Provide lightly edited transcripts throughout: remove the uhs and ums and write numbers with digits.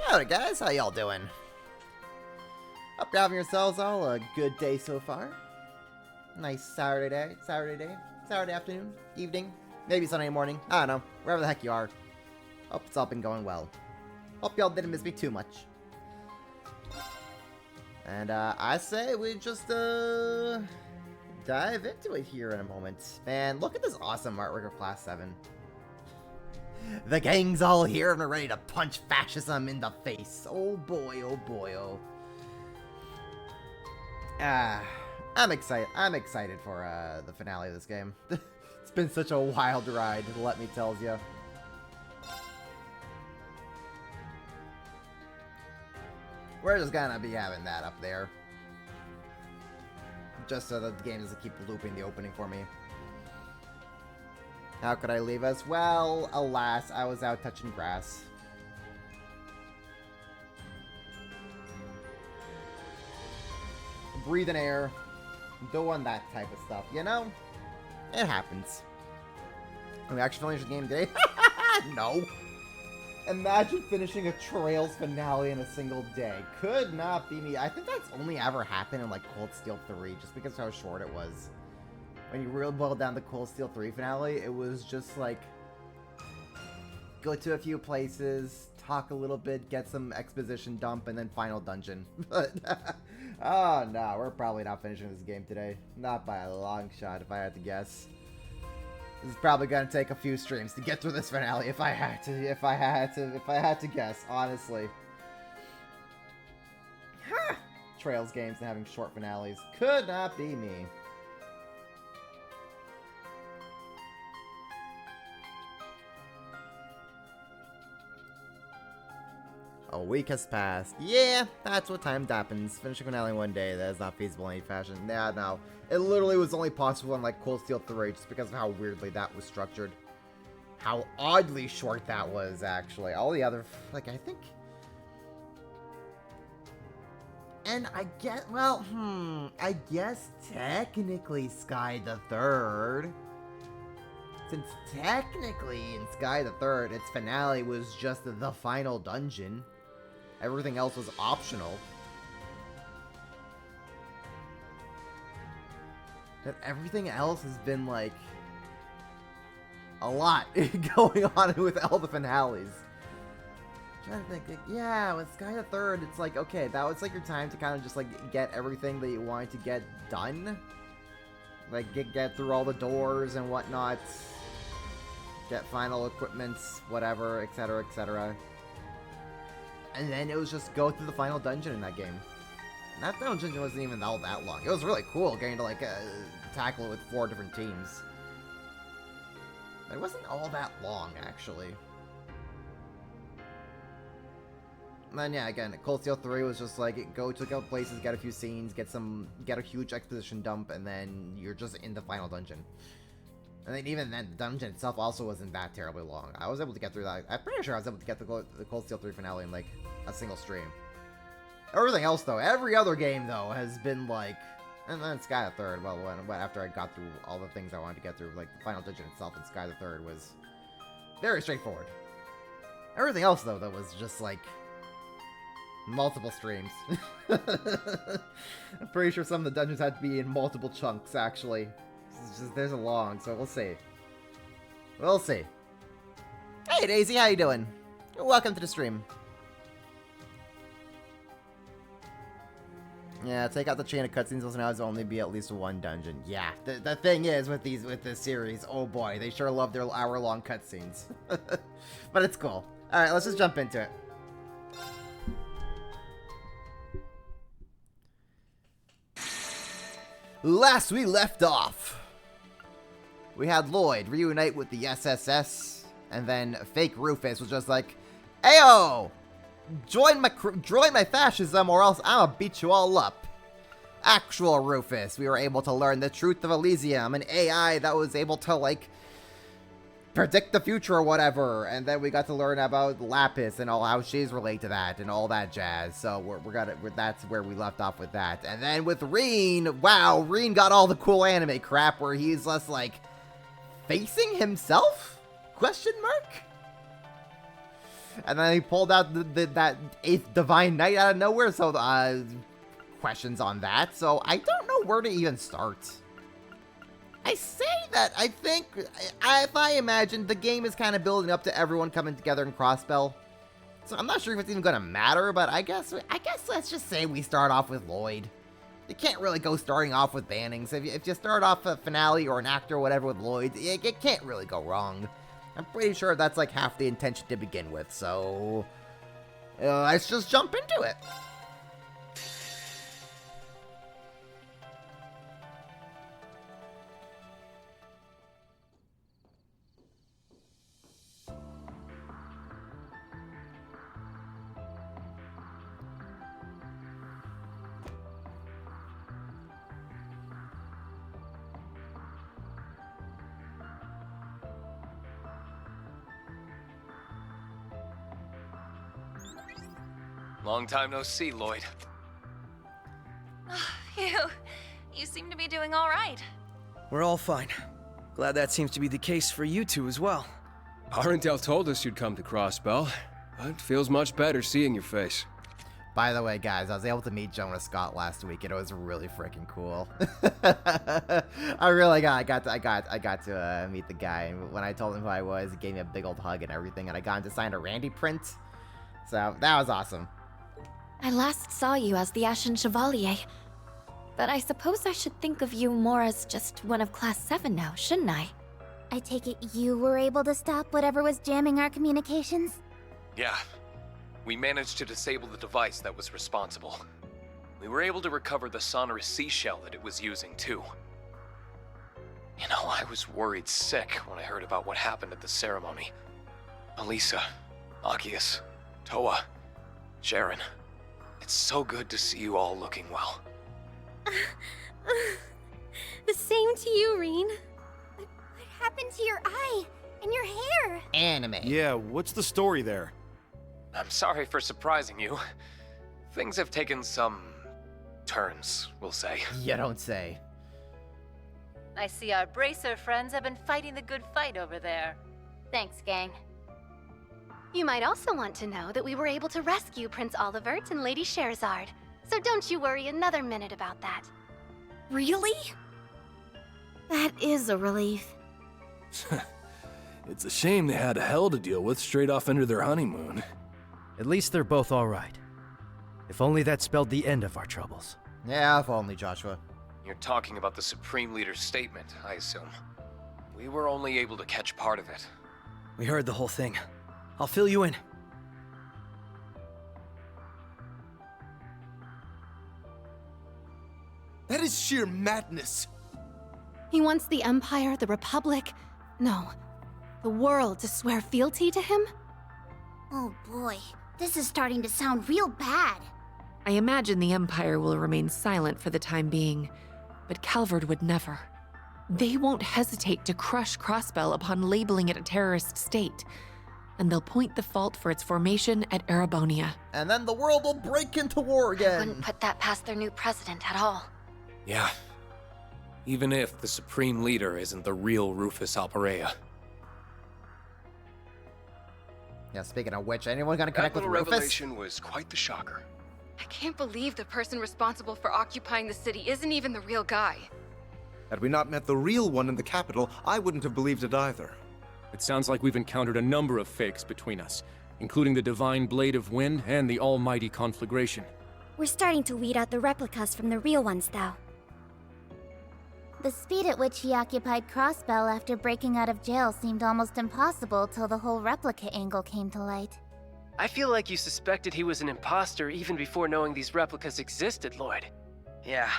Howdy guys, how y'all doing? Hope you're having yourselves all a good day so far. Nice Saturday afternoon, evening, maybe Sunday morning, I don't know, wherever the heck you are. Hope it's all been going well. Hope y'all didn't miss me too much. And I say we just dive into it here in a moment. Man, look at this awesome artwork of Class 7. The gang's all here and are ready to punch fascism in the face. Oh boy, oh boy, oh. I'm excited for the finale of this game. It's been such a wild ride, let me tell you. We're just gonna be having that up there. Just so that the game doesn't keep looping the opening for me. How could I leave us? Well, alas, I was out touching grass. Breathing air. Doing that type of stuff, you know? It happens. Can we actually finish the game today? No. Imagine finishing a Trails finale in a single day. Could not be me. I think that's only ever happened in, like, Cold Steel 3, just because of how short it was. When you really boiled down the Cold Steel 3 finale, it was just, like, go to a few places, talk a little bit, get some exposition dump, and then final dungeon. But, oh, no, we're probably not finishing this game today. Not by a long shot, if I had to guess. This is probably gonna take a few streams to get through this finale if I had to guess, honestly. Ha! Trails games and having short finales. Could not be me. A week has passed. Yeah, that's what time happens. Finishing finale in one day, that is not feasible in any fashion. Yeah, no. It literally was only possible on, like, Cold Steel 3, just because of how weirdly that was structured. How oddly short that was, actually. All the other, like, I think... And I get, well, I guess technically Sky the Third. Since technically in Sky the Third, its finale was just the final dungeon. Everything else was optional. But everything else has been, like, a lot going on with all the finales. I'm trying to think, like, yeah, with Sky the Third, it's like, okay, that was, like, your time to kind of just, like, get everything that you wanted to get done. Like, get through all the doors and whatnot. Get final equipments, whatever, etc., etc. And then it was just go through the final dungeon in that game. And that dungeon wasn't even all that long. It was really cool getting to, like, tackle it with 4 different teams. But it wasn't all that long, actually. And then, yeah, again, Cold Steel 3 was just, like, go to a couple places, get a few scenes, get a huge exposition dump, and then you're just in the final dungeon. And then even then, the dungeon itself also wasn't that terribly long. I was able to get through that. I'm pretty sure I was able to get the Cold Steel 3 finale in, like, a single stream. Everything else, though, every other game, though, has been, like... And then Sky the Third, well, after I got through all the things I wanted to get through, like, the final dungeon itself in Sky the Third was very straightforward. Everything else, though, that was just, like, multiple streams. I'm pretty sure some of the dungeons had to be in multiple chunks, actually. It's just, there's a long, so we'll see. We'll see. Hey, Daisy, how you doing? Welcome to the stream. Yeah, take out the chain of cutscenes, so now it's only be at least one dungeon. Yeah, the thing is with this series, oh boy, they sure love their hour-long cutscenes. But it's cool. Alright, let's just jump into it. Last we left off, we had Lloyd reunite with the SSS, and then fake Rufus was just like, "Ayo! Join my fascism or else I'ma beat you all up." Actual Rufus, we were able to learn the truth of Elysium, an AI that was able to, like, predict the future or whatever, and then we got to learn about Lapis and all how she's related to that and all that jazz. So that's where we left off with that. And then with Reen, wow, Reen got all the cool anime crap where he's just like facing himself? Question mark? And then he pulled out that 8th Divine Knight out of nowhere, so, questions on that. So I don't know where to even start. I say that, I think, if I imagine, the game is kind of building up to everyone coming together in Crossbell. So I'm not sure if it's even going to matter, but I guess let's just say we start off with Lloyd. You can't really go starting off with bannings. If you start off a finale or an actor or whatever with Lloyd, it can't really go wrong. I'm pretty sure that's like half the intention to begin with, so let's just jump into it. Long time no see, Lloyd. You seem to be doing all right. We're all fine. Glad that seems to be the case for you two as well. Our intel told us you'd come to Crossbell, but it feels much better seeing your face. By the way, guys, I was able to meet Jonah Scott last week, and it was really freaking cool. I got to meet the guy, and when I told him who I was, he gave me a big old hug and everything, and I got him to sign a Randy print. So that was awesome. I last saw you as the Ashen Chevalier, but I suppose I should think of you more as just one of Class 7 now, shouldn't I? I take it you were able to stop whatever was jamming our communications? Yeah. We managed to disable the device that was responsible. We were able to recover the sonorous seashell that it was using, too. You know, I was worried sick when I heard about what happened at the ceremony. Elisa, Akius, Toa, Sharon. It's so good to see you all looking well. The same to you, Reen. What happened to your eye and your hair? Anime. Yeah, what's the story there? I'm sorry for surprising you. Things have taken some turns, we'll say. You don't say. I see our bracer friends have been fighting the good fight over there. Thanks, gang. You might also want to know that we were able to rescue Prince Olivert and Lady Scheherazade, so don't you worry another minute about that. Really? That is a relief. It's a shame they had hell to deal with straight off into their honeymoon. At least they're both all right. If only that spelled the end of our troubles. Yeah, if only, Joshua. You're talking about the Supreme Leader's statement, I assume. We were only able to catch part of it. We heard the whole thing. I'll fill you in. That is sheer madness. He wants the Empire, the Republic, no, the world to swear fealty to him? Oh boy, this is starting to sound real bad. I imagine the Empire will remain silent for the time being, but Calvard would never. They won't hesitate to crush Crossbell upon labeling it a terrorist state, and they'll point the fault for its formation at Erebonia. And then the world will break into war again. I wouldn't put that past their new president at all. Yeah. Even if the Supreme Leader isn't the real Rufus Alperea. Yeah, speaking of which, anyone gonna connect That with little Rufus? revelation was quite the shocker. I can't believe the person responsible for occupying the city isn't even the real guy. Had we not met the real one in the capital, I wouldn't have believed it either. It sounds like we've encountered a number of fakes between us, including the Divine Blade of Wind and the Almighty Conflagration. We're starting to weed out the replicas from the real ones, though. The speed at which he occupied Crossbell after breaking out of jail seemed almost impossible till the whole replica angle came to light. I feel like you suspected he was an imposter even before knowing these replicas existed, Lloyd. Yeah,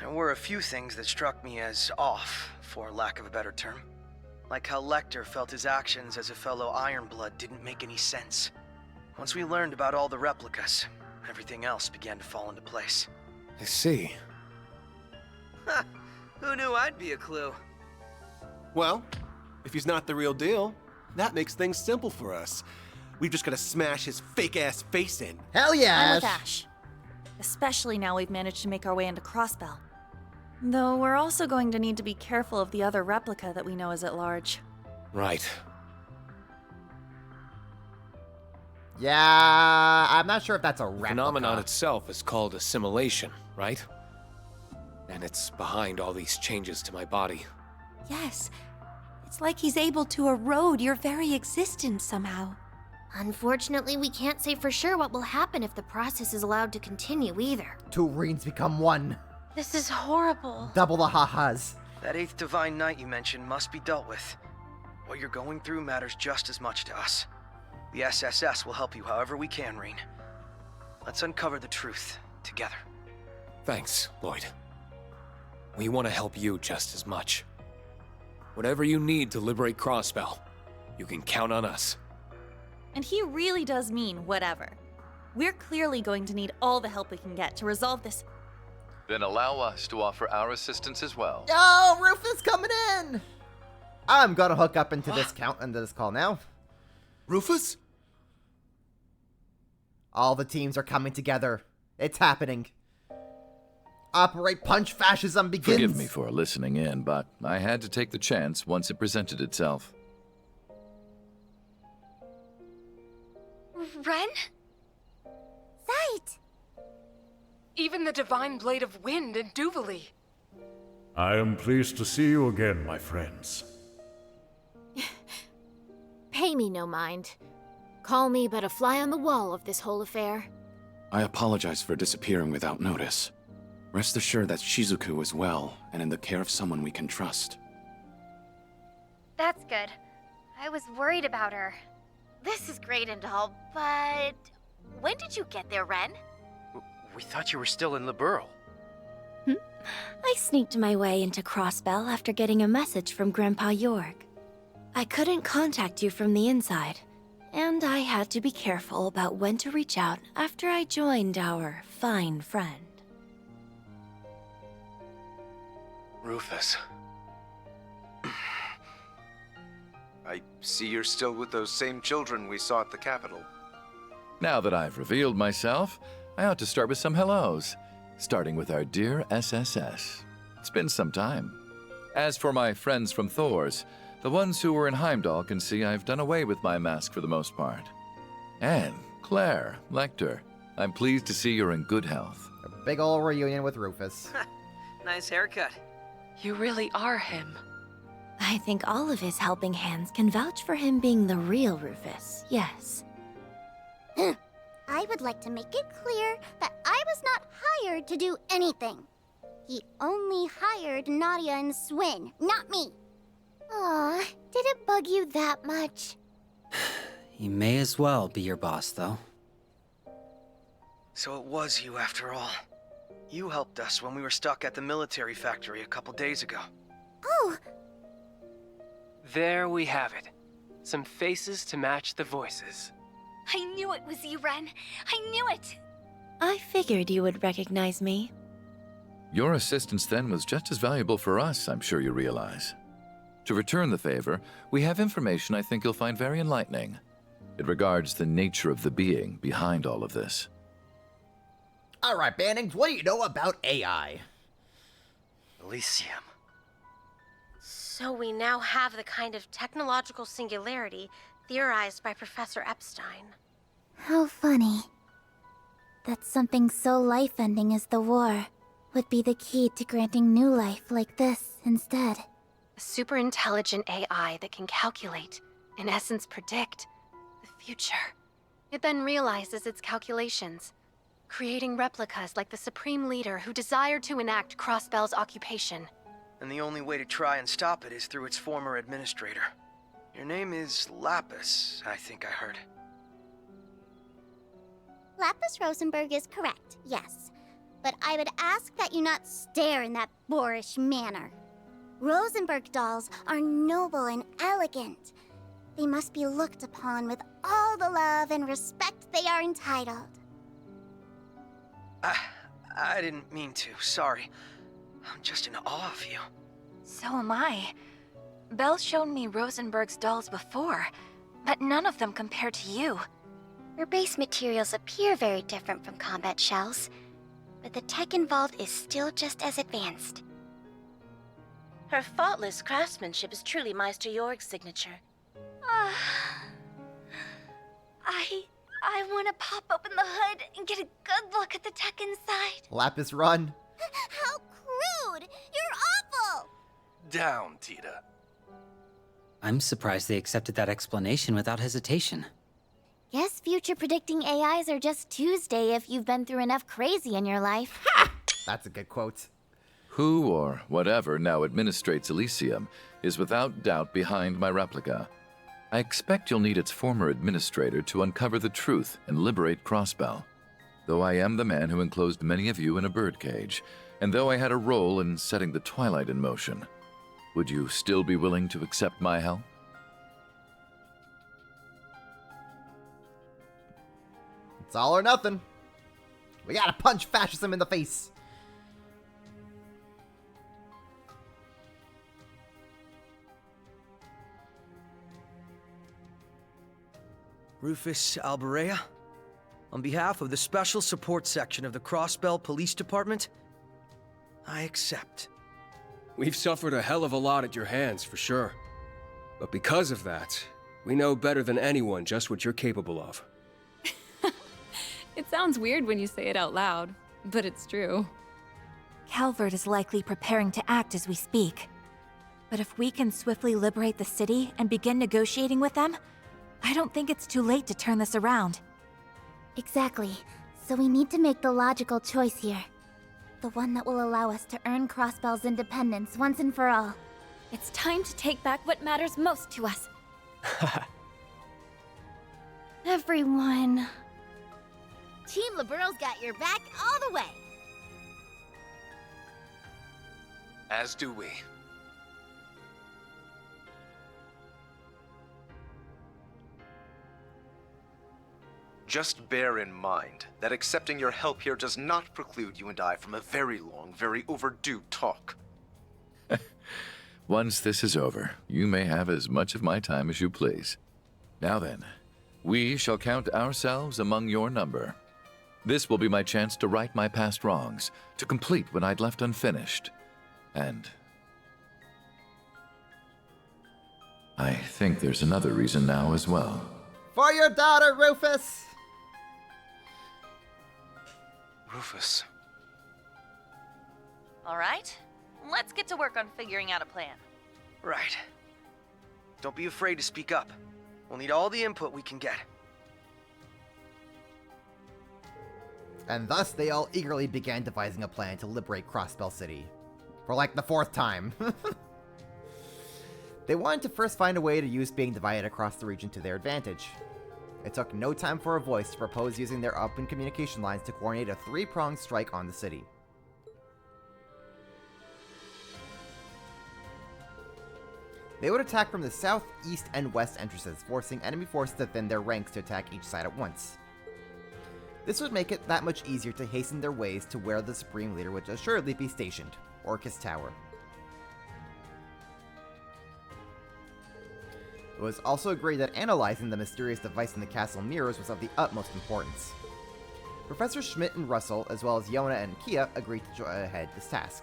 there were a few things that struck me as off, for lack of a better term. Like how Lecter felt his actions as a fellow Ironblood didn't make any sense. Once we learned about all the replicas, everything else began to fall into place. I see. Ha! Who knew I'd be a clue? Well, if he's not the real deal, that makes things simple for us. We've just gotta smash his fake-ass face in. Hell yeah! I'm with Ash. Especially now we've managed to make our way into Crossbell. Though we're also going to need to be careful of the other replica that we know is at large. Right. Yeah, I'm not sure if that's a replica. The phenomenon itself is called assimilation, right? And it's behind all these changes to my body. Yes. It's like he's able to erode your very existence somehow. Unfortunately, we can't say for sure what will happen if the process is allowed to continue either. Two Reens become one. This is horrible. Double the ha-has. That 8th Divine Knight you mentioned must be dealt with. What you're going through matters just as much to us. The SSS will help you however we can, Reen. Let's uncover the truth together. Thanks, Lloyd. We want to help you just as much. Whatever you need to liberate Crossbell, you can count on us. And he really does mean whatever. We're clearly going to need all the help we can get to resolve this. Then allow us to offer our assistance as well. Oh, Rufus coming in! I'm gonna hook up into this call now. Rufus? All the teams are coming together. It's happening. Operate Punch Fascism begins. Forgive me for listening in, but I had to take the chance once it presented itself. Ren? Sight! Even the Divine Blade of Wind and Duvali. I am pleased to see you again, my friends. Pay me no mind. Call me but a fly on the wall of this whole affair. I apologize for disappearing without notice. Rest assured that Shizuku is well and in the care of someone we can trust. That's good. I was worried about her. This is great and all, but... When did you get there, Ren? We thought you were still in Liberl. I sneaked my way into Crossbell after getting a message from Grandpa York. I couldn't contact you from the inside, and I had to be careful about when to reach out after I joined our fine friend. Rufus. I see you're still with those same children we saw at the Capitol. Now that I've revealed myself, I ought to start with some hellos, starting with our dear SSS. It's been some time. As for my friends from Thor's, the ones who were in Heimdall can see I've done away with my mask for the most part. And Claire, Lecter, I'm pleased to see you're in good health. A big ol' reunion with Rufus. Nice haircut. You really are him. I think all of his helping hands can vouch for him being the real Rufus, yes. I would like to make it clear that I was not hired to do anything. He only hired Nadia and Swin, not me. Aw, did it bug you that much? He may as well be your boss, though. So it was you after all. You helped us when we were stuck at the military factory a couple days ago. Oh! There we have it. Some faces to match the voices. I knew it was you, Ren. I knew it! I figured you would recognize me. Your assistance then was just as valuable for us, I'm sure you realize. To return the favor, we have information I think you'll find very enlightening. It regards the nature of the being behind all of this. Alright, Bannings, what do you know about AI? Elysium. So we now have the kind of technological singularity theorized by Professor Epstein. How funny. That something so life-ending as the war would be the key to granting new life like this instead. A super intelligent AI that can calculate, in essence predict, the future. It then realizes its calculations, creating replicas like the Supreme Leader who desired to enact Crossbell's occupation. And the only way to try and stop it is through its former administrator. Your name is Lapis, I think I heard. Lapis Rosenberg is correct, yes. But I would ask that you not stare in that boorish manner. Rosenberg dolls are noble and elegant. They must be looked upon with all the love and respect they are entitled. I didn't mean to, sorry. I'm just in awe of you. So am I. Belle shown me Rosenberg's dolls before, but none of them compare to you. Her base materials appear very different from combat shells, but the tech involved is still just as advanced. Her faultless craftsmanship is truly Meister Jorg's signature. I want to pop open the hood and get a good look at the tech inside. Lapis, run. How crude! You're awful! Down, Tita. I'm surprised they accepted that explanation without hesitation. Guess future predicting AIs are just Tuesday if you've been through enough crazy in your life. That's a good quote. Who or whatever now administrates Elysium is without doubt behind my replica. I expect you'll need its former administrator to uncover the truth and liberate Crossbell. Though I am the man who enclosed many of you in a birdcage, and though I had a role in setting the Twilight in motion, would you still be willing to accept my help? It's all or nothing. We gotta punch fascism in the face. Rufus Alberea, on behalf of the Special Support Section of the Crossbell Police Department, I accept. We've suffered a hell of a lot at your hands, for sure. But because of that, we know better than anyone just what you're capable of. It sounds weird when you say it out loud, but it's true. Calvert is likely preparing to act as we speak. But if we can swiftly liberate the city and begin negotiating with them, I don't think it's too late to turn this around. Exactly. So we need to make the logical choice here. The one that will allow us to earn Crossbell's independence once and for all. It's time to take back what matters most to us. Everyone. Team Libero's got your back all the way. As do we. Just bear in mind that accepting your help here does not preclude you and I from a very long, very overdue talk. Once this is over, you may have as much of my time as you please. Now then, we shall count ourselves among your number. This will be my chance to right my past wrongs, to complete what I'd left unfinished. And I think there's another reason now as well. For your daughter, Rufus! Rufus. All right, let's get to work on figuring out a plan. Right. Don't be afraid to speak up. We'll need all the input we can get. And thus they all eagerly began devising a plan to liberate Crossbell City. For like the 4th time. They wanted to first find a way to use being divided across the region to their advantage. It took no time for a voice to propose using their open communication lines to coordinate a 3-pronged strike on the city. They would attack from the south, east, and west entrances, forcing enemy forces to thin their ranks to attack each side at once. This would make it that much easier to hasten their ways to where the Supreme Leader would assuredly be stationed, Orcus Tower. It was also agreed that analyzing the mysterious device in the castle mirrors was of the utmost importance. Professor Schmidt and Russell, as well as Yona and Kia, agreed to head this task.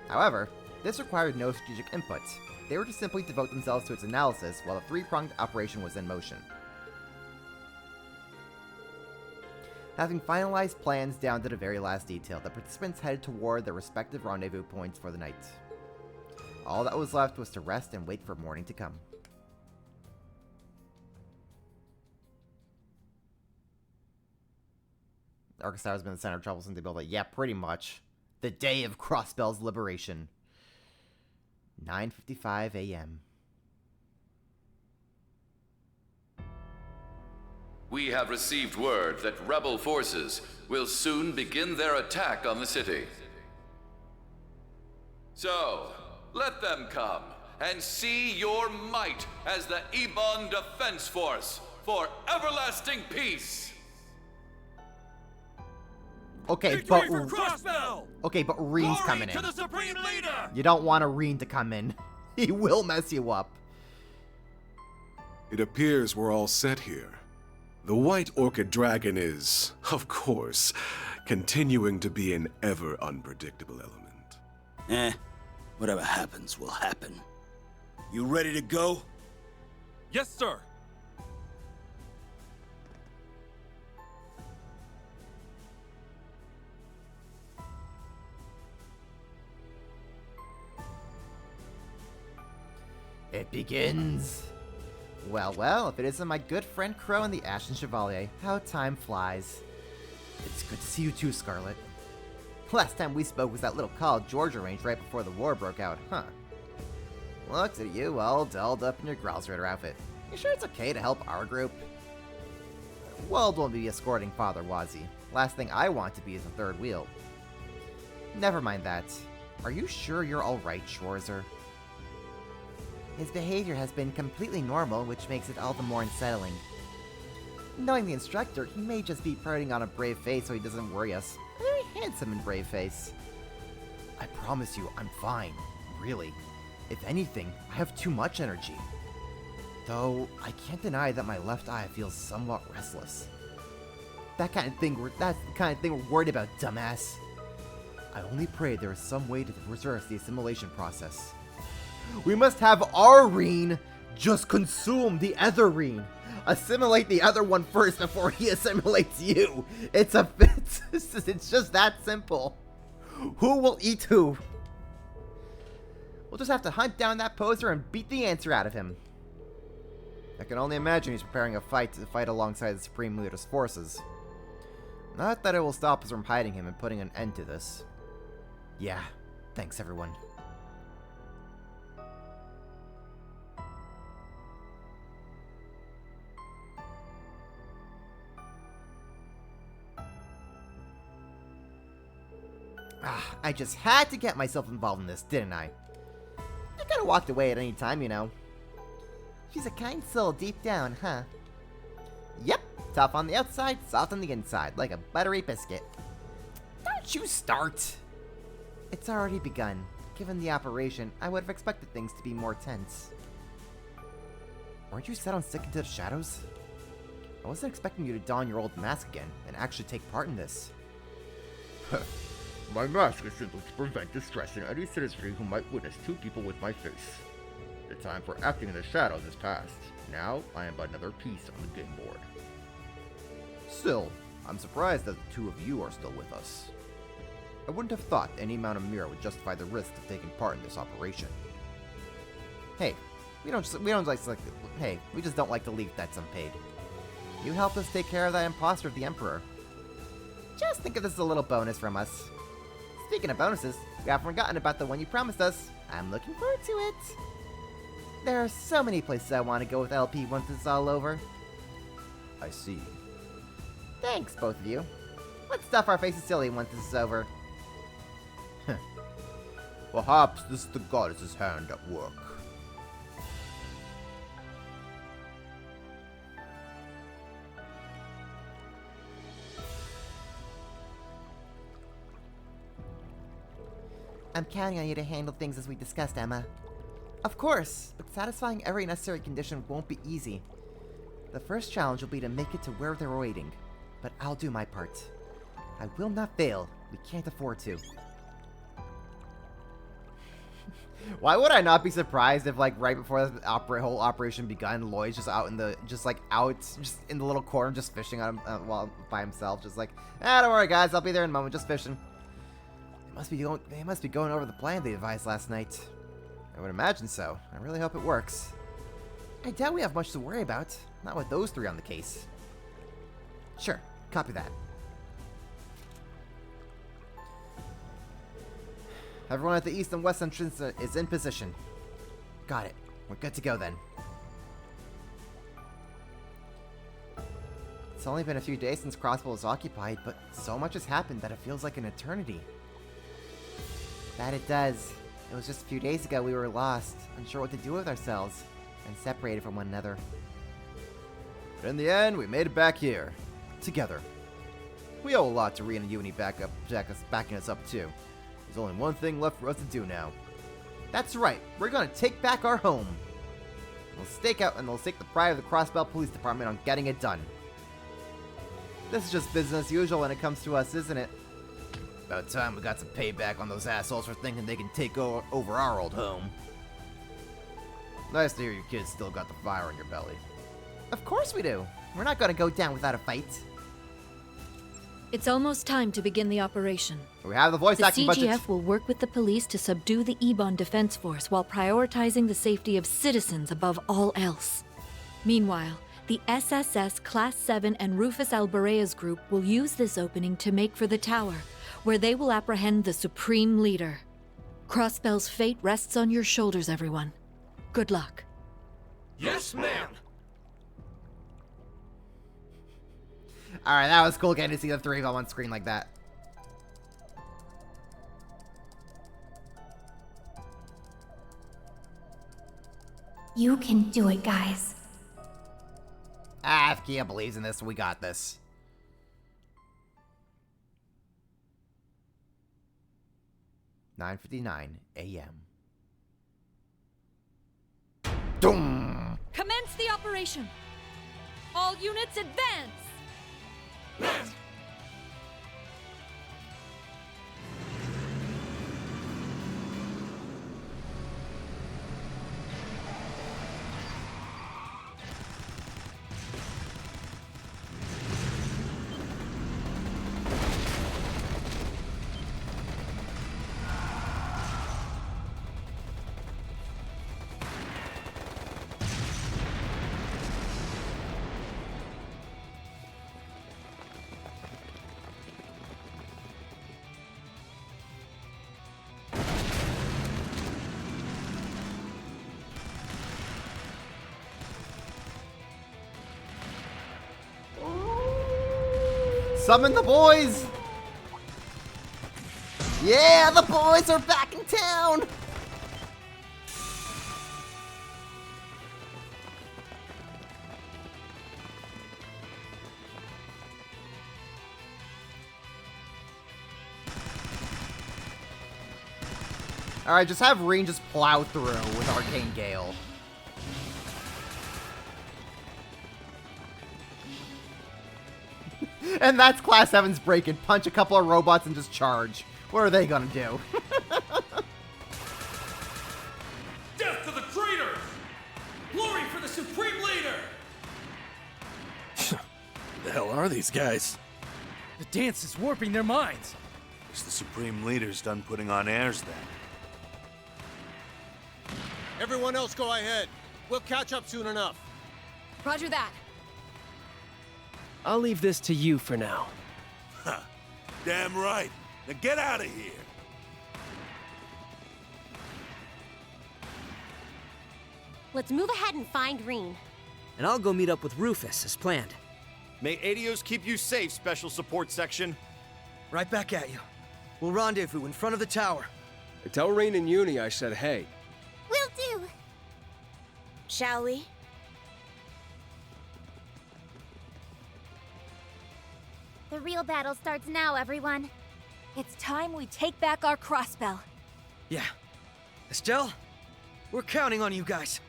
However, this required no strategic input. They were to simply devote themselves to its analysis while the 3-pronged operation was in motion. Having finalized plans down to the very last detail, the participants headed toward their respective rendezvous points for the night. All that was left was to rest and wait for morning to come. Orcus Tower has been the center of trouble since they built it. Yeah, pretty much. The day of Crossbell's liberation. 9:55 a.m. We have received word that rebel forces will soon begin their attack on the city. So, let them come and see your might as the Ebon Defense Force for everlasting peace. Okay, but Reen's coming in. You don't want a Reen to come in. He will mess you up. It appears we're all set here. The White Orchid Dragon is, of course, continuing to be an ever unpredictable element. Whatever happens will happen. You ready to go? Yes, sir. It begins. Well, well, if it isn't my good friend Crow and the Ashen Chevalier, how time flies. It's good to see you too, Scarlet. Last time we spoke was that little call George arranged right before the war broke out, huh? Looks at you all dolled up in your Growls Raider outfit. You sure it's okay to help our group? Wald won't be escorting Father Wazi. Last thing I want to be is a third wheel. Never mind that. Are you sure you're alright, Schwarzer? His behavior has been completely normal, which makes it all the more unsettling. Knowing the instructor, he may just be putting on a brave face so he doesn't worry us. A very handsome and brave face. I promise you, I'm fine. Really. If anything, I have too much energy. Though, I can't deny that my left eye feels somewhat restless. That's the kind of thing we're worried about, dumbass. I only pray there is some way to reverse the assimilation process. We must have our Reen just consume the other Reen. Assimilate the other one first before he assimilates you. It's just that simple. Who will eat who? We'll just have to hunt down that poser and beat the answer out of him. I can only imagine he's preparing a fight to fight alongside the Supreme Leader's forces. Not that it will stop us from hiding him and putting an end to this. Yeah, thanks everyone. I just had to get myself involved in this, didn't I? I could have walked away at any time, you know. She's a kind soul deep down, huh? Yep, tough on the outside, soft on the inside, like a buttery biscuit. Don't you start! It's already begun. Given the operation, I would have expected things to be more tense. Weren't you set on sticking to the shadows? I wasn't expecting you to don your old mask again and actually take part in this. My mask is simply to prevent distress in any citizenry who might witness two people with my face. The time for acting in the shadows is past. Now, I am but another piece on the game board. Still, I'm surprised that the two of you are still with us. I wouldn't have thought any amount of mirror would justify the risk of taking part in this operation. Hey, we just don't like to leave debts unpaid. You helped us take care of that imposter of the Emperor. Just think of this as a little bonus from us. Speaking of bonuses, we haven't forgotten about the one you promised us. I'm looking forward to it. There are so many places I want to go with LP once it's all over. I see. Thanks, both of you. Let's stuff our faces silly once this is over. Perhaps this is the goddess's hand at work. I'm counting on you to handle things as we discussed, Emma. Of course, but satisfying every necessary condition won't be easy. The first challenge will be to make it to where they're waiting, but I'll do my part. I will not fail. We can't afford to. Why would I not be surprised if, like, right before the whole operation begun, Lloyd's just out in the, just in the little corner, just fishing on him, while by himself, just like, don't worry, guys, I'll be there in a moment, just fishing. They must be going over the plan they devised last night. I would imagine so. I really hope it works. I doubt we have much to worry about. Not with those three on the case. Sure, copy that. Everyone at the east and west entrance is in position. Got it. We're good to go then. It's only been a few days since Crossbow was occupied, but so much has happened that it feels like an eternity. That it does. It was just a few days ago we were lost, unsure what to do with ourselves, and separated from one another. But in the end, we made it back here. Together. We owe a lot to Reen and Uni backing us up too. There's only one thing left for us to do now. That's right, we're gonna take back our home. We'll stake the pride of the Crossbell Police Department on getting it done. This is just business as usual when it comes to us, isn't it? About time we got some payback on those assholes for thinking they can take over our old home. Nice to hear you kids still got the fire in your belly. Of course we do. We're not gonna go down without a fight. It's almost time to begin the operation. We have the voice acting budget. The CGF will work with the police to subdue the Ebon Defense Force while prioritizing the safety of citizens above all else. Meanwhile, the SSS Class 7 and Rufus Albarea's group will use this opening to make for the tower, where they will apprehend the Supreme Leader. Crossbell's fate rests on your shoulders, everyone. Good luck. Yes, ma'am! Alright, that was cool getting to see the three of them on screen like that. You can do it, guys. If Kia believes in this, we got this. "9:59 a.m. Doom! Commence the operation! All units advance! Summon the boys! Yeah, the boys are back in town! Alright, just have Reen just plow through with Arcane Gale. And that's Class 7's break-in. Punch a couple of robots and just charge. What are they gonna do? Death to the traitors! Glory for the Supreme Leader! The hell are these guys? The dance is warping their minds. Is the Supreme Leader's done putting on airs then? Everyone else go ahead. We'll catch up soon enough. Roger that. I'll leave this to you for now. Huh. Damn right. Now get out of here. Let's move ahead and find Reen. And I'll go meet up with Rufus as planned. May Adios keep you safe, Special Support Section. Right back at you. We'll rendezvous in front of the tower. Tell Reen and Uni I said hey. Will do. Shall we? The real battle starts now, everyone. It's time we take back our Crossbell. Yeah. Estelle, we're counting on you guys.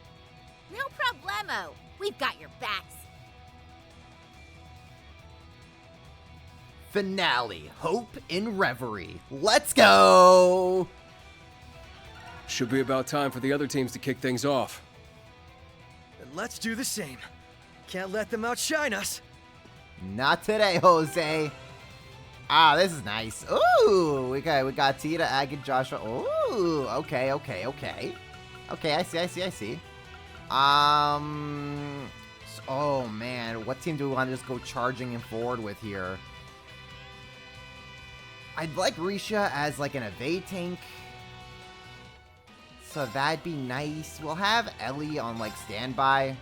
No problemo. We've got your backs. Finale. Hope in Reverie. Let's go! Should be about time for the other teams to kick things off. Then let's do the same. Can't let them outshine us. Not today, Jose. Ah, this is nice. Ooh, we got Tita, Agate, Joshua. Ooh, okay. Okay, I see. Oh man, what team do we want to just go charging and forward with here? I'd like Risha as like an evade tank. So that'd be nice. We'll have Ellie on like standby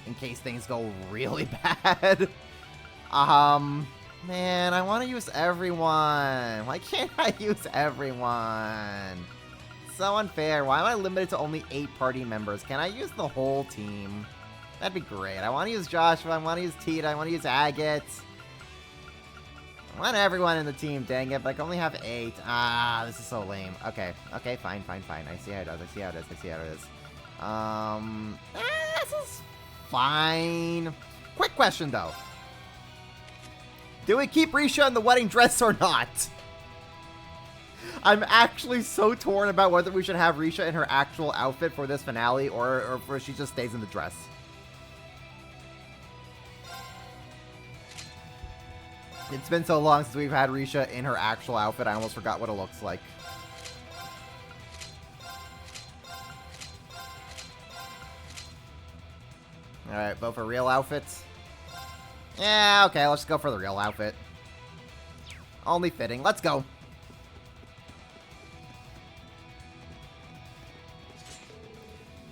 in case things go really bad. Man, I want to use everyone. Why can't I use everyone? So unfair. Why am I limited to only 8 party members? Can I use the whole team? That'd be great. I want to use Joshua. I want to use Tita. I want to use Agate. I want everyone in the team, dang it, but I can only have 8. Ah, this is so lame. Okay, fine. I see how it is. This is fine. Quick question, though. Do we keep Risha in the wedding dress or not? I'm actually so torn about whether we should have Risha in her actual outfit for this finale or if she just stays in the dress. It's been so long since we've had Risha in her actual outfit, I almost forgot what it looks like. Alright, vote for real outfits. Yeah, okay, let's go for the real outfit. Only fitting. Let's go.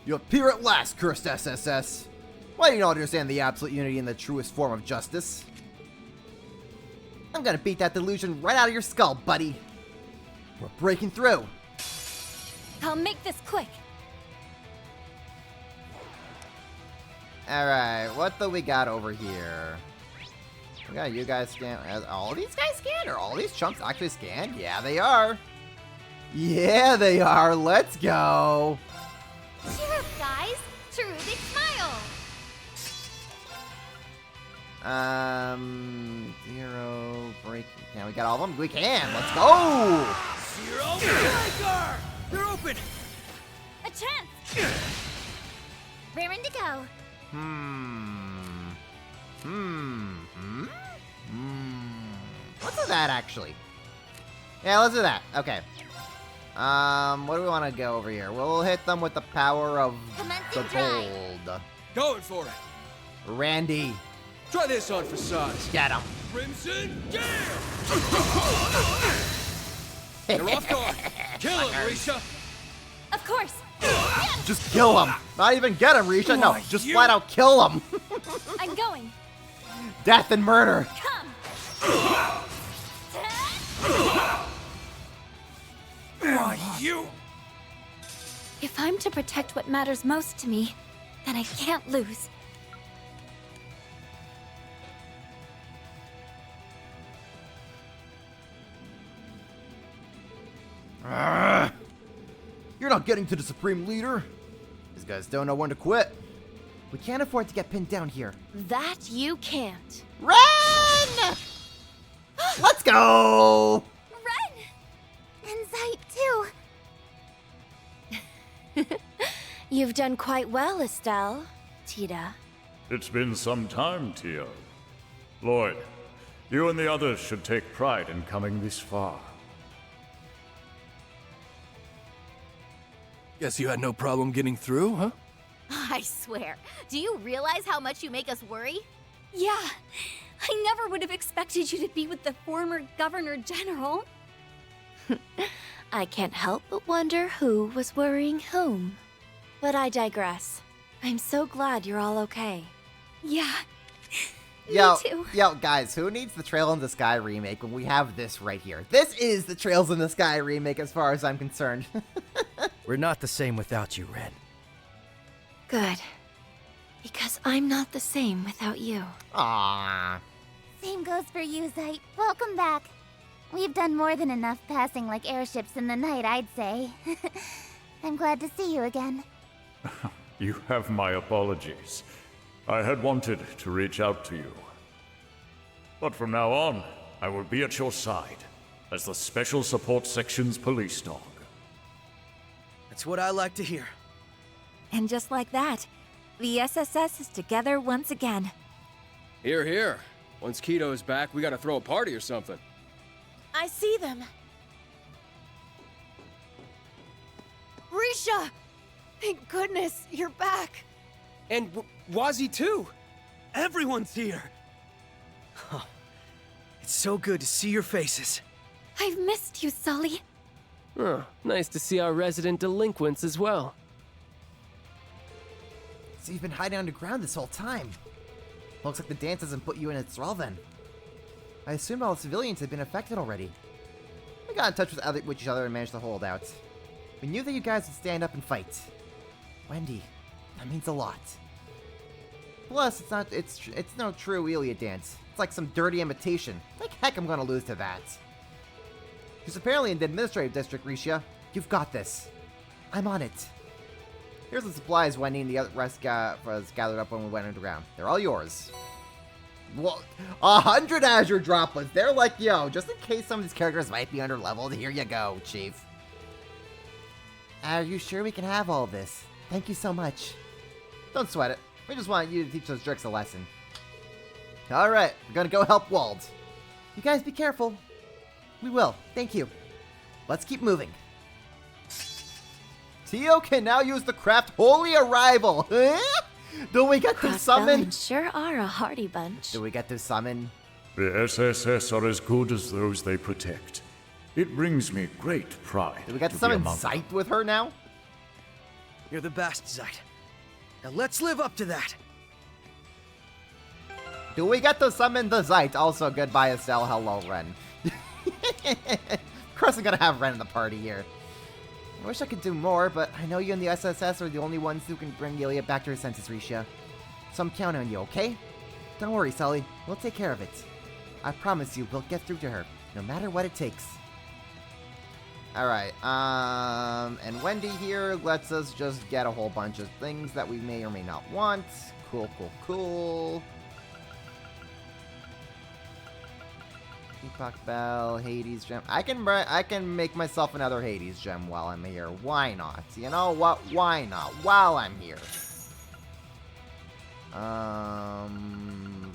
You appear at last, cursed SSS. Why do you not understand the absolute unity and the truest form of justice? I'm gonna beat that delusion right out of your skull, buddy. We're breaking through. I'll make this quick. Alright, what do we got over here? We got you guys scanned. All these guys scanned? Are all these chumps actually scanned? Yeah, they are. Yeah, they are. Let's go. Cheer up, guys! Cherubic smile! 0 break. Can we get all of them? We can. Let's go. 0 breaker! They're open! A chance! Raring to go. Let's do that, actually. Yeah, let's do that. Okay. What do we want to go over here? We'll hit them with the power of the gold. Going for it. Randy. Try this on for size. Get him. Crimson Jam! You're off guard. Kill him, Risha. Of course. Just kill him. Not even get him, Risha. No, just flat out kill him. I'm going. Death and murder. Come. Why, you! If I'm to protect what matters most to me, then I can't lose. You're not getting to the Supreme Leader. These guys don't know when to quit. We can't afford to get pinned down here. That you can't. Run! Let's go! Run! And Zite, too. You've done quite well, Estelle. Tita. It's been some time, Tio. Lloyd, you and the others should take pride in coming this far. Guess you had no problem getting through, huh? I swear. Do you realize how much you make us worry? Yeah. I never would have expected you to be with the former Governor General. I can't help but wonder who was worrying whom. But I digress. I'm so glad you're all okay. Yeah. Yo, Me too. yo, guys, who needs the Trail in the Sky remake when we have this right here? This is the Trails in the Sky remake as far as I'm concerned. We're not the same without you, Red. Good. Because I'm not the same without you. Aww. Same goes for you, Zite. Welcome back. We've done more than enough passing like airships in the night, I'd say. I'm glad to see you again. You have my apologies. I had wanted to reach out to you. But from now on, I will be at your side as the Special Support Section's police dog. That's what I like to hear. And just like that, the SSS is together once again. Here, here. Once Keto is back, we gotta throw a party or something. I see them. Risha! Thank goodness, you're back. And Wazzy too. Everyone's here. Oh, it's so good to see your faces. I've missed you, Sully. Oh, nice to see our resident delinquents as well. So you've been hiding underground this whole time. Looks like the dance hasn't put you in its thrall then. I assumed all the civilians had been affected already. We got in touch with each other and managed to hold out. We knew that you guys would stand up and fight. Wendy, that means a lot. Plus, it's no true Iliad dance. It's like some dirty imitation. Like heck I'm gonna lose to that. She's apparently in the administrative district, Risha. You've got this. I'm on it. Here's the supplies Wendy and the rest was gathered up when we went underground. They're all yours. Well, 100 Azure droplets. They're like, yo, just in case some of these characters might be underleveled, here you go, Chief. Are you sure we can have all this? Thank you so much. Don't sweat it. We just want you to teach those jerks a lesson. Alright, we're gonna go help Wald. You guys be careful. We will. Thank you. Let's keep moving. Tio can now use the craft Holy Arrival. Do we get to summon? Sure are a hardy bunch. Do we get to summon? The SSS are as good as those they protect. It brings me great pride. Do we get to be summon among them. Sight with her now? You're the best, Zeit. Now let's live up to that. Do we get to summon the Zeit? Also, goodbye, Estelle. Hello, Ren. Of course I'm gonna have Ren in the party here. I wish I could do more, but I know you and the SSS are the only ones who can bring Yulia back to her senses, Risha. So I'm counting on you, okay? Don't worry, Sully. We'll take care of it. I promise you, we'll get through to her, no matter what it takes. Alright, and Wendy here lets us just get a whole bunch of things that we may or may not want. Cool, cool, cool. Epoch Bell, Hades gem. I can make myself another Hades gem while I'm here. Why not? You know what? Why not? While I'm here.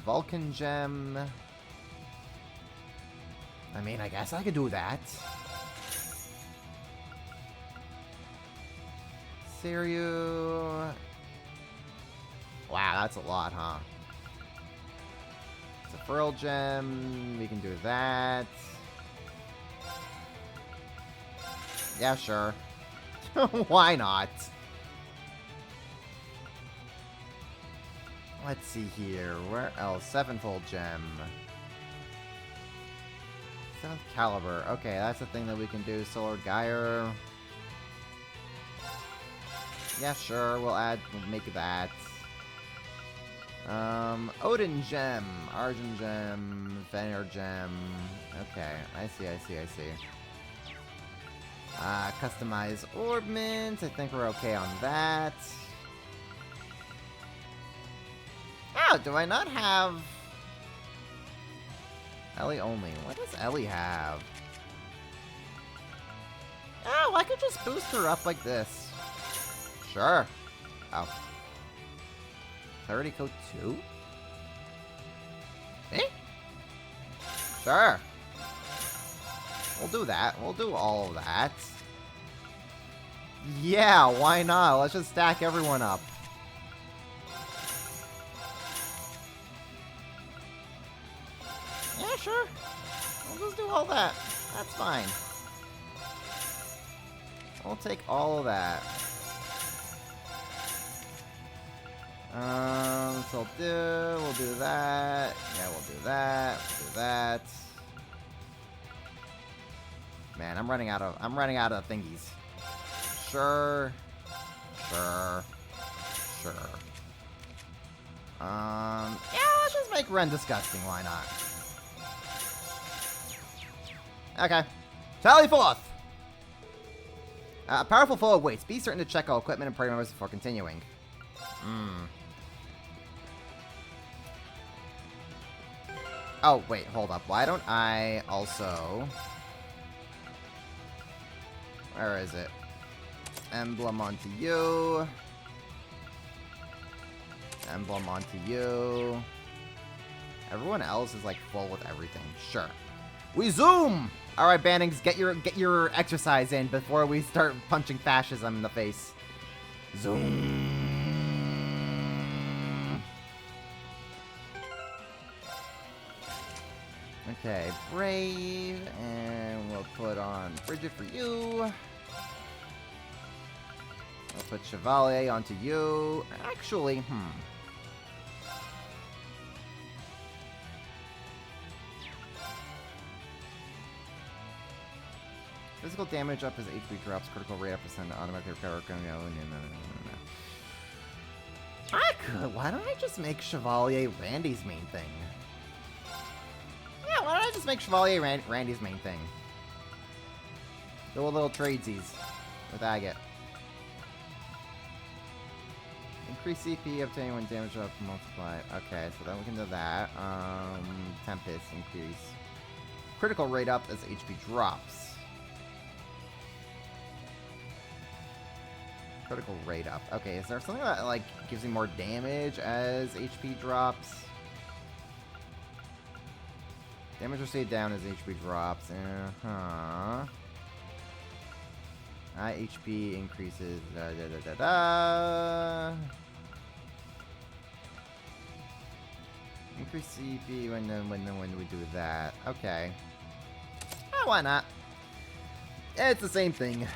Vulcan gem. I mean, I guess I could do that. Siryu. Wow, that's a lot, huh? It's a Pearl gem. We can do that. Yeah, sure. Why not? Let's see here. Where else? Sevenfold gem. Seventh caliber. Okay, that's the thing that we can do. Solar Gyre. Yeah, sure. We'll make that. Odin gem, Argent gem, Vener gem. Okay, I see. Customize orbments. I think we're okay on that. Oh, do I not have Ellie only? What does Ellie have? Oh, I could just boost her up like this. Sure. Oh. 30 code 2? Eh? Sure. We'll do that. We'll do all of that. Yeah, why not? Let's just stack everyone up. Yeah, sure. We'll just do all that. That's fine. We'll take all of that. So we'll do that. Yeah, we'll do that. We'll do that. Man, I'm running out of thingies. Sure. Yeah, let's just make Ren disgusting, why not? Okay. Tally forth! Powerful foe awaits. Be certain to check all equipment and party members before continuing. Oh, wait, hold up. Why don't I also... Where is it? Emblem onto you. Emblem onto you. Everyone else is like full with everything. Sure. We zoom! Alright, Bannings, get your exercise in before we start punching fascism in the face. Zoom. Okay, Brave, and we'll put on Bridget for you. I'll put Chevalier onto you. Actually, Physical damage up as HP drops, critical rate up percent, automatic recover. No. I could. Why don't I just make Chevalier Randy's main thing? Yeah, why don't I just make Chevalier Randy's main thing? Do a little tradesies with Agate. Increase CP obtain when damage up multiplied. Okay, so then we can do that. Tempest increase. Critical rate up as HP drops. Critical rate up. Okay, is there something that like gives me more damage as HP drops? Damage received down as HP drops. Uh-huh. HP increases. Increase CP when we do that. Okay. Why not? It's the same thing.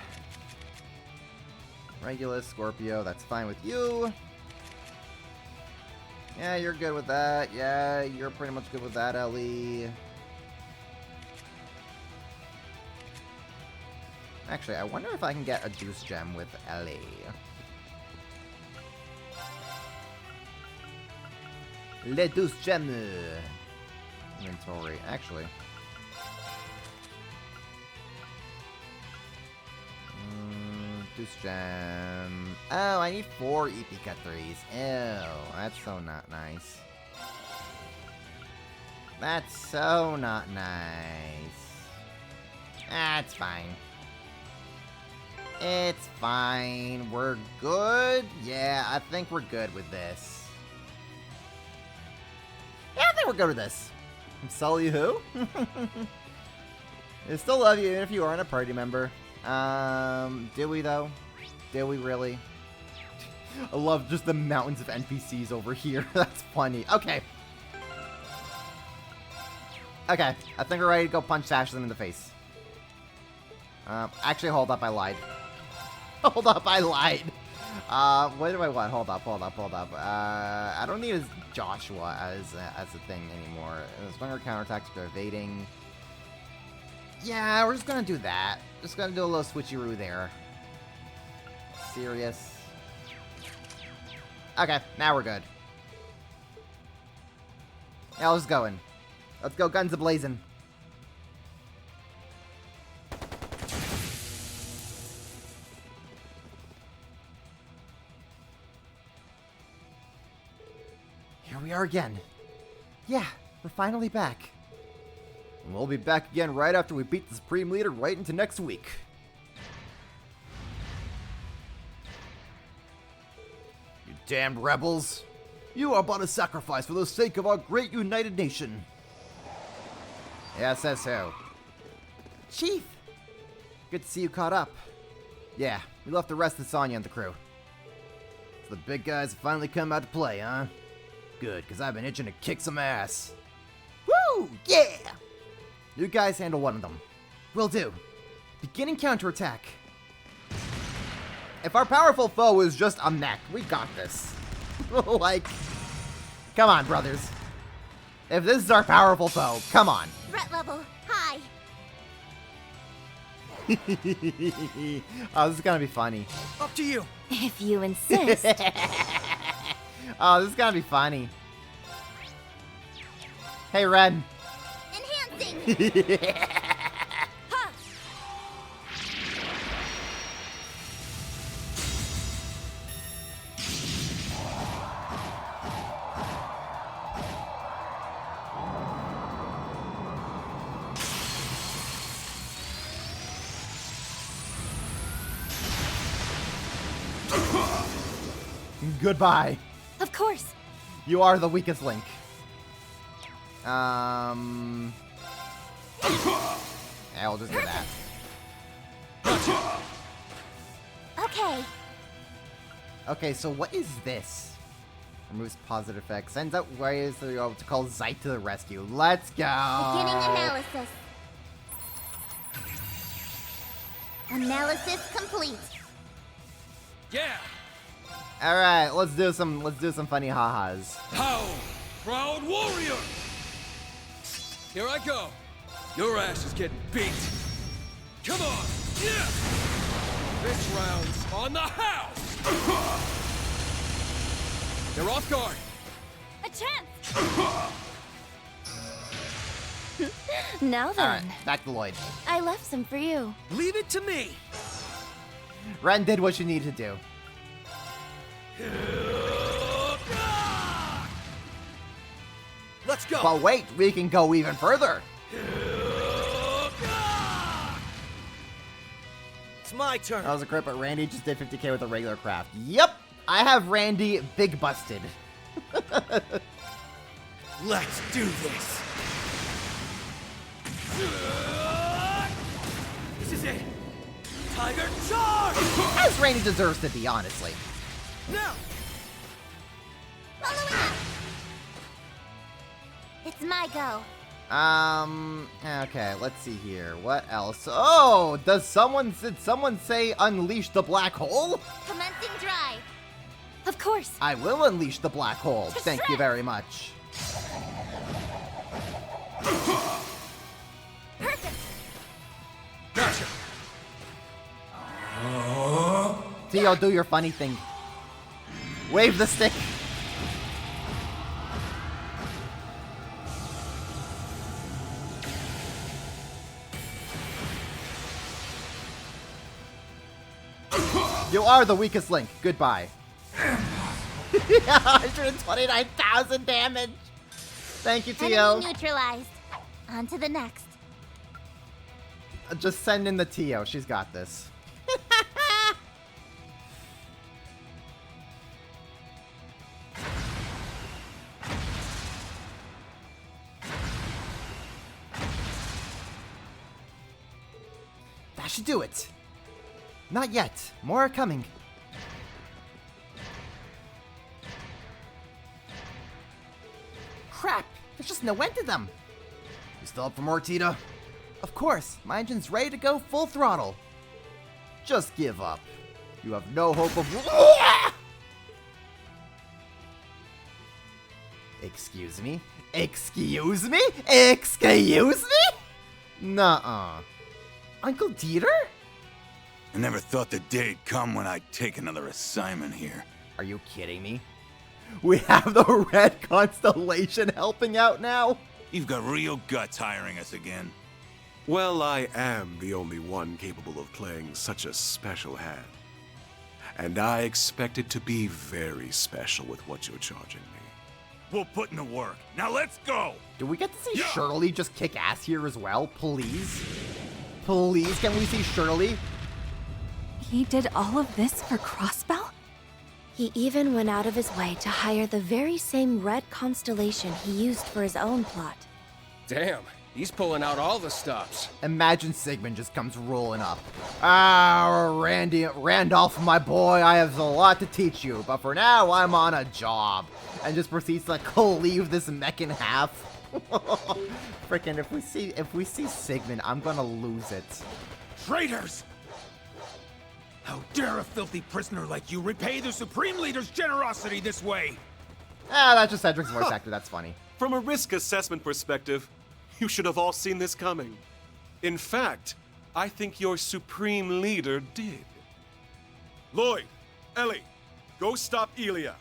Regulus, Scorpio, that's fine with you. Yeah, you're good with that. Yeah, you're pretty much good with that, Ellie. Actually, I wonder if I can get a Deuce Gem with Ellie. Le Deuce Gem. Inventory, actually. Deuce Gem. Oh, I need 4 EP Cut 3s. Ew, that's so not nice. That's so not nice. That's fine. It's fine. We're good? Yeah, I think we're good with this. Yeah, I think we're good with this. Sully who? I still love you even if you aren't a party member. Did we though? Did we really? I love just the mountains of NPCs over here. That's funny. Okay. Okay, I think we're ready to go punch Ashlyn in the face. Actually, hold up, I lied. Hold up, I lied. What do I want? Hold up. I don't need Joshua as a thing anymore. Stronger counterattacks for evading. Yeah, we're just gonna do that. Just gonna do a little switcheroo there. Serious. Okay, now we're good. Yeah, let's go in. Let's go guns a-blazing. Here we are again. Yeah, we're finally back. And we'll be back again right after we beat the Supreme Leader right into next week. You damned rebels. You are but a sacrifice for the sake of our great united nation. Yeah, says so. Chief! Good to see you caught up. Yeah, we left the rest of Sonya and the crew. So the big guys have finally come out to play, huh? Good, because I've been itching to kick some ass. Woo! Yeah! You guys handle one of them. Will do. Beginning counterattack. If our powerful foe is just a mech, we got this. Like, come on, brothers. If this is our powerful foe, come on. Threat level high. Oh, this is gonna be funny. Up to you. If you insist. Oh, this is gonna be funny. Hey, Red. Enhancing. Ha! Goodbye. Of course. You are the weakest link. Yeah, we'll just do that. Okay. Okay, so what is this? Removes positive effects. Sends out ways to call Zeit to the rescue. Let's go. Beginning analysis. Analysis complete. Yeah. All right, let's do some funny ha-has. How, proud warrior! Here I go. Your ass is getting beat. Come on, yeah! This round's on the house. They're off guard. A chance. Now then. All right, back to Lloyd. I left some for you. Leave it to me. Ren did what she needed to do. Let's go. But wait, we can go even further. It's my turn. That was a crit, but Randy just did 50k with a regular craft. Yep, I have Randy big busted. Let's do this. This is it! Tiger charge! As Rainy deserves to be, honestly. Now! It's my go. Okay, let's see here. What else? Oh, did someone say unleash the black hole? Commencing drive. Of course. I will unleash the black hole. Thank you very much. Perfect. Gotcha. Tio, do your funny thing. Wave the stick. You are the weakest link. Goodbye. 129,000 damage. Thank you, Tio. Enemy neutralized. On to the next. Just send in the Tio. She's got this. That should do it. Not yet. More are coming. Crap! There's just no end to them. You still up for more, Tita? Of course. My engine's ready to go full throttle. Just give up. You have no hope of... Excuse me? Excuse me? Excuse me? Nuh-uh. Uncle Dieter? I never thought the day'd come when I'd take another assignment here. Are you kidding me? We have the Red Constellation helping out now? You've got real guts hiring us again. Well, I am the only one capable of playing such a special hand. And I expect it to be very special with what you're charging me. We'll put in the work. Now let's go! Do we get to see Shirley just kick ass here as well? Please? Please, can we see Shirley? He did all of this for Crossbell? He even went out of his way to hire the very same red constellation he used for his own plot. Damn, he's pulling out all the stops. Imagine Sigmund just comes rolling up. Randolph, my boy, I have a lot to teach you, but for now, I'm on a job. And just proceeds to cleave this mech in half. Frickin', if we see Sigmund, I'm gonna lose it. Traitors! How dare a filthy prisoner like you repay the Supreme Leader's generosity this way? That's just Cedric's voice actor, that's funny. From a risk assessment perspective, you should have all seen this coming. In fact, I think your Supreme Leader did. Lloyd, Ellie, go stop Elia.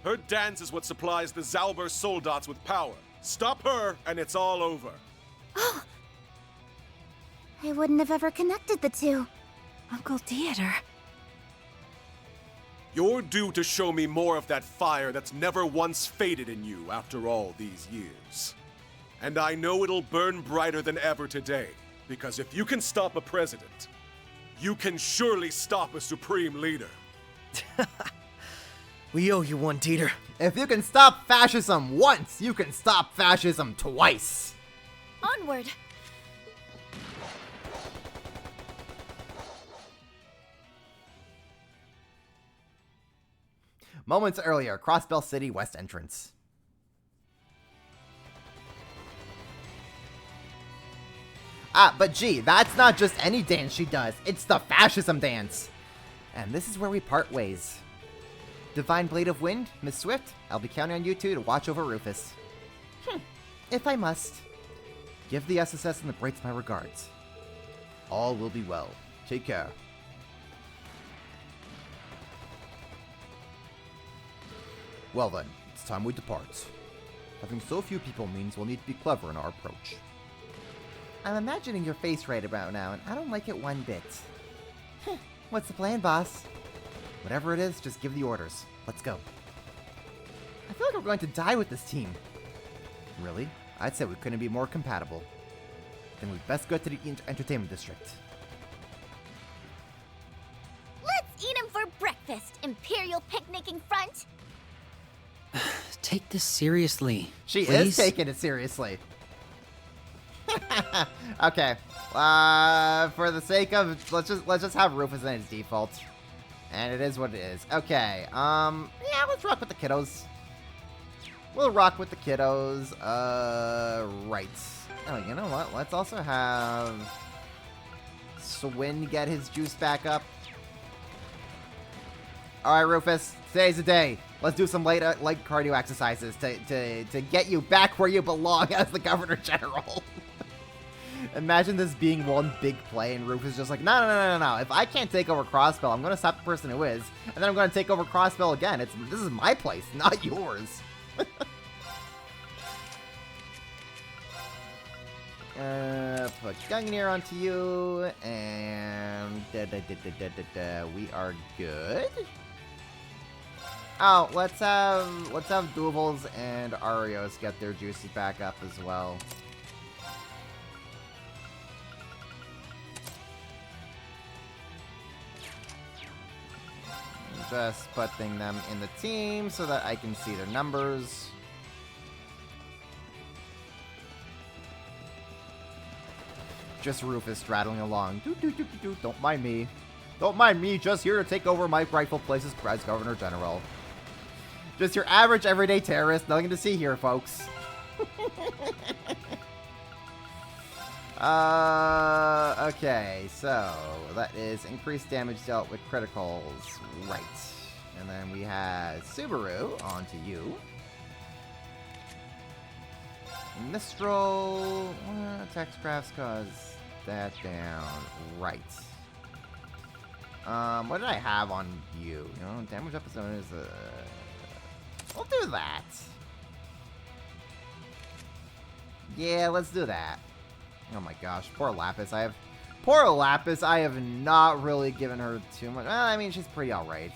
Her dance is what supplies the Zalber Soldats with power. Stop her, and it's all over. Oh! I wouldn't have ever connected the two. Uncle Dieter. You're due to show me more of that fire that's never once faded in you after all these years. And I know it'll burn brighter than ever today, because if you can stop a president, you can surely stop a supreme leader. We owe you one, Dieter. If you can stop fascism once, you can stop fascism twice. Onward. Moments earlier, Crossbell City West entrance. But gee, that's not just any dance she does. It's the fascism dance. And this is where we part ways. Divine Blade of Wind, Miss Swift, I'll be counting on you two to watch over Rufus. If I must. Give the SSS and the Brights my regards. All will be well. Take care. Well then, it's time we depart. Having so few people means we'll need to be clever in our approach. I'm imagining your face right about now, and I don't like it one bit. What's the plan, boss? Whatever it is, just give the orders. Let's go. I feel like we're going to die with this team. Really? I'd say we couldn't be more compatible. Then we'd best go to the entertainment district. Let's eat him for breakfast, Imperial picnicking front! Take this seriously. She please? is taking it seriously. Okay. For the sake of let's just have Rufus in his default. And it is what it is. Okay. Yeah, let's rock with the kiddos. We'll rock with the kiddos. Right. Oh, you know what? Let's also have Swin get his juice back up. Alright, Rufus. Today's the day. Let's do some light cardio exercises to get you back where you belong as the Governor General. Imagine this being one big play and Rufus just like, no. If I can't take over Crossbell, I'm going to stop the person who is. And then I'm going to take over Crossbell again. This is my place, not yours. Put Gungnir onto you, and we are good. Oh, let's have Duvals and Arios get their juices back up as well. Just putting them in the team so that I can see their numbers. Just Rufus straddling along. Don't mind me. Don't mind me, just here to take over my rightful place as Governor General. Just your average everyday terrorist, nothing to see here, folks. Okay, so that is increased damage dealt with criticals. Right. And then we have Subaru onto you. Mistral, text crafts cause that down. Right. What did I have on you? You know, damage episode is we'll do that. Yeah, let's do that. Oh my gosh, poor Lapis. Poor Lapis, I have not really given her too much. Well, I mean, she's pretty alright.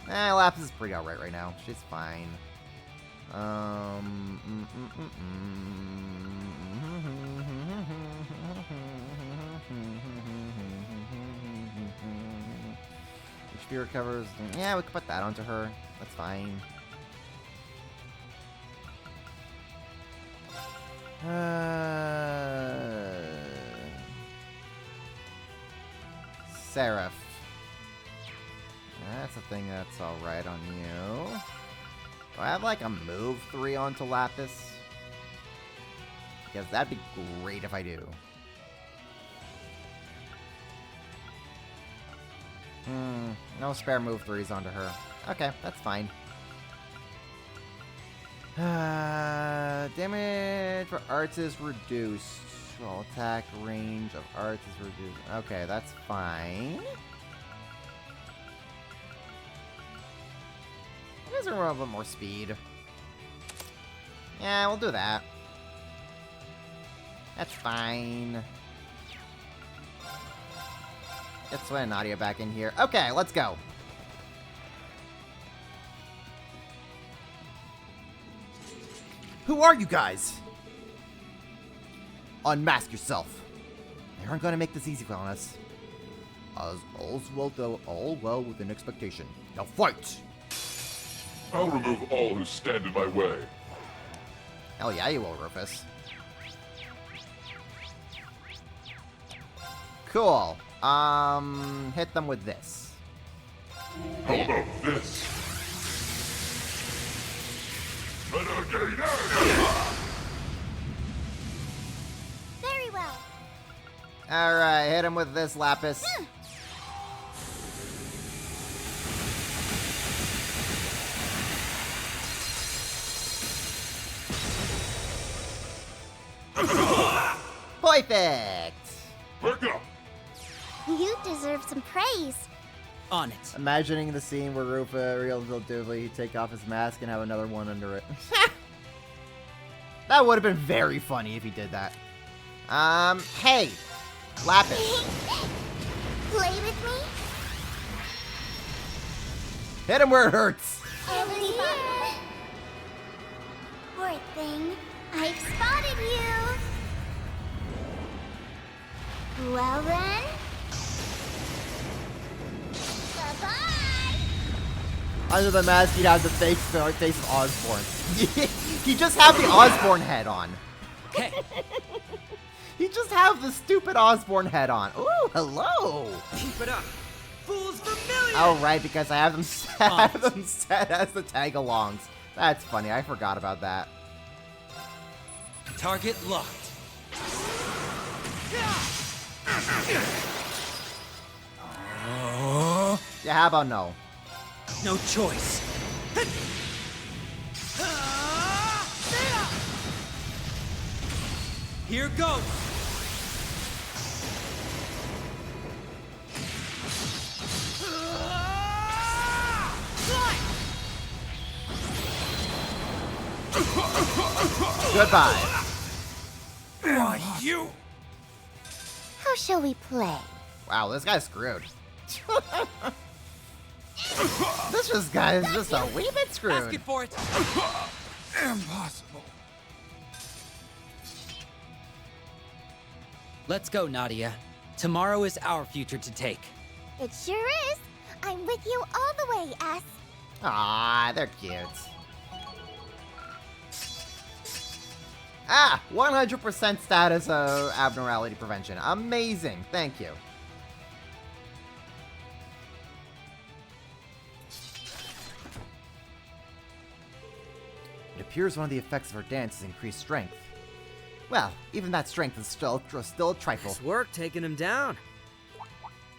Lapis is pretty alright right now. She's fine. HP recovers. Yeah, we could put that onto her. That's fine. Seraph. That's a thing that's alright on you. Do I have like a move 3 onto Lapis? Because that'd be great if I do. No spare move 3s onto her. Okay, that's fine. Damage for arts is reduced. All attack range of arts is reduced. Okay, that's fine. You guys are a little bit more speed. Yeah, we'll do that. That's fine. Get Swin and Nadia back in here. Okay, let's go. Who are you guys? Unmask yourself. They aren't gonna make this easy on us. All's well within expectation. Now fight! I'll remove all who stand in my way. Hell yeah, you will, Rufus. Cool. Hit them with this. How about this? Very well. Alright, hit him with this, Lapis. Perfect! Back up! You deserve some praise. On it. Imagining the scene where Rufa reveals he'd take off his mask and have another one under it. That would have been very funny if he did that. Hey! Lapis. Play with me? Hit him where it hurts! It'll be fun. Poor thing. I've spotted you! Well then... Bye-bye! Under the mask, you'd have the face of Osborn. You just have the Osborn head on. Okay. He just have the stupid Osborne head on. Ooh, hello. Keep it up. Fools Vermilion! Oh, right, because I have them set as the tag-alongs. That's funny. I forgot about that. Target locked. Yeah, how about no? No choice. Here goes. Goodbye. You! How shall we play? Wow, this guy's screwed. This guy is just a wee bit screwed. Asking for it. Impossible. Let's go, Nadia. Tomorrow is our future to take. It sure is. I'm with you all the way, S. Ah, they're cute. Ah, 100% status of abnormality prevention. Amazing. Thank you. It appears one of the effects of her dance is increased strength. Well, even that strength is still a trifle. Nice work taking him down.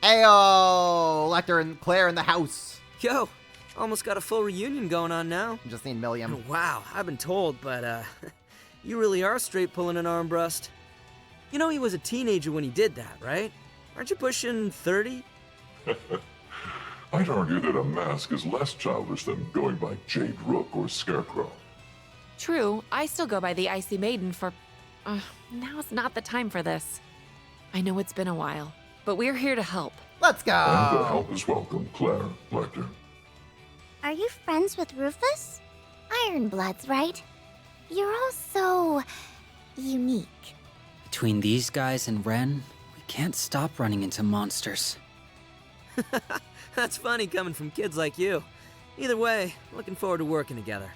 Ayo! Lecter and Claire in the house. Yo, almost got a full reunion going on now. Just need Milliam. Wow, I've been told, but you really are straight pulling an arm thrust. You know he was a teenager when he did that, right? Aren't you pushing 30? I'd argue that a mask is less childish than going by Jade Rook or Scarecrow. True, I still go by the Icy Maiden for... now's not the time for this. I know it's been a while, but we're here to help. Let's go! And the help is welcome, Claire, Lecter. Are you friends with Rufus? Ironbloods, right? You're all so... unique. Between these guys and Ren, we can't stop running into monsters. That's funny coming from kids like you. Either way, looking forward to working together.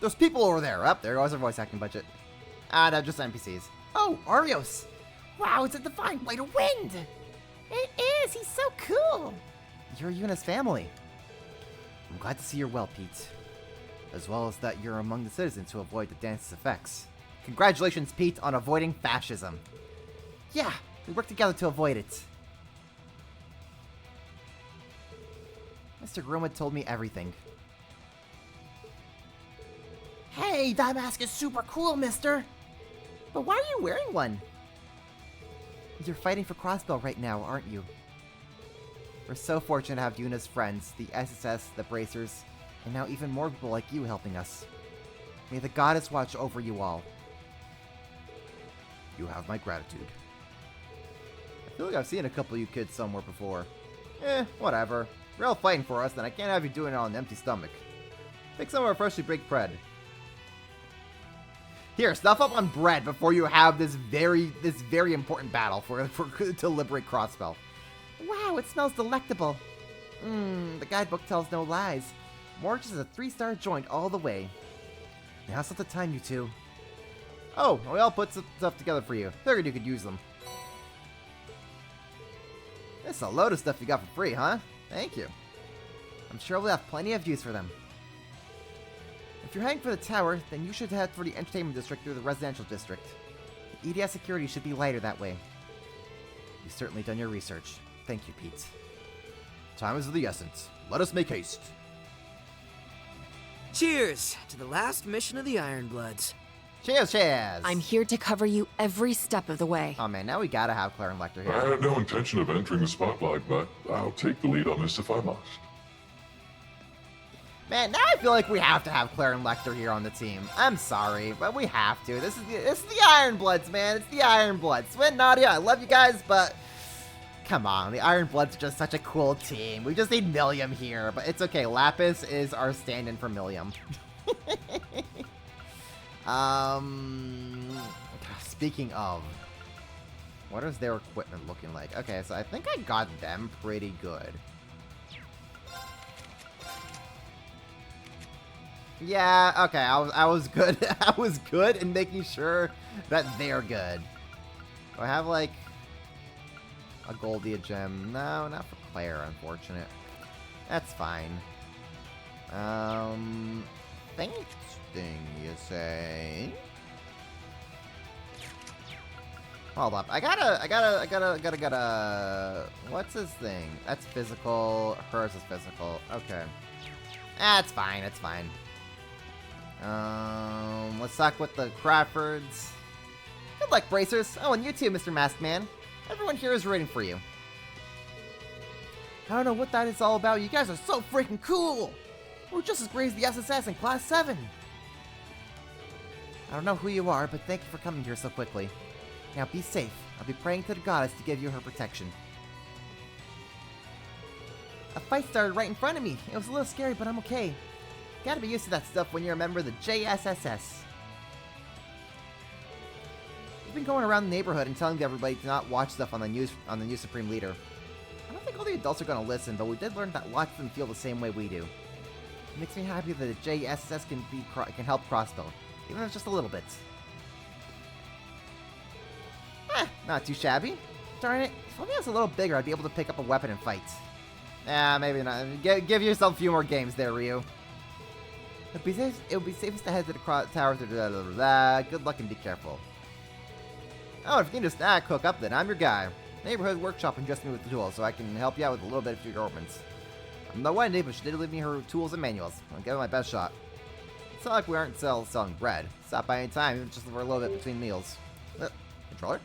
There's people over there. Up there goes our voice acting budget. Ah, no, just NPCs. Oh, Arios. Wow, it's a divine blade of wind. It is. He's so cool. You're Yuna's family. I'm glad to see you're well, Pete. As well as that you're among the citizens who avoid the dance's effects. Congratulations, Pete, on avoiding fascism. Yeah, we work together to avoid it. Mr. Gromwood told me everything. Hey, that mask is super cool, mister! But why are you wearing one? You're fighting for Crossbell right now, aren't you? We're so fortunate to have Yuna's friends, the SSS, the Bracers, and now even more people like you helping us. May the goddess watch over you all. You have my gratitude. I feel like I've seen a couple of you kids somewhere before. Whatever. You're all fighting for us, then I can't have you doing it on an empty stomach. Take some of our freshly baked bread. Here, stuff up on bread before you have this very important battle to liberate Crossbell. Wow, it smells delectable. The guidebook tells no lies. Morge is a 3-star joint all the way. Now's not the time, you two. Oh, we all put some stuff together for you. Figured you could use them. That's a load of stuff you got for free, huh? Thank you. I'm sure we'll have plenty of use for them. If you're heading for the tower, then you should head for the entertainment district through the residential district. The EDS security should be lighter that way. You've certainly done your research. Thank you, Pete. Time is of the essence. Let us make haste. Cheers to the last mission of the Ironbloods. Cheers, cheers! I'm here to cover you every step of the way. Oh man, now we gotta have Claire and Lecter here. I had no intention of entering the spotlight, but I'll take the lead on this if I must. Man, now I feel like we have to have Claire and Lecter here on the team. I'm sorry, but we have to. This is the Ironbloods, man. It's the Ironbloods. Swin, Nadia, I love you guys, but come on. The Ironbloods are just such a cool team. We just need Milliam here, but it's okay. Lapis is our stand-in for Milliam. Speaking of, what is their equipment looking like? Okay, so I think I got them pretty good. Yeah, okay, I was good. I was good in making sure that they're good. Do I have, like, a Goldia gem? No, not for Claire, unfortunate. That's fine. Fainting, you say? Hold up. I gotta... What's his thing? That's physical. Hers is physical. Okay. That's fine, it's fine. Let's talk with the Crawfords. Good luck, Bracers. Oh, and you too, Mr. Masked Man. Everyone here is rooting for you. I don't know what that is all about. You guys are so freaking cool. We're just as great as the SSS in Class 7. I don't know who you are, but thank you for coming here so quickly. Now be safe. I'll be praying to the goddess to give you her protection. A fight started right in front of me. It was a little scary, but I'm okay. Gotta be used to that stuff when you're a member of the JSSS. We've been going around the neighborhood and telling everybody to not watch stuff on the new Supreme Leader. I don't think all the adults are gonna listen, but we did learn that lots of them feel the same way we do. It makes me happy that the JSSS can help Crossbell, even if it's just a little bit. Not too shabby. Darn it, if only I was a little bigger, I'd be able to pick up a weapon and fight. Maybe not. Give yourself a few more games there, Ryu. It would be safest to head to the tower. Good luck and be careful. Oh, if you can just hook up, then I'm your guy. Neighborhood workshop and just me with the tools, so I can help you out with a little bit of your ornaments. I'm the one, but she did leave me her tools and manuals. I'll give it my best shot. It's not like we aren't selling bread. Stop by any time, even just for a little bit between meals. Controller?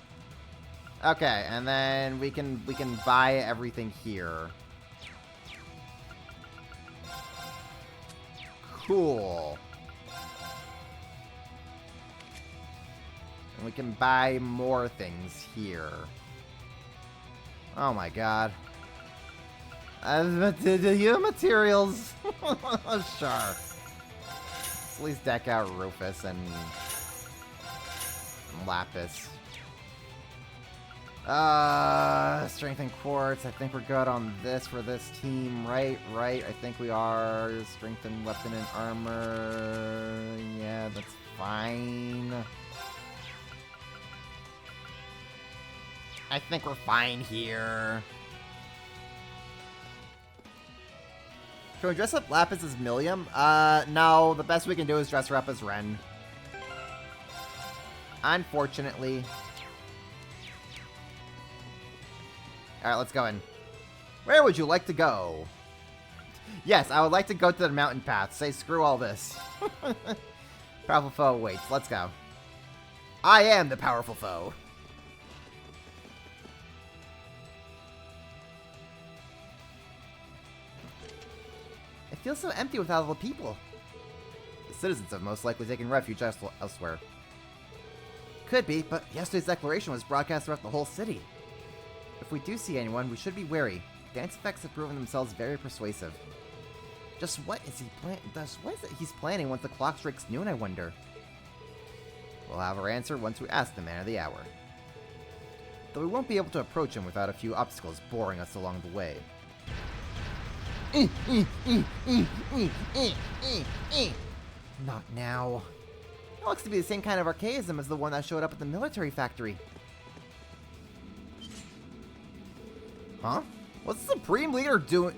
Okay, and then we can buy everything here. Cool. And we can buy more things here. Oh my god. The materials. Sure. At least deck out Rufus and Lapis. Strength and Quartz. I think we're good on this for this team, right? Right. I think we are. Strength and weapon and armor. Yeah, that's fine. I think we're fine here. Can we dress up Lapis as Millium? No. The best we can do is dress her up as Ren. Unfortunately. Alright, let's go in. Where would you like to go? Yes, I would like to go to the mountain path. Say screw all this. Powerful foe waits. Let's go. I am the powerful foe. It feels so empty without all the people. The citizens have most likely taken refuge elsewhere. Could be, but yesterday's declaration was broadcast throughout the whole city. If we do see anyone, we should be wary. Dance effects have proven themselves very persuasive. Just what is he he's planning once the clock strikes noon, I wonder? We'll have our answer once we ask the man of the hour. Though we won't be able to approach him without a few obstacles boring us along the way. Not now. It looks to be the same kind of archaism as the one that showed up at the military factory. Huh? What's the Supreme Leader doing?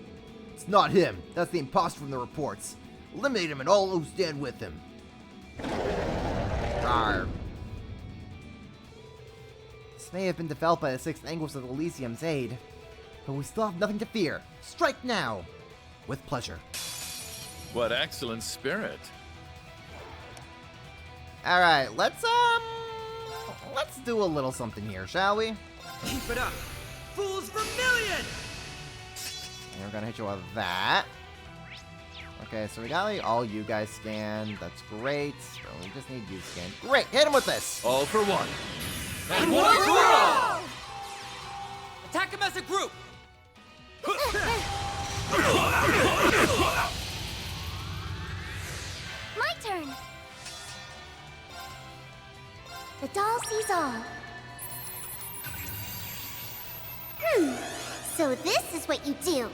It's not him. That's the imposter from the reports. Eliminate him and all who stand with him. Arr. This may have been developed by the 6th Anguish of Elysium's aid, but we still have nothing to fear. Strike now! With pleasure. What excellent spirit. Alright, let's do a little something here, shall we? Keep it up! Fools Vermilion! And we're gonna hit you with that. Okay, so we got like, all you guys scanned. That's great. So we just need you scanned. Great, hit him with this! All for one. And one for all! Attack him as a group! My turn! The doll sees all. So this is what you do.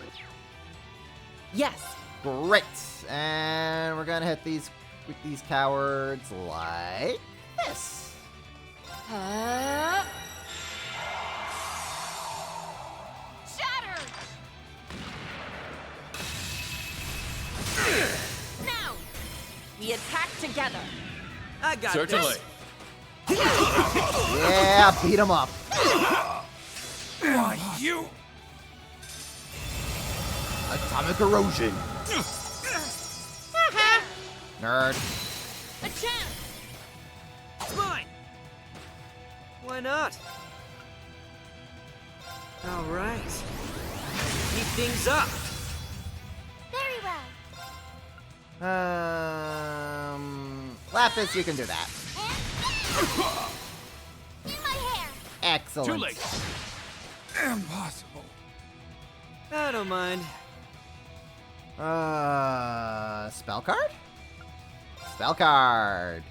Yes, Great. And we're gonna hit these cowards like this. Shatter! Now! We attack together. I got Certainly. this. Yeah, beat him up. Why, you... Atomic erosion. Nerd. A chance! It's mine. Why not? All right. Keep things up. Very well. Lapis, you can do that. In my hair. Excellent. Too late. Impossible. I don't mind. Spell card? Spell card.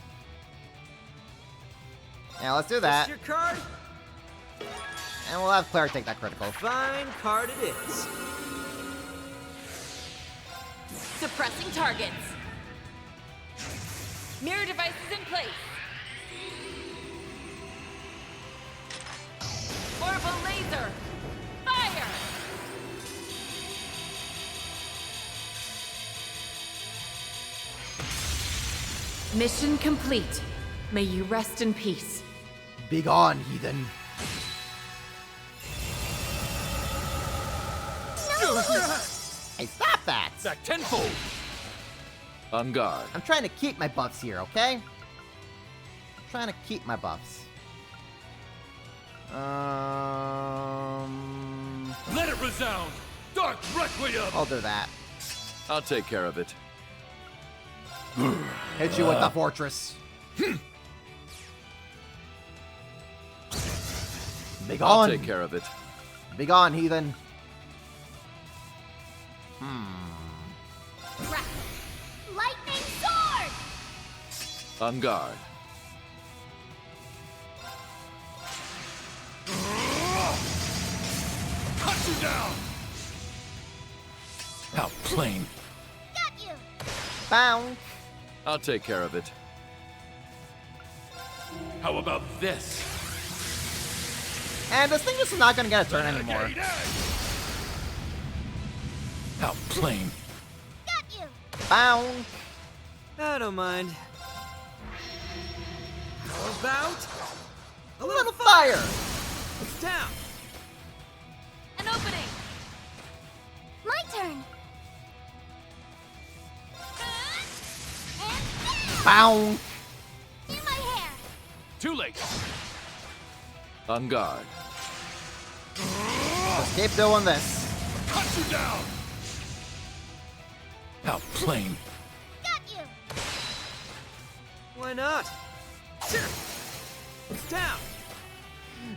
Yeah, let's do that. Just your card? And we'll have Claire take that critical. Fine card it is. Suppressing targets. Mirror devices in place. Orbital laser. Fire! Mission complete. May you rest in peace. Be gone, heathen. Hey, stop that! Back tenfold. On guard. I'm trying to keep my buffs here, okay? I'm trying to keep my buffs. Let it resound! Dark Requiem! I'll do that. I'll take care of it. Hit you with the fortress. Be gone. I'll take care of it. Be gone, heathen. Lightning sword! On guard. Cut you down! How plain. Got you! Bound. I'll take care of it. How about this? And this thing is not gonna get a turn anymore. How plain. Got you! Bound. I don't mind. How about A little fire. it's down? An opening! My turn! And Bound. in my hair! Too late. On guard. Just keep doing this. Cut you down! How plain. Got you! Why not? It's down.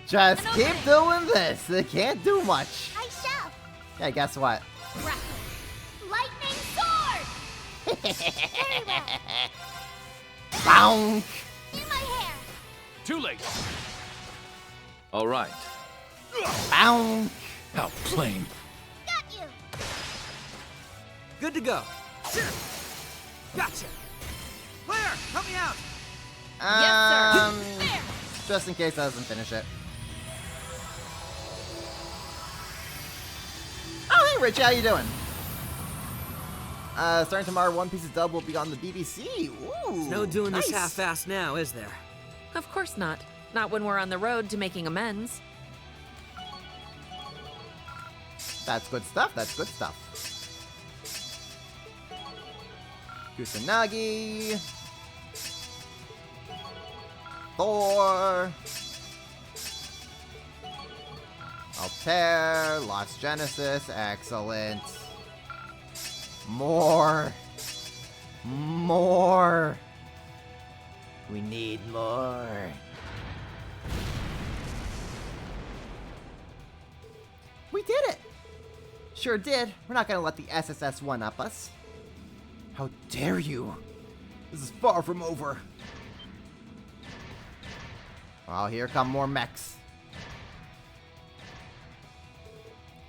Just keep doing this. They can't do much. I shall! Yeah, guess what? Crackle! Lightning sword! Very well! Bound. In my hair! Too late. All right. Bound. How plain. Got you! Good to go. Gotcha. Claire, help me out. Yes, sir. Just in case I doesn't finish it. Oh, hey, Rich, how you doing? Starting tomorrow, One Piece's dub will be on the BBC. Ooh, There's no doing nice. this half-assed now, is there? Of course not. Not when we're on the road to making amends. That's good stuff. That's good stuff. Kusanagi. Thor. Altair. Lost Genesis. Excellent. More. More. We need more. We did it! Sure did. We're not gonna let the SSS one-up us. How dare you? This is far from over. Oh, here come more mechs.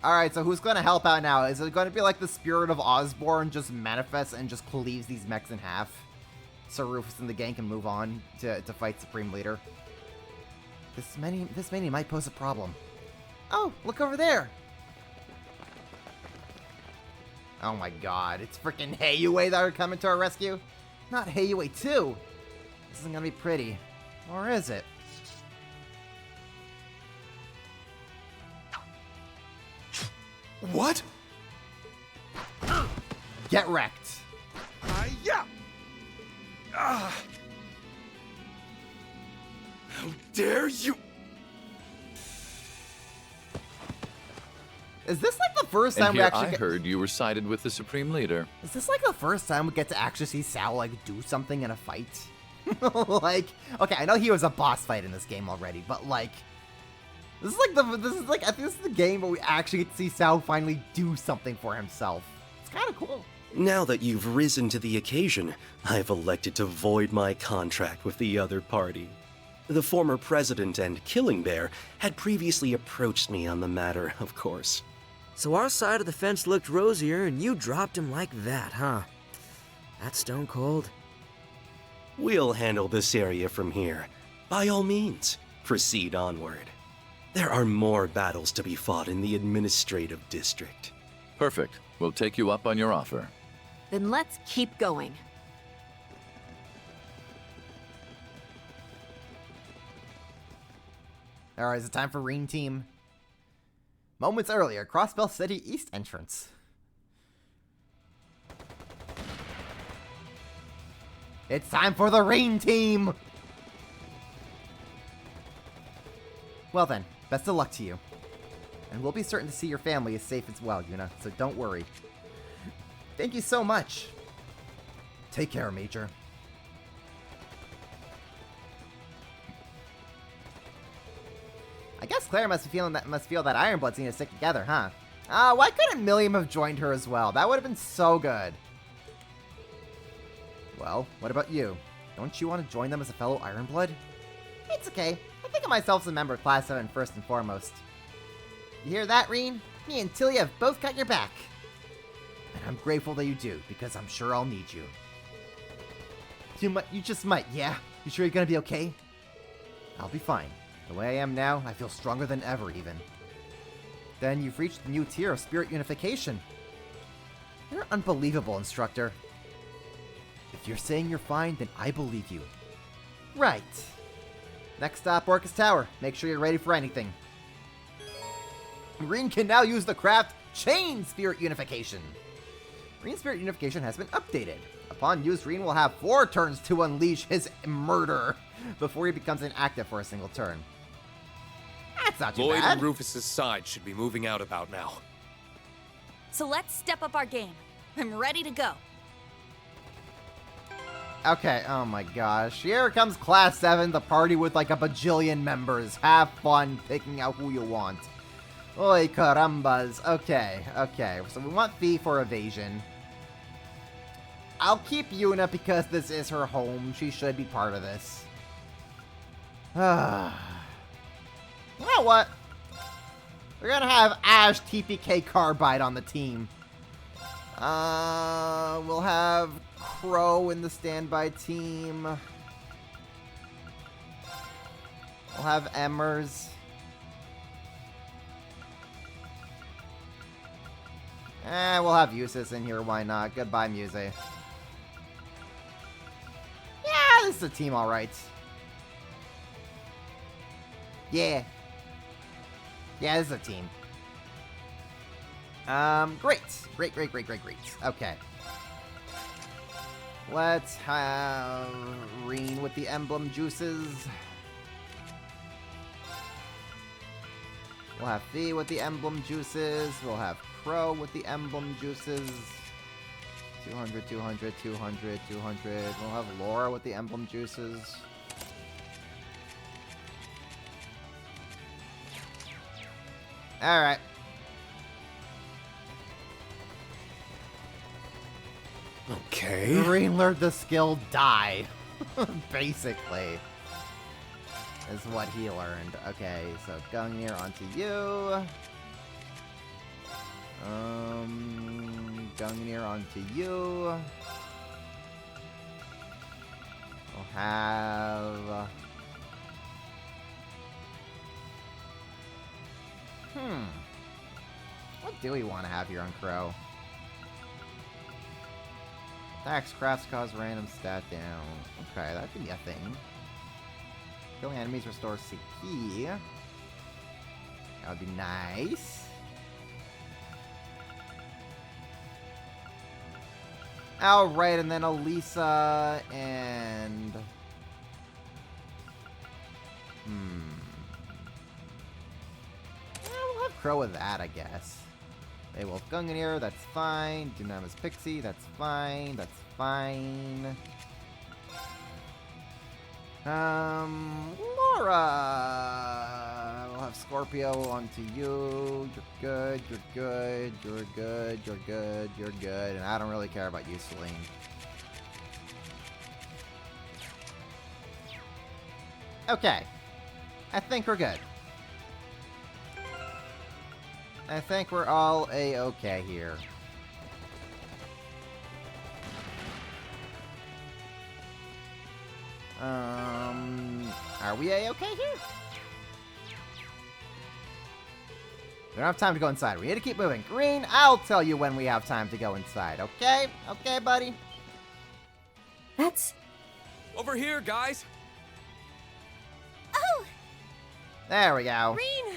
Alright, so who's gonna help out now? Is it gonna be like the spirit of Osborn just manifests and just cleaves these mechs in half? So Rufus and the gang can move on to fight Supreme Leader. This many might pose a problem. Oh, look over there! Oh my god, it's freaking Heiyue that are coming to our rescue? Not Heiyue 2! This isn't gonna be pretty. Or is it? What? Get wrecked! Yeah. How dare you! Is this like the first And time we here actually I heard you were sided with the Supreme Leader. Is this like the first time we get to actually see Sao like do something in a fight? Like, okay, I know he was a boss fight in this game already, but like, I think this is the game where we actually get to see Sao finally do something for himself. It's kind of cool. Now that you've risen to the occasion, I've elected to void my contract with the other party. The former president and Killing Bear had previously approached me on the matter, of course. So our side of the fence looked rosier, and you dropped him like that, huh? That's stone cold. We'll handle this area from here. By all means, proceed onward. There are more battles to be fought in the administrative district. Perfect. We'll take you up on your offer. Then let's keep going. Alright, is it time for Reen Team? Moments earlier, Crossbell City East entrance. It's time for the Reen Team! Well then, best of luck to you. And we'll be certain to see your family is safe as well, Yuna, so don't worry. Thank you so much. Take care, Major. I guess Claire must feel that Ironbloods need to stick together, huh? Why couldn't Milliam have joined her as well? That would have been so good. Well, what about you? Don't you want to join them as a fellow Ironblood? It's okay. I think of myself as a member of Class 7 first and foremost. You hear that, Reen? Me and Tilly have both got your back. And I'm grateful that you do, because I'm sure I'll need you. You just might, yeah? You sure you're gonna be okay? I'll be fine. The way I am now, I feel stronger than ever, even. Then you've reached the new tier of spirit unification. You're unbelievable, Instructor. If you're saying you're fine, then I believe you. Right. Next stop, Orcus Tower. Make sure you're ready for anything. Reen can now use the craft Chain Spirit Unification. Reen Spirit Unification has been updated. Upon use, Reen will have 4 turns to unleash his murder before he becomes inactive for a single turn. That's not too Lloyd bad. and Rufus's side should be moving out about now. So let's step up our game. I'm ready to go. Okay, oh my gosh. Here comes Class 7, the party with like a bajillion members. Have fun picking out who you want. Oy carambas. Okay. So we want Fee for evasion. I'll keep Yuna because this is her home. She should be part of this. You know what? We're gonna have Ash TPK Carbide on the team. We'll have Crow in the standby team. We'll have Emmers. We'll have Usis in here, why not? Goodbye, Muse. Yeah, this is a team alright. Yeah. Yeah, this is a team. Great. Great. Okay. Let's have Reen with the emblem juices. We'll have Fee with the emblem juices. We'll have Crow with the emblem juices. 200, 200, 200, 200. We'll have Laura with the emblem juices. Alright. Okay. Reen learned the skill die. Basically. Is what he learned. Okay, so Gungnir onto you. Gungnir onto you. We'll have... What do we want to have here on Crow? Attacks, crafts, cause random stat down. Okay, that could be a thing. Killing enemies restores CP. That would be nice. Alright, and then Elisa and... we'll have Crow with that, I guess. Beowulf Gungnir, that's fine. Dunamis Pixie, that's fine. That's fine. Laura! We'll have Scorpio onto you. You're good, you're good, you're good, you're good, you're good. And I don't really care about you, Celine. Okay. I think we're good. I think we're all A-okay here. Are we A-okay here? We don't have time to go inside. We need to keep moving. Green, I'll tell you when we have time to go inside, okay? Okay, buddy? That's... Over here, guys! Oh! There we go. Green!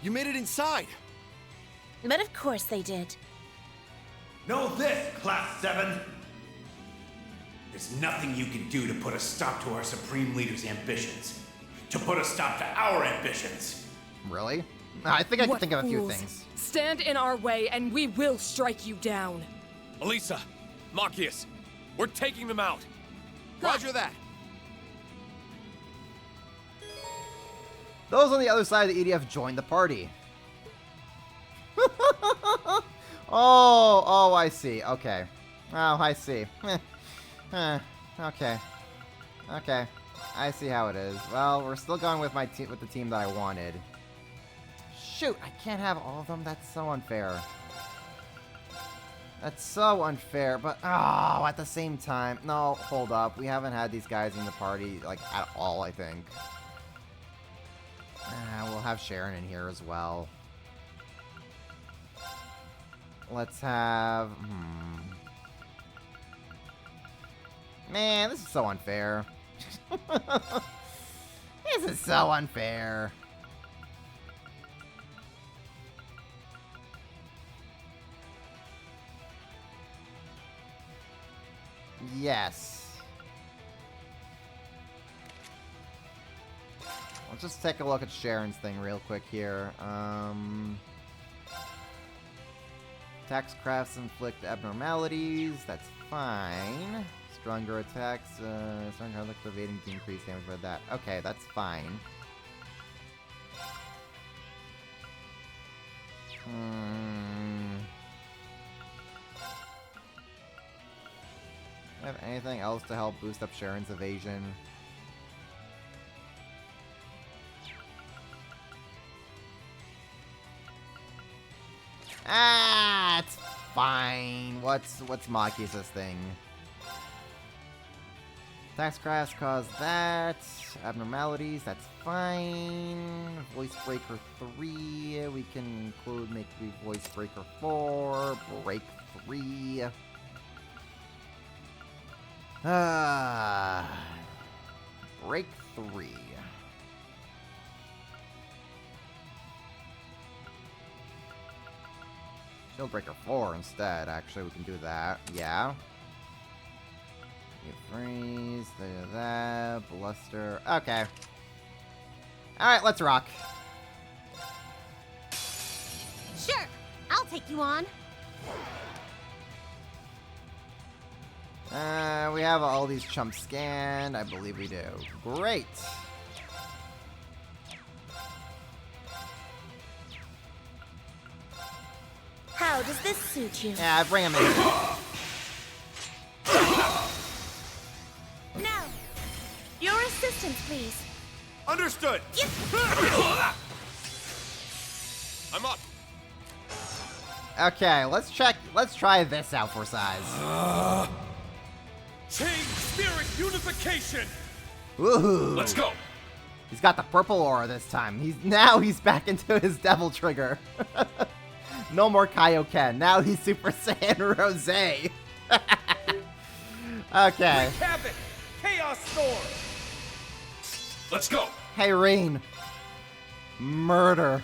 You made it inside! But of course they did. Know this, Class 7! There's nothing you can do to put a stop to our Supreme Leader's ambitions. To put a stop to our ambitions. Really? I think I can think of a few fools. things. Stand in our way and we will strike you down. Elisa, Marcius, we're taking them out. Roger that. Those on the other side of the EDF joined the party. Oh, I see. Okay. Oh, I see. Okay. Okay. I see how it is. Well, we're still going with my with the team that I wanted. Shoot, I can't have all of them. That's so unfair. That's so unfair, but at the same time, no, hold up. We haven't had these guys in the party like at all, I think. We'll have Sharon in here as well. Let's have... Man, this is so unfair. This is so unfair. Yes. Let's just take a look at Sharon's thing real quick here. Attacks, crafts, inflict abnormalities. That's fine. Stronger attacks. Stronger look evading to increase damage by that. Okay, that's fine. Do I have anything else to help boost up Sharon's evasion? It's fine. What's Maki's thing? Attacks, crafts cause that. Abnormalities, that's fine. Voice Breaker 3. We can include make the Voice Breaker 4. Break 3. Break 3. Shield Breaker 4 instead, actually, we can do that. Yeah. Freeze, that, Bluster. Okay. Alright, let's rock. Sure, I'll take you on. We have all these chumps scanned. I believe we do. Great. How does this suit you? Yeah, bring him in. Now, your assistance, please. Understood! I'm up! Okay, let's try this out for size. Change spirit unification! Woohoo! Let's go! He's got the purple aura this time. He's back into his devil trigger. No more Kaioken. Now he's Super Saiyan Rose. Okay. Wreak havoc! Chaos Storm! Let's go! Hey, Rain. Murder.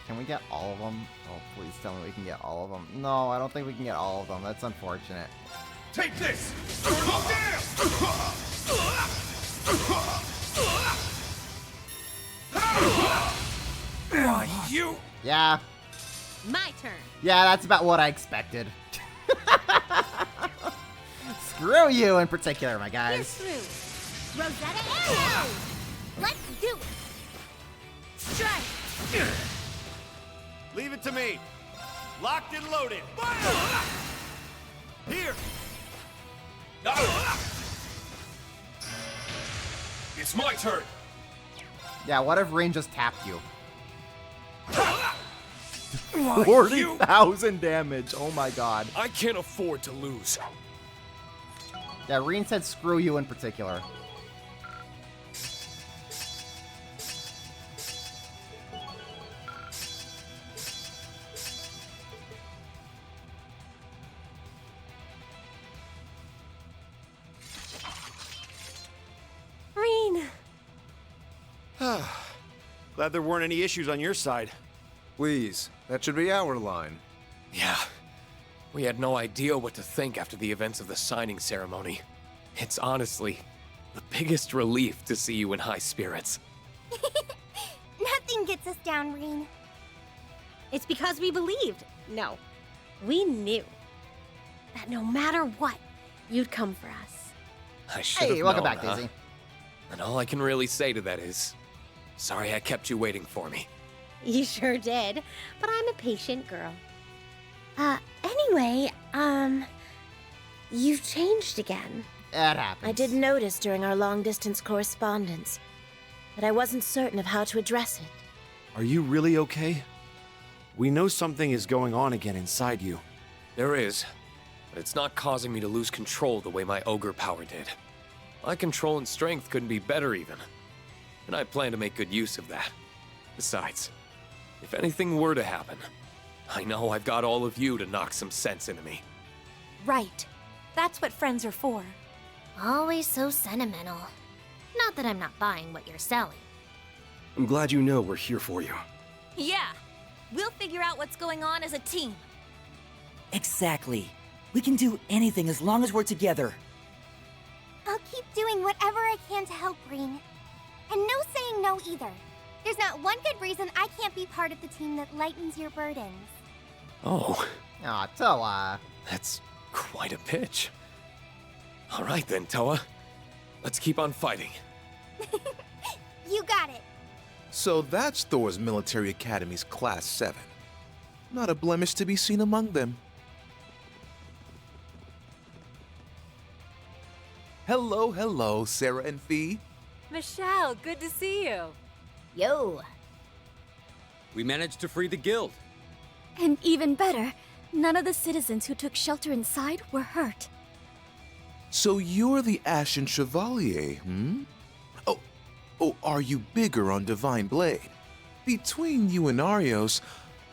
Can we get all of them? Oh, please tell me we can get all of them. No, I don't think we can get all of them. That's unfortunate. Take this! You! Yeah. My turn. Yeah, that's about what I expected. Screw you in particular, my guys. Here's through. Rosetta Arrow! Let's do it! Strike! Leave it to me. Locked and loaded. Fire! Here. It's my turn. Yeah, what if Rain just tapped you? Why, 40,000 damage. Oh my god. I can't afford to lose. Yeah, Rain said screw you in particular. Rain. Glad there weren't any issues on your side. Please, that should be our line. Yeah. We had no idea what to think after the events of the signing ceremony. It's honestly the biggest relief to see you in high spirits. Nothing gets us down, Rain. It's because we believed. No, we knew that no matter what, you'd come for us. I should have Hey, welcome known, back, huh? Daisy. And all I can really say to that is, sorry I kept you waiting for me. You sure did, but I'm a patient girl. Anyway, you've changed again. That happens. I did notice during our long-distance correspondence, but I wasn't certain of how to address it. Are you really okay? We know something is going on again inside you. There is, but it's not causing me to lose control the way my ogre power did. My control and strength couldn't be better even, and I plan to make good use of that. Besides, if anything were to happen, I know I've got all of you to knock some sense into me. Right. That's what friends are for. Always so sentimental. Not that I'm not buying what you're selling. I'm glad you know we're here for you. Yeah. We'll figure out what's going on as a team. Exactly. We can do anything as long as we're together. I'll keep doing whatever I can to help, Rain. And no saying no either. There's not one good reason I can't be part of the team that lightens your burdens. Oh, Aw, Toa. that's quite a pitch. All right then, Toa. Let's keep on fighting. You got it. So that's Thor's Military Academy's Class 7. Not a blemish to be seen among them. Hello, hello, Sarah and Fee. Michelle, good to see you. Yo. We managed to free the guild. And even better, none of the citizens who took shelter inside were hurt. So you're the Ashen Chevalier, hmm? Oh, are you bigger on Divine Blade? Between you and Arios,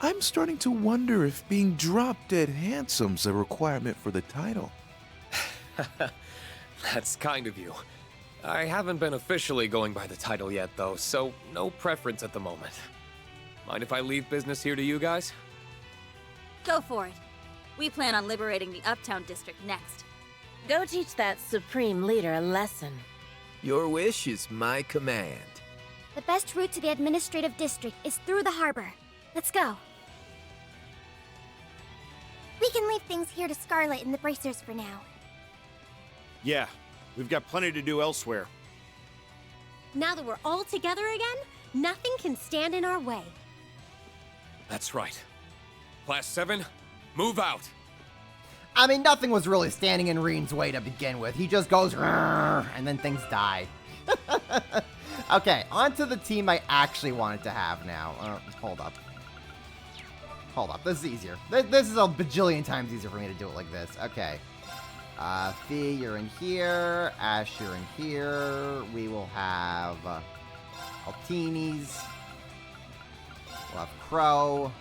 I'm starting to wonder if being drop-dead handsome's a requirement for the title. That's kind of you. I haven't been officially going by the title yet, though, so no preference at the moment. Mind if I leave business here to you guys? Go for it. We plan on liberating the Uptown District next. Go teach that Supreme Leader a lesson. Your wish is my command. The best route to the administrative district is through the harbor. Let's go. We can leave things here to Scarlet and the Bracers for now. Yeah, we've got plenty to do elsewhere. Now that we're all together again, nothing can stand in our way. That's right. Class 7, move out! I mean, nothing was really standing in Reen's way to begin with. He just goes, "Rrr," and then things die. Okay, on to the team I actually wanted to have now. Hold up. Hold up, this is easier. This is a bajillion times easier for me to do it like this. Okay. Fee, you're in here. Ash, you're in here. We will have Altinis. We'll have Crow.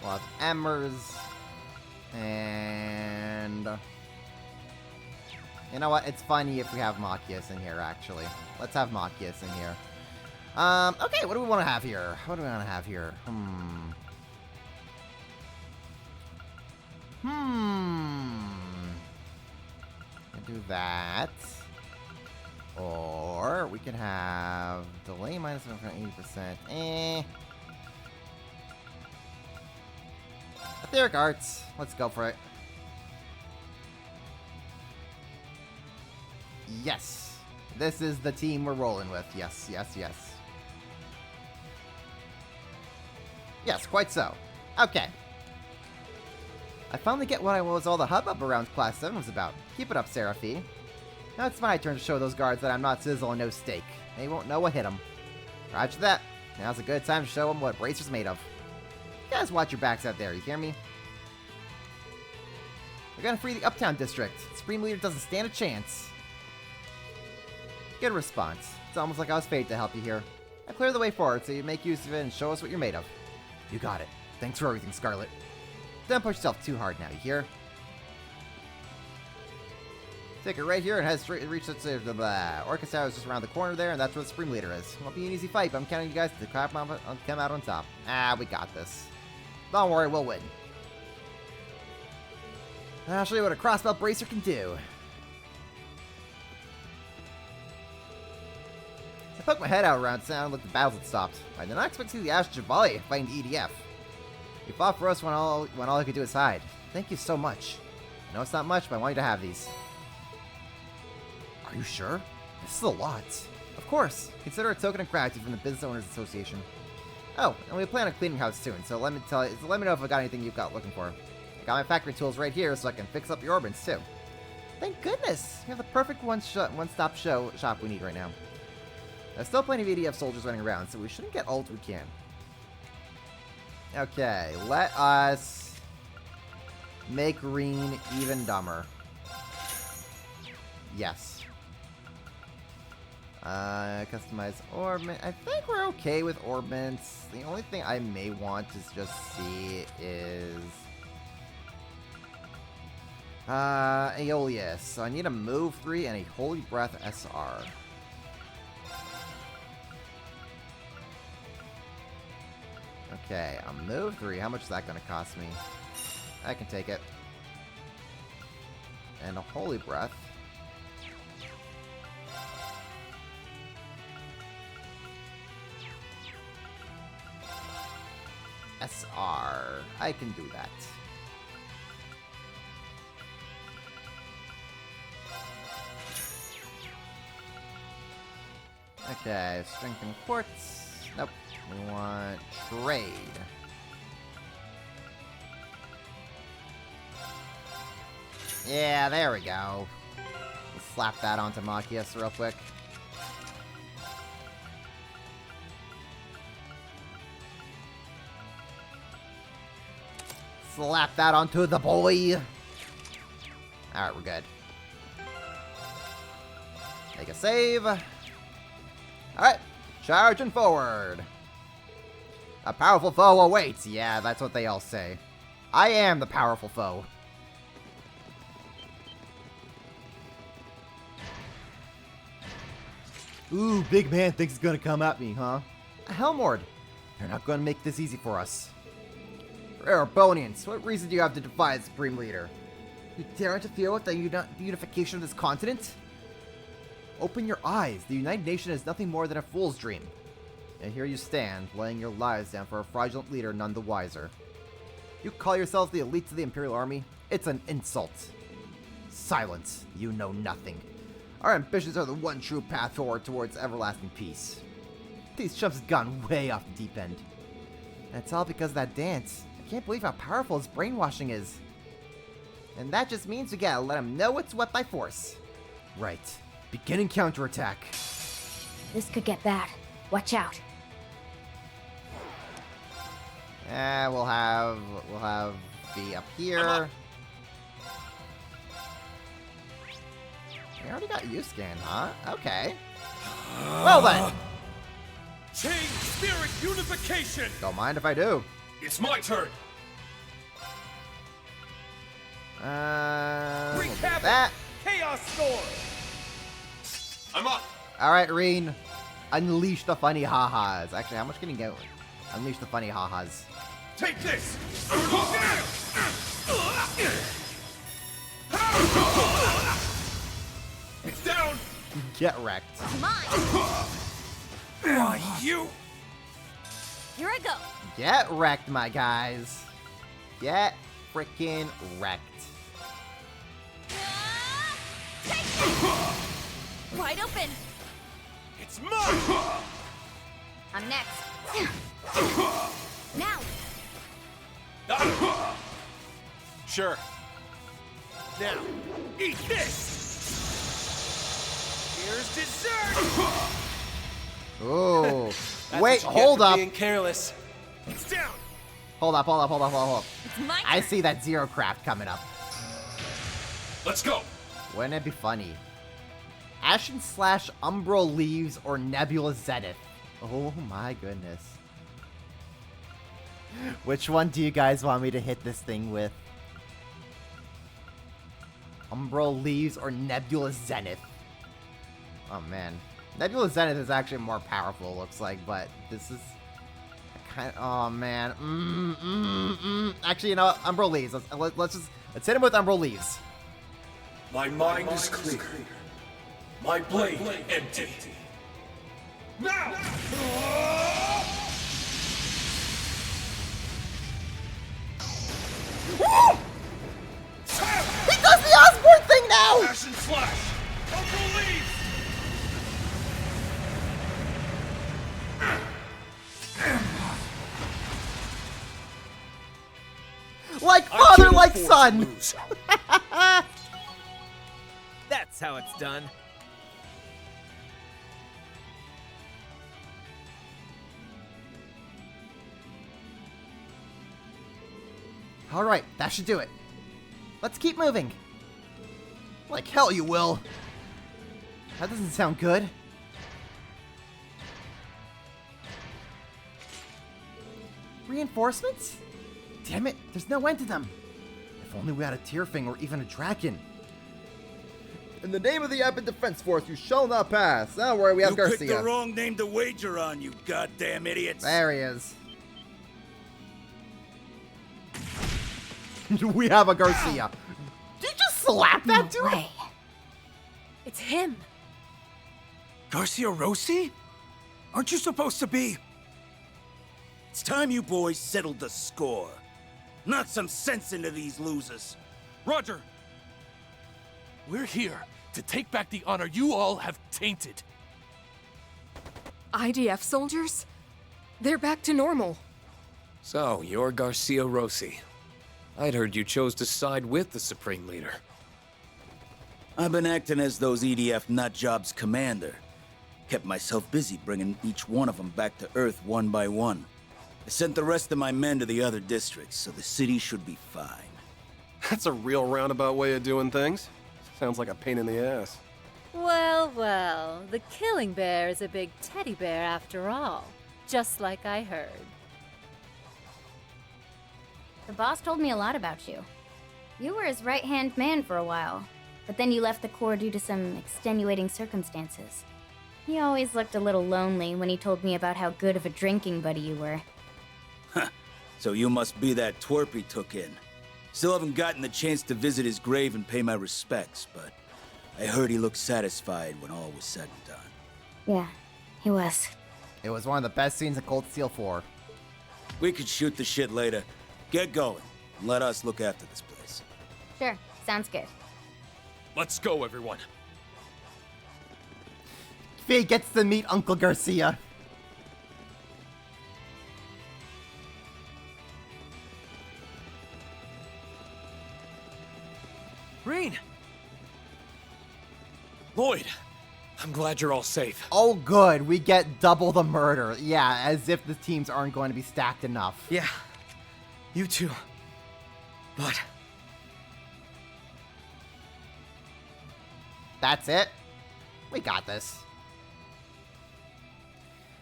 We'll have Emmers. And... you know what? It's funny if we have Machias in here, actually. Let's have Machias in here. Okay, what do we want to have here? What do we want to have here? Can do that. Or we can have delay minus 80%. Etheric Arts. Let's go for it. Yes. This is the team we're rolling with. Yes, yes, yes. Yes, quite so. Okay. I finally get what was all the hubbub around Class 7 was about. Keep it up, Seraphi. Now it's my turn to show those guards that I'm not sizzle and no steak. They won't know what hit them. Roger that. Now's a good time to show them what Bracer's made of. You guys watch your backs out there, you hear me? We're gonna free the Uptown District. Supreme Leader doesn't stand a chance. Good response. It's almost like I was fated to help you here. I clear the way forward so you make use of it and show us what you're made of. You got it. Thanks for everything, Scarlet. Don't push yourself too hard now, you hear? Take it right here and head straight to reach the Orchestra is just around the corner there, and that's where the Supreme Leader is. Won't be an easy fight, but I'm counting you guys to come out on top. We got this. Don't worry, we'll win. I'll show you what a crossbelt bracer can do. I poked my head out around sound like the battles had stopped. I did not expect to see the Ash Chevalier fighting the EDF. You fought for us when all I could do is hide. Thank you so much. I know it's not much, but I want you to have these. Are you sure? This is a lot. Of course. Consider a token of gratitude from the Business Owners Association. Oh, and we plan on cleaning house soon, so let me know if I got anything you've got looking for. I got my factory tools right here, so I can fix up your orbits too. Thank goodness! We have the perfect one-stop shop we need right now. There's still plenty of EDF soldiers running around, so we shouldn't get all we can. Okay, let us make green even dumber. Yes. Customize orbment. I think we're okay with orbments. The only thing I may want to just see is Aeolus. So I need a move 3 and a Holy Breath SR. Okay, a move 3. How much is that going to cost me? I can take it. And a Holy Breath. SR. I can do that. Okay, strength and quartz. Nope. We want trade. Yeah, there we go. Let's slap that onto Machias real quick. Slap that onto the boy. Alright, we're good. Make a save. Alright, charging forward. A powerful foe awaits. Yeah, that's what they all say. I am the powerful foe. Ooh, big man thinks he's gonna come at me, huh? A Helmord. You're not gonna make this easy for us. Erebonians, what reason do you have to defy the Supreme Leader? You dare interfere with the unification of this continent? Open your eyes. The United Nation is nothing more than a fool's dream. And here you stand, laying your lives down for a fraudulent leader none the wiser. You call yourselves the elites of the Imperial Army? It's an insult. Silence. You know nothing. Our ambitions are the one true path forward towards everlasting peace. These chumps have gone way off the deep end. And it's all because of that dance. I can't believe how powerful his brainwashing is. And that just means we gotta let him know it's what by force. Right. Beginning counterattack. This could get bad. Watch out. We'll have V up here. We already got you scanned, huh? Okay. Well then. Chain Spirit Unification! Don't mind if I do. It's my turn! We'll do Recap that. Chaos Storm! I'm up! Alright, Reen. Unleash the funny ha-has. Actually, how much can you get? Unleash the funny ha-has. Take this! It's down! Get wrecked. Why, you! Here I go. Get wrecked, my guys. Get freaking wrecked. Wide open. It's mine! I'm next. Now. Sure. Now, eat this! Here's dessert! Oh. That's Wait, what you get hold for up. being careless. It's down! Hold up. It's my I see that Zero Craft coming up. Let's go! Wouldn't it be funny? Ashen Slash, Umbral Leaves, or Nebula Zenith. Oh my goodness. Which one do you guys want me to hit this thing with? Umbral Leaves or Nebula Zenith? Oh man. Nebula Zenith is actually more powerful, it looks like, but this is kind of, oh man. Actually, you know what? Umbral Leaves. Let's hit him with Umbral Leaves. My mind is clear. My blade empty. Now! Woo! He does the Osborne thing now! Ashen Slash! Uncle Leaf! Like father, like son! That's how it's done. Alright, that should do it. Let's keep moving. Like hell you will. That doesn't sound good. Reinforcements? Damn it, there's no end to them. If only we had a Tierfing or even a dragon. In the name of the Epic Defense Force, you shall not pass. Don't worry, we have Garcia. You picked the wrong name to wager on, you goddamn idiots. There he is. We have a Garcia. Did you just slap that dude? Way. It's him. Garcia Rossi? Aren't you supposed to be? It's time you boys settled the score. Knock some sense into these losers. Roger. We're here to take back the honor you all have tainted. IDF soldiers? They're back to normal. So, you're Garcia Rossi. I'd heard you chose to side with the Supreme Leader. I've been acting as those EDF nutjobs' commander. Kept myself busy bringing each one of them back to Earth one by one. I sent the rest of my men to the other districts, so the city should be fine. That's a real roundabout way of doing things. Sounds like a pain in the ass. Well, well, the killing bear is a big teddy bear after all. Just like I heard. The boss told me a lot about you. You were his right-hand man for a while, but then you left the Corps due to some extenuating circumstances. He always looked a little lonely when he told me about how good of a drinking buddy you were. So you must be that twerp he took in. Still haven't gotten the chance to visit his grave and pay my respects, but I heard he looked satisfied when all was said and done. Yeah, he was. It was one of the best scenes in Cold Steel 4. We could shoot the shit later. Get going, and let us look after this place. Sure, sounds good. Let's go, everyone. Faye gets to meet Uncle Garcia. Reen! Lloyd, I'm glad you're all safe. Oh good, we get double the murder. Yeah, as if the teams aren't going to be stacked enough. Yeah, You too. But... That's it? We got this.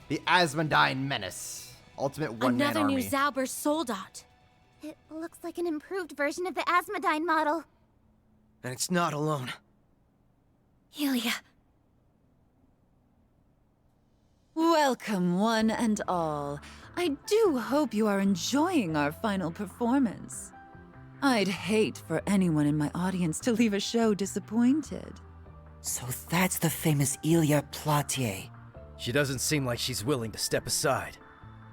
The Asmodine Menace. Ultimate one-man Another army. new Zauber Soldat. It looks like an improved version of the Asmodine model. And it's not alone. Helia. Welcome, one and all. I do hope you are enjoying our final performance. I'd hate for anyone in my audience to leave a show disappointed. So that's the famous Ilia Platier. She doesn't seem like she's willing to step aside.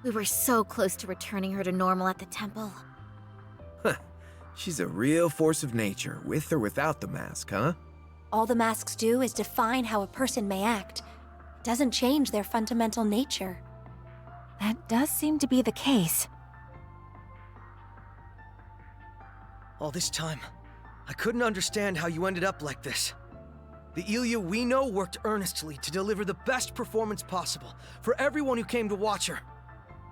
We were so close to returning her to normal at the temple. She's a real force of nature, with or without the mask, huh? All the masks do is define how a person may act. It doesn't change their fundamental nature. That does seem to be the case. All this time, I couldn't understand how you ended up like this. The Ilia we know worked earnestly to deliver the best performance possible for everyone who came to watch her.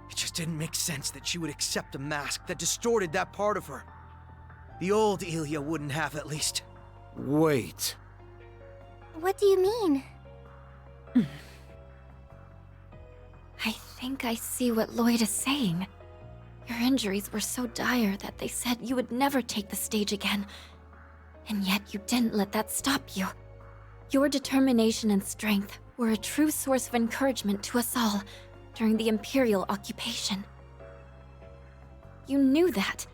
It just didn't make sense that she would accept a mask that distorted that part of her. The old Ilia wouldn't have, at least. Wait. What do you mean? I think I see what Lloyd is saying. Your injuries were so dire that they said you would never take the stage again. And yet you didn't let that stop you. Your determination and strength were a true source of encouragement to us all during the Imperial occupation. You knew that.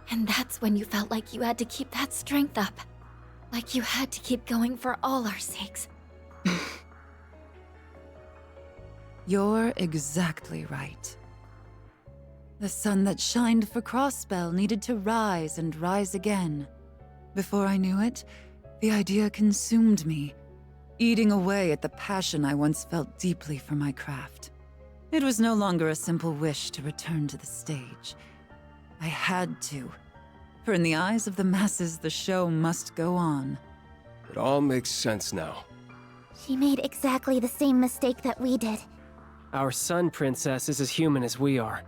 And that's when you felt like you had to keep that strength up. Like you had to keep going for all our sakes. You're exactly right. The sun that shined for Crossbell needed to rise and rise again. Before I knew it, the idea consumed me, eating away at the passion I once felt deeply for my craft. It was no longer a simple wish to return to the stage. I had to. For in the eyes of the masses, the show must go on. It all makes sense now. She made exactly the same mistake that we did. Our Sun Princess is as human as we are.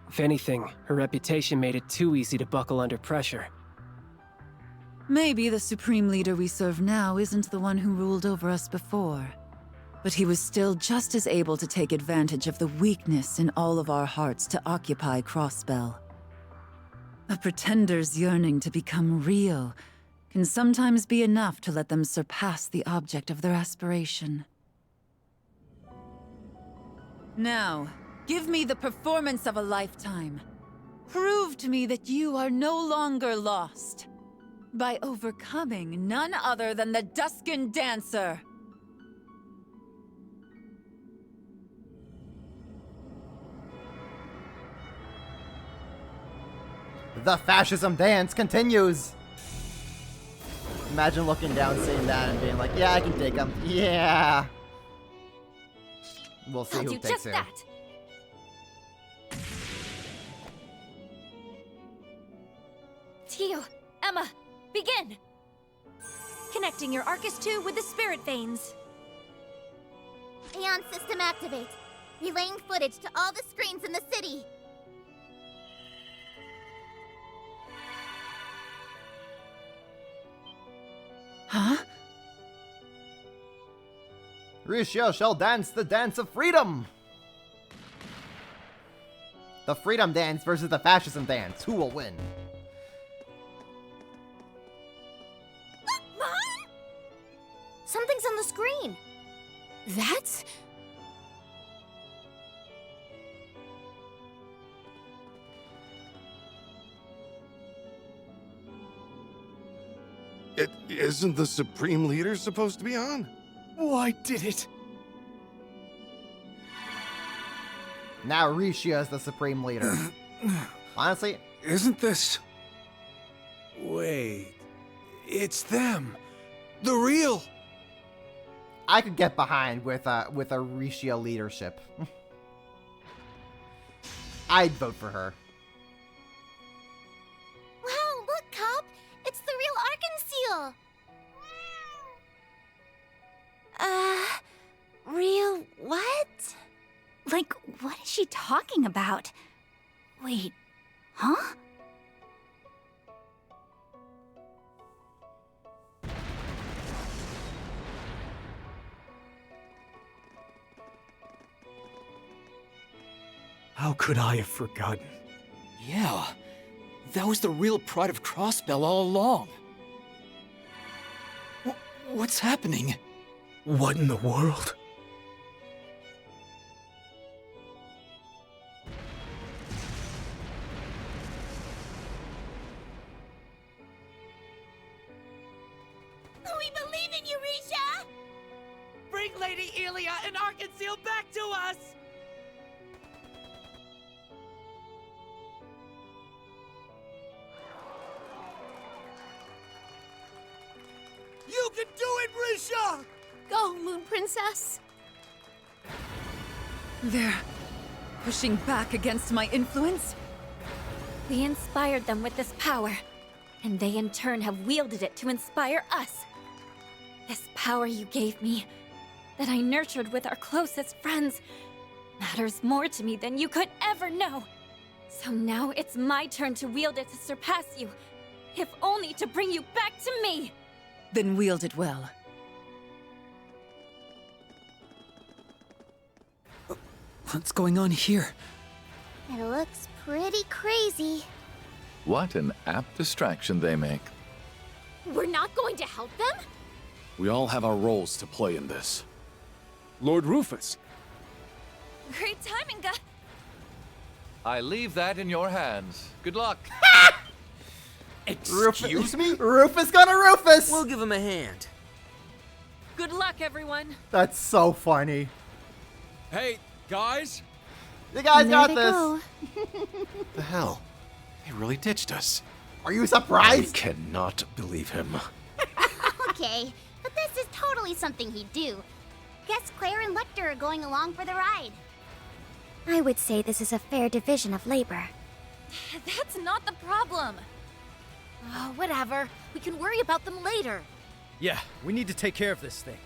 If anything, her reputation made it too easy to buckle under pressure. Maybe the Supreme Leader we serve now isn't the one who ruled over us before. But he was still just as able to take advantage of the weakness in all of our hearts to occupy Crossbell. A pretender's yearning to become real can sometimes be enough to let them surpass the object of their aspiration. Now, give me the performance of a lifetime. Prove to me that you are no longer lost. By overcoming none other than the Duskin Dancer. The fascism dance continues. Imagine looking down, seeing that, and being like, yeah, I can take him. Yeah. We'll see who takes who. Tio, Emma, begin! Connecting your Arcus 2 with the Spirit Veins. Aeon system activate. Relaying footage to all the screens in the city. Huh? Ricio shall dance the dance of freedom! The freedom dance versus the fascism dance. Who will win? Mom? Something's on the screen. That's... It isn't the Supreme Leader supposed to be on? Why did it? Now Ricio is the Supreme Leader. Honestly, Isn't this... Wait... It's them! The real... I could get behind with a Ricio leadership. I'd vote for her. Wow, look, Cop! It's the real Arkan Seal! Real what? Like, what is she talking about? Wait, Huh? How could I have forgotten? Yeah, that was the real pride of Crossbell all along. What's happening? What in the world? We believe in you, Risha! Bring Lady Elia and Arkanseel back to us! You can do it, Risha! Go, Moon Princess! They're pushing back against my influence? We inspired them with this power, and they in turn have wielded it to inspire us. This power you gave me, that I nurtured with our closest friends, matters more to me than you could ever know. So now it's my turn to wield it to surpass you, if only to bring you back to me. Then wield it well. What's going on here? It looks pretty crazy. What an apt distraction they make. We're not going to help them? We all have our roles to play in this. Lord Rufus. Great timing, guys. I leave that in your hands. Good luck. Excuse me? Rufus gonna Rufus! We'll give him a hand. Good luck, everyone. That's so funny. Hey, guys. You guys got There they this. go. The hell? They really ditched us. Are you I surprised? cannot believe him. Okay, but this is totally something he'd do. Guess Claire and Lecter are going along for the ride. I would say this is a fair division of labor. That's not the problem. Oh, whatever. We can worry about them later. Yeah, we need to take care of this thing.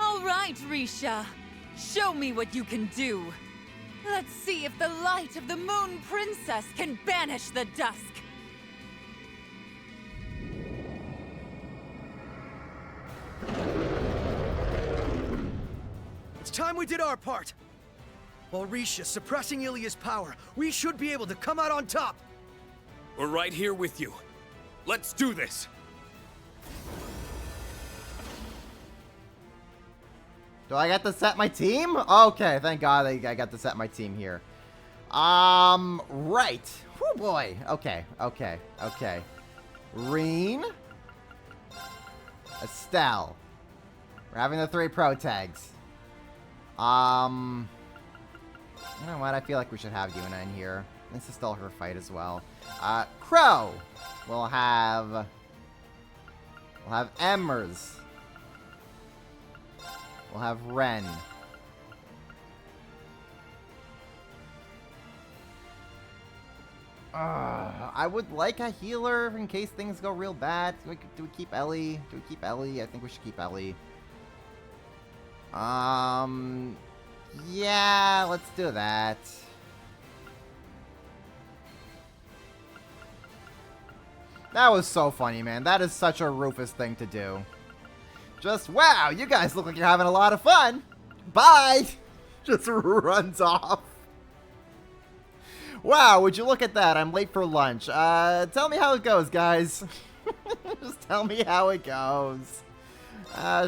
All right, Risha. Show me what you can do. Let's see if the light of the Moon Princess can banish the dusk. It's time we did our part. While Risha's suppressing Ilia's power, we should be able to come out on top. We're right here with you. Let's do this. Do I get to set my team? Okay, thank God I got to set my team here. Right. Oh boy. Okay. Reen. Estelle. We're having the 3 pro tags. You know what? I feel like we should have Yuna in here. This is still her fight as well. Crow. We'll have Emmers. We'll have Ren. I would like a healer in case things go real bad. Do we keep Ellie? I think we should keep Ellie. Yeah, let's do that. That was so funny, man. That is such a Rufus thing to do. Just, wow, you guys look like you're having a lot of fun. Bye! Just runs off. Wow, would you look at that? I'm late for lunch. Tell me how it goes, guys. Just tell me how it goes.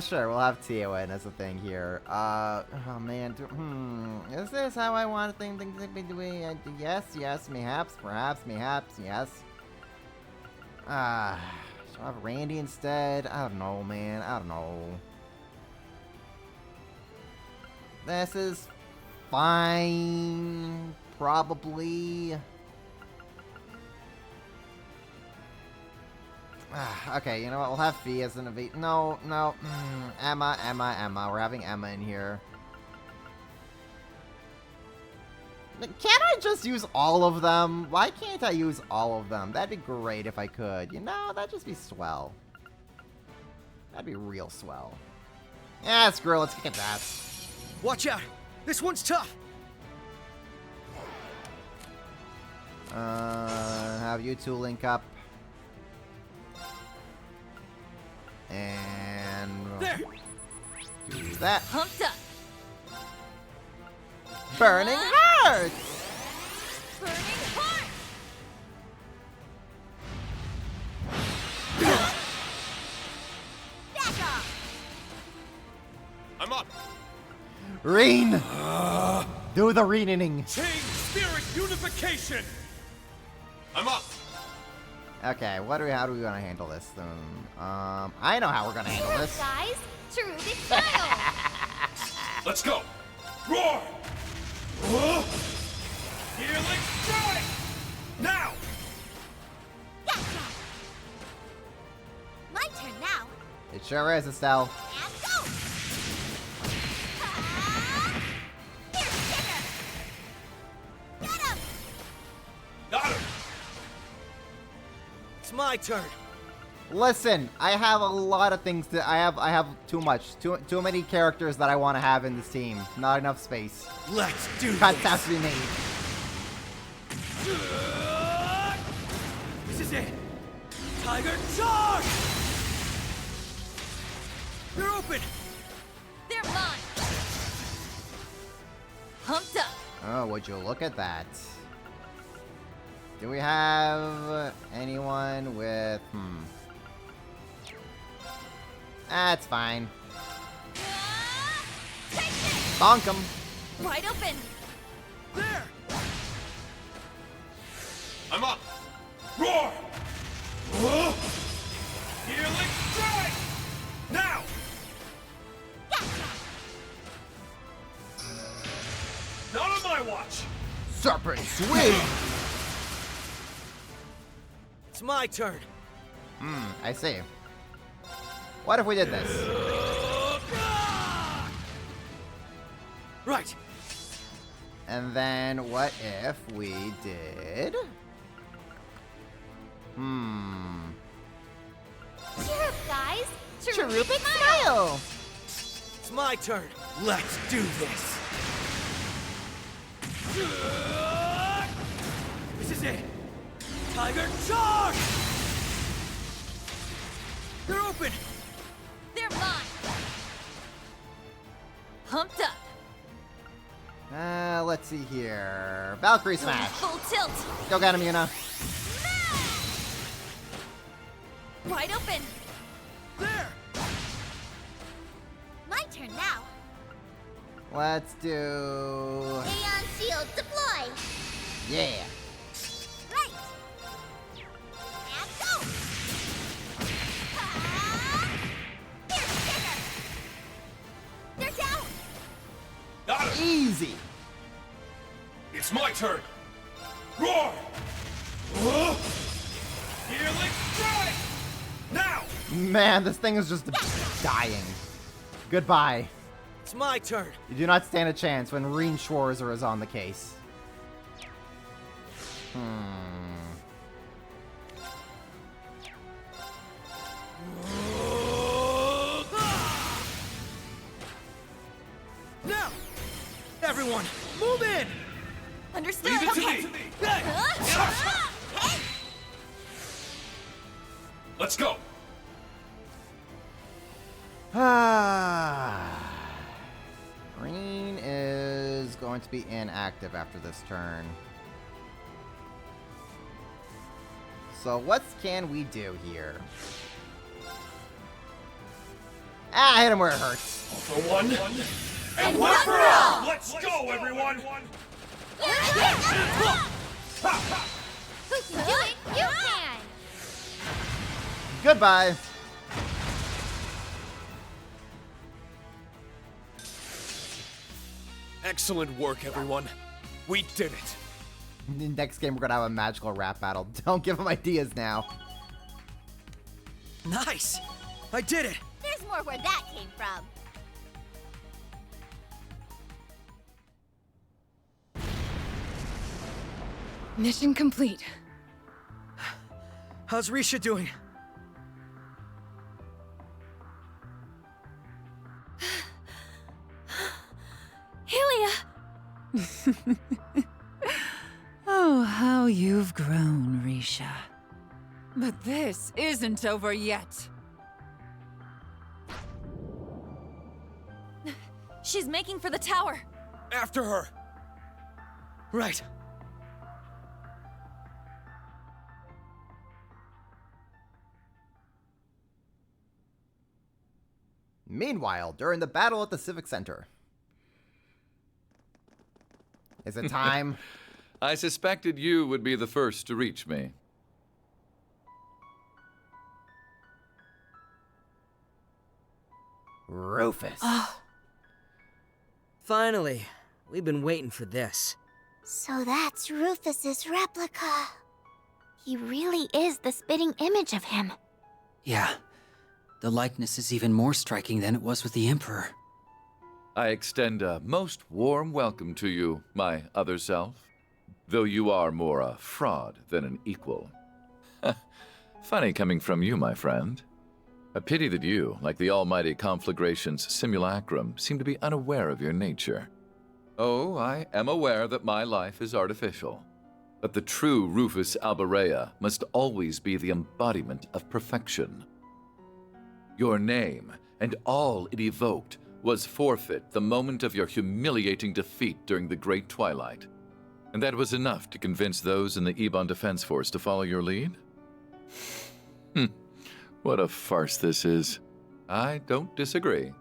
Sure, we'll have Tio in as a thing here. Oh man, is this how I want things to be doing? Yes, perhaps, yes. Should I have Randy instead? I don't know, man. I don't know. This is fine. Probably. Okay, you know what? We'll have Fee as an evade. No. Emma. We're having Emma in here. Can't I just use all of them? Why can't I use all of them? That'd be great if I could. You know, that'd just be swell. That'd be real swell. Yeah, screw it. Let's kick its ass. Watch out! This one's tough! Have you two link up. And There. use that. Pumped up. Burning Hearts! Burning heart. Back off. I'm up. Reen! Do the Reening. Chain spirit unification. I'm up. Okay, how do we want to handle this then? I know how we're gonna handle this. Guys, Cherubic style. Let's go. Roar. Healing strike. Now. Gotcha. My turn now. It sure is, Estelle. And go. Here's Kicker. Get him. Got him. It's my turn. Listen, I have a lot of things I have too much. Too many characters that I want to have in this team. Not enough space. Let's do Cuts this. have to be made. This is it. Tiger charge! You're open. They're mine. Pumped up. Oh, would you look at that? Do we have anyone with... That's fine. Bonk him. Wide open. There. I'm up. Roar. Healing strike. Now. Not on my watch. Serpent swing. It's my turn. I see. What if we did this? Right. And then what if we did... Cheer up, guys. Cherubic style. It's my turn. Let's do this. This is it. Tiger charge! They're open. They're mine. Pumped up. Let's see here. Valkyrie smash. Full tilt. Go get him, Yuna. Wide open. There. My turn now. Let's do... Aeon shield deploy. Yeah. Right. And go. Here's Kicker. They're down. Got him. Easy. It's my turn. Roar. Healing strike. Now. Man, this thing is just dying. Goodbye. It's my turn. You do not stand a chance when Reen Schwarzer is on the case. Now, everyone, move in. Understood. Leave it to Okay. me. Hey. Let's go. Green is going to be inactive after this turn. So what can we do here? Hit him where it hurts. For one. And one for all. Let's go, everyone. Who can do it? You can. Goodbye. Excellent work, everyone. We did it. Next game, we're gonna have a magical rap battle. Don't give him ideas now. Nice. I did it. There's more where that came from. Mission complete. How's Risha doing? Oh, how you've grown, Risha. But this isn't over yet. She's making for the tower. After her. Right. Meanwhile, during the battle at the Civic Center. Is it time? I suspected you would be the first to reach me. Rufus. Finally. We've been waiting for this. So that's Rufus's replica. He really is the spitting image of him. Yeah. The likeness is even more striking than it was with the Emperor. I extend a most warm welcome to you, my other self. Though you are more a fraud than an equal. Funny coming from you, my friend. A pity that you, like the almighty conflagration's simulacrum, seem to be unaware of your nature. Oh, I am aware that my life is artificial. But the true Rufus Albarea must always be the embodiment of perfection. Your name, and all it evoked, was forfeit the moment of your humiliating defeat during the Great Twilight. And that was enough to convince those in the Ebon Defense Force to follow your lead? What a farce this is. I don't disagree.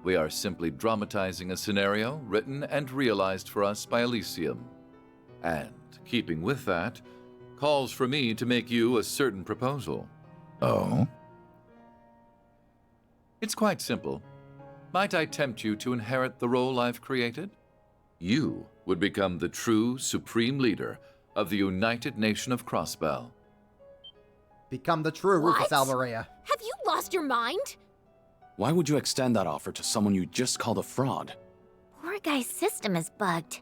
We are simply dramatizing a scenario written and realized for us by Elysium. And, keeping with that, calls for me to make you a certain proposal. Oh? It's quite simple. Might I tempt you to inherit the role I've created? You would become the true supreme leader of the United Nation of Crossbell. Become the true Rufus Albarea. Have you lost your mind? Why would you extend that offer to someone you just called a fraud? Poor guy's system is bugged.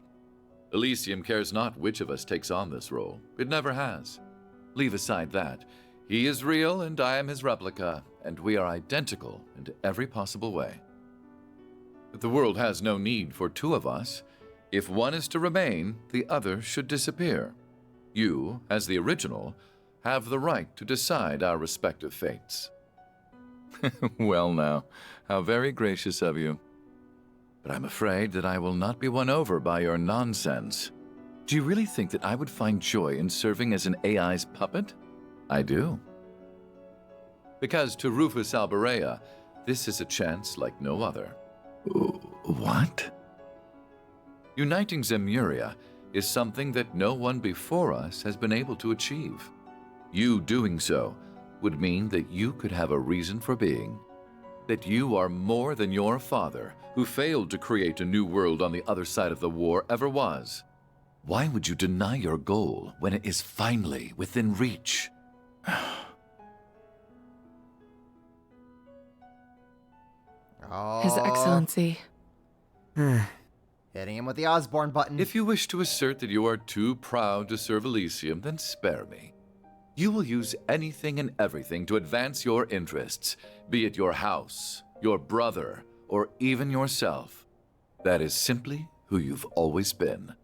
Elysium cares not which of us takes on this role. It never has. Leave aside that. He is real and I am his replica, and we are identical in every possible way. But the world has no need for two of us. If one is to remain, the other should disappear. You, as the original, have the right to decide our respective fates. Well now, how very gracious of you. But I'm afraid that I will not be won over by your nonsense. Do you really think that I would find joy in serving as an AI's puppet? I do. Because to Rufus Albarea, this is a chance like no other. What? Uniting Zemuria is something that no one before us has been able to achieve. You doing so would mean that you could have a reason for being. That you are more than your father, who failed to create a new world on the other side of the war, ever was. Why would you deny your goal when it is finally within reach? His Excellency. Hitting him with the Osborne button. If you wish to assert that you are too proud to serve Elysium, then spare me. You will use anything and everything to advance your interests, be it your house, your brother, or even yourself. That is simply who you've always been.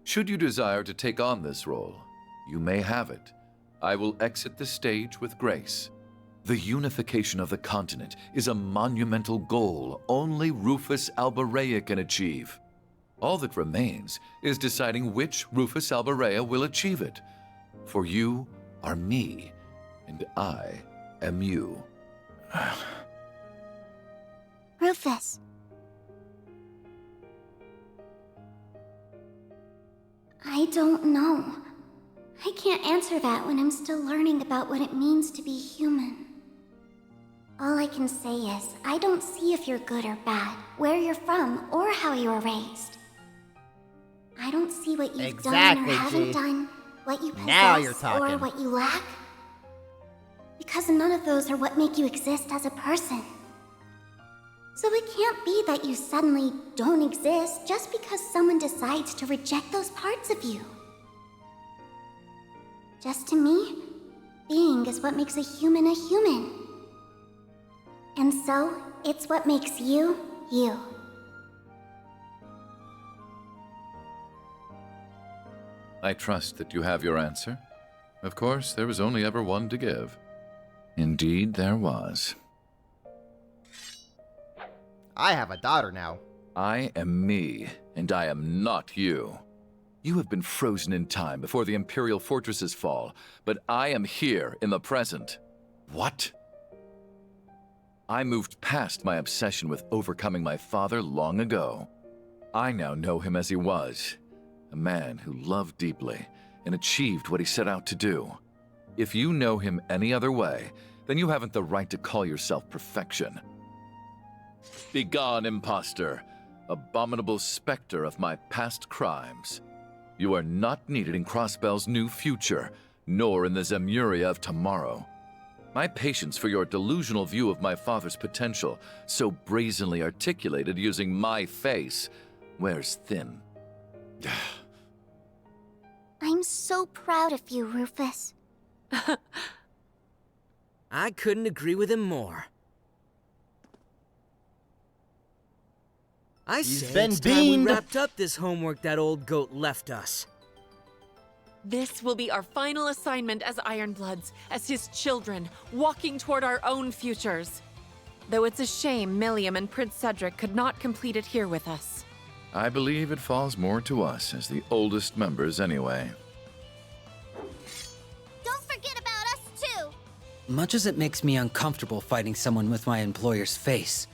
Should you desire to take on this role, you may have it. I will exit the stage with grace. The unification of the continent is a monumental goal only Rufus Albarea can achieve. All that remains is deciding which Rufus Albarea will achieve it. For you are me, and I am you. Rufus. I don't know. I can't answer that when I'm still learning about what it means to be human. All I can say is, I don't see if you're good or bad, where you're from, or how you were raised. I don't see what you've done or haven't done, what you possess or what you lack. Because none of those are what make you exist as a person. So it can't be that you suddenly don't exist just because someone decides to reject those parts of you. Just to me, being is what makes a human a human. And so, it's what makes you, you. I trust that you have your answer. Of course, there was only ever one to give. Indeed, there was. I have a daughter now. I am me, and I am not you. You have been frozen in time before the Imperial fortresses fall, but I am here in the present. What? I moved past my obsession with overcoming my father long ago. I now know him as he was, a man who loved deeply and achieved what he set out to do. If you know him any other way, then you haven't the right to call yourself perfection. Begone, imposter, abominable specter of my past crimes. You are not needed in Crossbell's new future, nor in the Zemuria of tomorrow. My patience for your delusional view of my father's potential, so brazenly articulated using my face, wears thin. I'm so proud of you, Rufus. I couldn't agree with him more. I say it's time we wrapped up this homework that old goat left us. This will be our final assignment as Ironbloods, as his children, walking toward our own futures. Though it's a shame Milliam and Prince Cedric could not complete it here with us. I believe it falls more to us as the oldest members anyway. Don't forget about us, too! Much as it makes me uncomfortable fighting someone with my employer's face.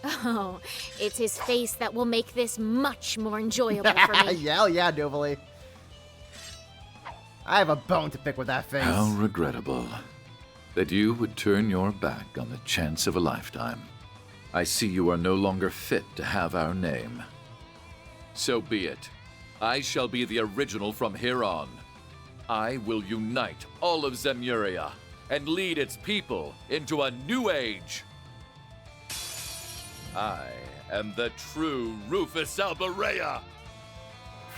Oh, it's his face that will make this much more enjoyable for me. Yeah, Duvalie. I have a bone to pick with that face. How regrettable that you would turn your back on the chance of a lifetime. I see you are no longer fit to have our name. So be it. I shall be the original from here on. I will unite all of Zemuria and lead its people into a new age. I am the true Rufus Albarea.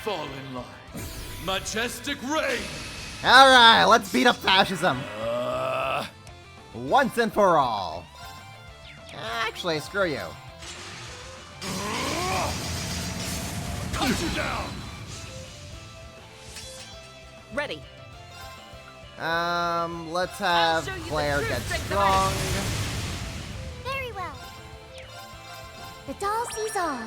Fall in line. Majestic reign! Alright, let's beat up fascism. Once and for all. Actually, screw you. Cut you down! Ready. Let's have Claire get strong. Very well. The doll sees all.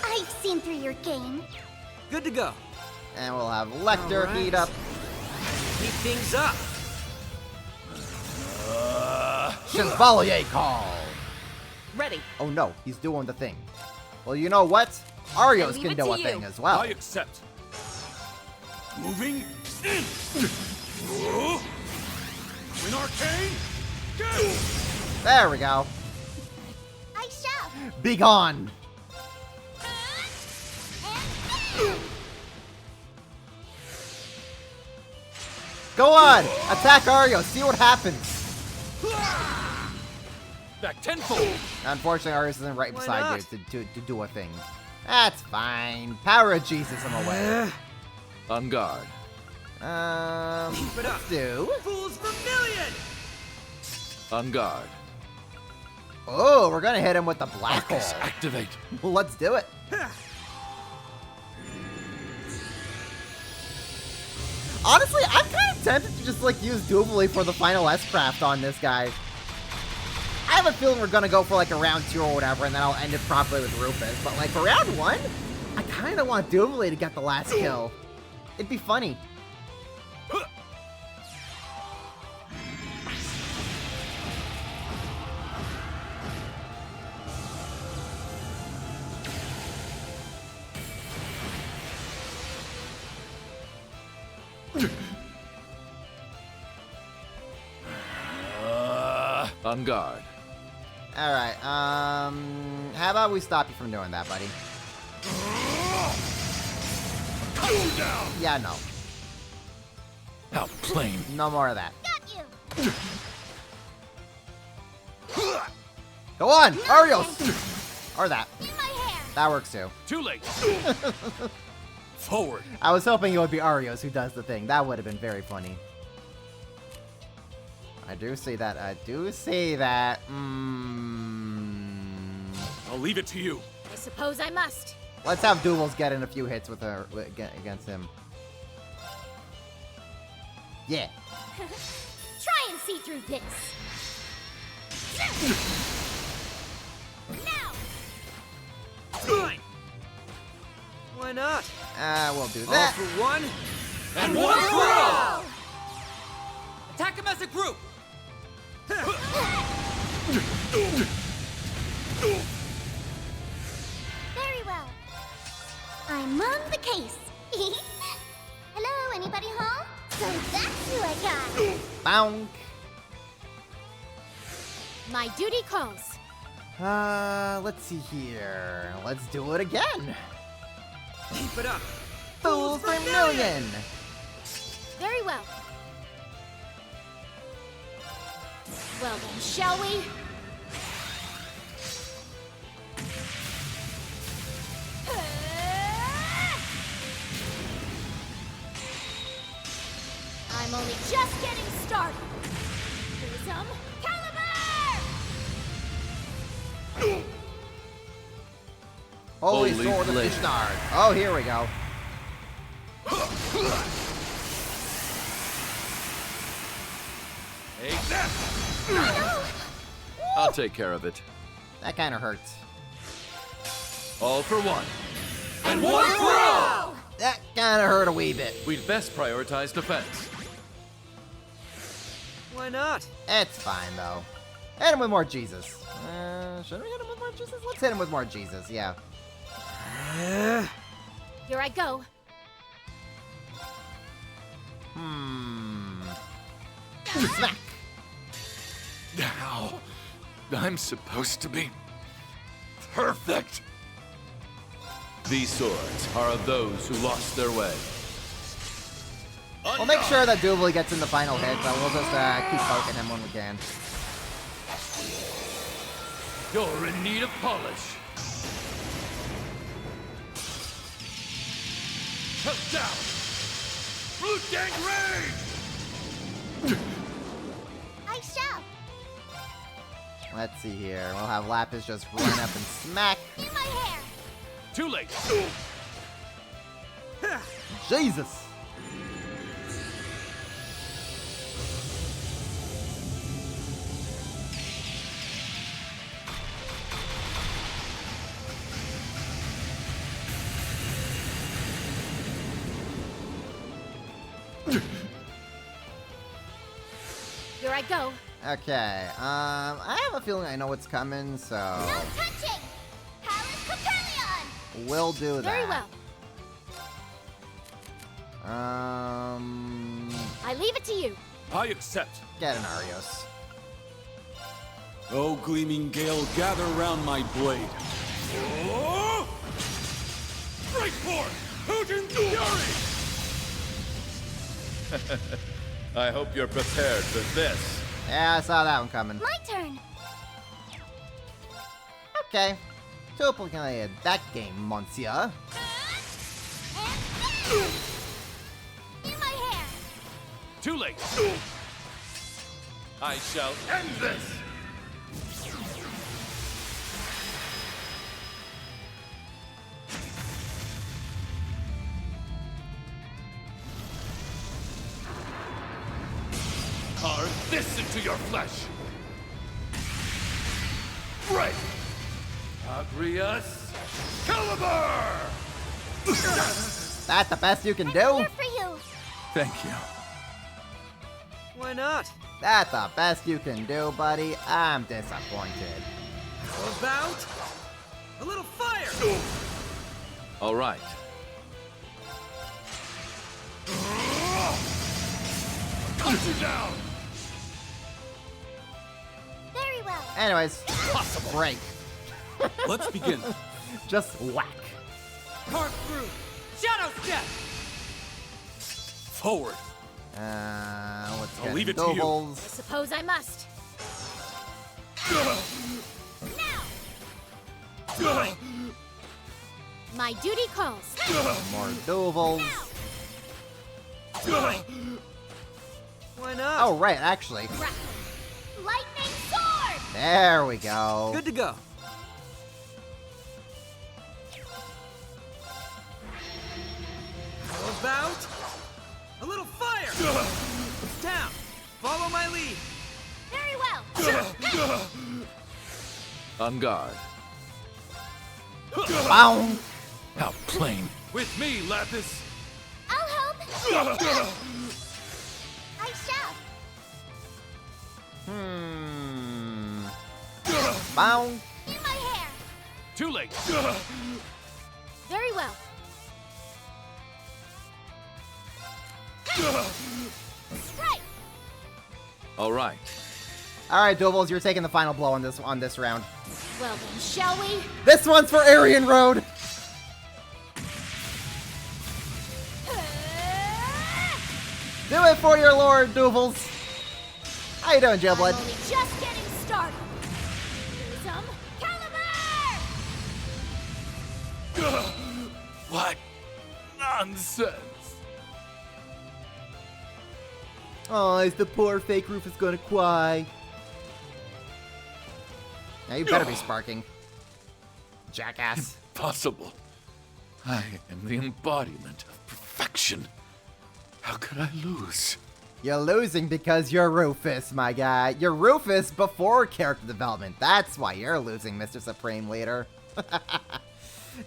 I've seen through your game. Good to go. And we'll have Lecter heat up. Keep things up. Chevalier call. Ready. Oh no, he's doing the thing. Well, you know what? Arios can do a thing as well. I accept. Moving in. Win arcane. Go. There we go. I shall. Be gone. Go on! Attack Arios, see what happens! Back tenfold! Unfortunately, Arios isn't right beside you to do a thing. That's fine. Power of Jesus him away. On guard. Let's do... Fools Vermilion! On guard. Oh, we're gonna hit him with the black hole. Activate. Well, let's do it. Honestly, I'm kind of tempted to just, like, use Duvalie for the final S-Craft on this guy. I have a feeling we're gonna go for, like, a round 2 or whatever, and then I'll end it properly with Rufus. But, like, for round 1, I kind of want Duvalie to get the last kill. It'd be funny. On guard. Alright, how about we stop you from doing that, buddy? Yeah, no. How plain. No more of that. Got you. Go on, Arios! Or that. In my hair. That works too. Too late. Forward. I was hoping it would be Arios who does the thing. That would have been very funny. I do see that. I do see that. I'll leave it to you. I suppose I must. Let's have Doubles get in a few hits with her against him. Yeah. Try and see through this. Now. Why not? We'll do All that. for one. And one for all! Attack him as a group! Very well. I'm on the case. Hello, anybody home? So that's who I got. Bonk. My duty calls. Let's see here. Let's do it again. Keep it up. Fools for a million. Very well. Well then, shall we? I'm only just getting started. Prism Caliber! Holy Holy Sword of Blade. Ishtar. Oh, here we go. Take that! I'll take care of it. That kind of hurts. All for one. And one for all! That kind of hurt a wee bit. We'd best prioritize defense. Why not? It's fine, though. Hit him with more Jesus. Should we hit him with more Jesus? Let's hit him with more Jesus, yeah. Here I go. Smack! Now, I'm supposed to be perfect. These swords are of those who lost their way. We'll make sure that Doobly gets in the final hit, but we'll just keep poking him when we can. You're in need of polish. Cut down! Blue Gang Raid! I shall. Let's see here. We'll have Lapis just run up and smack. In my hair. Too late. Jesus! Here I go. Okay, I have a feeling I know what's coming, so No touching. Palace Capellion. we'll do that. Very well. I leave it to you. I accept. Get an Arios. Oh, Gleaming Gale, gather round my blade. Oh! Strike forth! Hujin Fury! I hope you're prepared for this. Yeah, I saw that one coming. My turn. Okay. Duplicated that game, monsieur. In my hair. Too late. I shall end this. Carve this into your flesh. Right. Agrius Caliber! That the best you can do? Here for you. Thank you. Why not? That the best you can do, buddy? I'm disappointed. How about a little fire? All right. Cut you down! Very well. Anyways, break. Let's begin. Just whack. Carve through! Shadow step! Forward. Let's I'll get leave it to you. I doubles. suppose I must. Now! My duty calls. More doubles. Why not? Oh, right, actually. There we go. Good to go. How about a little fire? It's down. Follow my lead. Very well. On guard. Bow. How plain. With me, Lapis. I'll help. I shall. Bow. In my hair. Too late. Very well. Strike. All right. All right, Doubles, you're taking the final blow on this round. Well then, shall we? This one's for Aryan Road. Do it for your lord, Doubles. How you doing, Jailblood? I'm only just getting started. Here's some caliber! What nonsense. Oh, is the poor fake Rufus gonna cry? Now you better be sparking. Jackass. Impossible. I am the embodiment of perfection. How could I lose? You're losing because you're Rufus, my guy. You're Rufus before character development. That's why you're losing, Mr. Supreme Leader.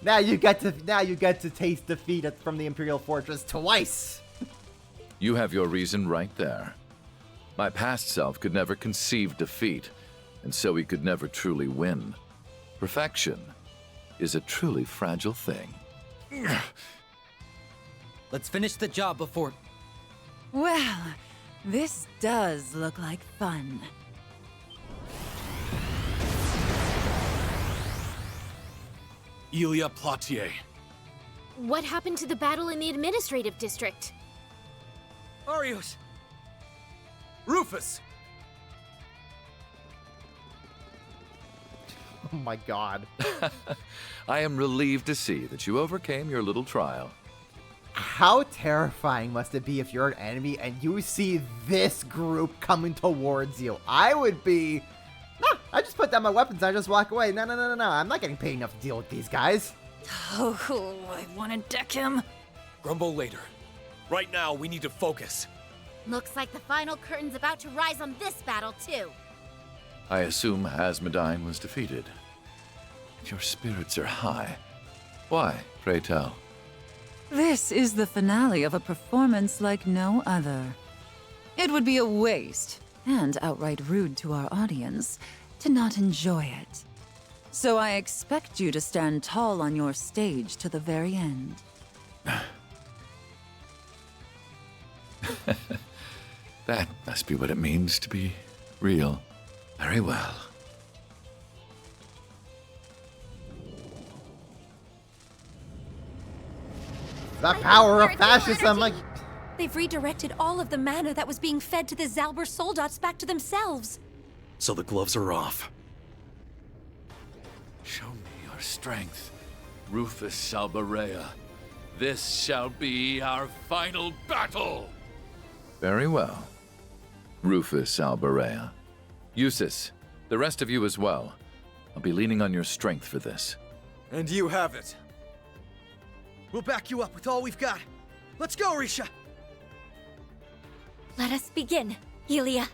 Now you get to taste defeat from the Imperial Fortress twice. You have your reason right there. My past self could never conceive defeat, and so he could never truly win. Perfection is a truly fragile thing. Let's finish the job before... Well, this does look like fun. Ilya Platier. What happened to the battle in the administrative district? Arios! Rufus! Oh my god. I am relieved to see that you overcame your little trial. How terrifying must it be if you're an enemy and you see this group coming towards you? I would be... No, I just put down my weapons and I just walk away. No. I'm not getting paid enough to deal with these guys. Oh, I want to deck him. Grumble later. Right now, we need to focus. Looks like the final curtain's about to rise on this battle, too. I assume Asmodine was defeated. Your spirits are high. Why, pray tell? This is the finale of a performance like no other. It would be a waste, and outright rude to our audience, to not enjoy it. So I expect you to stand tall on your stage to the very end. That must be what it means to be real. Very well. The power of fascism! Like... They've redirected all of the mana that was being fed to the Zalber Soldats back to themselves. So the gloves are off. Show me your strength, Rufus Salbarea. This shall be our final battle! Very well. Rufus Salbarea. Eustace, the rest of you as well. I'll be leaning on your strength for this. And you have it. We'll back you up with all we've got. Let's go, Risha! Let us begin, Ilya.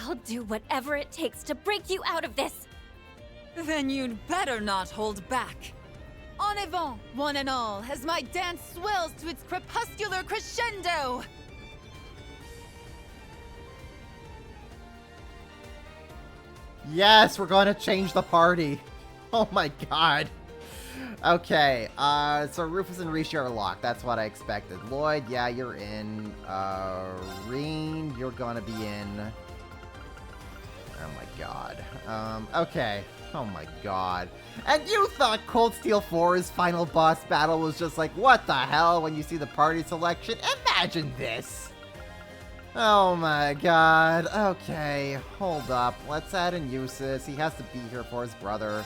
I'll do whatever it takes to break you out of this. Then you'd better not hold back. En avant, one and all, as my dance swells to its crepuscular crescendo! Yes, we're going to change the party. Oh my god. Okay, so Rufus and Risha are locked. That's what I expected. Lloyd, yeah, you're in. Reen, you're gonna be in. Oh my god. Okay. Oh my god. And you thought Cold Steel 4's final boss battle was just like, what the hell, when you see the party selection? Imagine this! Oh my god. Okay, hold up. Let's add in Eustace. He has to be here for his brother.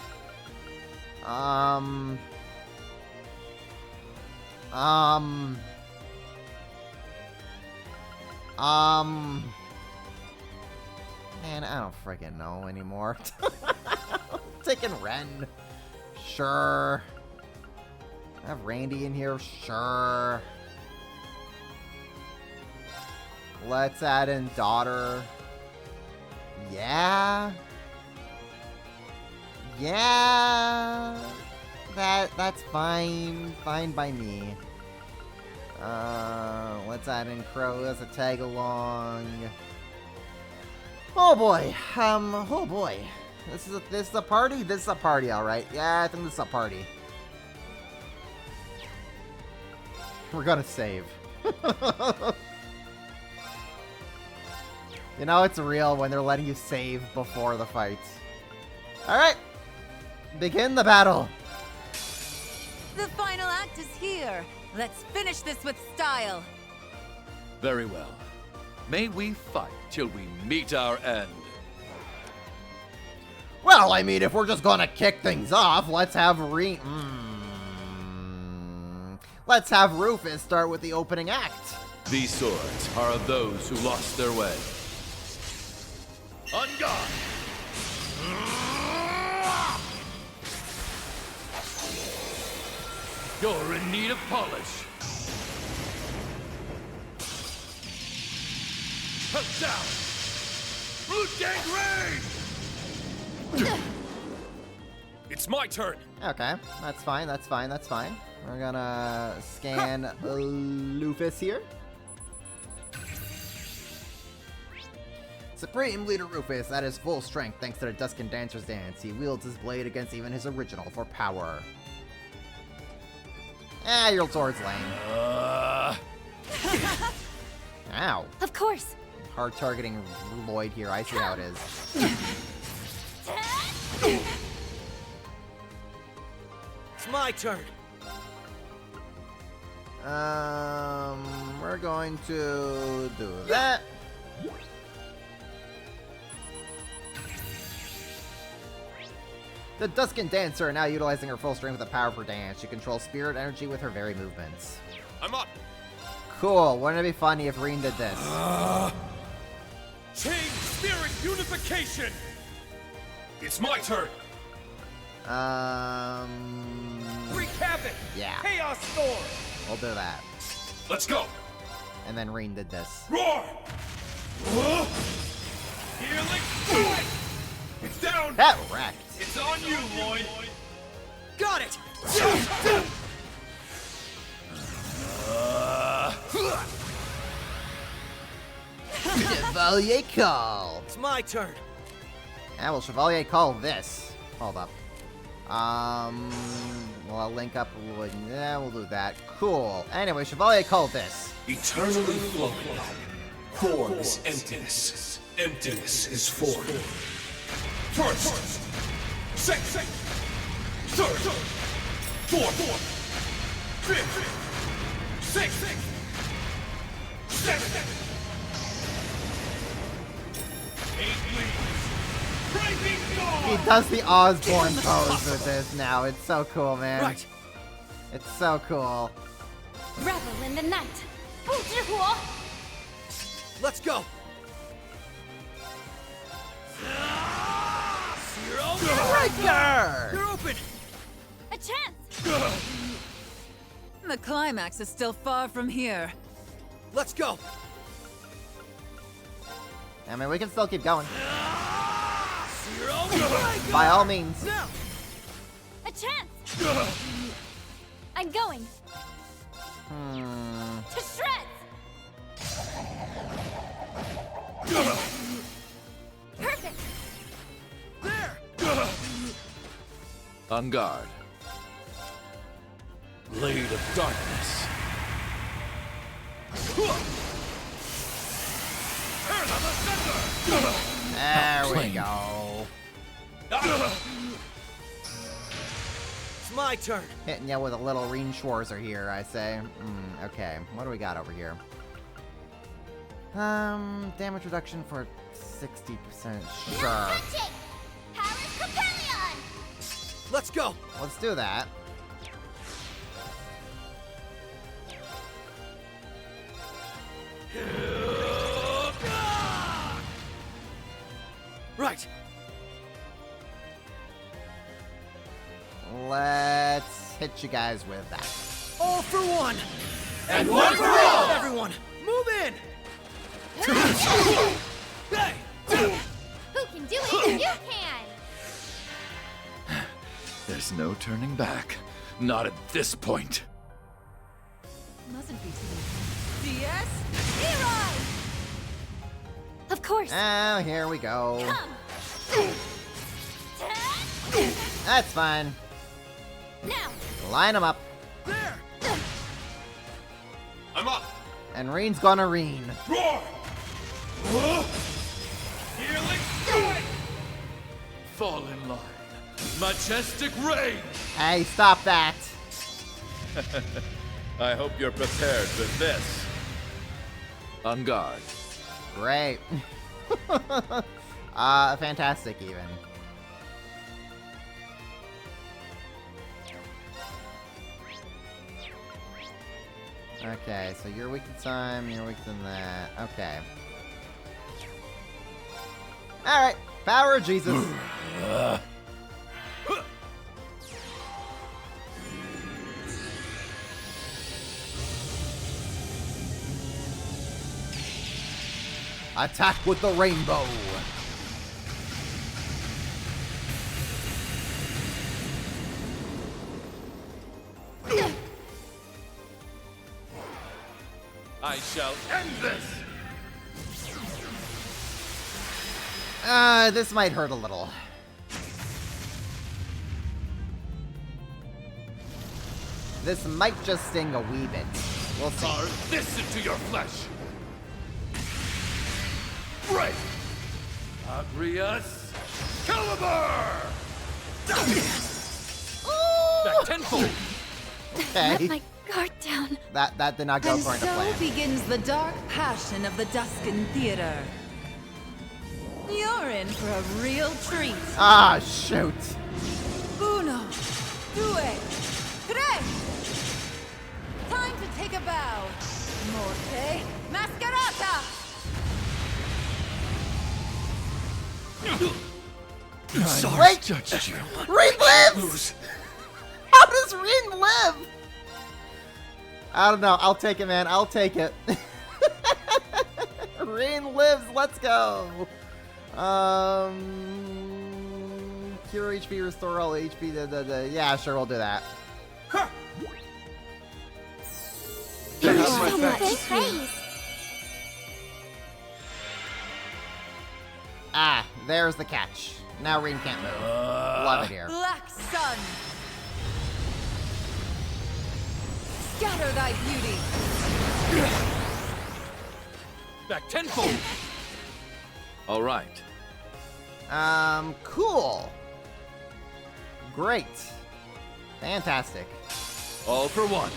Man, I don't freaking know anymore. Taking Ren. Sure. Have Randy in here? Sure. Let's add in daughter. Yeah. Yeah. That's fine. Fine by me. Let's add in Crow as a tag along. Oh boy. Oh boy. This is a party? This is a party, alright. Yeah, I think this is a party. We're gonna save. You know it's real when they're letting you save before the fight. Alright. Begin the battle. The final act is here. Let's finish this with style. Very well. May we fight till we meet our end. Well, I mean, if we're just gonna kick things off, let's have let's have Rufus start with the opening act. These swords are of those who lost their way. On guard! You're in need of polish. Put down! Root gang raid! It's my turn. Okay, that's fine, that's fine, that's fine. We're gonna scan Lufus here. Supreme Leader Rufus at his full strength thanks to the Duskin Dancer's dance. He wields his blade against even his original for power. Your sword's lame. Ow. Of course. Hard targeting Lloyd here. I see how it is. It's my turn. We're going to do that. The Duskin Dancer, now utilizing her full strength with the power of her dance. She controls spirit energy with her very movements. I'm up. Cool. Wouldn't it be funny if Reen did this? Chain spirit unification. It's my turn. Wreak havoc. Yeah. Chaos storm. We'll do that. Let's go. And then Reen did this. Roar. Healing strike. It's down. That wrecked. It's on you, Lloyd. Got it. Chevalier Call. It's my turn. Yeah, well, Chevalier Call this. Hold up. Well, I'll link up. Yeah, we'll do that. Cool. Anyway, Chevalier Call this. Eternally flowing. Form is emptiness. Emptiness is form. First. Second. Third. Fourth. Fifth. Sixth. Seventh. 8 leaves. He does the Osborne pose with this now. It's so cool, man. Right. It's so cool. Revel in the night. 不知火. Let's go. Breaker! You're open. A chance. The climax is still far from here. Let's go. I mean, we can still keep going. By all means. Now. A chance. I'm going. To shreds. Perfect. There. On guard. Blade of darkness. There we go. It's my turn. Hitting you with a little Reen Schwarzer here, I say. Okay, what do we got over here? Damage reduction for 60%. Sure. Let's go. Let's do that. Right. Let's hit you guys with that. All for one. And one for all. Everyone, move in. Hey. Who can do it? You can! There's no turning back. Not at this point. Mustn't be too DS, Leroy! Of course. Oh, here we go. Come! That's fine. Now! Line them up. There! I'm up! And Reen's gonna Reen. Roar! Here, let's do it! Fall in line. Majestic reign! Hey, stop that. I hope you're prepared for this. On guard. Great. Fantastic even. Okay, so you're weak to time, you're weak to that. Okay. Alright, power of Jesus. Attack with the rainbow. I shall end this! This might hurt a little. This might just sting a wee bit. We'll see. Carve this into your flesh! Right! Agrius Caliber! Back tenfold! Okay. Let my guard down. That did not go And according to so plan. begins the dark passion of the Duskin Theater. You're in for a real treat. Ah, shoot. Uno, due, tre. Time to take a bow. Morte Masquerata. Sorry. Wait! Judged you. Reen lives! How does Reen live? I don't know. I'll take it, man. I'll take it. Reen lives. Let's go. Cure HP, restore all HP. Yeah, sure, we'll do that. Thanks so much. Praise. Ah, there's the catch. Now Reen can't move. Love it here. Black Sun. Scatter thy beauty. Back tenfold! All right. Cool. Great. Fantastic. All for one.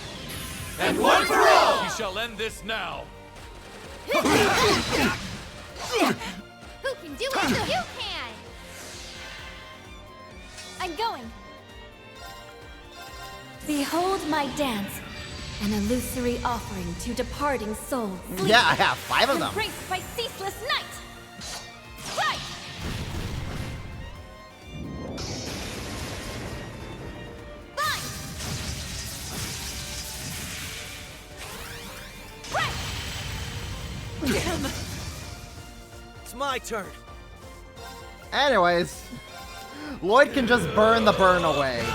And one for all! We shall end this now! Who can do it? You can! I'm going. Behold my dance, an illusory offering to departing souls. Yeah, I have 5 of them. Embraced by ceaseless night. Right. Damn. It's my turn. Anyways, Lloyd can just burn the burn away.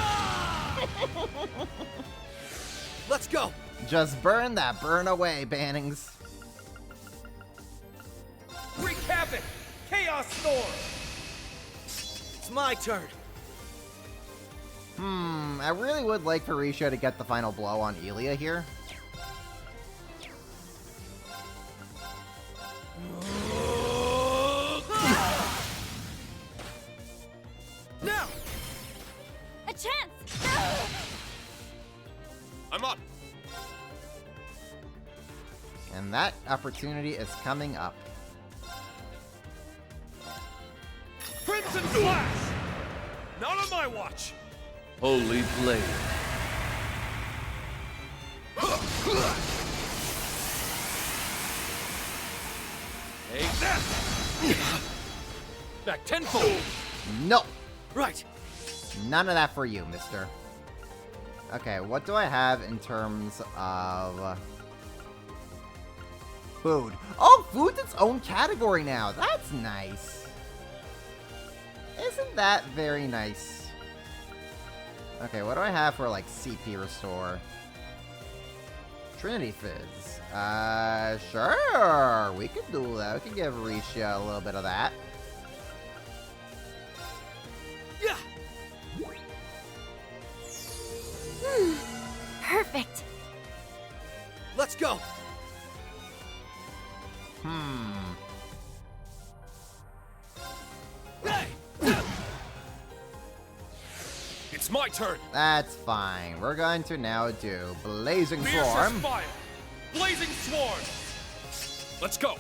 Let's go. Just burn that burn away, Bannings. Wreak havoc! Chaos Storm! It's my turn. I really would like Horatio to get the final blow on Elia here. Now! A chance! I'm up. And that opportunity is coming up. Crimson Flash! Not on my watch! Holy Blade. Take that! Back tenfold. No. Right. None of that for you, mister. Okay, what do I have in terms of food? Oh, food's its own category now. That's nice. Isn't that very nice? Okay, what do I have for, like, CP restore? Trinity Fizz. Sure. We could do that. We could give Risha a little bit of that. Yeah. Perfect. Let's go. Hey! It's my turn. That's fine. We're going to now do Blazing Fiercest Swarm. fire. Blazing swarm. Let's go.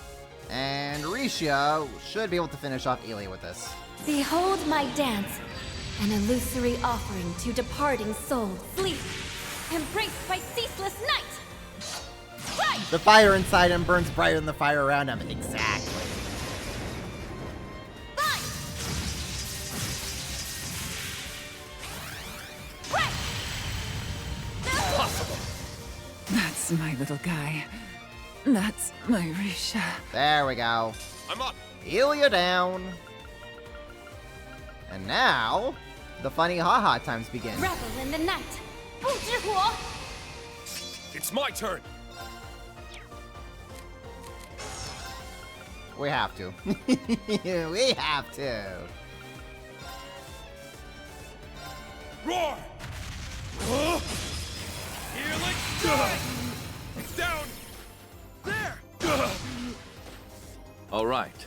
And Risha should be able to finish off Elia with this. Behold my dance, an illusory offering to departing souls. Sleep, embraced by ceaseless night. Right. The fire inside him burns brighter than the fire around him. Exactly. That's my little guy. That's my Risha. There we go. I'm up. Elia down. And now, the funny haha times begin. Revel in the night. 不知火. It's my turn. We have to. We have to. Roar! Helix! Down! There! All right.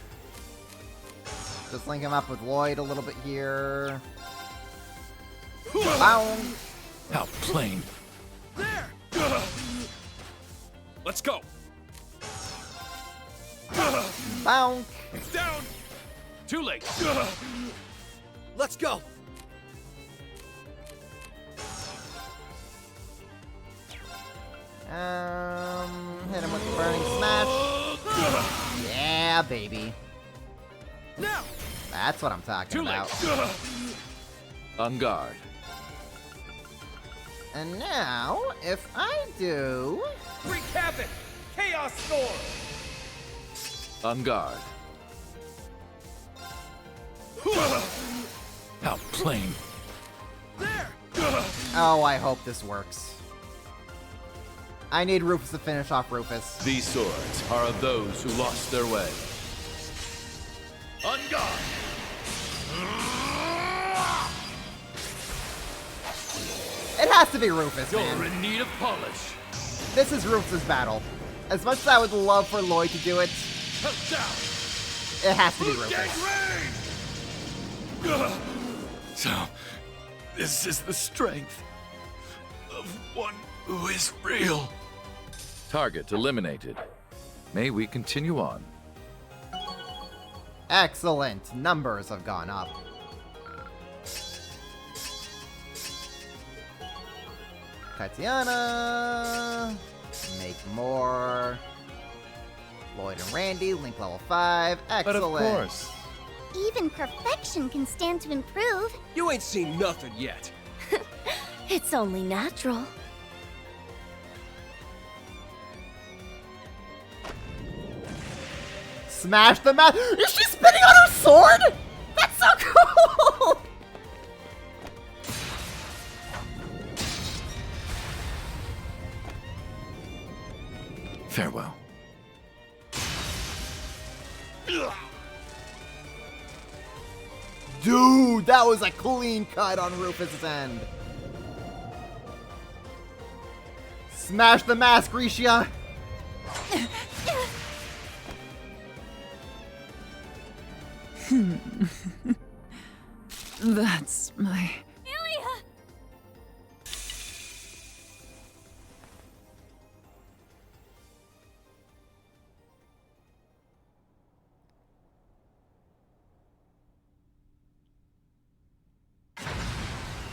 Just link him up with Lloyd a little bit here. Bound. How plain. There! Let's go! Bound. Down! Too late! Let's go! Hit him with the burning smash. Yeah, baby. Now! That's what I'm talking about. On guard. And now, if I do... Wreak havoc! Chaos storm! On guard. How plain. There! Oh, I hope this works. I need Rufus to finish off Rufus. These swords are of those who lost their way. On guard! It has to be Rufus, You're man. in need of polish. This is Rufus' battle. As much as I would love for Lloyd to do it, it has to be Rufus. So, this is the strength of one who is real. Target eliminated. May we continue on? Excellent. Numbers have gone up. Tatiana. Make more. Lloyd and Randy, link level 5. Excellent. But of course. Even perfection can stand to improve. You ain't seen nothing yet. It's only natural. Smash the mat. Is she spinning on her sword? That's so cool. Farewell. Dude, that was a clean cut on Rufus' end. Smash the mask, Risha. That's my... Ilya!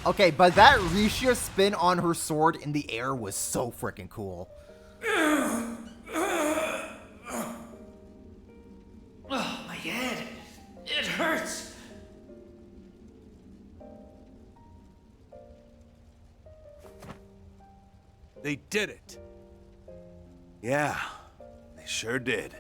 Okay, but that Risha spin on her sword in the air was so freaking cool. Oh, my head. It hurts! They did it. Yeah, they sure did.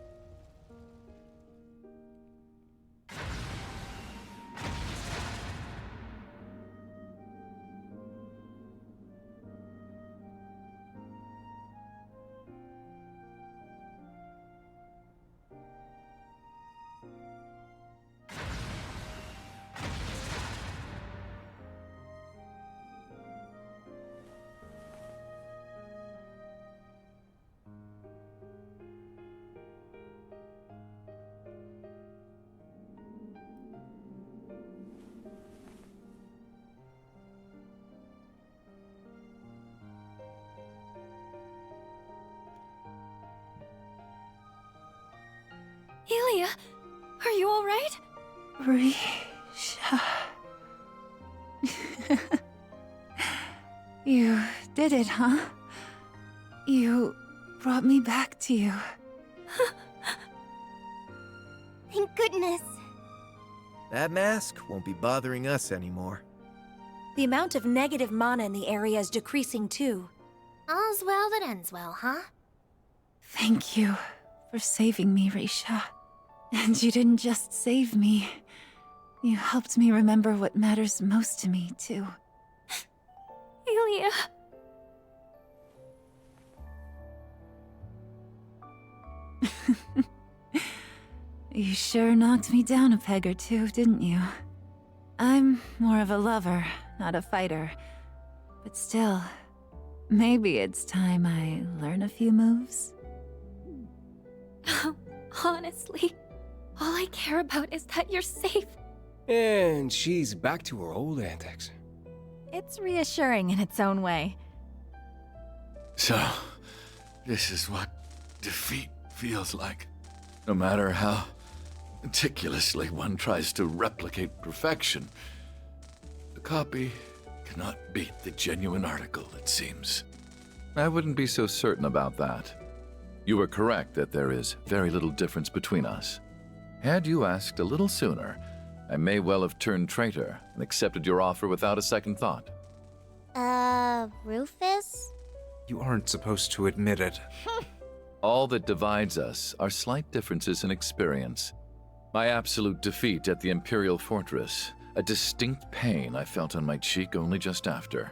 Elia, are you all right? Risha. You did it, huh? You brought me back to you. Thank goodness. That mask won't be bothering us anymore. The amount of negative mana in the area is decreasing too. All's well that ends well, huh? Thank you for saving me, Risha. And you didn't just save me. You helped me remember what matters most to me, too. Elia. You sure knocked me down a peg or two, didn't you? I'm more of a lover, not a fighter. But still, maybe it's time I learn a few moves. Honestly, all I care about is that you're safe. And she's back to her old antics. It's reassuring in its own way. So, this is what defeat feels like. No matter how meticulously one tries to replicate perfection, the copy cannot beat the genuine article, it seems. I wouldn't be so certain about that. You were correct that there is very little difference between us. Had you asked a little sooner, I may well have turned traitor and accepted your offer without a second thought. Rufus? You aren't supposed to admit it. All that divides us are slight differences in experience. My absolute defeat at the Imperial Fortress, a distinct pain I felt on my cheek only just after,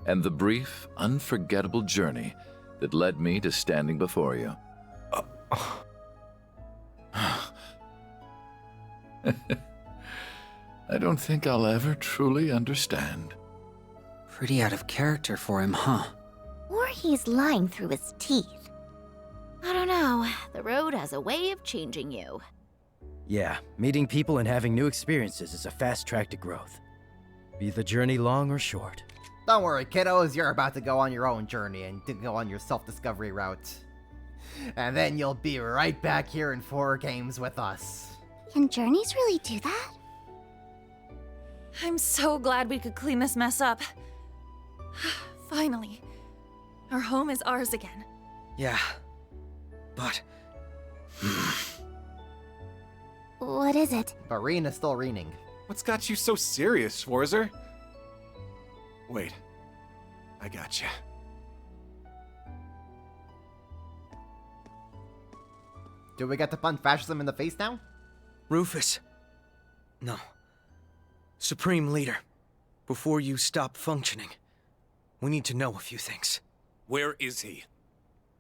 and the brief, unforgettable journey that led me to standing before you. I don't think I'll ever truly understand. Pretty out of character for him, huh? Or he's lying through his teeth. I don't know. The road has a way of changing you. Yeah, meeting people and having new experiences is a fast track to growth. Be the journey long or short. Don't worry, kiddos, you're about to go on your own journey and to go on your self-discovery route. And then you'll be right back here in 4 games with us. Can journeys really do that? I'm so glad we could clean this mess up. Finally. Our home is ours again. Yeah. But... What is it? But Reen is still Reening. What's got you so serious, Schwarzer? Wait. I got you. Do we get to punch fascism in the face now? Rufus. No. Supreme Leader. Before you stop functioning, we need to know a few things. Where is he?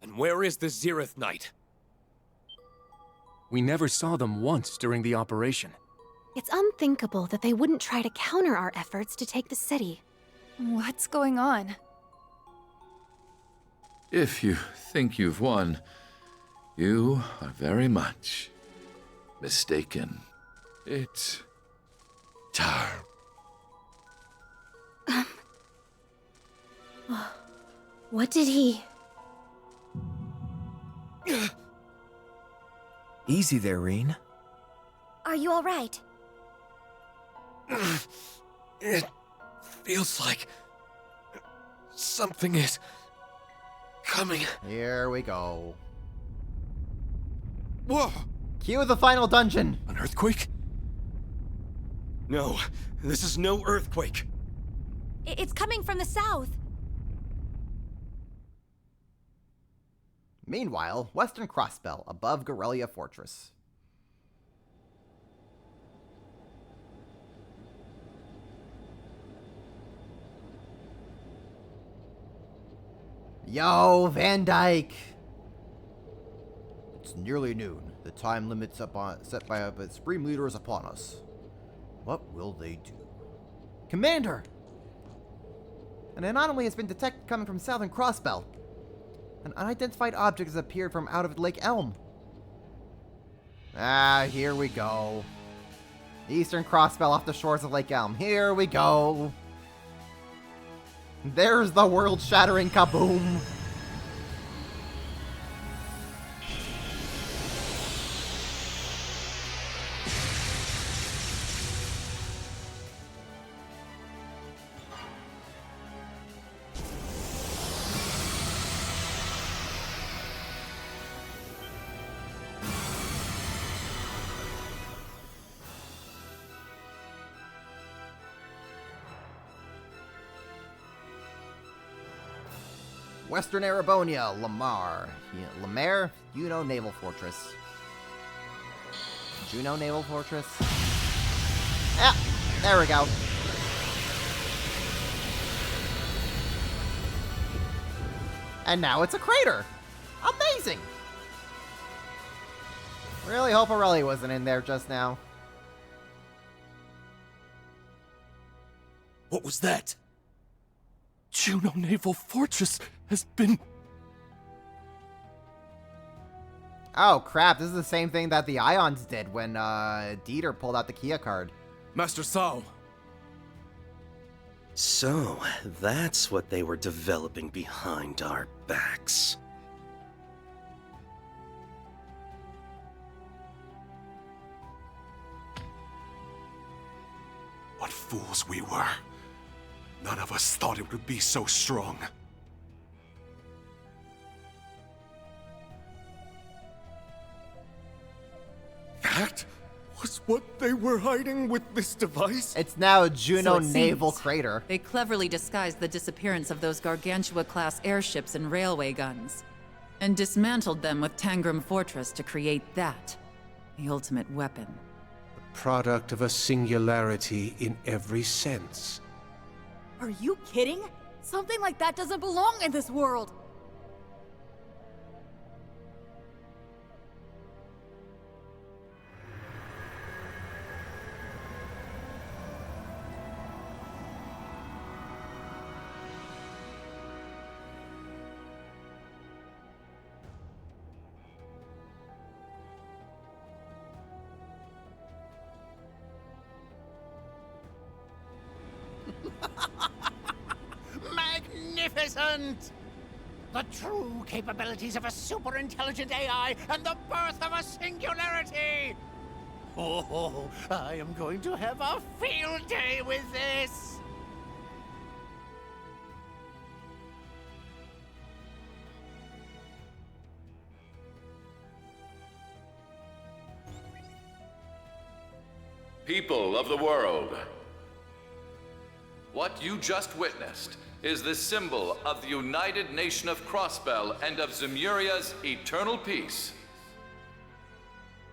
And where is the Zereth Knight? We never saw them once during the operation. It's unthinkable that they wouldn't try to counter our efforts to take the city. What's going on? If you think you've won, you are very much mistaken. It's time. What did he... Easy there, Reen. Are you alright? It feels like something is coming. Here we go. Whoa! Cue the final dungeon. An earthquake? No, this is no earthquake. It's coming from the south. Meanwhile, Western Crossbell, above Gorelia Fortress. Yo, Van Dyke! It's nearly noon. The time limit set by the Supreme Leader is upon us. What will they do? Commander! An anomaly has been detected coming from southern Crossbell. An unidentified object has appeared from out of Lake Elm. Ah, here we go. Eastern Crossbell off the shores of Lake Elm. Here we go. There's the world-shattering kaboom. Western Erebonia, Lamar, Juno Naval Fortress. Juno Naval Fortress? Yeah, there we go. And now it's a crater! Amazing! Really hope Aurelia wasn't in there just now. What was that? Juno Naval Fortress has been... Oh crap, this is the same thing that the Ions did when Dieter pulled out the Kia card. Master Sao. So, that's what they were developing behind our backs. What fools we were. None of us thought it would be so strong. That was what they were hiding with this device? It's now a Juno So it Naval seems Crater. They cleverly disguised the disappearance of those Gargantua-class airships and railway guns, and dismantled them with Tangram Fortress to create that, the ultimate weapon. Product of a singularity in every sense. Are you kidding? Something like that doesn't belong in this world! Magnificent! The true capabilities of a super-intelligent AI and the birth of a singularity! Oh, I am going to have a field day with this! People of the world, what you just witnessed is the symbol of the United Nation of Crossbell and of Zemuria's eternal peace.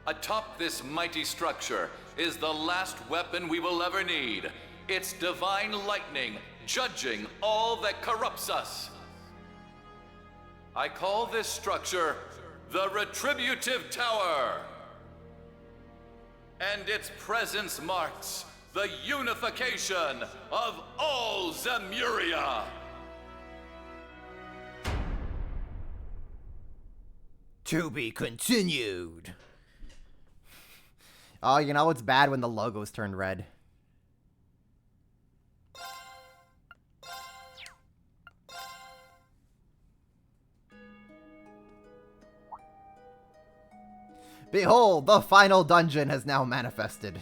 Atop this mighty structure is the last weapon we will ever need. Its divine lightning, judging all that corrupts us. I call this structure the Retributive Tower. And its presence marks the unification of all Zemuria! To be continued. Oh, you know it's bad when the logos turned red. Behold, the final dungeon has now manifested.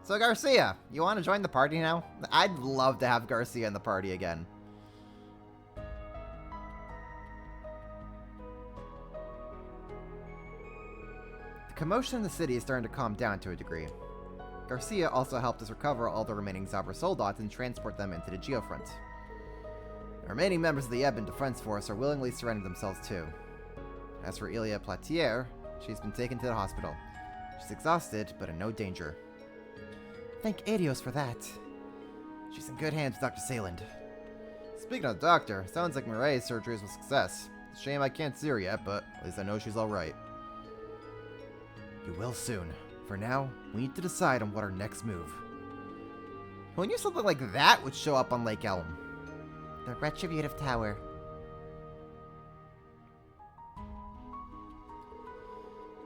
So Garcia, you want to join the party now? I'd love to have Garcia in the party again. The commotion in the city is starting to calm down to a degree. Garcia also helped us recover all the remaining Zabra soldats and transport them into the Geofront. The remaining members of the Ebon Defense Force are willingly surrendering themselves too. As for Ilia Platier, she's been taken to the hospital. She's exhausted, but in no danger. Thank Adios for that. She's in good hands with Dr. Sayland. Speaking of the doctor, sounds like Mirai's surgery was a success. It's a shame I can't see her yet, but at least I know she's alright. You will soon. For now, we need to decide on what our next move. Who knew something like that would show up on Lake Elm? The Retributive Tower.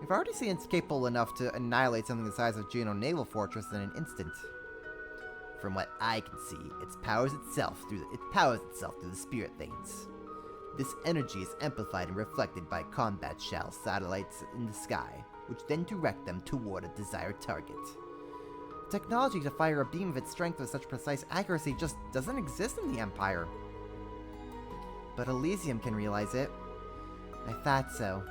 We've already seen it's capable enough to annihilate something the size of Juno Naval Fortress in an instant. From what I can see, it powers itself through the spirit veins. This energy is amplified and reflected by combat shell satellites in the sky, which then direct them toward a desired target. Technology to fire a beam of its strength with such precise accuracy just doesn't exist in the Empire. But Elysium can realize it. I thought so.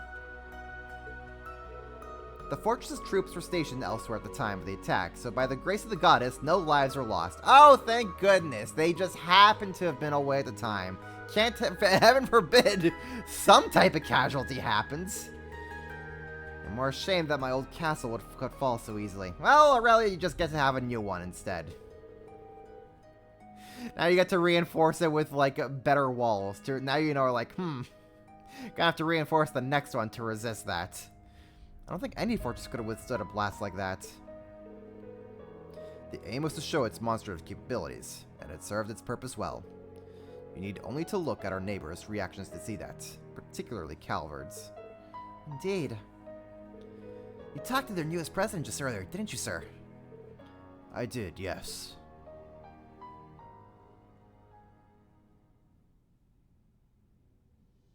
The fortress's troops were stationed elsewhere at the time of the attack, so by the grace of the goddess, no lives were lost. Oh, thank goodness! They just happened to have been away at the time. Heaven forbid, some type of casualty happens. I'm more ashamed that my old castle could fall so easily. Well, Aurelia, you just get to have a new one instead. Now you get to reinforce it with, like, better walls. Now you know, like, gonna have to reinforce the next one to resist that. I don't think any fortress could have withstood a blast like that. The aim was to show its monstrous capabilities, and it served its purpose well. You need only to look at our neighbors' reactions to see that, particularly Calvard's. Indeed. You talked to their newest president just earlier, didn't you, sir? I did, yes.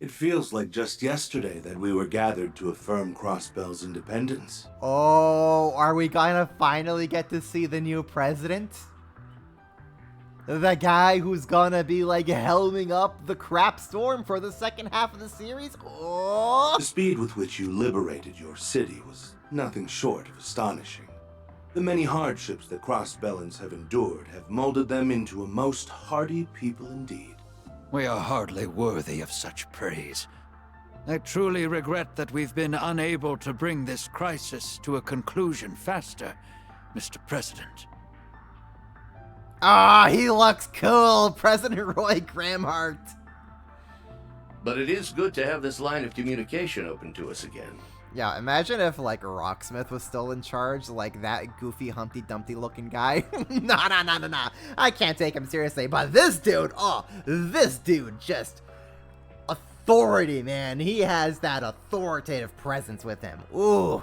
It feels like just yesterday that we were gathered to affirm Crossbell's independence. Oh, are we gonna finally get to see the new president? The guy who's gonna be, like, helming up the crap storm for the second half of the series? Oh! The speed with which you liberated your city was nothing short of astonishing. The many hardships that Crossbellans have endured have molded them into a most hardy people indeed. We are hardly worthy of such praise. I truly regret that we've been unable to bring this crisis to a conclusion faster, Mr. President. Ah, he looks cool, President Roy Gramhart. But it is good to have this line of communication open to us again. Yeah, imagine if, like, Rocksmith was still in charge, like that goofy Humpty Dumpty looking guy. Nah. I can't take him seriously, but this dude, just authority, man. He has that authoritative presence with him. Ooh.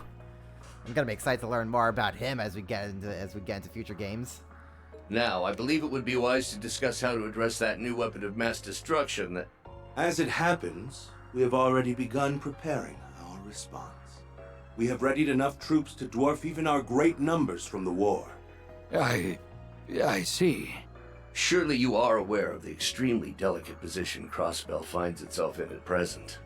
I'm gonna be excited to learn more about him as we get into future games. Now, I believe it would be wise to discuss how to address that new weapon of mass destruction that... As it happens, we have already begun preparing our response. We have readied enough troops to dwarf even our great numbers from the war. I see. Surely you are aware of the extremely delicate position Crossbell finds itself in at present.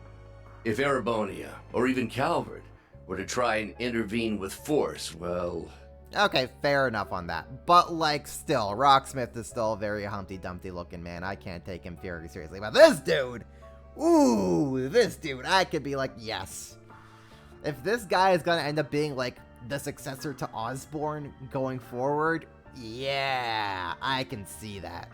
If Erebonia, or even Calvard, were to try and intervene with force, well... Okay, fair enough on that. But, like, still, Rocksmith is still a very Humpty Dumpty looking man. I can't take him very seriously. But this dude! Ooh, this dude, I could be like, yes. If this guy is gonna end up being, like, the successor to Osborn going forward, yeah, I can see that.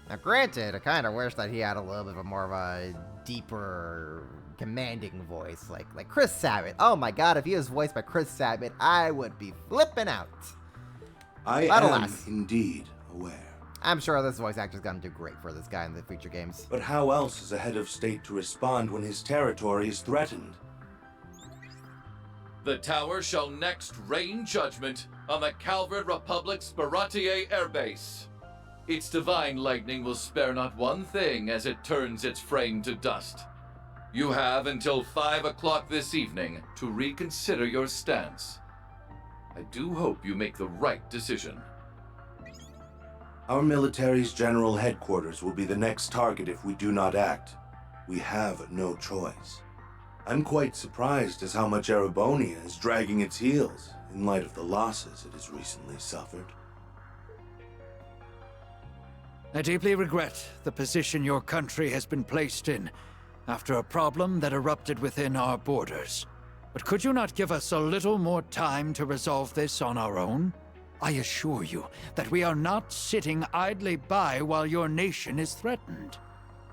Now, granted, I kind of wish that he had a little bit of more of a deeper, commanding voice, like Chris Sabat. Oh my god, if he was voiced by Chris Sabat, I would be flipping out. I am indeed aware. I'm sure this voice actor's gonna do great for this guy in the future games. But how else is a head of state to respond when his territory is threatened? The tower shall next rain judgment on the Calvard Republic's Baratier airbase. Its divine lightning will spare not one thing as it turns its frame to dust. You have until 5 o'clock this evening to reconsider your stance. I do hope you make the right decision. Our military's general headquarters will be the next target if we do not act. We have no choice. I'm quite surprised as how much Erebonia is dragging its heels in light of the losses it has recently suffered. I deeply regret the position your country has been placed in after a problem that erupted within our borders. But could you not give us a little more time to resolve this on our own? I assure you that we are not sitting idly by while your nation is threatened.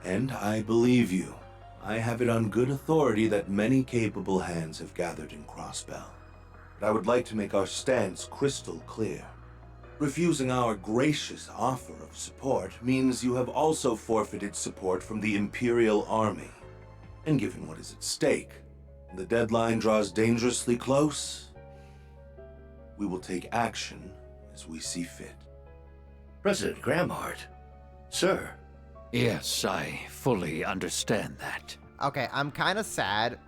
And I believe you. I have it on good authority that many capable hands have gathered in Crossbell. But I would like to make our stance crystal clear. Refusing our gracious offer of support means you have also forfeited support from the Imperial Army. And given what is at stake, and the deadline draws dangerously close, we will take action as we see fit. President Gramhart, sir. Yes, I fully understand that. Okay, I'm kind of sad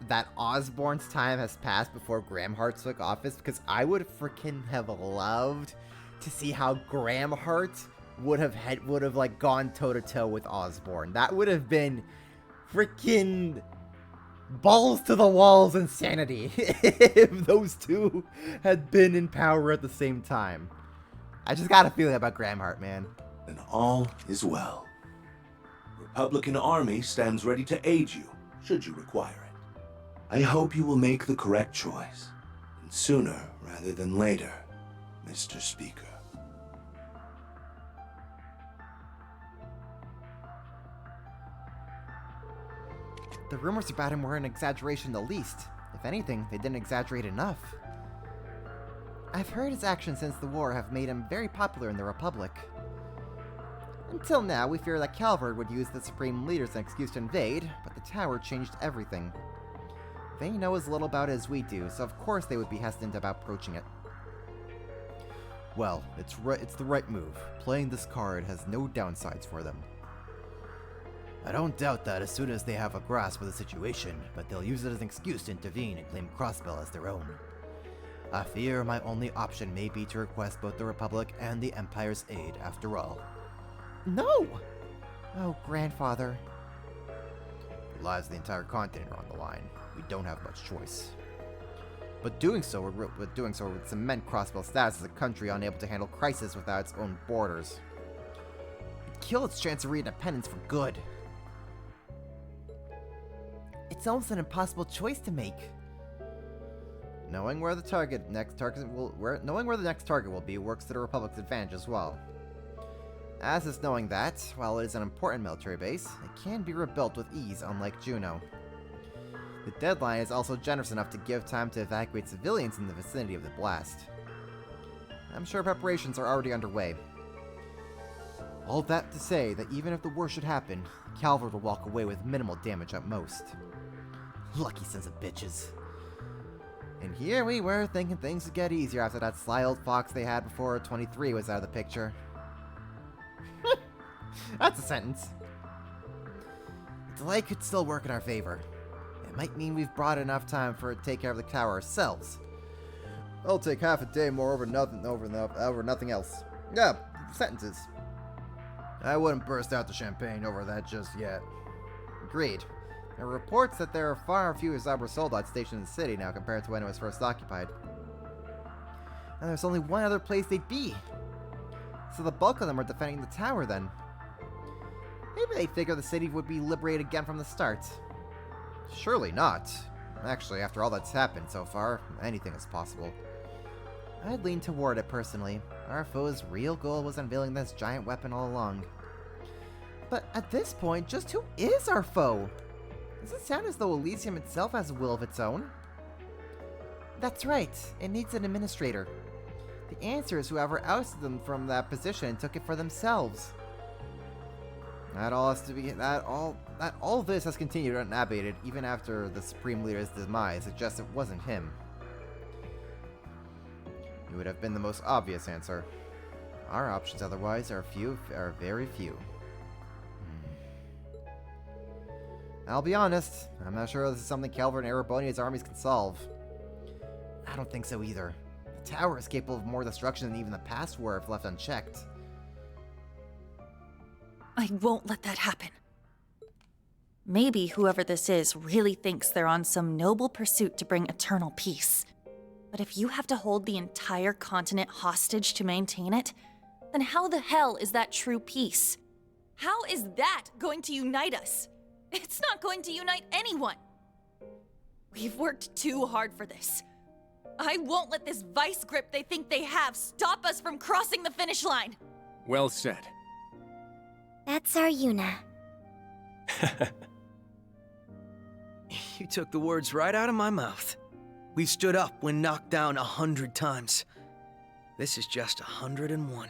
that Osborne's time has passed before Gramhart took office, because I would freaking have loved to see how Gramhart would have like gone toe to toe with Osborne. That would have been freaking balls to the walls insanity if those two had been in power at the same time. I just got a feeling about Gramhart, man. Then all is well. Republican Army stands ready to aid you, should you require it. I hope you will make the correct choice, and sooner rather than later, Mr. Speaker. The rumors about him were an exaggeration the least. If anything, they didn't exaggerate enough. I've heard his actions since the war have made him very popular in the Republic. Until now, we fear that Calvard would use the Supreme Leader as an excuse to invade, but the Tower changed everything. They know as little about it as we do, so of course they would be hesitant about approaching it. Well, it's the right move. Playing this card has no downsides for them. I don't doubt that as soon as they have a grasp of the situation, but they'll use it as an excuse to intervene and claim Crossbell as their own. I fear my only option may be to request both the Republic and the Empire's aid, after all. No! Oh, grandfather. The lives of the entire continent are on the line. We don't have much choice. But doing so would cement Crossbell's status as a country unable to handle crisis without its own borders. It'd kill its chance of re-independence for good. It's almost an impossible choice to make. Knowing where the next target will be works to the Republic's advantage as well. As is knowing that, while it is an important military base, it can be rebuilt with ease, unlike Juno. The deadline is also generous enough to give time to evacuate civilians in the vicinity of the blast. I'm sure preparations are already underway. All that to say that even if the worst should happen, Calvard will walk away with minimal damage at most. Lucky sons of bitches. And here we were thinking things would get easier after that sly old fox they had before 23 was out of the picture. That's a sentence. The delay could still work in our favor. It might mean we've brought enough time for it to take care of the tower ourselves. It'll take half a day more over nothing else. Yeah, sentences. I wouldn't burst out the champagne over that just yet. Agreed. There are reports that there are far fewer Zabra soldats stationed in the city now compared to when it was first occupied. And there's only one other place they'd be. So the bulk of them are defending the tower then. Maybe they figure the city would be liberated again from the start. Surely not. Actually, after all that's happened so far, anything is possible. I'd lean toward it personally. Our foe's real goal was unveiling this giant weapon all along. But at this point, just who is our foe? Does it sound as though Elysium itself has a will of its own? That's right, it needs an administrator. The answer is whoever ousted them from that position and took it for themselves. All this has continued unabated even after the Supreme Leader's demise suggests it wasn't him. It would have been the most obvious answer. Our options otherwise are very few. I'll be honest, I'm not sure this is something Calvard and Erebonia's armies can solve. don't think so either. The tower is capable of more destruction than even the past war if left unchecked. I won't let that happen. Maybe whoever this is really thinks they're on some noble pursuit to bring eternal peace. But if you have to hold the entire continent hostage to maintain it, then how the hell is that true peace? How is that going to unite us? It's not going to unite anyone. We've worked too hard for this. I won't let this vice grip they think they have stop us from crossing the finish line. Well said. That's our Yuna. You took the words right out of my mouth. We stood up when knocked down 100 times. This is just 101.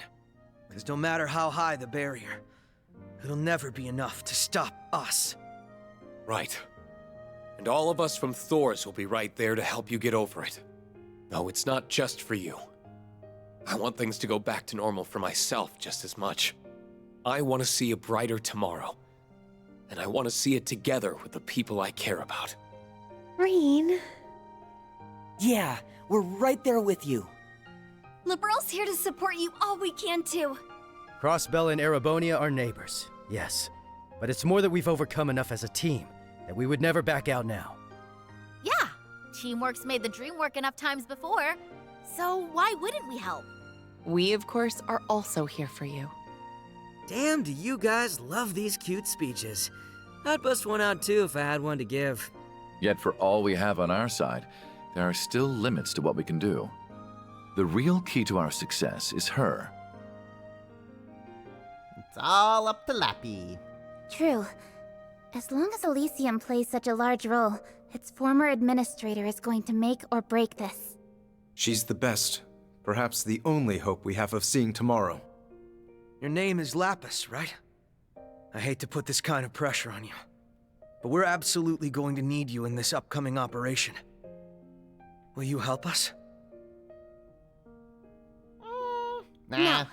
Because no matter how high the barrier, it'll never be enough to stop us. Right. And all of us from Thor's will be right there to help you get over it. No, it's not just for you. I want things to go back to normal for myself just as much. I want to see a brighter tomorrow. And I want to see it together with the people I care about. Green. Yeah, we're right there with you. Liberal's here to support you all we can too. Crossbell and Erebonia are neighbors, yes. But it's more that we've overcome enough as a team that we would never back out now. Yeah, teamwork's made the dream work enough times before, so why wouldn't we help? We, of course, are also here for you. Damn, do you guys love these cute speeches. I'd bust one out too if I had one to give. Yet for all we have on our side, there are still limits to what we can do. The real key to our success is her. It's all up to Lappy. True. As long as Elysium plays such a large role, its former administrator is going to make or break this. She's the best. Perhaps the only hope we have of seeing tomorrow. Your name is Lapis, right? I hate to put this kind of pressure on you, but we're absolutely going to need you in this upcoming operation. Will you help us? Nah.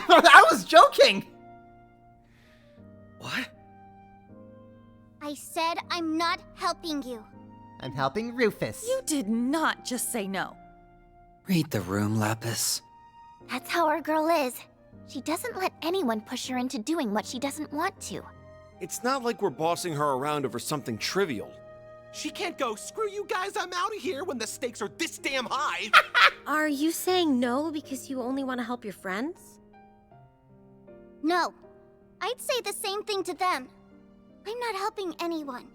I was joking! What? I said I'm not helping you. I'm helping Rufus. You did not just say no. Read the room, Lapis. That's how our girl is. She doesn't let anyone push her into doing what she doesn't want to. It's not like we're bossing her around over something trivial. She can't go, screw you guys, I'm out of here when the stakes are this damn high. Are you saying no because you only want to help your friends? No. I'd say the same thing to them. I'm not helping anyone.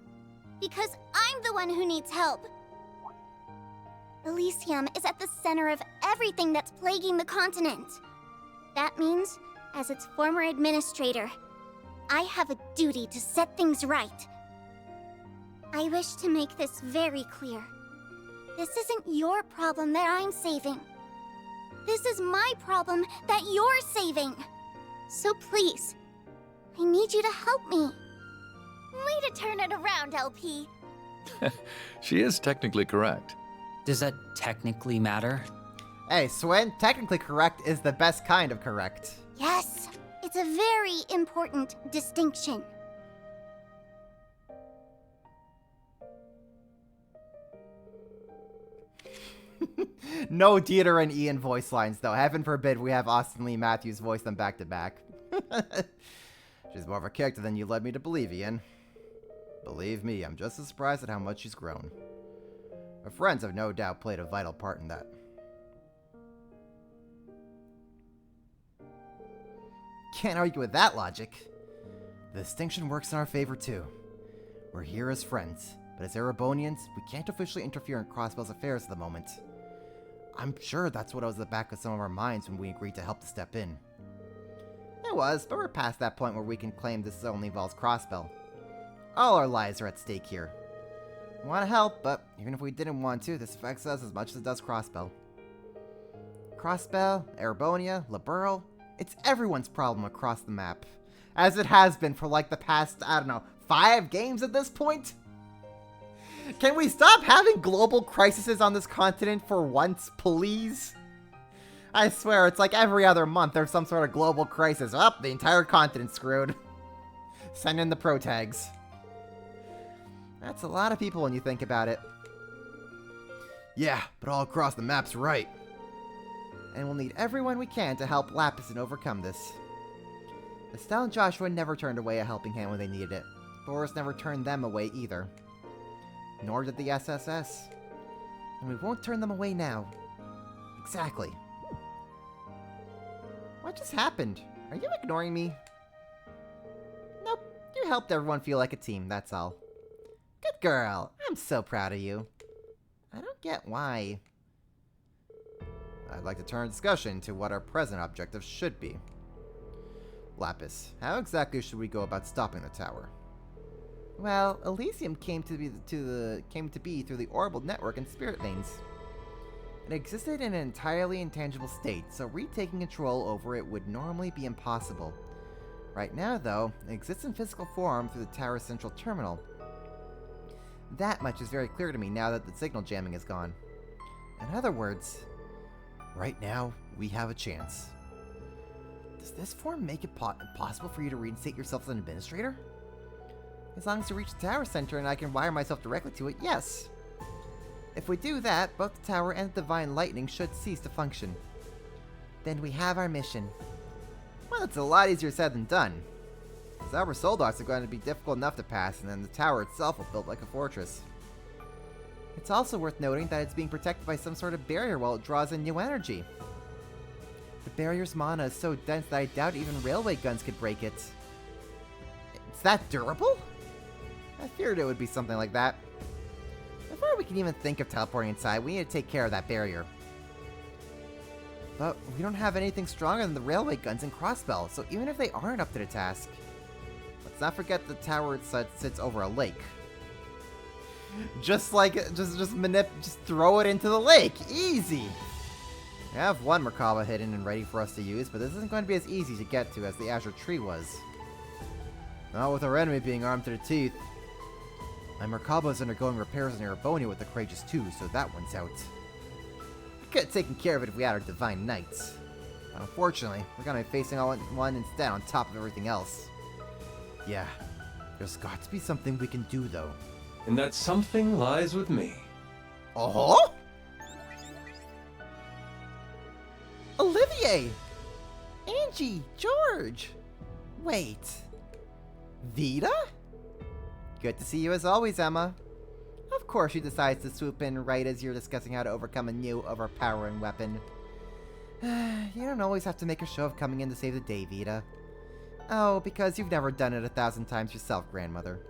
Because I'm the one who needs help. Elysium is at the center of everything that's plaguing the continent. That means, as its former administrator, I have a duty to set things right. I wish to make this very clear. This isn't your problem that I'm saving. This is my problem that you're saving. So please, I need you to help me. Way to turn it around, LP. She is technically correct. Does that technically matter? Hey, Swin, technically correct is the best kind of correct. Yes, it's a very important distinction. No Dieter and Ian voice lines, though. Heaven forbid we have Austin Lee Matthews voice them back to back. She's more of a character than you led me to believe, Ian. Believe me, I'm just as surprised at how much she's grown. Her friends have no doubt played a vital part in that. Can't argue with that logic. The distinction works in our favor, too. We're here as friends, but as Erebonians, we can't officially interfere in Crossbell's affairs at the moment. I'm sure that's what was at the back of some of our minds when we agreed to help to step in. It was, but we're past that point where we can claim this only involves Crossbell. All our lives are at stake here. We want to help, but even if we didn't want to, this affects us as much as it does Crossbell. Crossbell, Erebonia, Liberl, it's everyone's problem across the map. As it has been for like the past, 5 games at this point? Can we stop having global crises on this continent for once, please? I swear, it's like every other month there's some sort of global crisis. Oh, the entire continent's screwed. Send in the pro tags. That's a lot of people when you think about it. Yeah, but all across the map's right. And we'll need everyone we can to help Lapis and overcome this. Estelle and Joshua never turned away a helping hand when they needed it. Boris never turned them away either. Nor did the SSS. And we won't turn them away now. Exactly. What just happened? Are you ignoring me? Nope. You helped everyone feel like a team, that's all. Good girl. I'm so proud of you. I don't get why. I'd like to turn discussion to what our present objectives should be. Lapis, how exactly should we go about stopping the tower? Well, Elysium came to be through the orbital network and spirit veins. It existed in an entirely intangible state, so retaking control over it would normally be impossible. Right now, though, it exists in physical form through the tower's central terminal. That much is very clear to me now that the signal jamming is gone. In other words, right now, we have a chance. Does this form make it possible for you to reinstate yourself as an administrator? As long as you reach the tower center and I can wire myself directly to it, yes. If we do that, both the tower and the divine lightning should cease to function. Then we have our mission. Well, it's a lot easier said than done. Our soldiers are going to be difficult enough to pass, and then the tower itself will build like a fortress. It's also worth noting that it's being protected by some sort of barrier while it draws in new energy. The barrier's mana is so dense that I doubt even railway guns could break it. It's that durable? I feared it would be something like that. Before we can even think of teleporting inside, we need to take care of that barrier. But we don't have anything stronger than the railway guns and crossbow, so even if they aren't up to the task, let's not forget the tower sits over a lake. Just throw it into the lake. Easy. We have one Merkaba hidden and ready for us to use, but this isn't going to be as easy to get to as the Azure Tree was. Not with our enemy being armed to the teeth. My Merkaba is undergoing repairs in Erebonia with the Courageous too, so that one's out. We could have taken care of it if we had our Divine Knights. But unfortunately, we're going to be facing one instead on top of everything else. Yeah, there's got to be something we can do, though. And that something lies with me. Uh-huh? Olivier! Angie! George! Wait. Vita? Good to see you as always, Emma. Of course she decides to swoop in right as you're discussing how to overcome a new overpowering weapon. You don't always have to make a show of coming in to save the day, Vita. Oh, because you've never done it 1,000 times yourself, grandmother.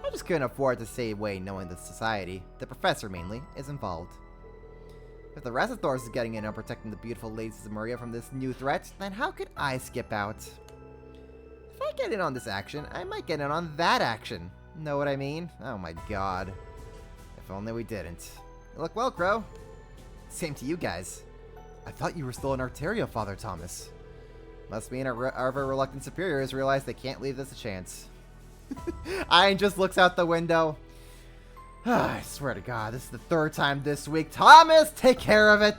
I just couldn't afford to stay away knowing the society, the professor mainly, is involved. If the rest of Thors is getting in on protecting the beautiful ladies of Maria from this new threat, then how could I skip out? If I get in on this action, I might get in on that action. Know what I mean? Oh my god. If only we didn't. You look well, Crow. Same to you guys. I thought you were still in Arteria, Father Thomas. Must mean our ever-reluctant superiors realize they can't leave this a chance. Ian just looks out the window. I swear to God, this is the 3rd time this week. Thomas, take care of it.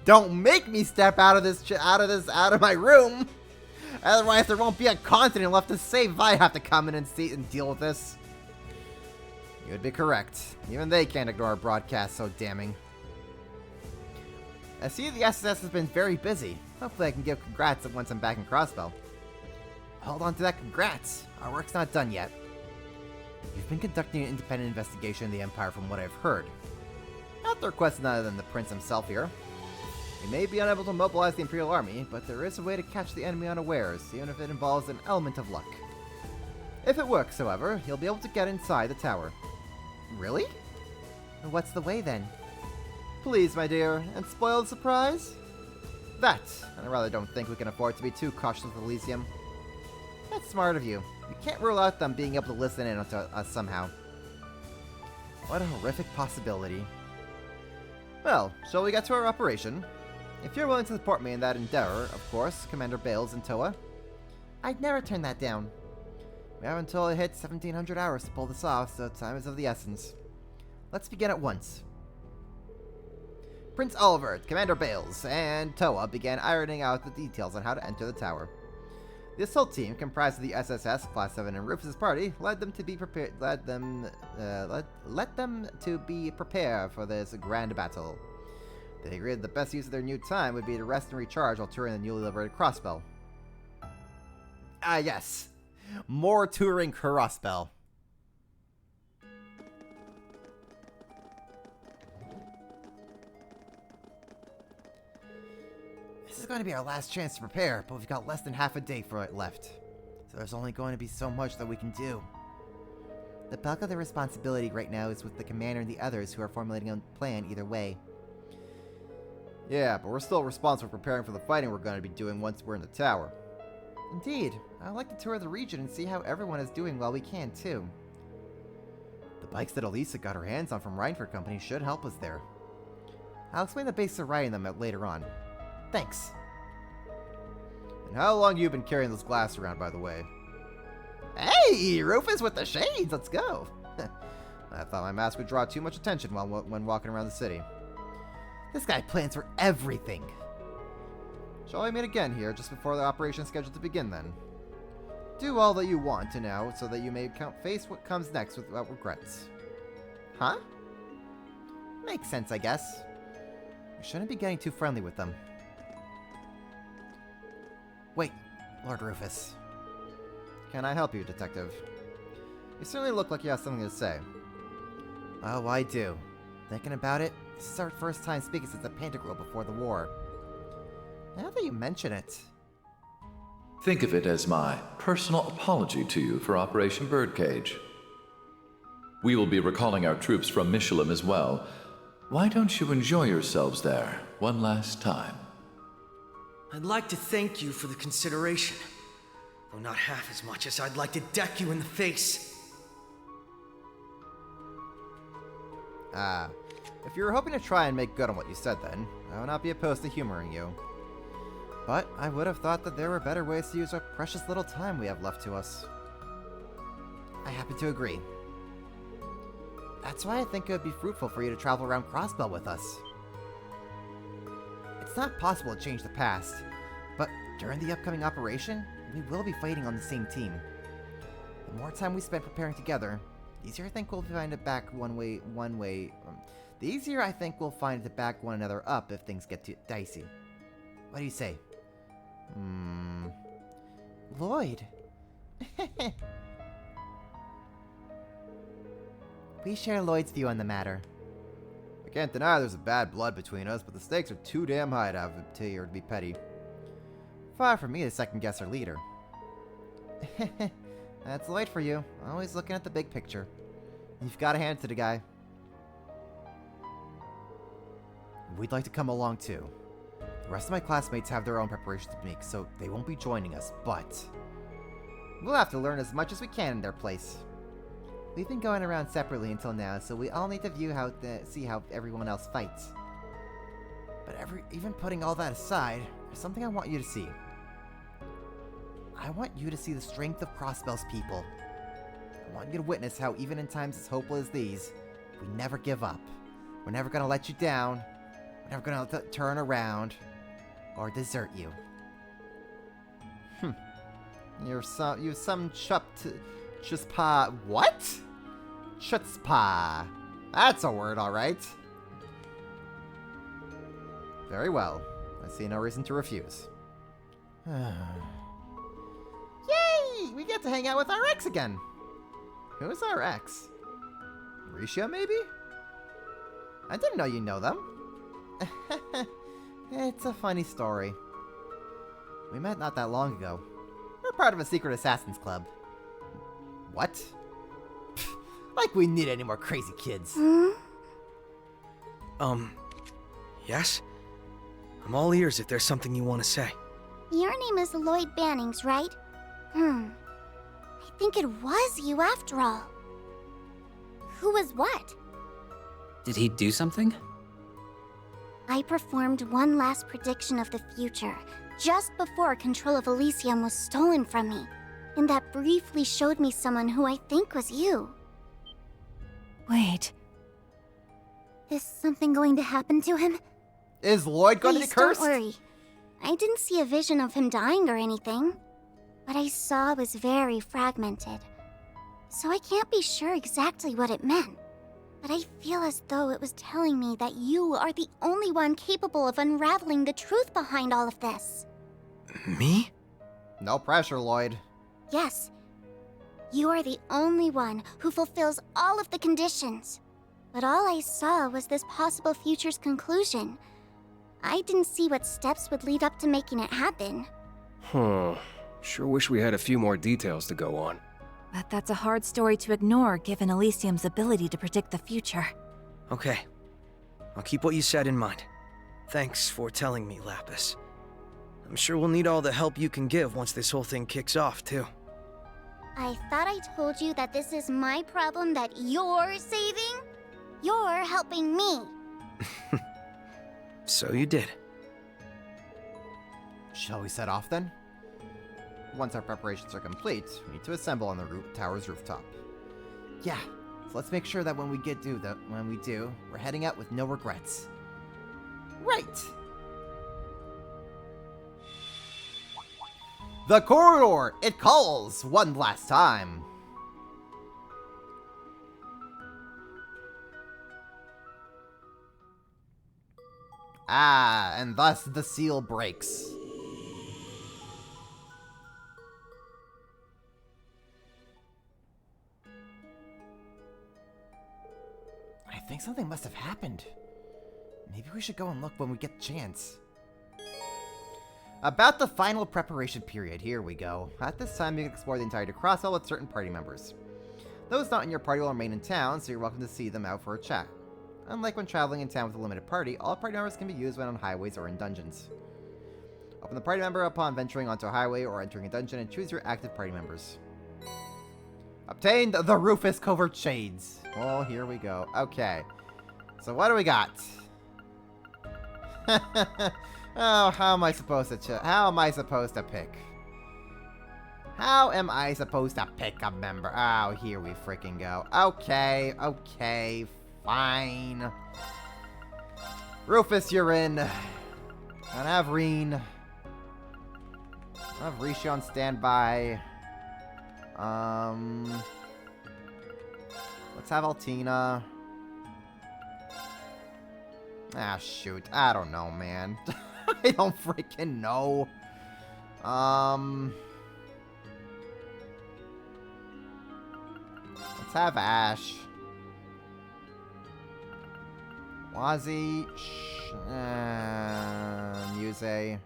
Don't make me step out of my room. Otherwise, there won't be a continent left to save if I have to come in and deal with this. You would be correct. Even they can't ignore a broadcast so damning. I see the SS has been very busy. Hopefully I can give congrats once I'm back in Crossbell. Hold on to that congrats. Our work's not done yet. You've been conducting an independent investigation in the Empire from what I've heard. Not the request none other than the Prince himself here. We may be unable to mobilize the Imperial Army, but there is a way to catch the enemy unawares, even if it involves an element of luck. If it works, however, you'll be able to get inside the tower. Really? And what's the way then? Please, my dear, and spoil the surprise? That, and I rather don't think we can afford to be too cautious with Elysium. That's smart of you. We can't rule out them being able to listen in to us somehow. What a horrific possibility. Well, shall we get to our operation? If you're willing to support me in that endeavor, of course, Commander Bales and Toa. I'd never turn that down. We have until it hits 1700 hours to pull this off, so time is of the essence. Let's begin at once. Prince Oliver, Commander Bales, and Toa began ironing out the details on how to enter the tower. This whole team, comprised of the SSS, Class 7, and Rufus's party, led them to be prepared. Let them to be prepared for this grand battle. They agreed that the best use of their new time would be to rest and recharge while touring the newly liberated Crossbell. Ah, yes, more touring Crossbell. This is going to be our last chance to prepare, but we've got less than half a day for it left. So there's only going to be so much that we can do. The bulk of the responsibility right now is with the commander and the others who are formulating a plan either way. Yeah, but we're still responsible for preparing for the fighting we're going to be doing once we're in the tower. Indeed. I'd like to tour the region and see how everyone is doing while we can, too. The bikes that Elisa got her hands on from Reinford Company should help us there. I'll explain the basics of riding them out later on. Thanks. And how long you been carrying this glass around, by the way? Hey, Rufus with the shades, let's go. I thought my mask would draw too much attention when walking around the city. This guy plans for everything. Shall we meet again here just before the operation is scheduled to begin then? Do all that you want to now so that you may face what comes next without regrets. Huh? Makes sense, I guess. We shouldn't be getting too friendly with them. Wait, Lord Rufus. Can I help you, Detective? You certainly look like you have something to say. Oh, I do. Thinking about it, this is our first time speaking since the Pantagruel before the war. Now that you mention it... Think of it as my personal apology to you for Operation Birdcage. We will be recalling our troops from Michelin as well. Why don't you enjoy yourselves there one last time? I'd like to thank you for the consideration, though not half as much as I'd like to deck you in the face. If you were hoping to try and make good on what you said then, I would not be opposed to humoring you. But I would have thought that there were better ways to use our precious little time we have left to us. I happen to agree. That's why I think it would be fruitful for you to travel around Crossbell with us. It's not possible to change the past, but during the upcoming operation, we will be fighting on the same team. The more time we spend preparing together, the easier I think we'll find it back the easier I think we'll find to back one another up if things get too dicey. What do you say? Lloyd. We share Lloyd's view on the matter. I can't deny there's a bad blood between us, but the stakes are too damn high to have it here to be petty. Far from me to second guess our leader. That's Lloyd for you, always looking at the big picture. You've got to hand it to the guy. We'd like to come along too. The rest of my classmates have their own preparations to make, so they won't be joining us, but we'll have to learn as much as we can in their place. We've been going around separately until now, so we all need to see how everyone else fights. But even putting all that aside, there's something I want you to see. I want you to see the strength of Crossbell's people. I want you to witness how even in times as hopeless as these, we never give up. We're never going to let you down. We're never going to turn around or desert you. You have some chutzpah. What? Chutzpah. That's a word, all right. Very well. I see no reason to refuse. Yay! We get to hang out with our ex again. Who's our ex? Risha, maybe? I didn't know you know them. It's a funny story. We met not that long ago. We're part of a secret assassins club. What? Like we need any more crazy kids. Yes? I'm all ears if there's something you want to say. Your name is Lloyd Bannings, right? I think it was you after all. Who was what? Did he do something? I performed one last prediction of the future, just before control of Elysium was stolen from me. And that briefly showed me someone who I think was you. Wait. Is something going to happen to him? Is Lloyd going to be cursed? Don't worry. I didn't see a vision of him dying or anything. What I saw was very fragmented, so I can't be sure exactly what it meant. But I feel as though it was telling me that you are the only one capable of unraveling the truth behind all of this. Me? No pressure, Lloyd. Yes. You are the only one who fulfills all of the conditions. But all I saw was this possible future's conclusion. I didn't see what steps would lead up to making it happen. Huh. Sure wish we had a few more details to go on. But that's a hard story to ignore given Elysium's ability to predict the future. Okay. I'll keep what you said in mind. Thanks for telling me, Lapis. I'm sure we'll need all the help you can give once this whole thing kicks off, too. I thought I told you that this is my problem that you're saving? You're helping me. So you did. Shall we set off then? Once our preparations are complete, we need to assemble on the tower's rooftop. Yeah, so let's make sure that when we do, we're heading out with no regrets. Right! The corridor! It calls! One last time! Ah, and thus the seal breaks. I think something must have happened. Maybe we should go and look when we get the chance. About the final preparation period, here we go. At this time, you can explore the entirety of Crossbell with certain party members. Those not in your party will remain in town, so you're welcome to see them out for a chat. Unlike when traveling in town with a limited party, all party members can be used when on highways or in dungeons. Open the party member upon venturing onto a highway or entering a dungeon and choose your active party members. Obtained the Rufus Covert Shades. Oh, here we go. Okay. So what do we got? Oh, how am I supposed to pick? How am I supposed to pick a member? Oh, here we freaking go. Okay, okay, fine. Rufus, you're in. And have Reen. Have Rishi on standby. Let's have Altina. Ah, shoot. I don't know, man. I don't freaking know. Let's have Ash. Wazi. Muse. And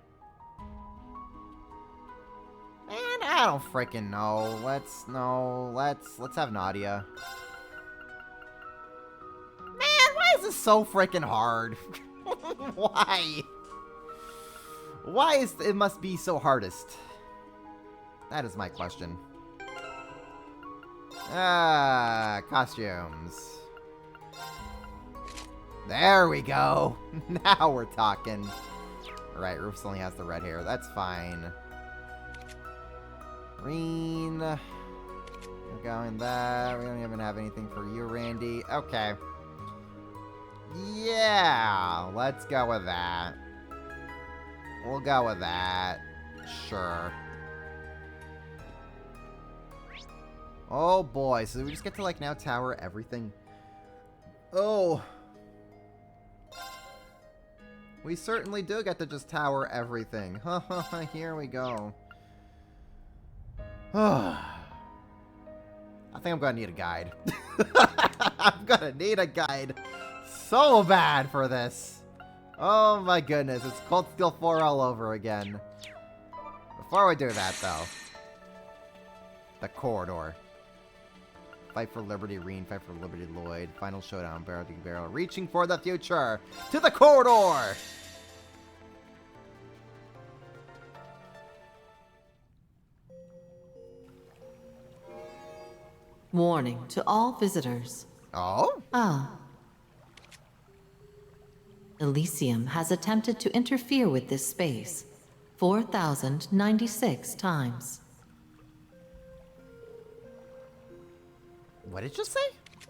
I don't freaking know. Let's have Nadia. Man, why is this so freaking hard? Why? Why is it must be so hardest? That is my question. Ah, costumes. There we go. Now we're talking. Alright, Rufus only has the red hair. That's fine. Green. We're going there. We don't even have anything for you, Randy. Okay. Yeah, let's go with that. We'll go with that. Sure. Oh boy, so we just get to like now tower everything. Oh. We certainly do get to just tower everything. Here we go. I think I'm gonna need a guide. I'm gonna need a guide so bad for this. Oh my goodness, it's Cold Steel 4 all over again. Before we do that, though. The corridor. Fight for Liberty, Reen. Fight for Liberty, Lloyd. Final showdown, barrel to barrel. Reaching for the future. To the corridor! Warning to all visitors. Oh? Elysium has attempted to interfere with this space 4,096 times. What did it just say?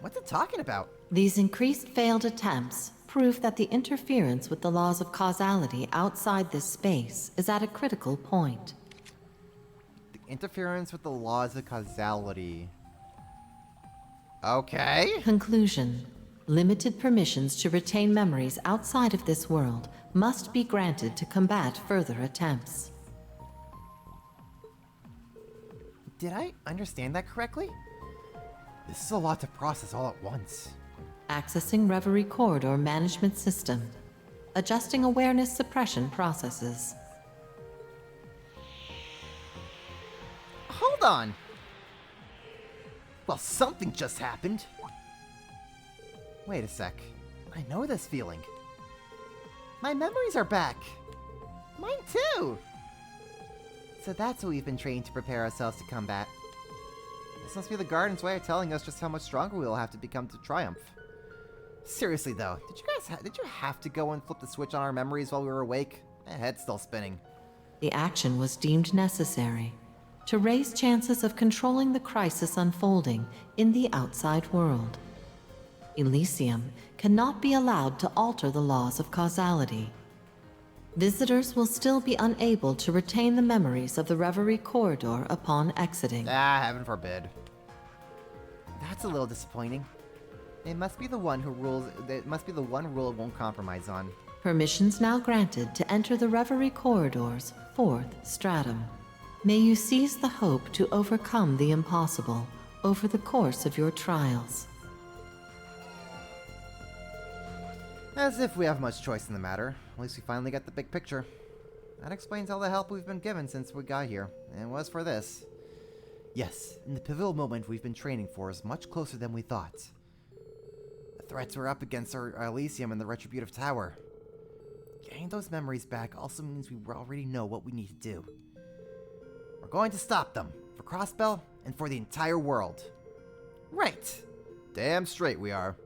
What's it talking about? These increased failed attempts prove that the interference with the laws of causality outside this space is at a critical point. The Interference with the laws of causality. Okay. Conclusion. Limited permissions to retain memories outside of this world must be granted to combat further attempts. Did I understand that correctly? This is a lot to process all at once. Accessing Reverie Corridor Management System. Adjusting awareness suppression processes. Hold on! Well, something just happened. Wait a sec. I know this feeling. My memories are back. Mine too! So that's what we've been trained to prepare ourselves to combat. This must be the Garden's way of telling us just how much stronger we'll have to become to triumph. Seriously though, did you have to go and flip the switch on our memories while we were awake? My head's still spinning. The action was deemed necessary to raise chances of controlling the crisis unfolding in the outside world. Elysium cannot be allowed to alter the laws of causality. Visitors will still be unable to retain the memories of the Reverie Corridor upon exiting. Heaven forbid. That's a little disappointing. It must be the one rule it won't compromise on. Permissions now granted to enter the Reverie Corridor's 4th stratum. May you seize the hope to overcome the impossible over the course of your trials. As if we have much choice in the matter. At least we finally got the big picture. That explains all the help we've been given since we got here. And it was for this. Yes, and the pivotal moment we've been training for is much closer than we thought. The threats we're up against are Elysium and the Retributive Tower. Getting those memories back also means we already know what we need to do. We're going to stop them, for Crossbell and for the entire world. Right. Damn straight we are.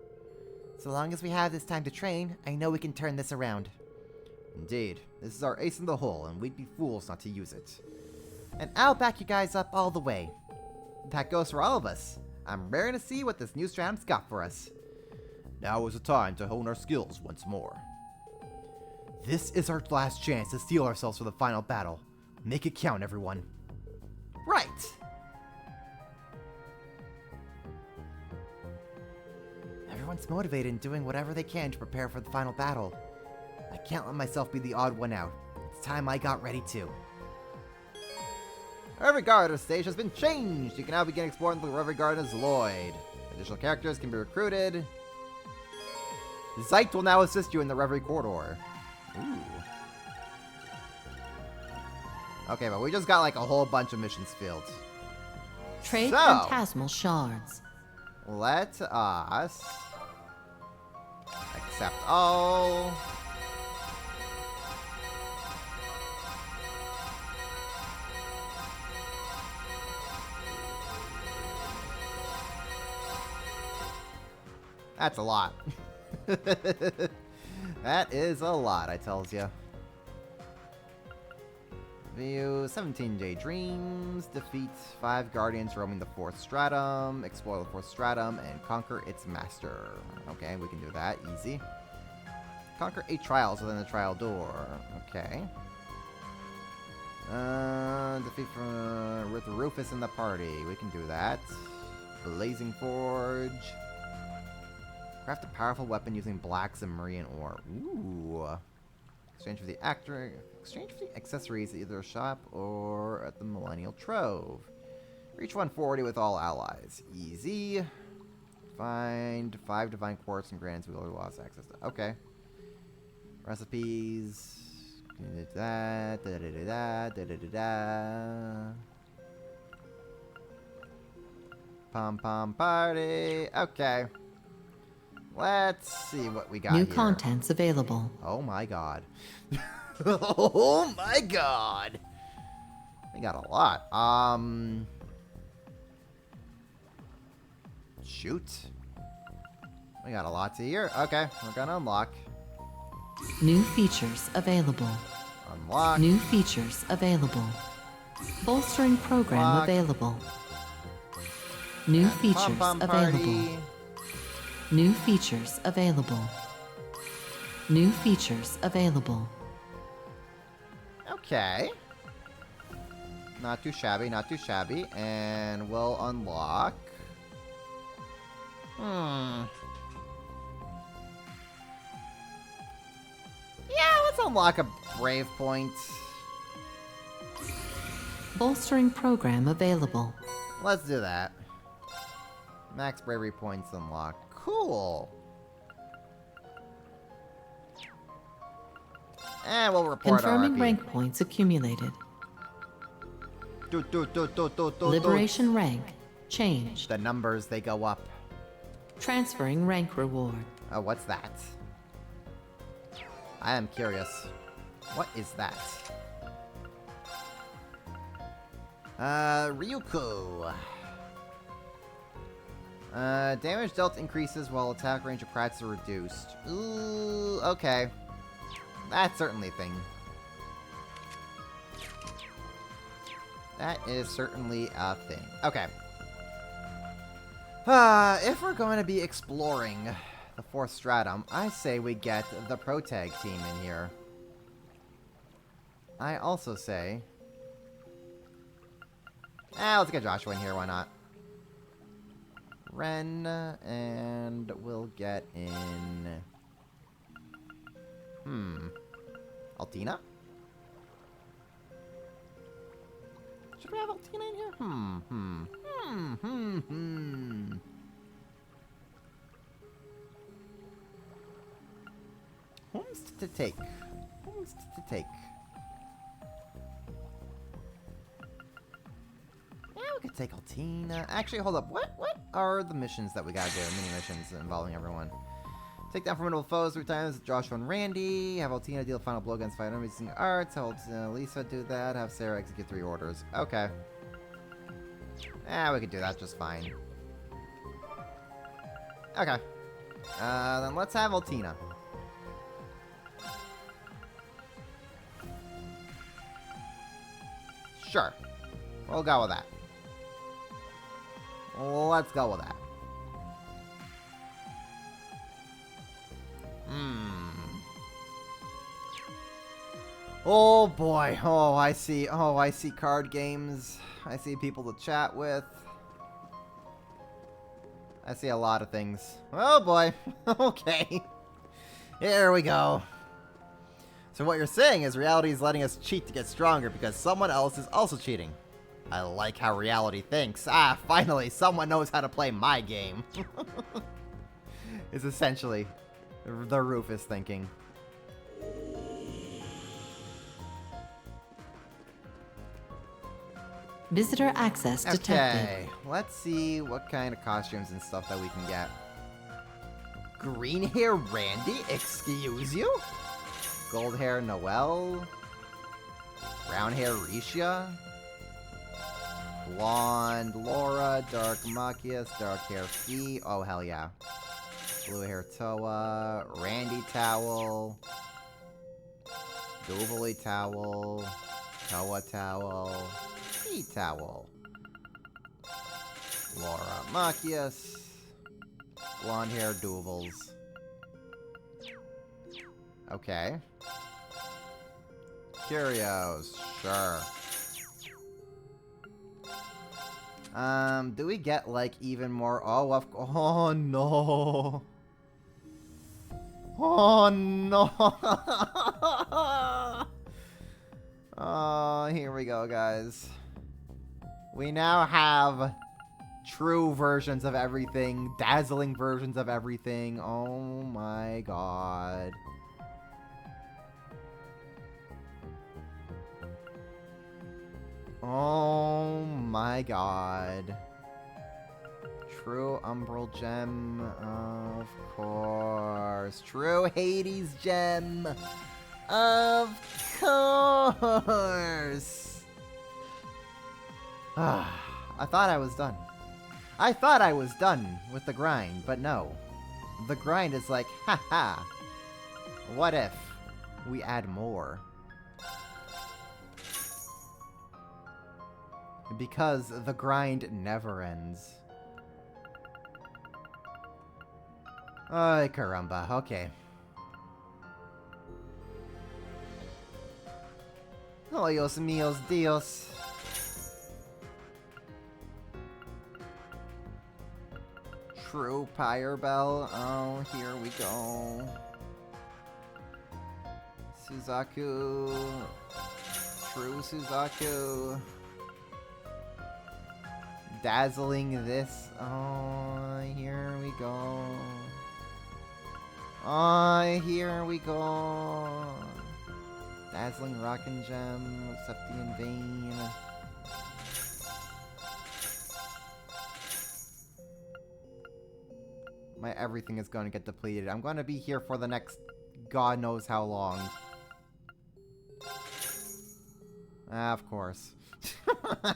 So long as we have this time to train, I know we can turn this around. Indeed, this is our ace in the hole, and we'd be fools not to use it. And I'll back you guys up all the way. That goes for all of us. I'm raring to see what this new stratum's got for us. Now is the time to hone our skills once more. This is our last chance to steel ourselves for the final battle. Make it count, everyone. Right! Everyone's motivated and doing whatever they can to prepare for the final battle. I can't let myself be the odd one out. It's time I got ready too. Reverie Garden stage has been changed! You can now begin exploring the Reverie Garden as Lloyd. Additional characters can be recruited. Zeit will now assist you in the Reverie Corridor. Ooh. Okay, but we just got like a whole bunch of missions filled. Trade phantasmal shards. Let us accept all. That's a lot. That is a lot, I tells ya. View 17 Daydreams, defeat 5 Guardians roaming the 4th stratum, explore the 4th stratum, and conquer its master. Okay, we can do that, easy. Conquer 8 trials within the trial door. Okay. Defeat with Rufus in the party. We can do that. Blazing Forge. Craft a powerful weapon using blacks and Marian ore. Ooh. Exchange for the actor. Exchange for the accessories at either a shop or at the Millennial Trove. Reach 140 with all allies. Easy. Find 5 divine quartz and grants wheeler lost access to. Okay. Recipes. That. Da da da da da da da. Pom pom party. Okay. Let's see what we got New here. contents available. Oh my god. Oh my god. We got a lot. Shoot. We got a lot to hear. Okay, we're gonna unlock. New features available. Unlock. New features available. Bolstering program Unlock. Available. New features Pom-pom available. party. New features available. New features available. Okay. Not too shabby, not too shabby. And we'll unlock... Yeah, let's unlock a Brave Point. Bolstering program available. Let's do that. Max Bravery points unlocked. Cool. And we'll report Confirming our RP. rank points accumulated. Liberation rank changed. The numbers, they go up. Transferring rank reward. Oh, what's that? I am curious. What is that? Ryuko. Damage dealt increases while attack range of Prats are reduced. Ooh, okay. That's certainly a thing. That is certainly a thing. Okay. If we're going to be exploring the 4th stratum, I say we get the Protag team in here. I also say... let's get Joshua in here, why not? Ren, and we'll get in... Altina? Should we have Altina in here? Who's to take? Who's to take? Yeah, we could take Altina. Actually, hold up. What are the missions that we gotta do? Mini missions involving everyone. Take down formidable foes 3 times with Joshua and Randy. Have Altina deal final blow against 5 enemies using arts. Have Lisa do that. Have Sarah execute 3 orders. Okay. We could do that just fine. Okay. Then let's have Altina. Sure. We'll go with that. Let's go with that. Oh boy. Oh, I see card games. I see people to chat with. I see a lot of things. Oh boy. Okay. Here we go. So what you're saying is reality is letting us cheat to get stronger because someone else is also cheating. I like how reality thinks. Finally, someone knows how to play my game. It's essentially the Rufus thinking. Visitor access detected. Okay, let's see what kind of costumes and stuff that we can get. Green hair Randy? Excuse you? Gold hair Noelle? Brown hair Risha? Blonde Laura, dark Machias, dark hair Fee. Oh, hell yeah. Blue hair Toa, Randy towel, Duvally towel, Toa towel, Fee towel, Laura Machias, blonde hair Duvals. Okay. Curios, sure. Do we get, like, even more? Oh, no. Oh, no. Oh, here we go, guys. We now have true versions of everything, dazzling versions of everything. Oh, my God. Oh my god. True Umbral Gem, of course. True Hades Gem, of course. I thought I was done. I thought I was done with the grind, but no. The grind is like, haha. What if we add more? Because the grind never ends. Ay, caramba. Okay. Oh, Dios míos, Dios. True Pyre Bell. Oh, here we go. Suzaku. True Suzaku. Dazzling this. Oh, here we go. Oh, here we go. Dazzling Rockin' Gem. Accept the in vain. My everything is going to get depleted. I'm going to be here for the next God knows how long. Of course.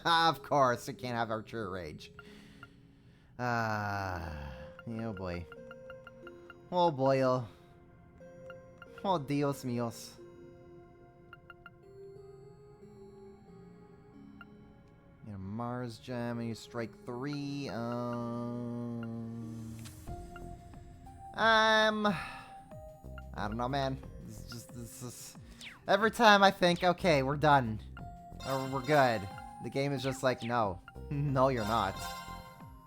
Of course, we can't have our true rage. Oh boy. Oh boy. Oh Dios míos. You know, Mars Gem, and you strike 3. I don't know, man. This is every time I think, okay, we're done. Or we're good. The game is just like, no. No, you're not.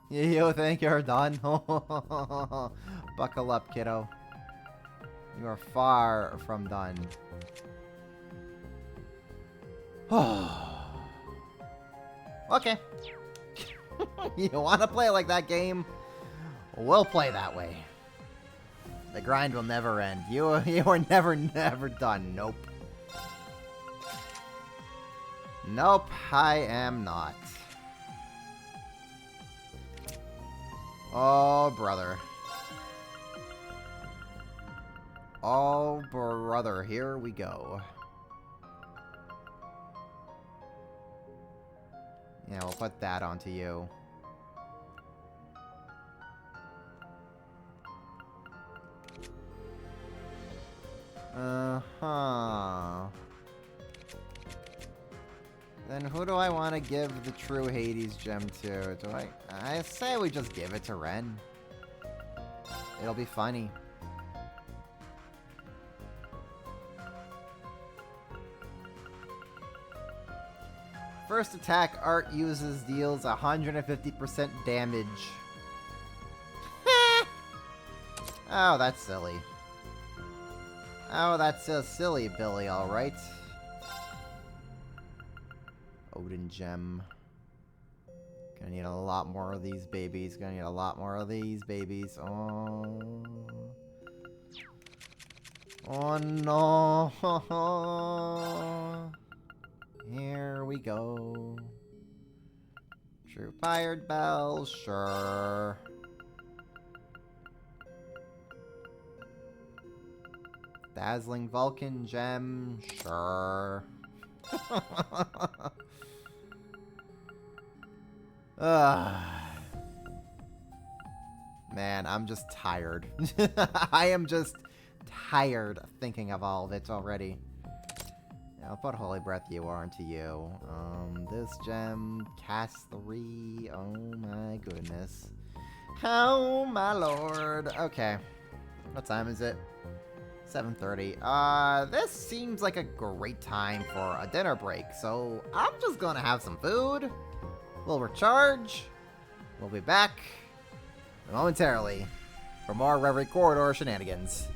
You think you're done? Buckle up, kiddo. You are far from done. Okay. You want to play like that game? We'll play that way. The grind will never end. You are never done. Nope. Nope, I am not. Oh, brother. Oh, brother. Here we go. Yeah, we'll put that onto you. Uh-huh. Then who do I want to give the true Hades gem to? I say we just give it to Ren. It'll be funny. First attack Art uses deals 150% damage. Oh, that's silly. Oh, that's a silly Billy, alright. Odin Gem. Gonna need a lot more of these babies. Gonna need a lot more of these babies. Oh. Oh no. Here we go. True Fired Bell, sure. Dazzling Vulcan Gem, sure. Man, I'm just tired. I am just tired of thinking of all of it already. Yeah, I'll put Holy Breath you are into you. This gem, cast 3. Oh my goodness. Oh my lord. Okay. What time is it? 7:30. This seems like a great time for a dinner break, so I'm just gonna have some food. We'll recharge. We'll be back momentarily for more Reverie Corridor shenanigans.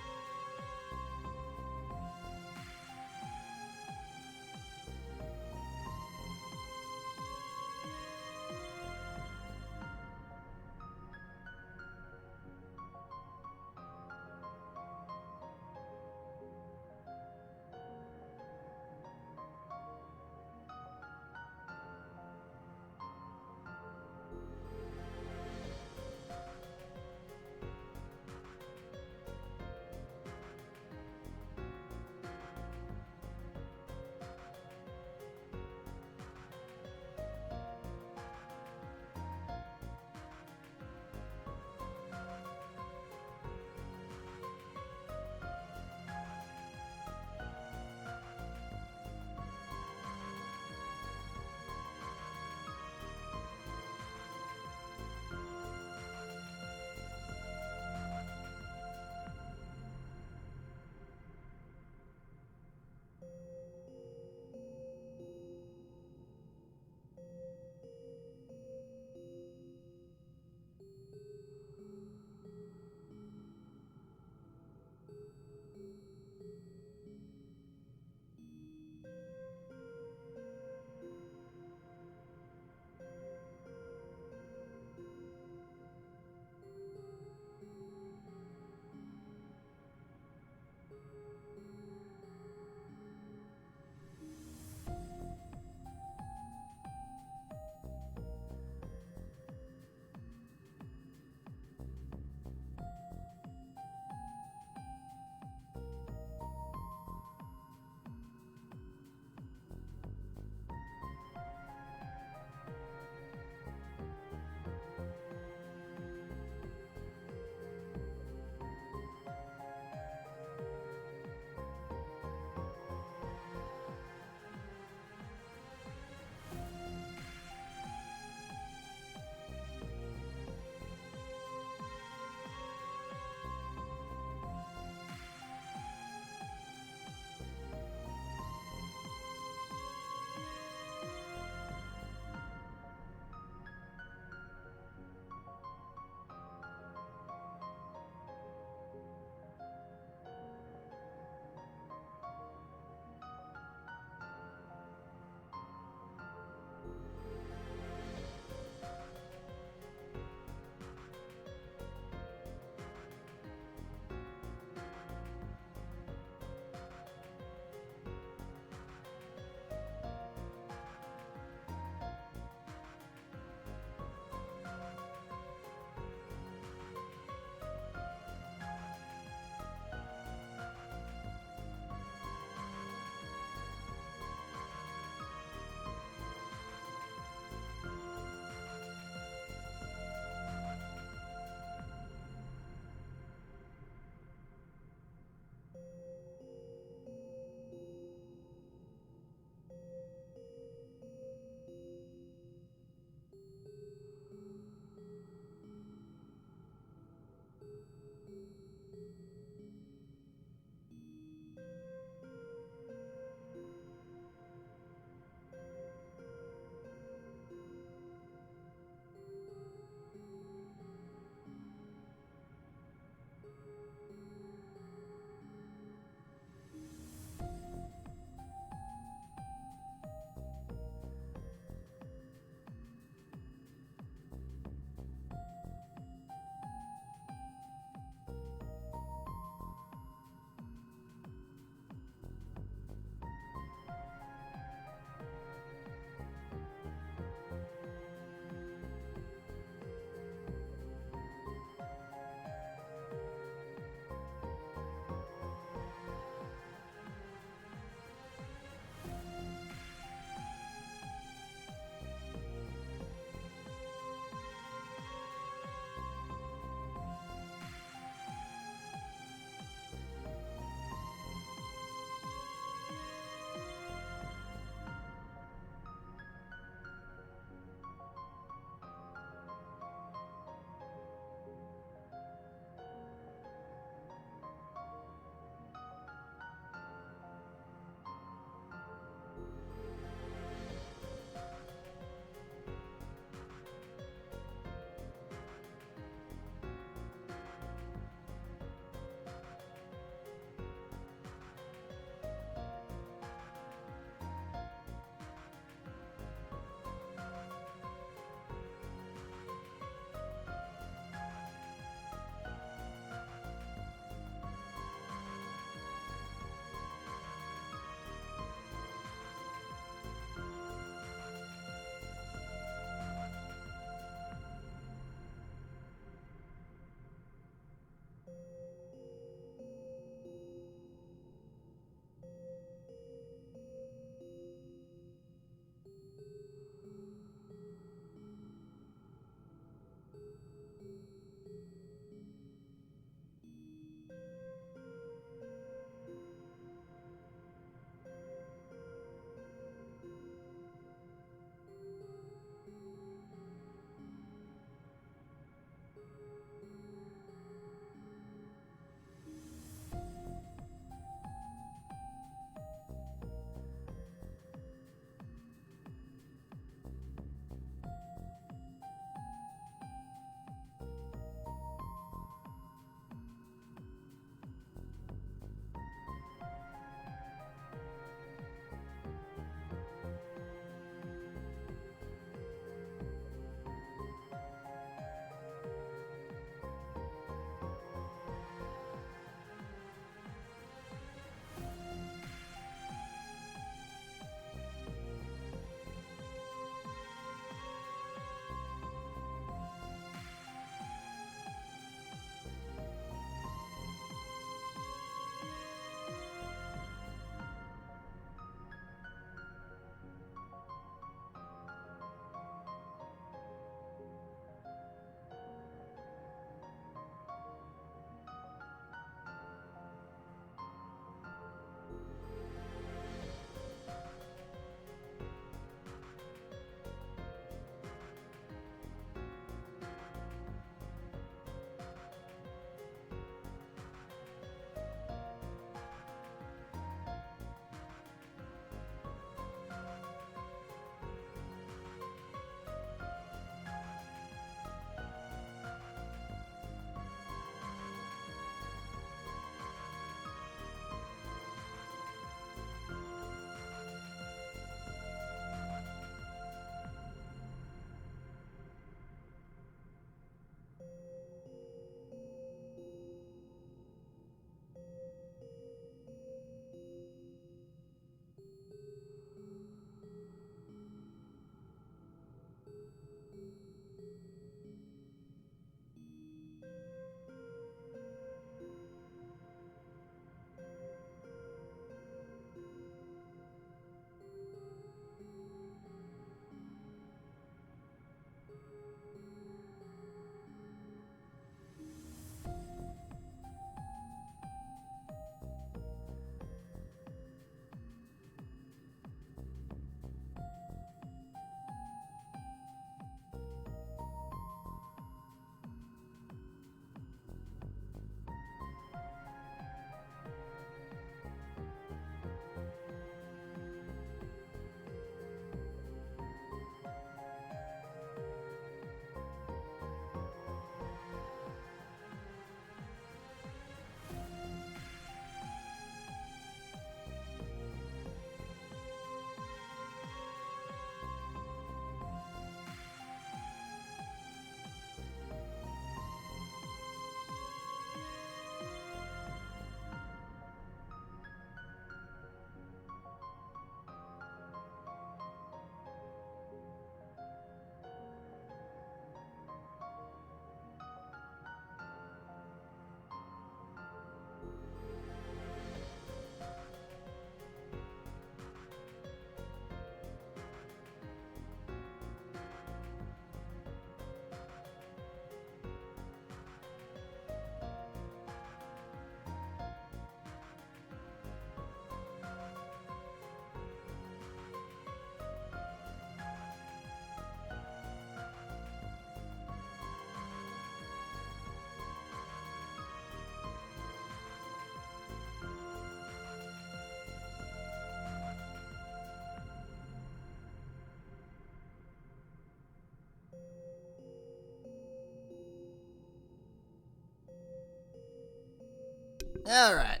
Alright,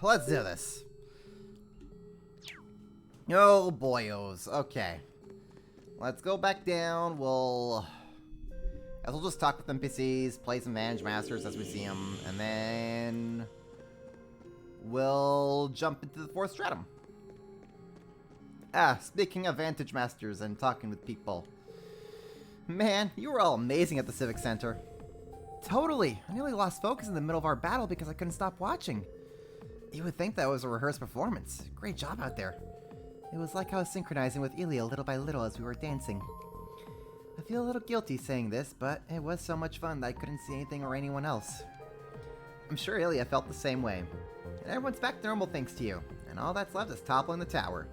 let's do this. Oh boyos, okay. Let's go back down, we'll just talk with NPCs, play some Vantage Masters as we see them, and then we'll jump into the 4th Stratum. Speaking of Vantage Masters and talking with people. Man, you were all amazing at the Civic Center. Totally. I nearly lost focus in the middle of our battle because I couldn't stop watching. You would think that was a rehearsed performance. Great job out there. It was like I was synchronizing with Ilya little by little as we were dancing. I feel a little guilty saying this, but it was so much fun that I couldn't see anything or anyone else. I'm sure Ilya felt the same way. And everyone's back to normal thanks to you, and all that's left is toppling the tower.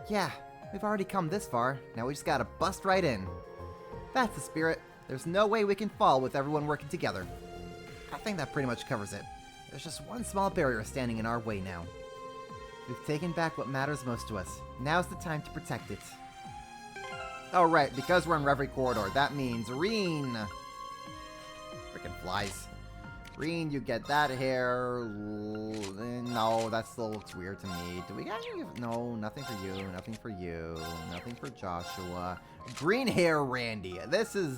Yeah, we've already come this far, now we just gotta bust right in. That's the spirit. There's no way we can fall with everyone working together. I think that pretty much covers it. There's just one small barrier standing in our way now. We've taken back what matters most to us. Now's the time to protect it. Oh right, because we're in Reverie Corridor, that means Reen! Frickin' flies. Reen, you get that hair. No, that still looks weird to me. Do we got any? No, nothing for you. Nothing for you. Nothing for Joshua. Green hair, Randy. This is.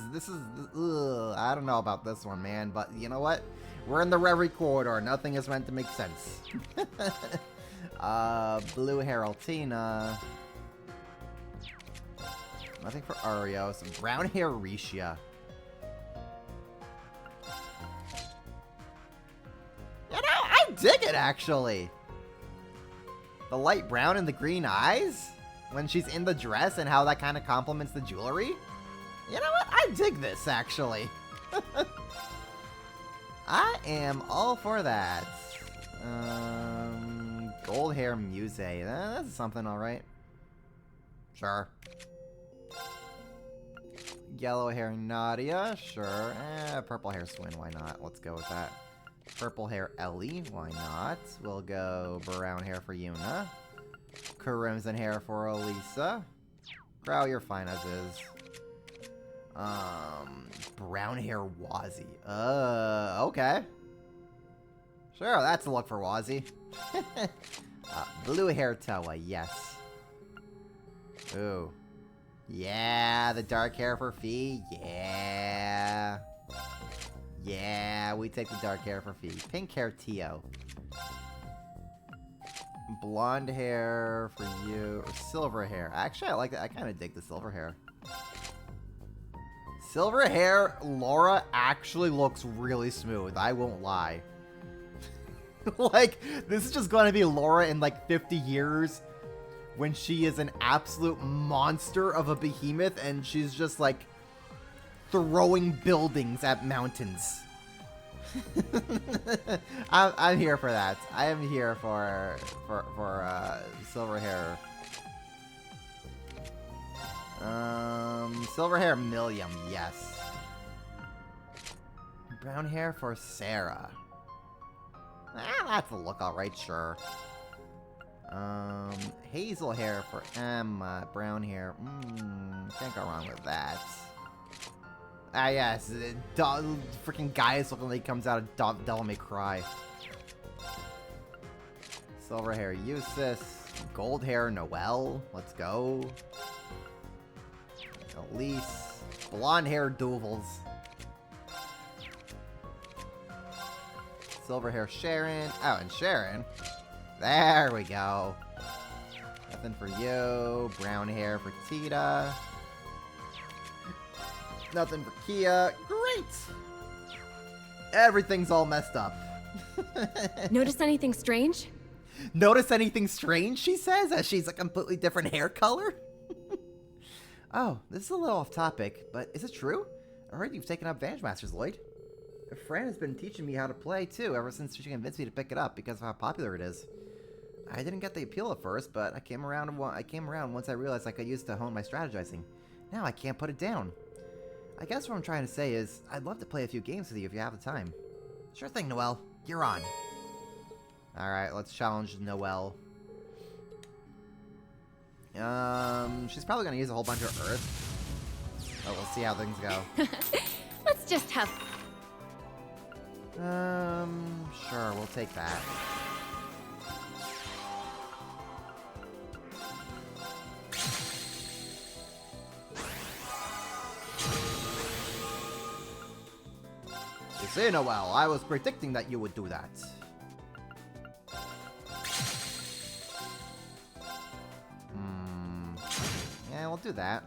Ugh, I don't know about this one, man. But you know what? We're in the Reverie Corridor. Nothing is meant to make sense. Blue hair, Altina. Nothing for Arios. Brown hair, Risha. You know, I dig it, actually. The light brown and the green eyes when she's in the dress and how that kind of complements the jewelry. You know what? I dig this, actually. I am all for that. Gold hair Muse. That's something, alright. Sure. Yellow hair Nadia. Sure. Purple hair Swin. Why not? Let's go with that. Purple hair Ellie, why not? We'll go brown hair for Yuna. Crimson hair for Elisa. Crow, you're fine as is. Brown hair Wazzy. Okay. Sure, that's a look for Wazzy. Blue hair Toa, yes. Ooh. Yeah, the dark hair for Fee, yeah. Yeah, we take the dark hair for Fee. Pink hair, Tio. Blonde hair for you. Or silver hair. Actually, I like that. I kind of dig the silver hair. Silver hair, Laura actually looks really smooth. I won't lie. Like, this is just going to be Laura in like 50 years when she is an absolute monster of a behemoth and she's just like throwing buildings at mountains. I'm here for that. I am here for silver hair. Silver hair Milliam, yes. Brown hair for Sarah. That's a look, alright, sure. Hazel hair for Emma. Brown hair. Can't go wrong with that. Yes. Freaking Gaius looking like he comes out of Devil May Cry. Silver hair Eustace. Gold hair Noelle. Let's go. Elise. Blonde hair Duvals. Silver hair Sharon. Oh, and Sharon. There we go. Nothing for you. Brown hair for Tita. Nothing for Kia. Great! Everything's all messed up. Notice anything strange? Notice anything strange, she says, as she's a completely different hair color? Oh, this is a little off topic, but is it true? I heard you've taken up Vantage Masters, Lloyd. A friend has been teaching me how to play, too, ever since she convinced me to pick it up because of how popular it is. I didn't get the appeal at first, but I came around once I realized I could use it to hone my strategizing. Now I can't put it down. I guess what I'm trying to say is, I'd love to play a few games with you if you have the time. Sure thing, Noelle. You're on. Alright, let's challenge Noelle. She's probably gonna use a whole bunch of Earth. But we'll see how things go. Let's just have... Sure, we'll take that. You see, Noel, I was predicting that you would do that. Yeah, we'll do that.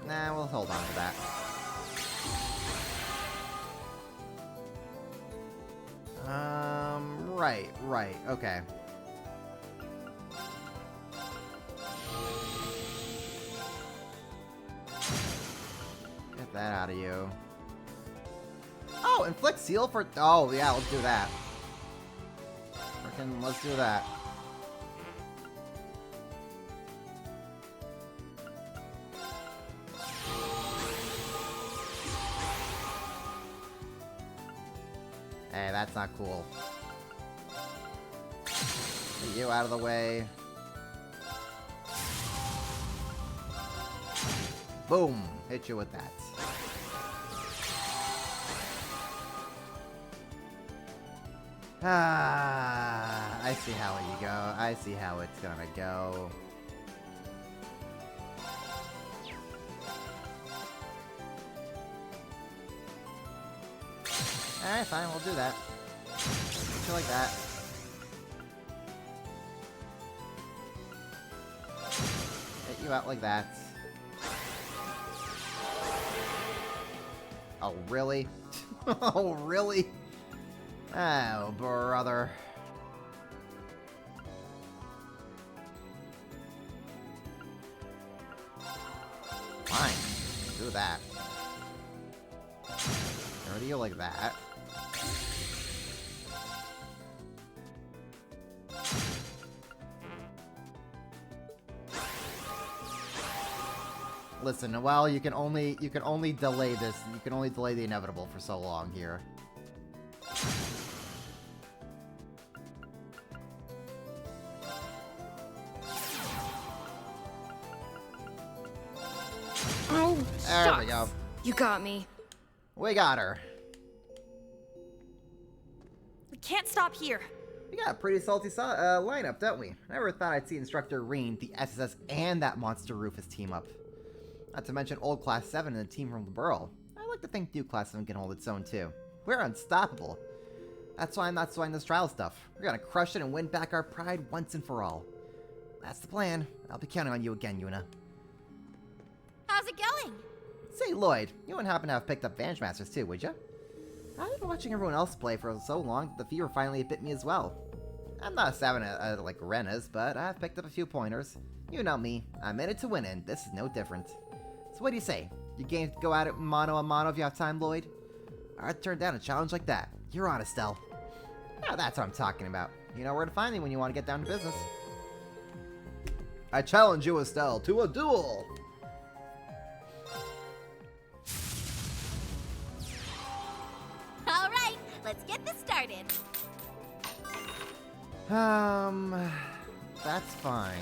Nah, we'll hold on to that. Right, okay. Get that out of you. Oh, inflict seal for... Oh, yeah, let's do that. Frickin', let's do that. Hey, that's not cool. Get you out of the way. Boom! Hit you with that. Ah, I see how you go. I see how it's gonna go. Alright, fine, we'll do that. Just like that. Hit you out like that. Oh, really? Oh, really? Oh, brother. Fine. Do that. Or do you like that? Listen, well, you can only delay this. You can only delay the inevitable for so long here. Oh, there we go. You got me. We got her. We can't stop here. We got a pretty salty lineup, don't we? I never thought I'd see Instructor Rean, the SSS, and that monster Rufus team up. Not to mention old Class 7 and the team from the Burl. I like to think new Class 7 can hold its own too. We're unstoppable. That's why I'm not sweating this trial stuff. We're gonna crush it and win back our pride once and for all. That's the plan. I'll be counting on you again, Yuna. How's it going? Say, Lloyd, you wouldn't happen to have picked up Vanish Masters too, would you? I've been watching everyone else play for so long that the fever finally bit me as well. I'm not as savvy like Ren is, but I've picked up a few pointers. You know me. I'm in it to win, and this is no different. So what do you say? You game to go at it mano a mano if you have time, Lloyd? I'd turn down a challenge like that. You're on, Estelle. Now that's what I'm talking about. You know where to find me when you want to get down to business. I challenge you, Estelle, to a duel! Alright, let's get this started. That's fine.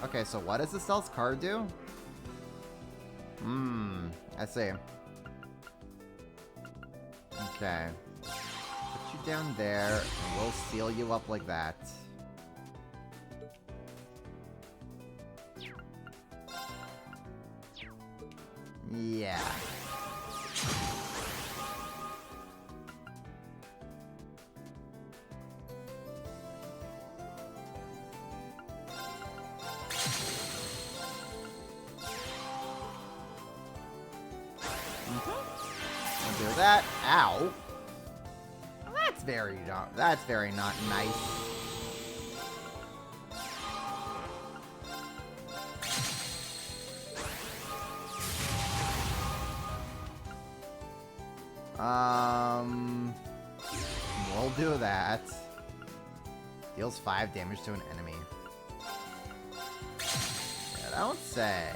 Okay, so what does Estelle's card do? I see. Okay. Put you down there, and we'll seal you up like that. Yeah. Do that. Ow. That's very not nice. We'll do that. Deals 5 damage to an enemy. I don't say.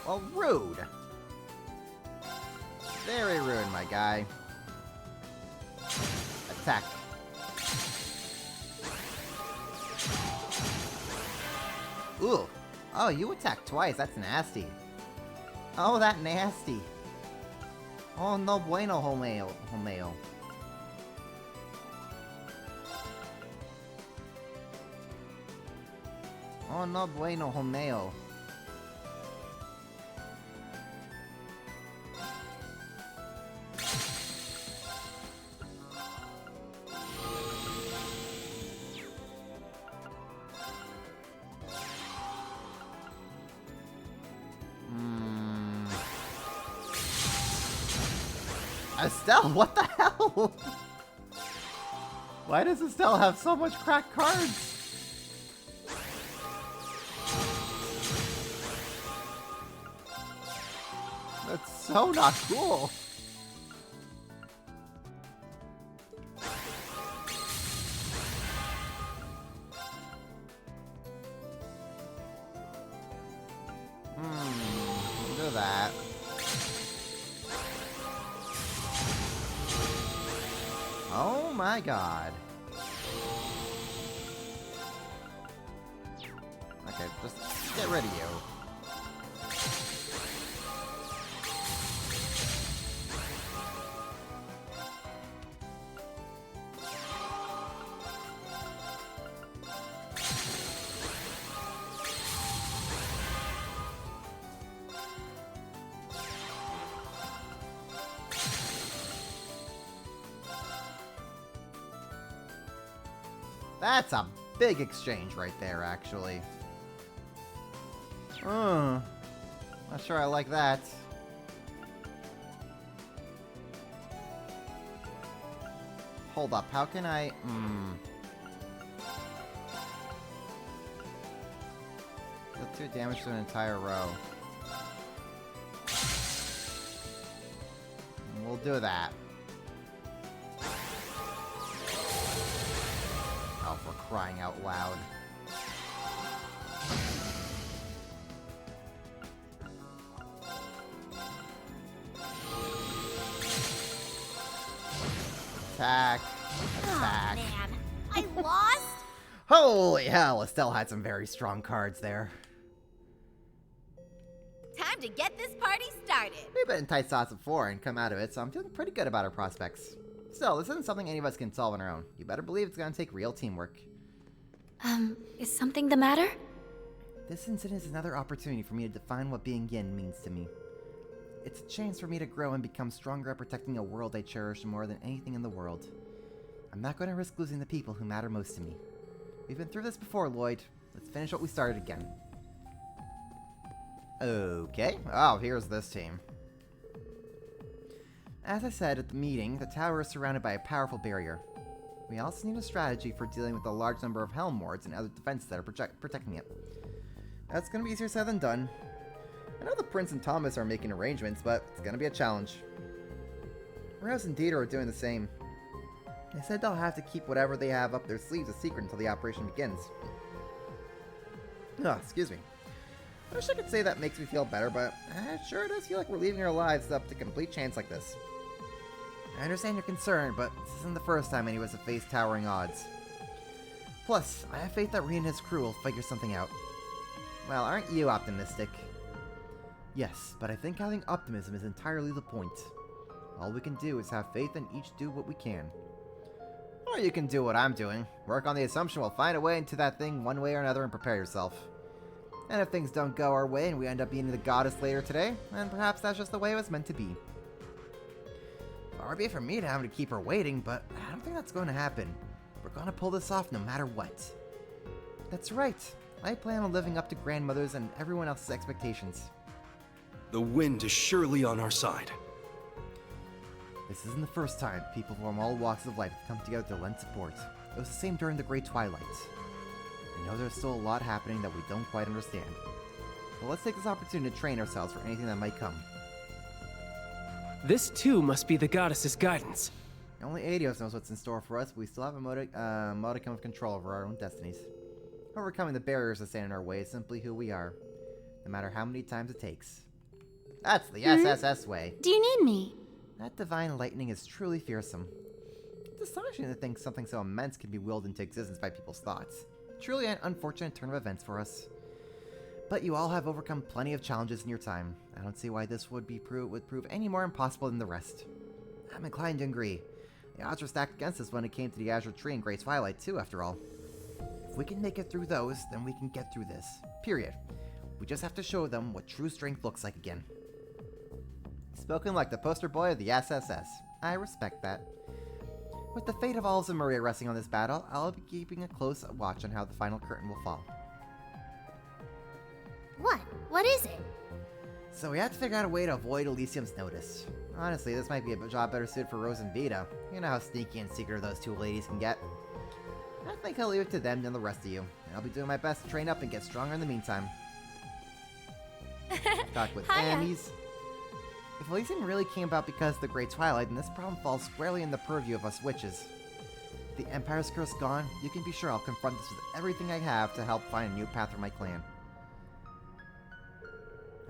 Well, rude. Very rude, my guy. Attack. Ooh. Oh, you attacked twice. That's nasty. Oh, that nasty. Oh, no bueno, Homeo. Oh, no bueno, Homeo. Estelle, what the hell? Why does Estelle have so much cracked cards? That's so not cool. We'll do that. Oh my god. Okay, just get rid of you. That's a big exchange right there, actually. Not sure I like that. Hold up, how can I... Deal 2 damage to an entire row. We'll do that. Oh, for crying out loud. Attack. Attack. Oh, man. I lost? Holy hell, Estelle had some very strong cards there. Time to get this party started. We've been in tight spots before and come out of it, so I'm feeling pretty good about our prospects. Still, this isn't something any of us can solve on our own. You better believe it's gonna take real teamwork. Is something the matter? This incident is another opportunity for me to define what being yin means to me. It's a chance for me to grow and become stronger at protecting a world I cherish more than anything in the world. I'm not going to risk losing the people who matter most to me. We've been through this before, Lloyd. Let's finish what we started again. Okay. Oh, here's this team. As I said at the meeting, the tower is surrounded by a powerful barrier. We also need a strategy for dealing with the large number of Helm wards and other defenses that are protecting it. That's going to be easier said than done. I know the Prince and Thomas are making arrangements, but it's going to be a challenge. Rose and Dieter are doing the same. They said they'll have to keep whatever they have up their sleeves a secret until the operation begins. Oh, excuse me. I wish I could say that makes me feel better, but it sure does feel like we're leaving our lives up to complete chance like this. I understand your concern, but this isn't the first time any of us have faced towering odds. Plus, I have faith that Rhea and his crew will figure something out. Well, aren't you optimistic? Yes, but I think having optimism is entirely the point. All we can do is have faith and each do what we can. Or you can do what I'm doing. Work on the assumption we'll find a way into that thing one way or another and prepare yourself. And if things don't go our way and we end up beating the goddess later today, then perhaps that's just the way it was meant to be. Far be it from me to have to keep her waiting, but I don't think that's going to happen. We're going to pull this off no matter what. That's right. I plan on living up to grandmother's and everyone else's expectations. The wind is surely on our side. This isn't the first time people from all walks of life have come together to lend support. It was the same during the Great Twilight. I know there's still a lot happening that we don't quite understand. But let's take this opportunity to train ourselves for anything that might come. This too must be the goddess's guidance. Only Adios knows what's in store for us, but we still have a modicum of control over our own destinies. Overcoming the barriers that stand in our way is simply who we are, no matter how many times it takes. That's the SSS way. Do you need me? That divine lightning is truly fearsome. It's astonishing to think something so immense can be willed into existence by people's thoughts. Truly an unfortunate turn of events for us. But you all have overcome plenty of challenges in your time. I don't see why this would prove any more impossible than the rest. I'm inclined to agree. The odds were stacked against us when it came to the Azure Tree and Great Twilight, too, after all. If we can make it through those, then we can get through this. Period. We just have to show them what true strength looks like again. Spoken like the poster boy of the SSS. I respect that. With the fate of Olives and Maria resting on this battle, I'll be keeping a close watch on how the final curtain will fall. What? What is it? So we have to figure out a way to avoid Elysium's notice. Honestly, this might be a job better suited for Rose and Vita. You know how sneaky and secretive those two ladies can get. I think I'll leave it to them than the rest of you. And I'll be doing my best to train up and get stronger in the meantime. Talk with Ammies. If Elysium really came about because of the Great Twilight, then this problem falls squarely in the purview of us witches. With the Empire's curse gone, you can be sure I'll confront this with everything I have to help find a new path for my clan.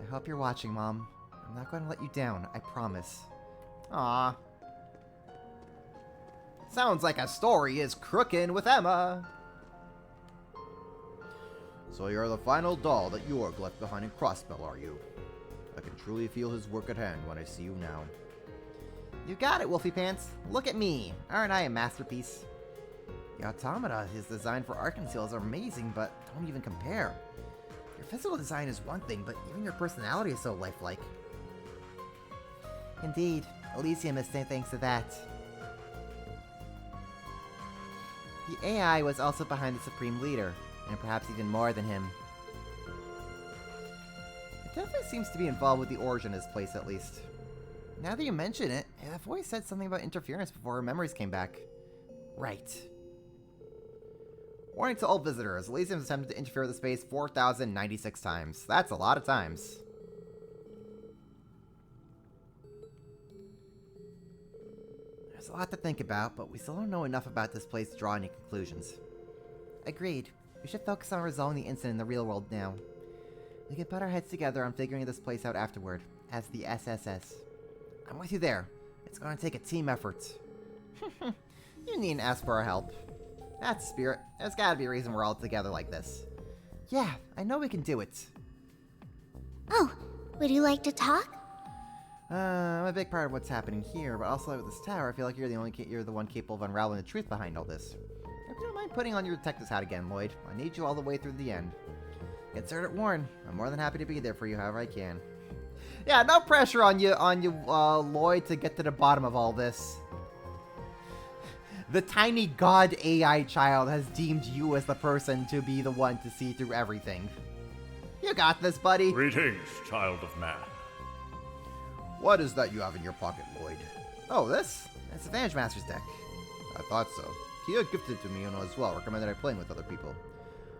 I hope you're watching, Mom. I'm not going to let you down, I promise. Aww. Sounds like a story is crooking with Emma. So you're the final doll that York left behind in Crossbell, are you? I can truly feel his work at hand when I see you now. You got it, Wolfie Pants. Look at me. Aren't I a masterpiece? The automata his design for Arkansas are amazing, but don't even compare. Your physical design is one thing, but even your personality is so lifelike. Indeed, Elysium is thanks to that. The AI was also behind the Supreme Leader, and perhaps even more than him. It definitely seems to be involved with the origin of this place, at least. Now that you mention it, that voice said something about interference before her memories came back. Right. Warning to all visitors, Elysium has attempted to interfere with the space 4,096 times. That's a lot of times. There's a lot to think about, but we still don't know enough about this place to draw any conclusions. Agreed. We should focus on resolving the incident in the real world now. We can put our heads together on figuring this place out afterward, as the SSS. I'm with you there. It's going to take a team effort. You needn't ask for our help. That's spirit. There's gotta be a reason we're all together like this. Yeah, I know we can do it. Oh, would you like to talk? I'm a big part of what's happening here, but also with this tower, I feel like you're the one capable of unraveling the truth behind all this. If you don't mind putting on your detective's hat again, Lloyd, I need you all the way through the end. Get started at Warren. I'm more than happy to be there for you however I can. Yeah, no pressure on you, Lloyd, to get to the bottom of all this. The tiny god AI child has deemed you as the person to be the one to see through everything. You got this, buddy. Greetings, child of man. What is that you have in your pocket, Lloyd? Oh, this? It's the Vantage Master's deck. I thought so. Kia gifted it to me and as well recommended I play with other people.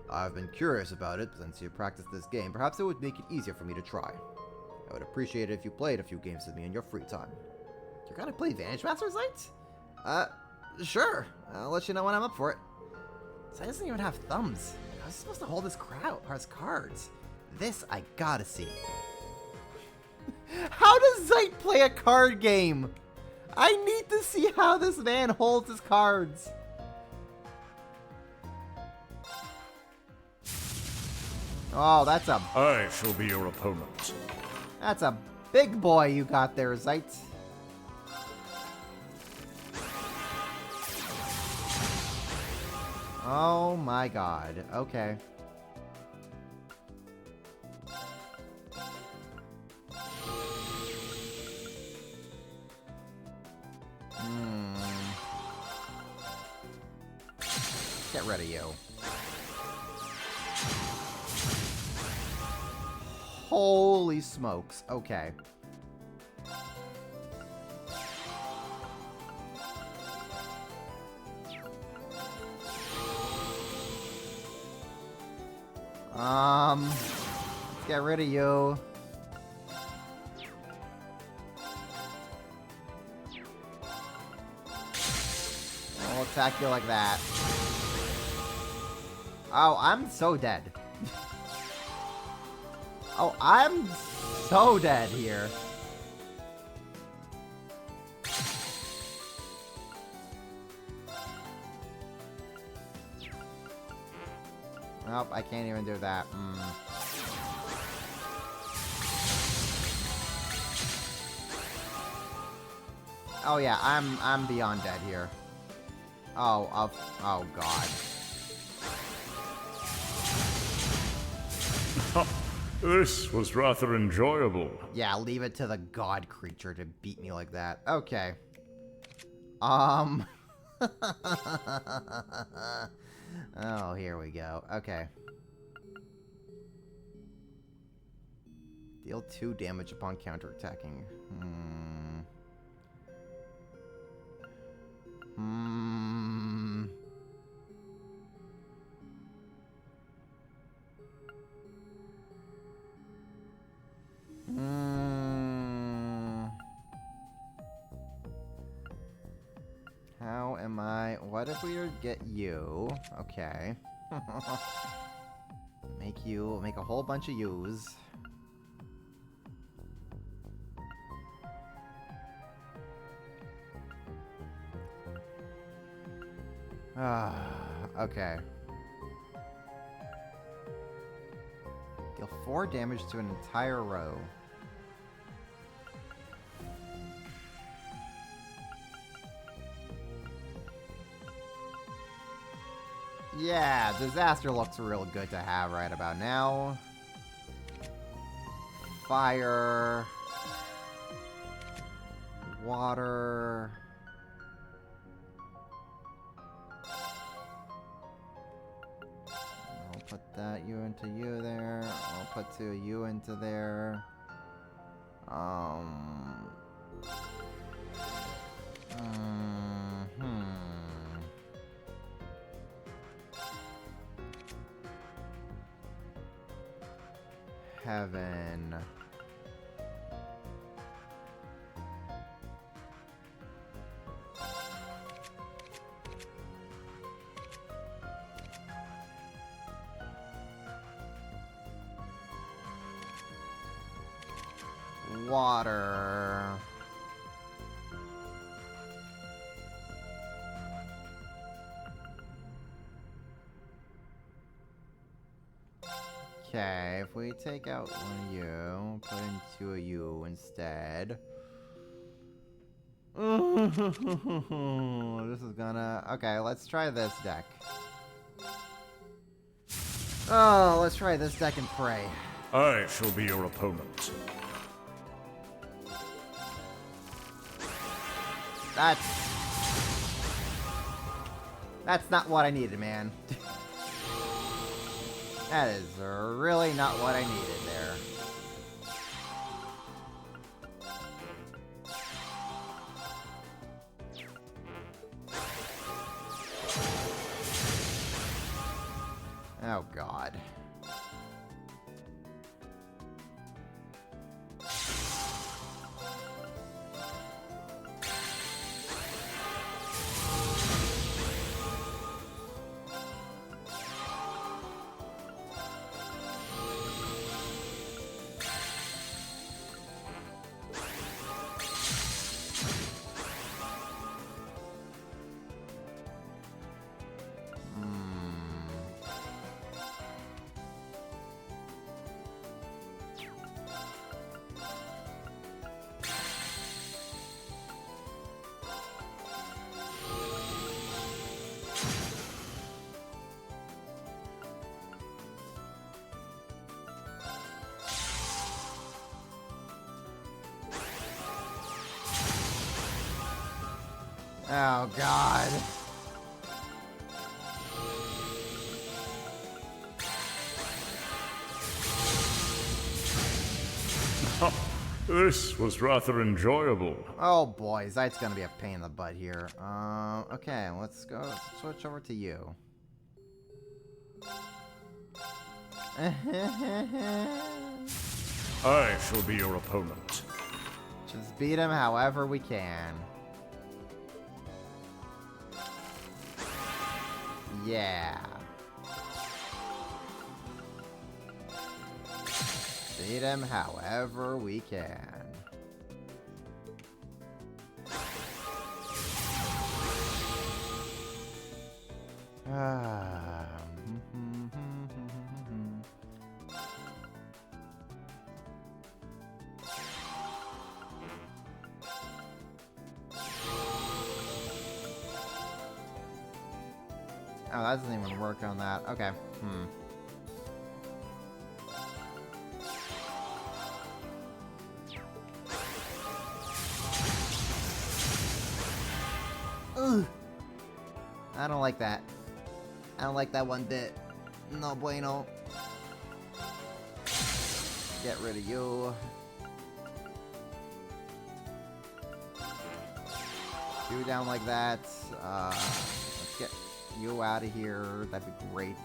I've been curious about it since you practiced this game. Perhaps it would make it easier for me to try. I would appreciate it if you played a few games with me in your free time. You're gonna play Vantage Master's Light? Sure. I'll let you know when I'm up for it. So I doesn't even have thumbs. I was supposed to hold his cards. This I gotta see. How does Zite play a card game? I need to see how this man holds his cards. Oh, that's a... I shall be your opponent. That's a big boy you got there, Zite. Oh my god. Okay. Get rid of you. Holy smokes. Okay. Let's get rid of you. I'll attack you like that. Oh, I'm so dead. Oh, I'm so dead here. Nope, I can't even do that. Oh yeah, I'm beyond dead here. Oh god. This was rather enjoyable. Yeah, leave it to the god creature to beat me like that. Okay. Oh, here we go. Okay. Deal 2 damage upon counterattacking. How am I? What if we were to get you? Okay. Make a whole bunch of yous. Okay. Deal 4 damage to an entire row. Yeah, disaster looks real good to have right about now. Fire. Water. I'll put that you into you there. I'll put 2 you into there. Heaven. Water. Okay, if we take out 1 of you, put in 2 of you instead. This is gonna... Okay, let's try this deck. Oh, let's try this deck and pray. I shall be your opponent. That's not what I needed, man. That is really not what I needed there. Oh, God. Oh, God. This was rather enjoyable. Oh, boy. Zite's gonna be a pain in the butt here. Okay, let's switch over to you. I shall be your opponent. Just beat him however we can. Yeah. Beat him however we can. Oh, that doesn't even work on that. Okay. Ugh. I don't like that. I don't like that one bit. No bueno. Get rid of you. You down like that. Let's get you out of here. That'd be great.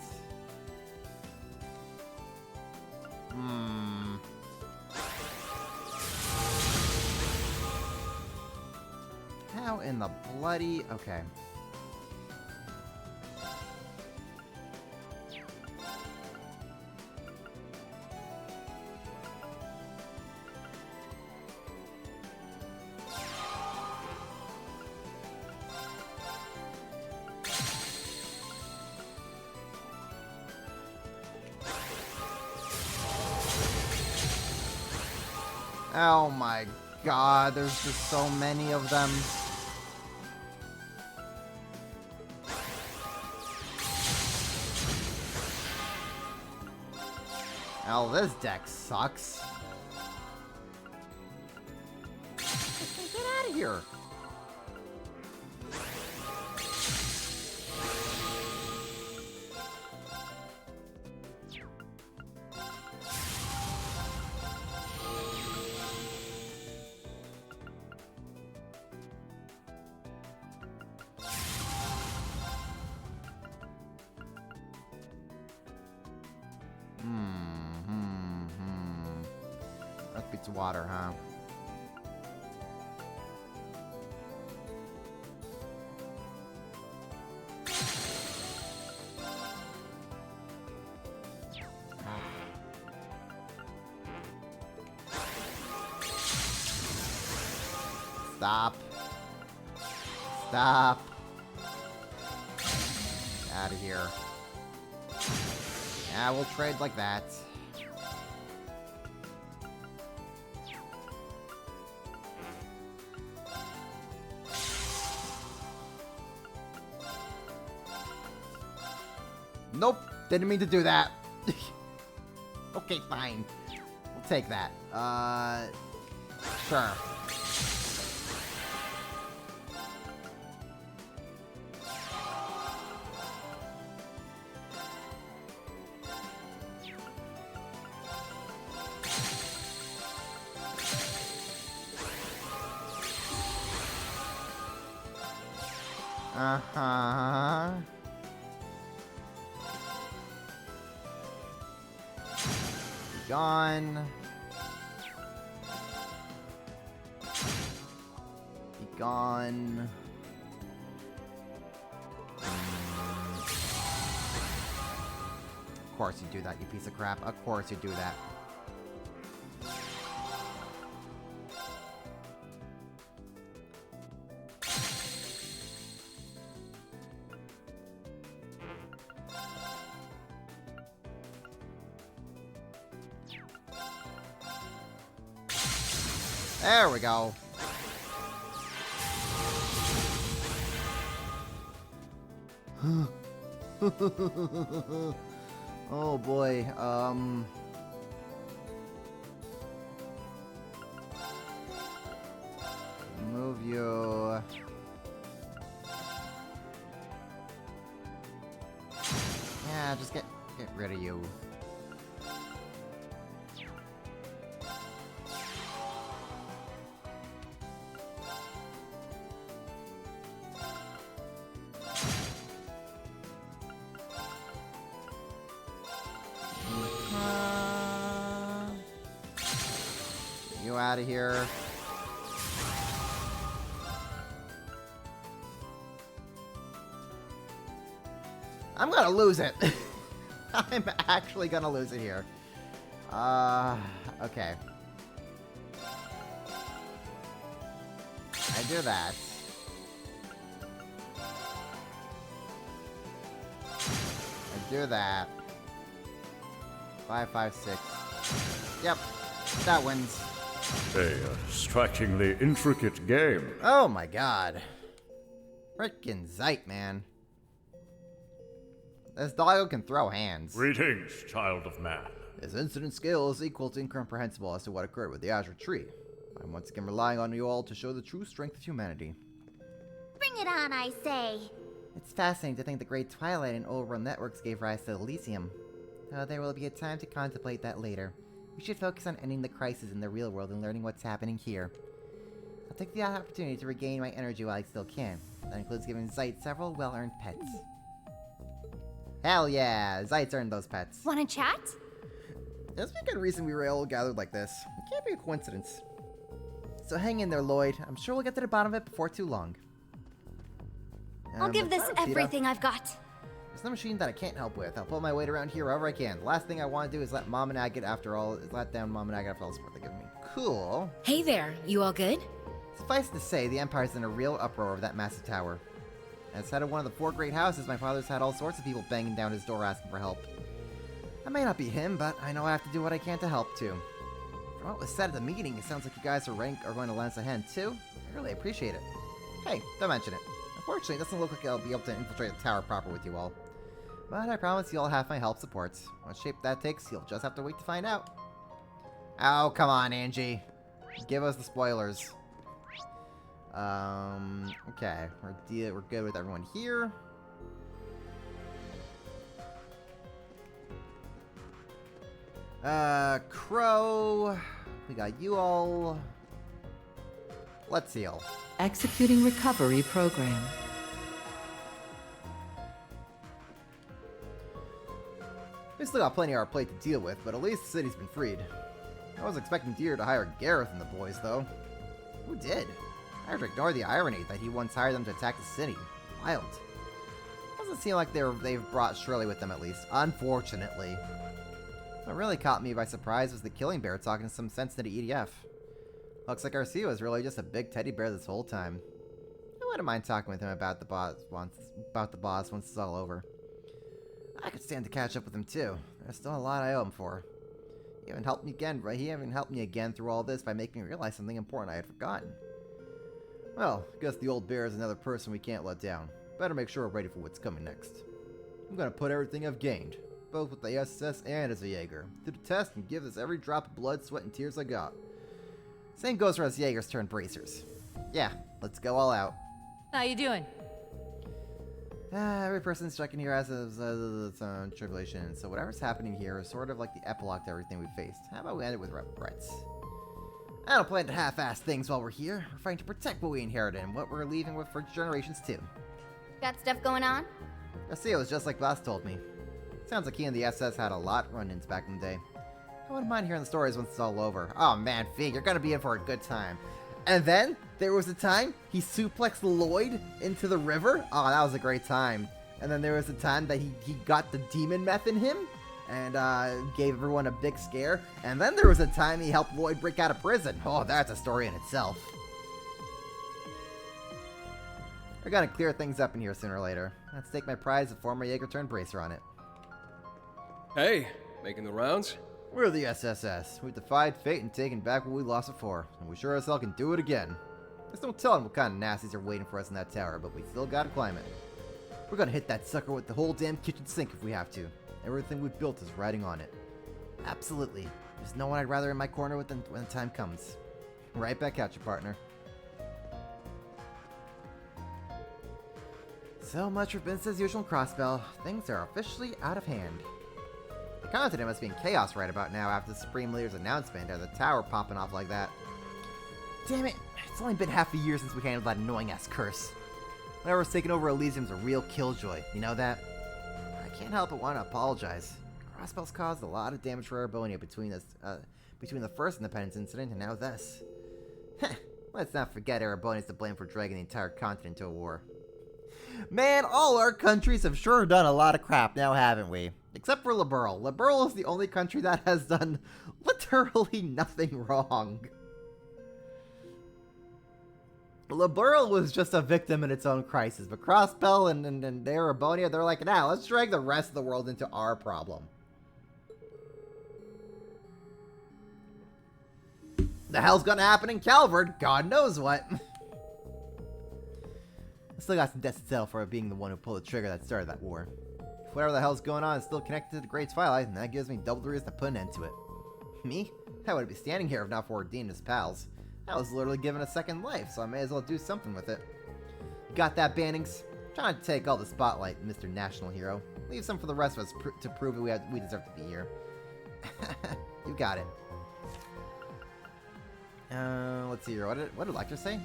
How in the bloody... Okay. Oh my god, there's just so many of them. Oh, this deck sucks. Get out of here. That beats water, huh? Stop. Stop. Out of here. Yeah, we'll trade like that. Nope, didn't mean to do that. Okay, fine. We'll take that. Sure. Uh-huh. Be gone. Be gone. Of course you do that, you piece of crap. Of course you do that. There we go. Oh boy, move you. Yeah, just get rid of you. You out of here. I'm gonna lose it. I'm actually gonna lose it here. Okay. I do that. I do that. 5, 5, 6. Yep. That wins. A strikingly intricate game. Oh my god. Frickin' Zeit, man. This doggo can throw hands. Greetings, child of man. His incident scale is equal to incomprehensible as to what occurred with the Azure Tree. I'm once again relying on you all to show the true strength of humanity. Bring it on, I say. It's fascinating to think the Great Twilight and Overworld networks gave rise to Elysium. Though there will be a time to contemplate that later. We should focus on ending the crisis in the real world and learning what's happening here. I'll take the opportunity to regain my energy while I still can. That includes giving Zeit several well-earned pets. Hell yeah! Zeit's earned those pets. Wanna chat? It's been good reason we were all gathered like this. It can't be a coincidence. So hang in there, Lloyd. I'm sure we'll get to the bottom of it before too long. I'll give this everything I've got. There's no machine that I can't help with. I'll pull my weight around here wherever I can. The last thing I want to do is let Mom and Dad get after all the support they give me. Cool. Hey there, you all good? Suffice to say, the Empire's in a real uproar over that massive tower. As head of one of the 4 great houses, my father's had all sorts of people banging down his door asking for help. I may not be him, but I know I have to do what I can to help too. From what was said at the meeting, it sounds like you guys are going to lend us a hand too. I really appreciate it. Hey, don't mention it. Unfortunately, it doesn't look like I'll be able to infiltrate the tower proper with you all. But I promise you'll have my help support. What shape that takes, you'll just have to wait to find out. Oh, come on, Angie. Give us the spoilers. Okay. We're good with everyone here. Crow. We got you all. Let's heal. Executing recovery program. We still got plenty on our plate to deal with, but at least the city's been freed. I was expecting Deer to hire Gareth and the boys, though. Who did? I have to ignore the irony that he once hired them to attack the city. Wild. Doesn't seem like they've brought Shirley with them, at least. Unfortunately. What really caught me by surprise was the Killing Bear talking some sense to the EDF. Looks like Garcia was really just a big teddy bear this whole time. I wouldn't mind talking with him about the boss once it's all over. I could stand to catch up with him too. There's still a lot I owe him for. He even helped me again, right? He even helped me again through all this by making me realize something important I had forgotten. Well, I guess the old bear is another person we can't let down. Better make sure we're ready for what's coming next. I'm gonna put everything I've gained, both with the SS and as a Jaeger, to the test and give this every drop of blood, sweat, and tears I got. Same goes for us Jaegers turned bracers. Yeah, let's go all out. How you doing? Every person's checking here has its own tribulation, so whatever's happening here is sort of like the epilogue to everything we faced. How about we end it with regrets? I don't plan to half-ass things while we're here. We're fighting to protect what we inherited and what we're leaving with for generations too. Got stuff going on? Garcia was just like Blas told me. Sounds like he and the SS had a lot run-ins back in the day. I wouldn't mind hearing the stories once it's all over. Oh man, Fig, you're gonna be in for a good time. And then, there was a time he suplexed Lloyd into the river. Oh, that was a great time. And then there was a time that he got the demon meth in him and gave everyone a big scare. And then there was a time he helped Lloyd break out of prison. Oh, that's a story in itself. We're gonna clear things up in here sooner or later. Let's take my prize of former Jaeger turned bracer on it. Hey, making the rounds? We're the SSS. We defied fate and taken back what we lost before, and we sure as hell can do it again. Just don't tell them what kind of nasties are waiting for us in that tower, but we still gotta climb it. We're gonna hit that sucker with the whole damn kitchen sink if we have to. Everything we've built is riding on it. Absolutely. There's no one I'd rather in my corner with when the time comes. Right back at you, partner. So much for business as usual in Crossbell. Things are officially out of hand. The continent must be in chaos right about now after the Supreme Leader's announcement or the tower popping off like that. Damn it, it's only been half a year since we handled that annoying-ass curse. Whatever's taken over Elysium's a real killjoy, you know that? I can't help but want to apologize. Crossbell's caused a lot of damage for Erebonia between the first Independence incident and now this. Heh, let's not forget Erebonia's to blame for dragging the entire continent to a war. Man, all our countries have sure done a lot of crap now, haven't we? Except for Liberl. Liberl is the only country that has done literally nothing wrong. Liberl was just a victim in its own crisis, but Crossbell and Erebonia, they're like, nah, let's drag the rest of the world into our problem. The hell's gonna happen in Calvard? God knows what. I still got some debts to settle for being the one who pulled the trigger that started that war. whatever the hell's going on is still connected to the Great Twilight, and that gives me double the reason to put an end to it. Me? I wouldn't be standing here if not for Dean and his pals. I was literally given a second life, so I may as well do something with it. You got that, Bannings? Trying to take all the spotlight, Mr. National Hero. Leave some for the rest of us to prove that we deserve to be here. You got it. Let's see here. What did Lecter say?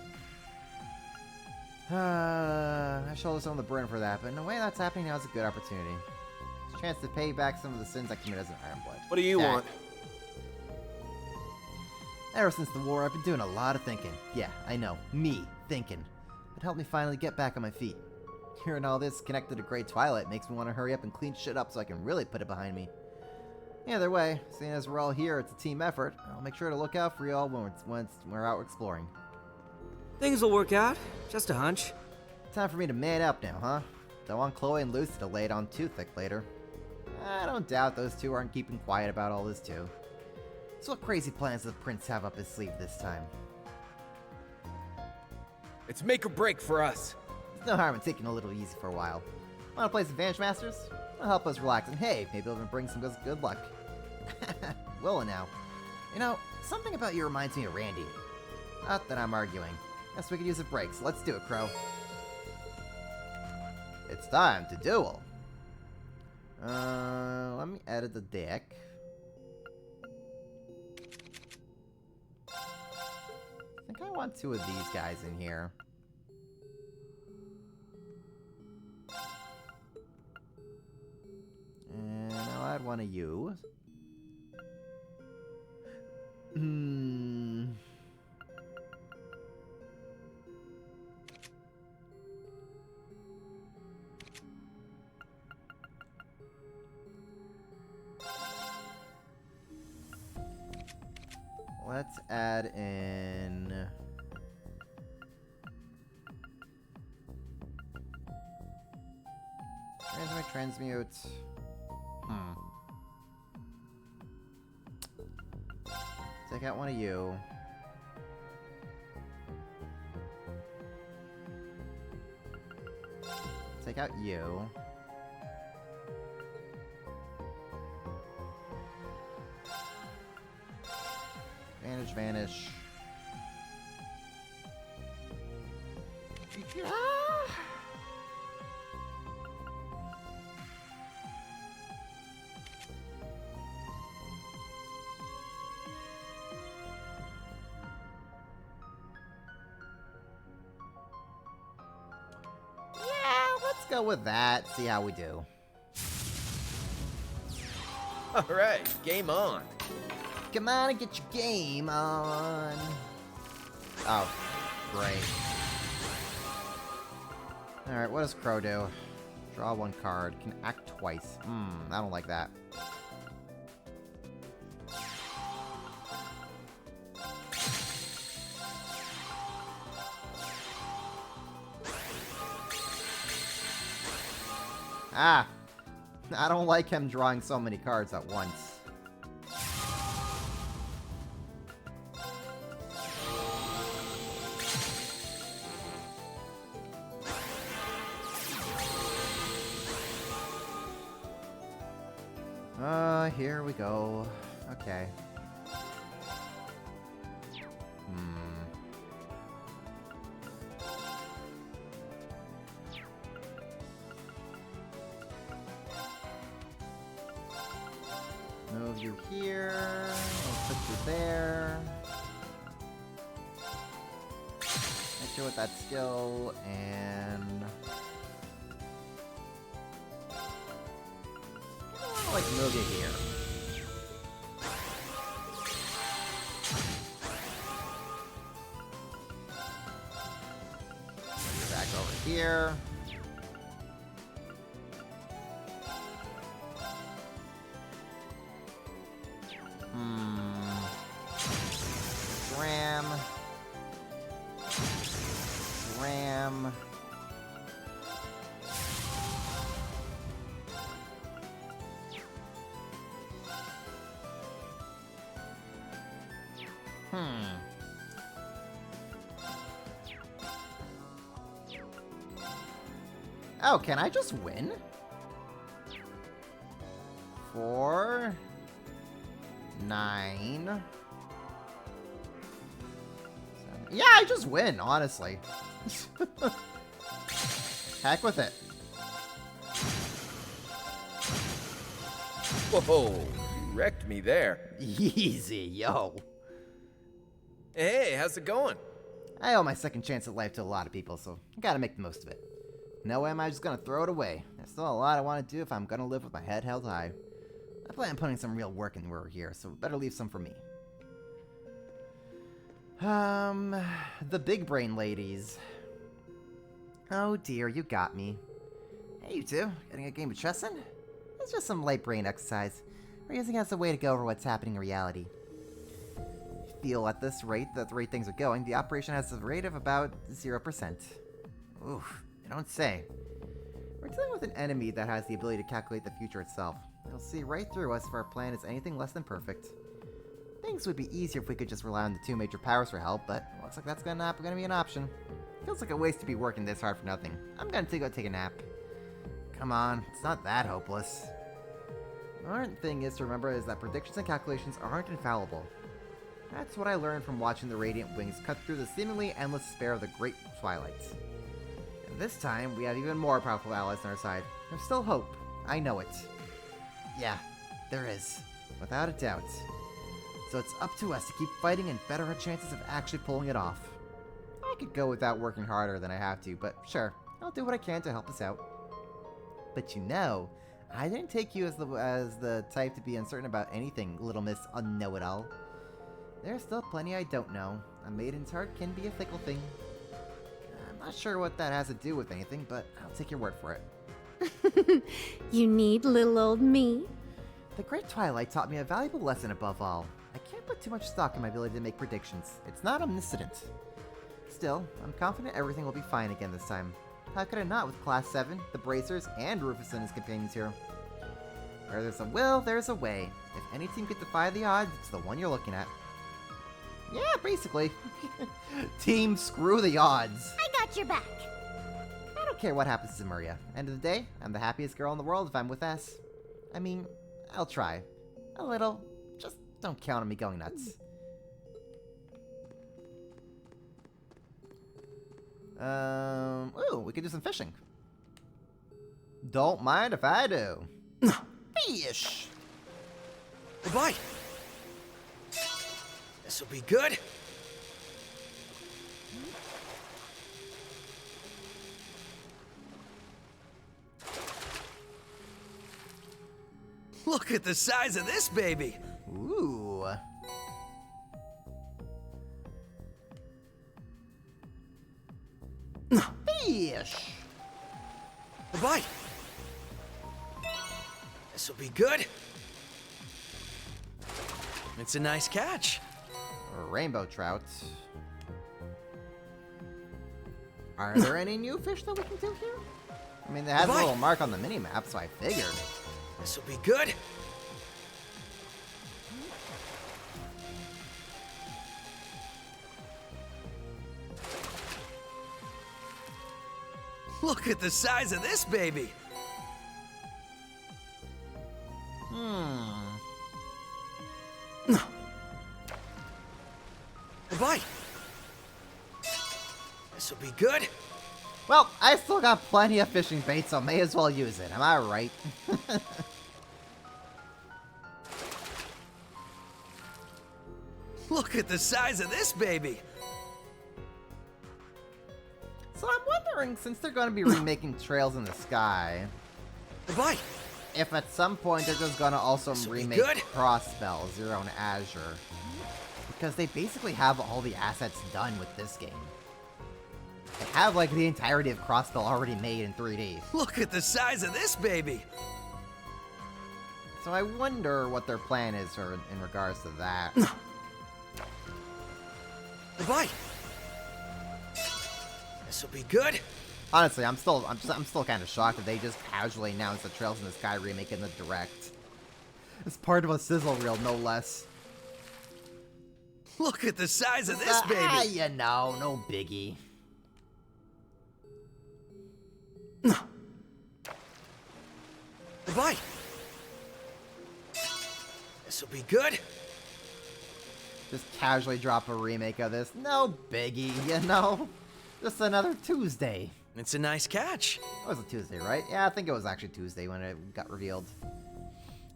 I shoulder some of the burden for that, but in a way that's happening now is a good opportunity. It's a chance to pay back some of the sins I committed as an Ironblood. What do you want? Ever since the war, I've been doing a lot of thinking. Yeah, I know. Me, thinking. It helped me finally get back on my feet. Hearing all this connected to Great Twilight makes me want to hurry up and clean shit up so I can really put it behind me. Either way, seeing as we're all here, it's a team effort. I'll make sure to look out for y'all when we're out exploring. Things will work out. Just a hunch. Time for me to man up now, huh? Don't want Chloe and Lucy to lay it on too thick later. I don't doubt those two aren't keeping quiet about all this too. So what crazy plans does the prince have up his sleeve this time? It's make or break for us. There's no harm in taking a little easy for a while. Want to play some Vanish Masters? It'll help us relax, and hey, maybe it'll even bring some good luck. Willa now. You know, something about you reminds me of Randy. Not that I'm arguing. Guess we could use a break, so let's do it, Crow. It's time to duel. Let me edit the deck. I think I want two of these guys in here. And I'll add one of you. Let's add in... Transmute. Take out one of you. Take out you. Vanish. Let's go with that. See how we do. All right, game on. Come on and get your game on. Oh, great. Alright, what does Crow do? Draw one card. Can act twice. I don't like that. Ah! I don't like him drawing so many cards at once. Here we go. Okay. Move you here. I'll put you there. Hit you with that skill, and... I'll like move you here. Back over here. Ram. Oh, can I just win? 4, 9. 7. Yeah, I just win, honestly. Heck with it. Whoa, you wrecked me there. Easy, yo. Hey, how's it going? I owe my second chance at life to a lot of people, so I gotta make the most of it. No way am I just gonna throw it away. There's still a lot I want to do if I'm gonna live with my head held high. I plan on putting some real work in where we're here, so better leave some for me. The big brain ladies. Oh dear, you got me. Hey, you two, getting a game of chess in? It's just some light brain exercise. We're using it as a way to go over what's happening in reality. Feel at this rate, the rate things are going, the operation has a rate of about 0%. Oof, they don't say. We're dealing with an enemy that has the ability to calculate the future itself. It'll see right through us if our plan is anything less than perfect. Things would be easier if we could just rely on the two major powers for help, but looks like that's gonna be an option. Feels like a waste to be working this hard for nothing. I'm gonna go take a nap. Come on, it's not that hopeless. The important thing is to remember is that predictions and calculations aren't infallible. That's what I learned from watching the Radiant Wings cut through the seemingly endless despair of the Great Twilight. And this time, we have even more powerful allies on our side. There's still hope. I know it. Yeah, there is. Without a doubt. So it's up to us to keep fighting and better our chances of actually pulling it off. I could go without working harder than I have to, but sure, I'll do what I can to help us out. But you know, I didn't take you as the type to be uncertain about anything, Little Miss Unknow-It-All. There's still plenty I don't know. A maiden's heart can be a fickle thing. I'm not sure what that has to do with anything, but I'll take your word for it. You need little old me? The Great Twilight taught me a valuable lesson above all. I can't put too much stock in my ability to make predictions. It's not omniscient. Still, I'm confident everything will be fine again this time. How could I not with Class 7, the Bracers, and Rufus and his companions here? Where there's a will, there's a way. If any team could defy the odds, it's the one you're looking at. Yeah, basically. Team screw the odds. I got your back. I don't care what happens to Maria. End of the day, I'm the happiest girl in the world if I'm with S. I mean, I'll try. A little. Just don't count on me going nuts. Ooh, we could do some fishing. Don't mind if I do. Fish! Goodbye! This'll be good. Look at the size of this baby! Ooh. Fish! Goodbye! This'll be good. It's a nice catch. Rainbow trout. Are there any new fish that we can do here? I mean, they have a little mark on the mini-map, so I figured. This'll be good. Look at the size of this baby! Goodbye! This'll be good. Well, I still got plenty of fishing bait, so may as well use it. Am I right? Look at the size of this baby! So I'm wondering, since they're going to be remaking Trails in the Sky, Goodbye. If at some point they're just going to also remake Crossbell, Zero and Azure. Because they basically have all the assets done with this game. They have like the entirety of Crossbell already made in 3D. Look at the size of this baby! So I wonder what their plan is in regards to that. Goodbye. This'll be good. Honestly, I'm still kind of shocked that they just casually announced the Trails in the Sky remake in the direct. It's part of a sizzle reel, no less. Look at the size of this baby! You know, no biggie. Goodbye. This'll be good. Just casually drop a remake of this. No biggie, you know? Just another Tuesday. It's a nice catch. It was a Tuesday, right? Yeah, I think it was actually Tuesday when it got revealed.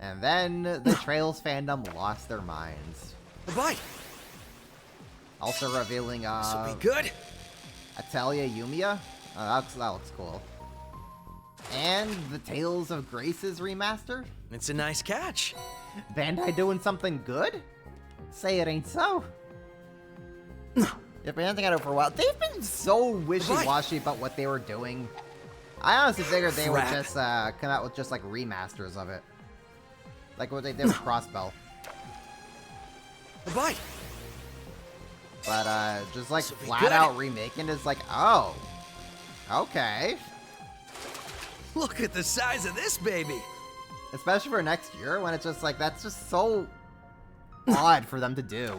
And then the Trails fandom lost their minds. Bye. Also revealing, This'll be good. Atelier Yumiya. Oh, that looks cool. And the Tales of Graces remaster. It's a nice catch. Bandai doing something good? Say it ain't so. They've been hunting at it for a while. They've been so wishy-washy about what they were doing. I honestly figured they would just come out with just like remasters of it. Like what they did with Crossbell. Bye. But just like flat out remaking is like, oh. Okay. Look at the size of this baby. Especially for next year when it's just like, that's just so odd for them to do.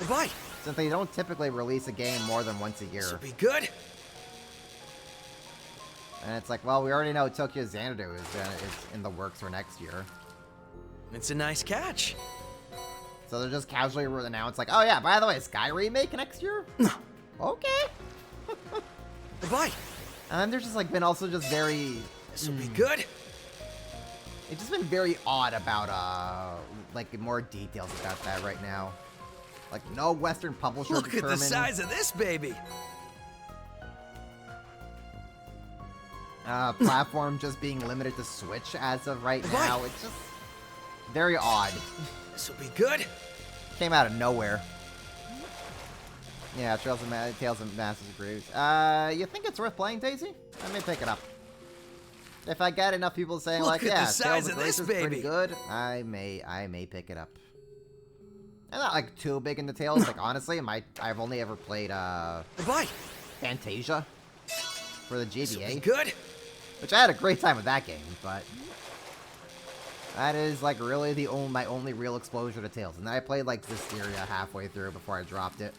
Bye. Since they don't typically release a game more than once a year. This'll be good. And it's like, well, we already know Tokyo Xanadu is in the works for next year. It's a nice catch. So they're just casually announced like, oh yeah, by the way, Sky remake next year? Okay. Bye. And then there's just like been also just very... This'll be good. It's just been very odd about, like, more details about that right now. Like, no Western publisher Look determined. at the size of this baby. Platform just being limited to Switch as of right now. It's just very odd. This'll be good. Came out of nowhere. Yeah, Tales of Masters Grooves. You think it's worth playing, Daisy? I may pick it up. If I get enough people saying Look like, at yeah, the size Tales of of this Grace is pretty baby. good, I may pick it up. I'm not like too big into Tales. Like honestly, I've only ever played Fantasia for the GBA. Good. Which I had a great time with that game, but that is like really my only real exposure to Tales. And then I played like Zisteria halfway through before I dropped it.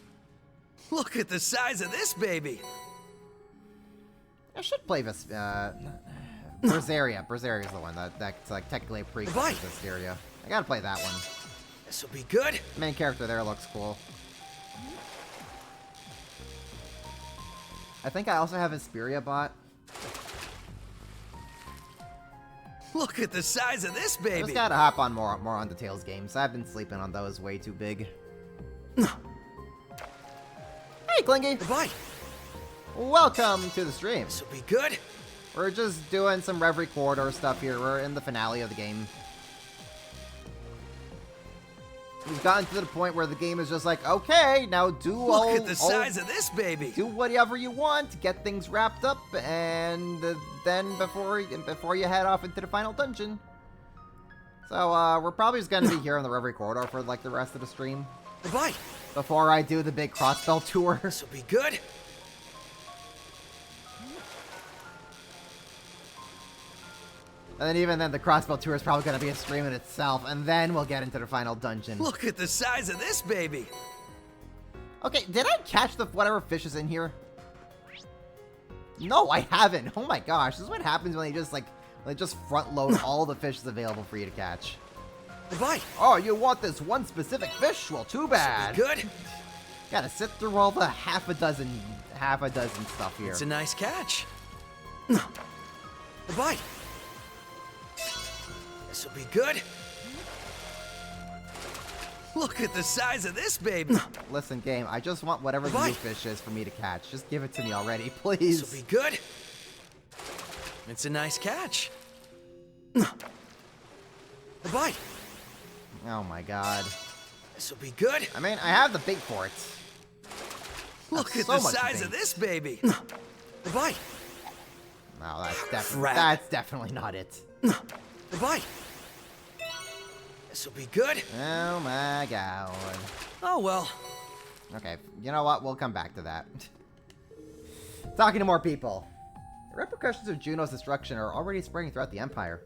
Look at the size of this baby. I should play this. Berseria. Berseria is the one that's like technically a prequel to Zisteria. I gotta play that one. This'll be good. The main character there looks cool. I think I also have Vesperia bot. Look at the size of this baby. Just gotta hop on more on the Tales games. I've been sleeping on those way too big. Hey, Klingy. Bye. Welcome to the stream. This'll be good. We're just doing some Reverie corridor stuff here. We're in the finale of the game. We've gotten to the point where the game is just like, okay, now Look at the size of this baby. Do whatever you want, get things wrapped up, and then before you head off into the final dungeon. So we're probably just gonna be here in the Reverie corridor for like the rest of the stream. Bye. Before I do the big Crossbell tour. This'll be good. And then even then, the Crossbell tour is probably going to be a stream in itself, and then we'll get into the final dungeon. Look at the size of this baby. Okay, did I catch whatever fish is in here? No, I haven't. Oh my gosh, this is what happens when they just front load all the fishes available for you to catch. Bye. Oh, you want this one specific fish? Well, too bad. Good. Gotta sit through all the half a dozen stuff here. It's a nice catch. Bye. This'll be good. Look at the size of this baby. Listen, game, I just want whatever the new fish is for me to catch. Just give it to me already, please. This'll be good. It's a nice catch. Bye. Oh my god. This'll be good. I mean, I have the bait for it. Look at the size of this baby. Bye. No, that's definitely not it. Bye. This'll be good. Oh my god. Oh well. Okay, you know what? We'll come back to that. Talking to more people. The repercussions of Juno's destruction are already spreading throughout the Empire.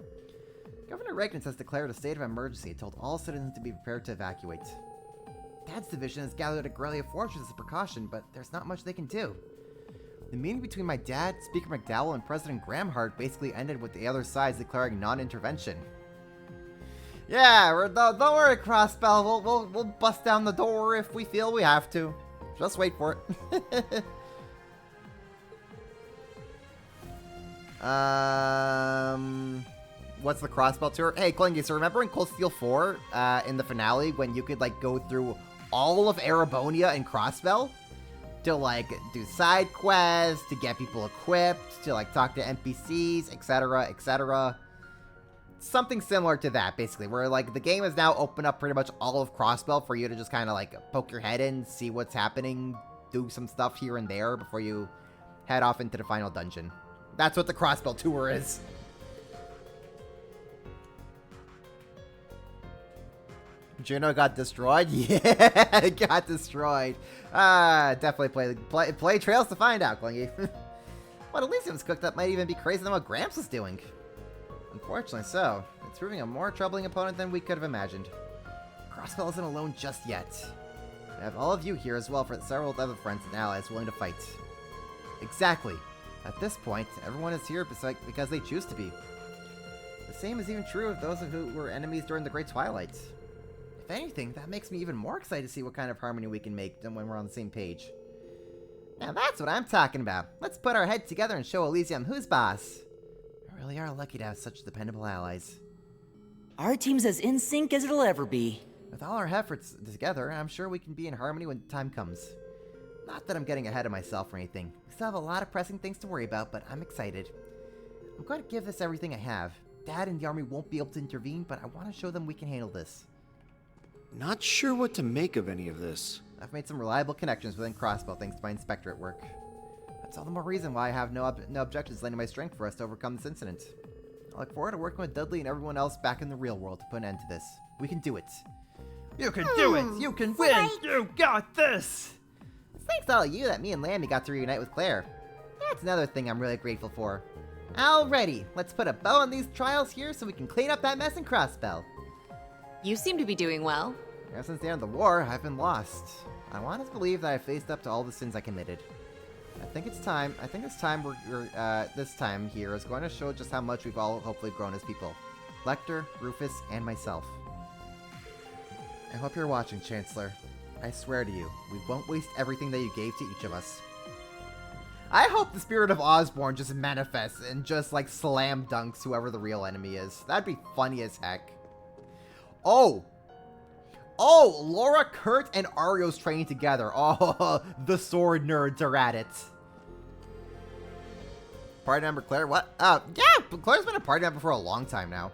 Governor Regnitz has declared a state of emergency and told all citizens to be prepared to evacuate. Dad's division has gathered at Grelia Fortress as a precaution, but there's not much they can do. The meeting between my dad, Speaker McDowell, and President Gramhart basically ended with the other sides declaring non-intervention. Yeah, don't worry, Crossbell. We'll bust down the door if we feel we have to. Just wait for it. What's the Crossbell tour? Hey, Klingy, so remember in Cold Steel 4, in the finale, when you could, like, go through all of Erebonia and Crossbell? To, like, do side quests, to get people equipped, to, like, talk to NPCs, etc., etc. Something similar to that, basically, where, like, the game has now opened up pretty much all of Crossbell for you to just kind of, like, poke your head in, see what's happening, do some stuff here and there before you head off into the final dungeon. That's what the Crossbell tour is. Juno got destroyed? Yeah, it got destroyed. Definitely play Trails to find out, Klingy. What Elysium's cooked up might even be crazier than what Gramps was doing. Unfortunately so. It's proving a more troubling opponent than we could have imagined. Crossbell isn't alone just yet. I have all of you here as well for several other friends and allies willing to fight. Exactly. At this point, everyone is here because they choose to be. The same is even true of those who were enemies during the Great Twilight. If anything, that makes me even more excited to see what kind of harmony we can make when we're on the same page. Now that's what I'm talking about. Let's put our heads together and show Elysium who's boss. We really are lucky to have such dependable allies. Our team's as in sync as it'll ever be. With all our efforts together, I'm sure we can be in harmony when the time comes. Not that I'm getting ahead of myself or anything. We still have a lot of pressing things to worry about, but I'm excited. I'm going to give this everything I have. Dad and the army won't be able to intervene, but I want to show them we can handle this. Not sure what to make of any of this. I've made some reliable connections within Crossbell thanks to my inspectorate work. That's all the more reason why I have no objections lending my strength for us to overcome this incident. I look forward to working with Dudley and everyone else back in the real world to put an end to this. We can do it. You can do it! You can win! You got this! It's thanks to all of you that me and Lammy got to reunite with Claire. That's another thing I'm really grateful for. Alrighty, let's put a bow on these trials here so we can clean up that mess in Crossbell. You seem to be doing well. Ever since the end of the war, I've been lost. I want to believe that I faced up to all the sins I committed. I think this time here is going to show just how much we've all hopefully grown as people. Lecter, Rufus, and myself. I hope you're watching, Chancellor. I swear to you, we won't waste everything that you gave to each of us. I hope the spirit of Osborn just manifests and just, like, slam dunks whoever the real enemy is. That'd be funny as heck. Oh! Oh! Laura, Kurt, and Ario's training together. Oh, the sword nerds are at it. Party member Claire? What? Yeah, Claire's been a party member for a long time now.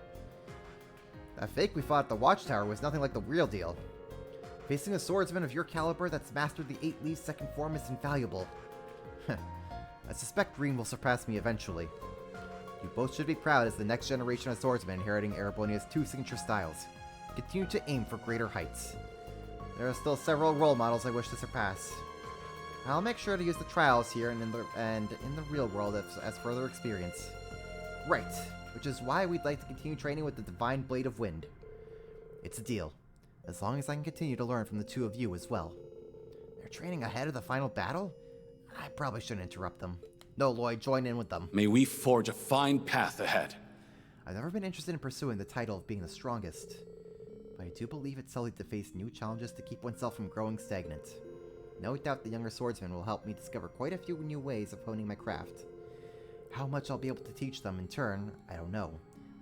That fake we fought at the Watchtower was nothing like the real deal. Facing a swordsman of your caliber that's mastered the 8 Leaves second form is invaluable. I suspect Green will surpass me eventually. You both should be proud as the next generation of swordsmen inheriting Erebonia's 2 signature styles. Continue to aim for greater heights. There are still several role models I wish to surpass. I'll make sure to use the trials here and in the real world as further experience. Right, which is why we'd like to continue training with the Divine Blade of Wind. It's a deal, as long as I can continue to learn from the two of you as well. They're training ahead of the final battle? I probably shouldn't interrupt them. No, Lloyd, join in with them. May we forge a fine path ahead. I've never been interested in pursuing the title of being the strongest, but I do believe it's silly to face new challenges to keep oneself from growing stagnant. No doubt the younger swordsman will help me discover quite a few new ways of honing my craft. How much I'll be able to teach them in turn, I don't know,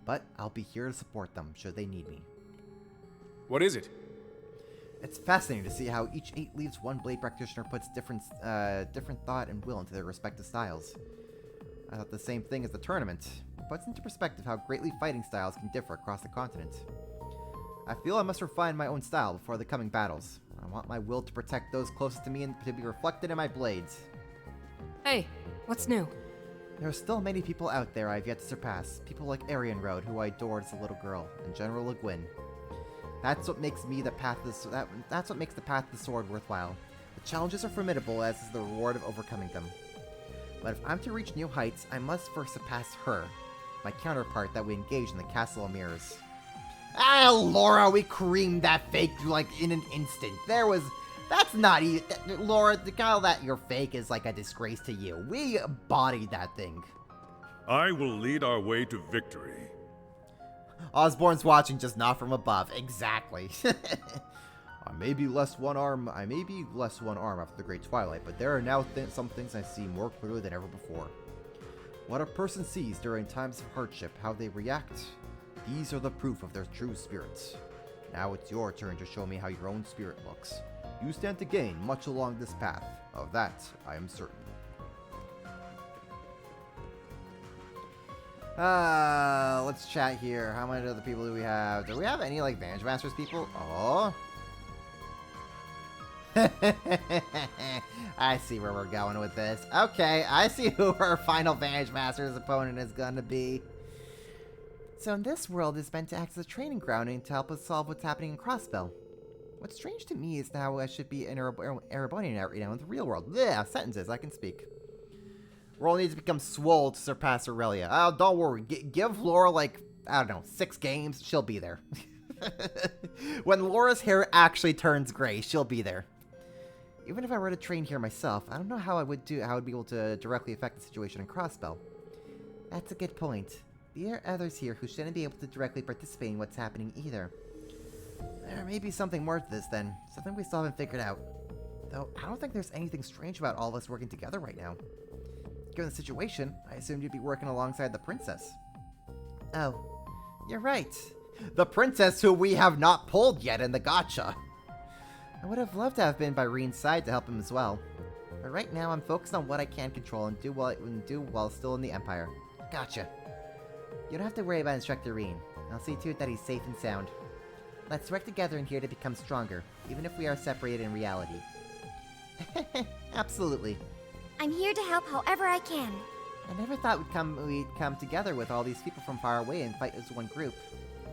but I'll be here to support them should they need me. What is it? It's fascinating to see how each 8 Leaves 1 Blade practitioner puts different thought and will into their respective styles. I thought the same thing as the tournament. It puts into perspective how greatly fighting styles can differ across the continent. I feel I must refine my own style before the coming battles. I want my will to protect those closest to me and to be reflected in my blades. Hey, what's new? There are still many people out there I've yet to surpass. People like Arian Road, who I adored as a little girl, and General Le Guin. That's what makes the path of the sword worthwhile. The challenges are formidable, as is the reward of overcoming them. But if I'm to reach new heights, I must first surpass her, my counterpart that we engaged in the Castle of Mirrors. Ah, Laura, we creamed that fake, like, in an instant. That's not even, Laura, to call that your fake is like a disgrace to you. We bodied that thing. I will lead our way to victory. Osborne's watching, just not from above. Exactly. I may be less one arm after the Great Twilight, but there are now some things I see more clearly than ever before. What a person sees during times of hardship, how they react, these are the proof of their true spirits. Now it's your turn to show me how your own spirit looks. You stand to gain much along this path. Of that, I am certain. Let's chat here. How many other people do we have? Do we have any, like, Vantage Masters people? Oh. I see where we're going with this. Okay, I see who our final Vantage Masters opponent is gonna be. So in this world, it's meant to act as a training ground and to help us solve what's happening in Crossbell. What's strange to me is how I should be in Erebonian right now in the real world. Yeah, sentences, I can speak. Roll needs to become swole to surpass Aurelia. Oh, don't worry. Give Laura, like, I don't know, 6 games, she'll be there. When Laura's hair actually turns gray, she'll be there. Even if I were to train here myself, I don't know how I would be able to directly affect the situation in Crossbell. That's a good point. There are others here who shouldn't be able to directly participate in what's happening either. There may be something more to this then, something we still haven't figured out. Though, I don't think there's anything strange about all of us working together right now. Given the situation, I assumed you'd be working alongside the princess. Oh, you're right. The princess who we have not pulled yet in the gacha. I would have loved to have been by Reen's side to help him as well. But right now, I'm focused on what I can control and do while still in the Empire. Gotcha. You don't have to worry about Instructor Reen. I'll see to it that he's safe and sound. Let's work together in here to become stronger, even if we are separated in reality. Absolutely. I'm here to help however I can. I never thought we'd come together with all these people from far away and fight as one group.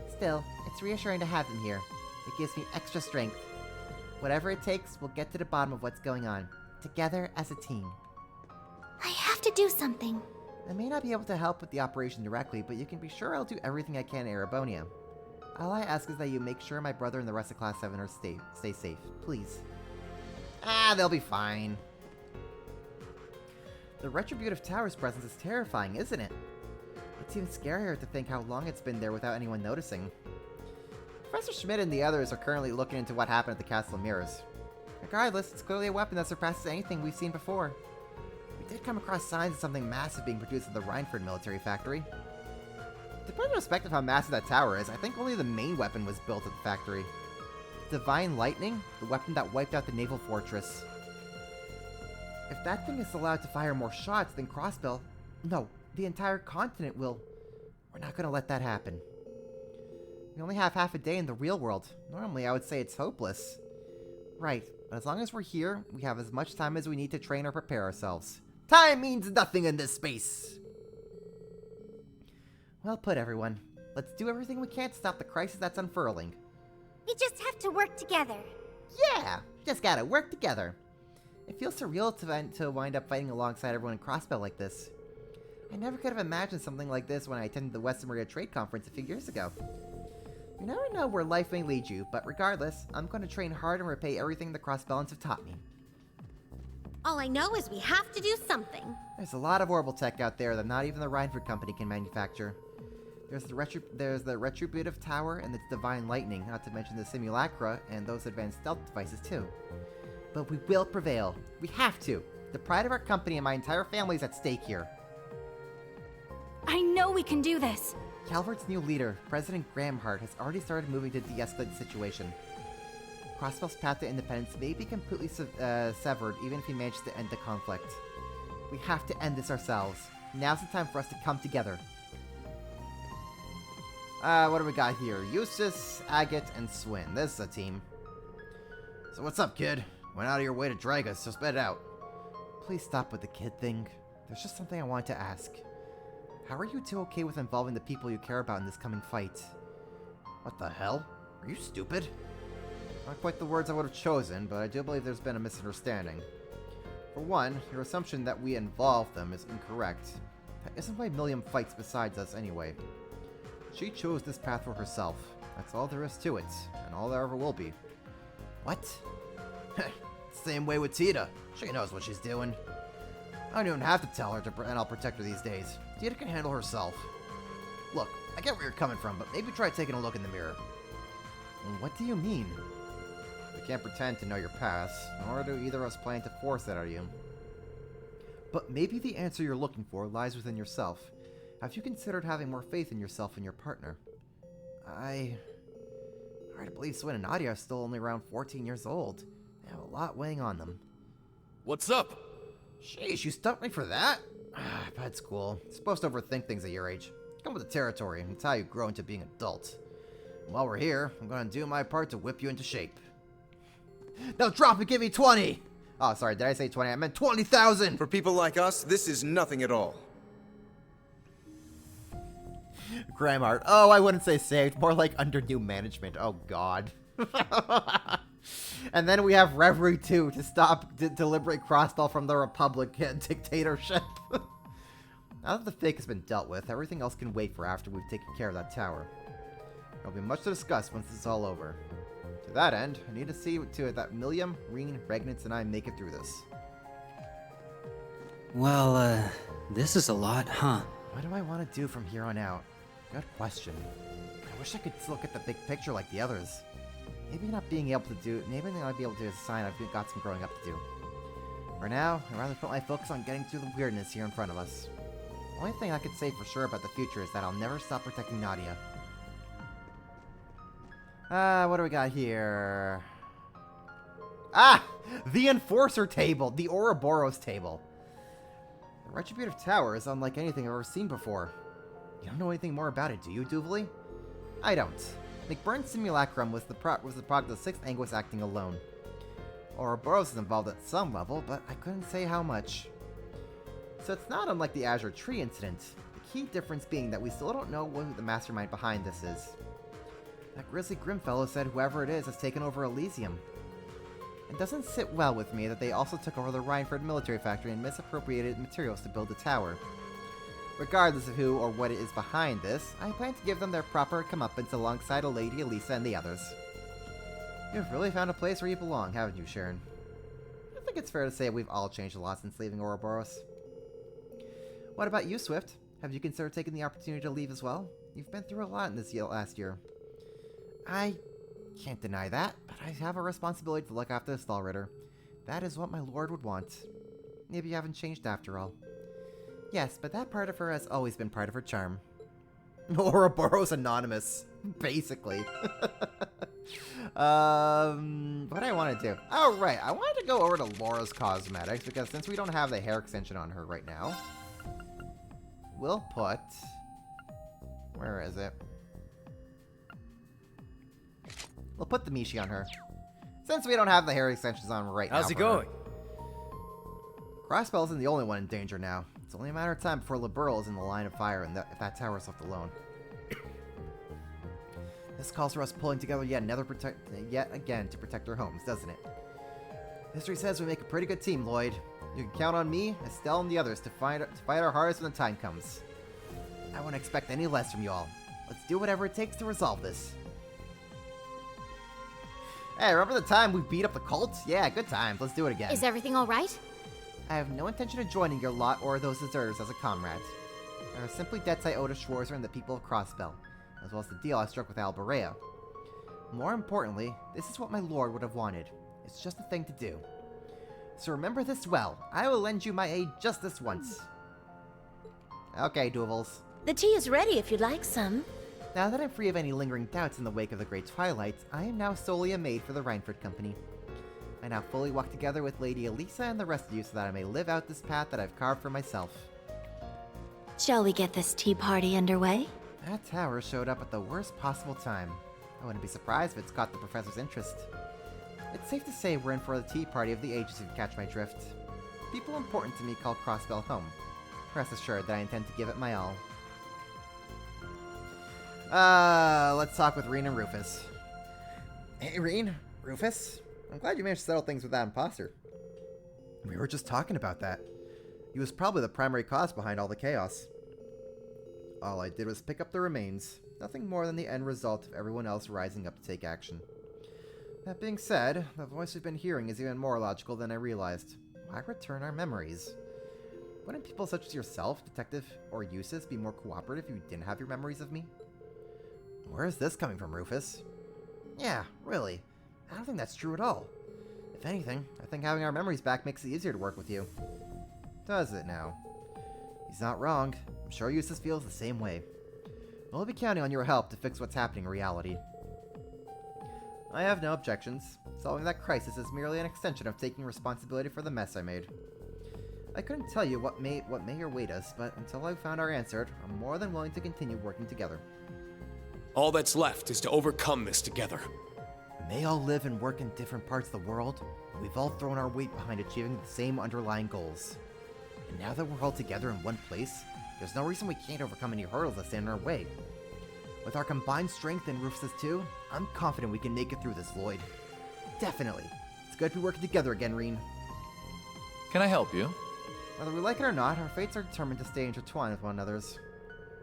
Still, it's reassuring to have them here. It gives me extra strength. Whatever it takes, we'll get to the bottom of what's going on. Together as a team. I have to do something. I may not be able to help with the operation directly, but you can be sure I'll do everything I can in Erebonia. All I ask is that you make sure my brother and the rest of Class 7 are stay safe. Please. They'll be fine. The Retributive Tower's presence is terrifying, isn't it? It's even scarier to think how long it's been there without anyone noticing. Professor Schmidt and the others are currently looking into what happened at the Castle of Mirrors. Regardless, it's clearly a weapon that surpasses anything we've seen before. We did come across signs of something massive being produced at the Rhineford military factory. To put in perspective how massive that tower is, I think only the main weapon was built at the factory. Divine Lightning, the weapon that wiped out the naval fortress. If that thing is allowed to fire more shots than Crossbell, no, the entire continent will. We're not going to let that happen. We only have half a day in the real world. Normally, I would say it's hopeless. Right, but as long as we're here, we have as much time as we need to train or prepare ourselves. Time means nothing in this space! Well put, everyone. Let's do everything we can to stop the crisis that's unfurling. We just have to work together. Yeah, just gotta work together. It feels surreal to wind up fighting alongside everyone in Crossbell like this. I never could have imagined something like this when I attended the Western Maria Trade Conference a few years ago. You never know where life may lead you, but regardless, I'm going to train hard and repay everything the Crossbellans have taught me. All I know is we have to do something. There's a lot of orbital tech out there that not even the Rhineford Company can manufacture. There's the Retributive Tower and its Divine Lightning, not to mention the Simulacra and those advanced stealth devices too. But we will prevail. We have to. The pride of our company and my entire family is at stake here. I know we can do this. Calvert's new leader, President Grahamhart, has already started moving to de-escalate the situation. Crossbell's path to independence may be completely severed even if he manages to end the conflict. We have to end this ourselves. Now's the time for us to come together. What do we got here? Eustace, Agate, and Swin. This is a team. So what's up, kid? Went out of your way to drag us, so spit it out. Please stop with the kid thing. There's just something I wanted to ask. How are you two okay with involving the people you care about in this coming fight? What the hell? Are you stupid? Not quite the words I would have chosen, but I do believe there's been a misunderstanding. For one, your assumption that we involved them is incorrect. That isn't why Milliam fights besides us anyway. She chose this path for herself. That's all there is to it, and all there ever will be. What? Same way with Tita. She knows what she's doing. I don't even have to tell her and I'll protect her these days. Tita can handle herself. Look, I get where you're coming from, but maybe try taking a look in the mirror. What do you mean? We can't pretend to know your past, nor do either of us plan to force that out of you. But maybe the answer you're looking for lies within yourself. Have you considered having more faith in yourself and your partner? I believe Swin and Nadia are still only around 14 years old. They have a lot weighing on them. What's up? Sheesh, you stumped me for that? But it's cool. You're supposed to overthink things at your age. Come with the territory, and it's how you grow into being an adult. And while we're here, I'm gonna do my part to whip you into shape. Now drop and give me 20! Oh, sorry, did I say 20? I meant 20,000! For people like us, this is nothing at all. Gramart. Oh, I wouldn't say saved. More like under new management. Oh, God. And then we have Reverie 2 to stop to liberate Crossbell from the Republic dictatorship. Now that the fake has been dealt with, everything else can wait for after we've taken care of that tower. There'll be much to discuss once this is all over. To that end, I need to see to it that Milliam, Reen, Regnitz, and I make it through this. Well, this is a lot, huh? What do I want to do from here on out? Good question. I wish I could look at the big picture like the others. Maybe not being able to do, maybe not be able to do is a sign I've got some growing up to do. For now, I'd rather put my focus on getting through the weirdness here in front of us. The only thing I could say for sure about the future is that I'll never stop protecting Nadia. What do we got here? Ah! The Enforcer table! The Ouroboros table. The Retributive Tower is unlike anything I've ever seen before. You don't know anything more about it, do you, Duvally? I don't. McBurn's Simulacrum was the product of the 6th Anguis acting alone. Ouroboros is involved at some level, but I couldn't say how much. So it's not unlike the Azure Tree incident, the key difference being that we still don't know who the mastermind behind this is. That grisly Grimfellow said whoever it is has taken over Elysium. It doesn't sit well with me that they also took over the Rhineford military factory and misappropriated materials to build the tower. Regardless of who or what it is behind this, I plan to give them their proper comeuppance alongside a Lady Elisa and the others. You've really found a place where you belong, haven't you, Sharon? I think it's fair to say we've all changed a lot since leaving Ouroboros. What about you, Swift? Have you considered taking the opportunity to leave as well? You've been through a lot in this last year. I can't deny that, but I have a responsibility to look after the Stallritter. That is what my lord would want. Maybe you haven't changed after all. Yes, but that part of her has always been part of her charm. Ouroboros Anonymous, basically. What do I want to do? Oh, right, I wanted to go over to Laura's Cosmetics, because since we don't have the hair extension on her right now, we'll put... Where is it? We'll put the Mishi on her. Since we don't have the hair extensions on right now. How's it going? Crossbell isn't the only one in danger now. It's only a matter of time before Liberl is in the line of fire and if that tower is left alone. This calls for us pulling together yet again to protect our homes, doesn't it? History says we make a pretty good team, Lloyd. You can count on me, Estelle, and the others to fight our hardest when the time comes. I wouldn't expect any less from you all. Let's do whatever it takes to resolve this. Hey, remember the time we beat up the cult? Yeah, good times. Let's do it again. Is everything all right? I have no intention of joining your lot or those deserters as a comrade. There are simply debts I owe to Schwarzer and the people of Crossbell, as well as the deal I struck with Alberea. More importantly, this is what my lord would have wanted. It's just a thing to do. So remember this well. I will lend you my aid just this once. Okay, Duvals. The tea is ready if you'd like some. Now that I'm free of any lingering doubts in the wake of the Great Twilight, I am now solely a maid for the Rhineford Company. I now fully walk together with Lady Elisa and the rest of you so that I may live out this path that I've carved for myself. Shall we get this tea party underway? That tower showed up at the worst possible time. I wouldn't be surprised if it's caught the professor's interest. It's safe to say we're in for the tea party of the ages if you catch my drift. People important to me call Crossbell home. Rest assured that I intend to give it my all. Let's talk with Reen and Rufus. Hey, Reen. Rufus? I'm glad you managed to settle things with that imposter. We were just talking about that. He was probably the primary cause behind all the chaos. All I did was pick up the remains. Nothing more than the end result of everyone else rising up to take action. That being said, the voice we've been hearing is even more logical than I realized. Why return our memories? Wouldn't people such as yourself, Detective or Eustace, be more cooperative if you didn't have your memories of me? Where is this coming from, Rufus? Yeah, really. I don't think that's true at all. If anything, I think having our memories back makes it easier to work with you. Does it now? He's not wrong. I'm sure Eustace feels the same way. We'll be counting on your help to fix what's happening in reality. I have no objections. Solving that crisis is merely an extension of taking responsibility for the mess I made. I couldn't tell you what may await us, but until I've found our answer, I'm more than willing to continue working together. All that's left is to overcome this together. We may all live and work in different parts of the world, but we've all thrown our weight behind achieving the same underlying goals. And now that we're all together in one place, there's no reason we can't overcome any hurdles that stand in our way. With our combined strength and Rufus's too, I'm confident we can make it through this, Lloyd. Definitely. It's good to be working together again, Reen. Can I help you? Whether we like it or not, our fates are determined to stay intertwined with one another's.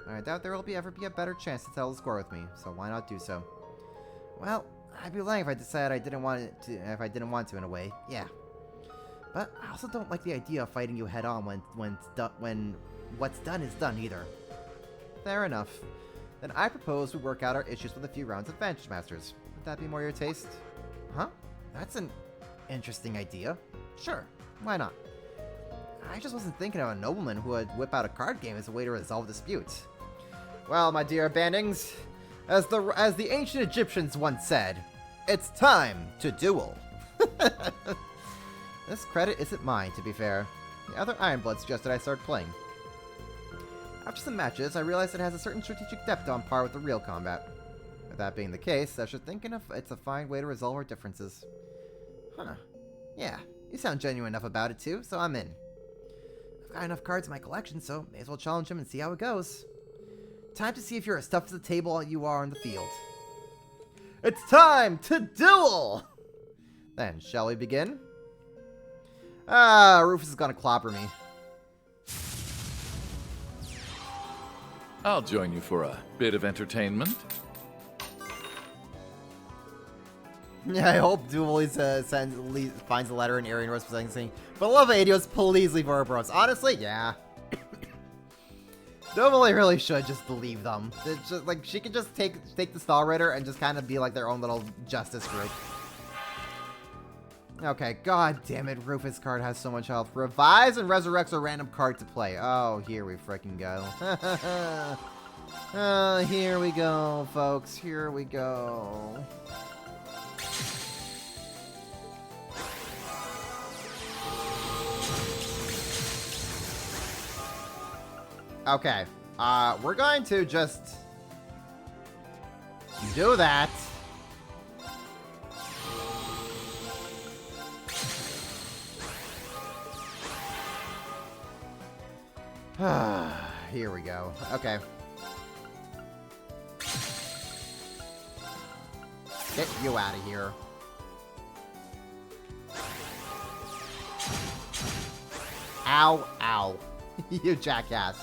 I doubt there will ever be a better chance to settle the score with me, so why not do so? Well, I'd be lying if I decided I didn't want to in a way, yeah. But I also don't like the idea of fighting you head on when what's done is done either. Fair enough. Then I propose we work out our issues with a few rounds of Vantage Masters. Would that be more your taste? Huh? That's an interesting idea. Sure, why not? I just wasn't thinking of a nobleman who would whip out a card game as a way to resolve disputes. Well, my dear bandings, as the ancient Egyptians once said, it's time to duel. This credit isn't mine, to be fair. The other Ironblood suggested I start playing. After some matches, I realized it has a certain strategic depth on par with the real combat. With that being the case, I should think it's a fine way to resolve our differences. Huh. Yeah, you sound genuine enough about it too, so I'm in. I've got enough cards in my collection, so may as well challenge him and see how it goes. Time to see if you're as tough as the table you are in the field. It's time to duel! Then, shall we begin? Rufus is gonna clobber me. I'll join you for a bit of entertainment. Yeah, I hope Duval finds a letter in Arian Rose saying, "Beloved Adios, please leave Ouroboros." Honestly, yeah. Duval really should just believe them. It's just, like, she could just take the Star Rider and just kind of be like their own little justice group. Okay, god damn it, Rufus card has so much health. Revives and resurrects a random card to play. Oh, here we frickin' go. Here we go, folks. Here we go. Okay, we're going to just do that. Here we go. Okay. Get you out of here. Ow, ow. You jackass.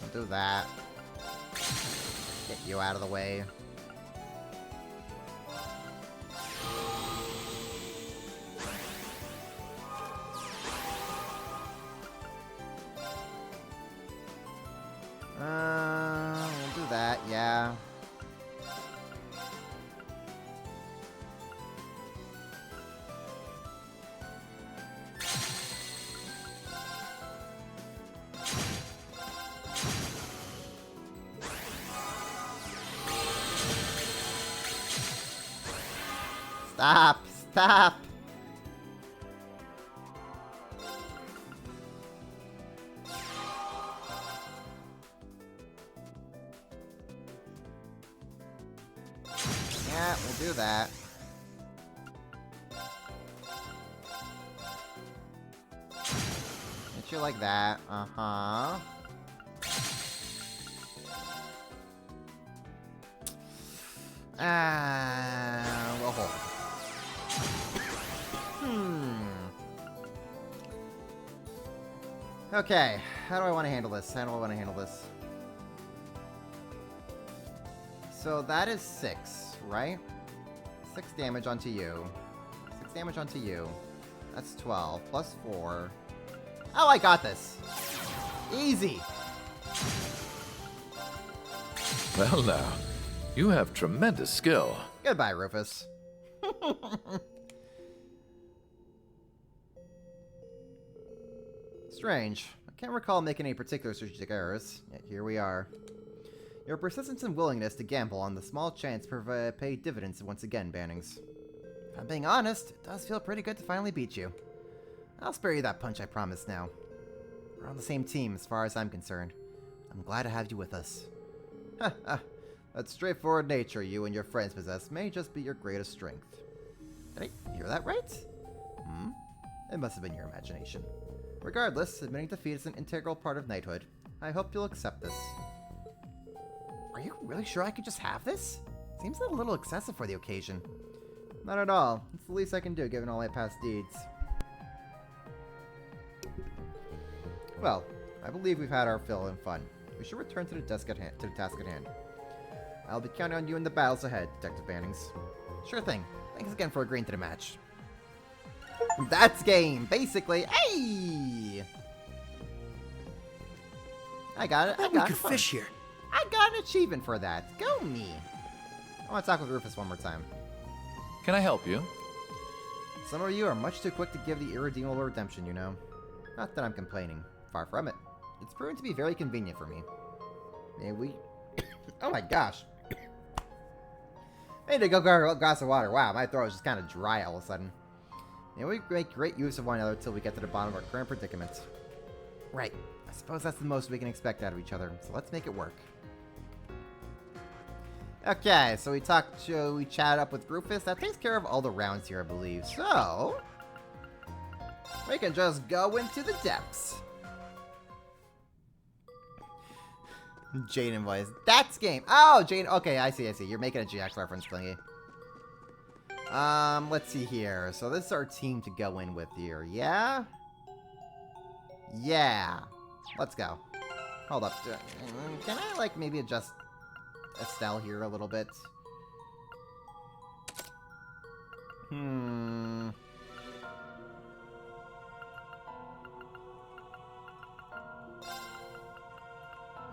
Don't do that. Get you out of the way. We'll do that, yeah. Stop! Stop! Yeah, we'll do that. Hit you like that. Uh-huh. We'll hold. Okay, how do I want to handle this? So that is 6, right? 6 damage onto you. 6 damage onto you. That's 12. Plus 4. Oh, I got this. Easy. Well now, you have tremendous skill. Goodbye, Rufus. Strange. I can't recall making any particular strategic errors, yet here we are. Your persistence and willingness to gamble on the small chance pay dividends once again, Bannings. If I'm being honest, it does feel pretty good to finally beat you. I'll spare you that punch, I promise now. We're on the same team as far as I'm concerned. I'm glad to have you with us. That straightforward nature you and your friends possess may just be your greatest strength. Did I hear that right? It must have been your imagination. Regardless, admitting defeat is an integral part of knighthood. I hope you'll accept this. Are you really sure I could just have this? Seems a little excessive for the occasion. Not at all. It's the least I can do given all my past deeds. Well, I believe we've had our fill of fun. We should return to the task at hand. I'll be counting on you in the battles ahead, Detective Bannings. Sure thing. Thanks again for agreeing to the match. That's game, basically. Hey! I got it. We could fish here. I got an achievement for that. Go me. I want to talk with Rufus one more time. Can I help you? Some of you are much too quick to give the irredeemable redemption, you know. Not that I'm complaining. Far from it. It's proven to be very convenient for me. May we... Oh my gosh. I need to go grab a glass of water. Wow, my throat is just kind of dry all of a sudden. May we make great use of one another until we get to the bottom of our current predicament. Right. I suppose that's the most we can expect out of each other, so let's make it work. Okay, so we chat up with Rufus. That takes care of all the rounds here, I believe. So, we can just go into the depths. Jaden voice. That's game. Oh, Jaden. Okay, I see. You're making a GX reference thingy. Let's see here. So this is our team to go in with here. Yeah? Yeah. Let's go. Hold up. Can I, like, maybe adjust Estelle here a little bit?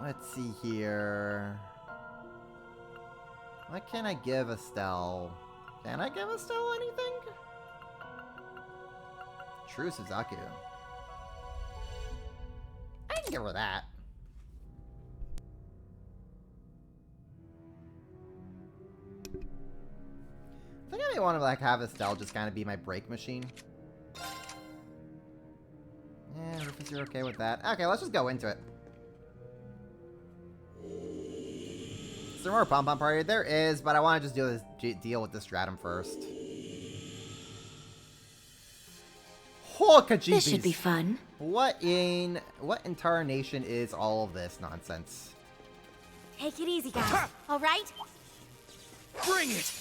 Let's see here. What can I give Estelle? Can I give Estelle anything? True Suzaku. I can give her that. I think I may want to like have Estelle just kind of be my brake machine. Yeah, Rufus, you're okay with that? Okay, let's just go into it. Is there more pom-pom party? There is, but I want to just deal with this stratum first. Oh, Kajibis. This should be fun. What incarnation is all of this nonsense? Take it easy, guys. All right? Bring it!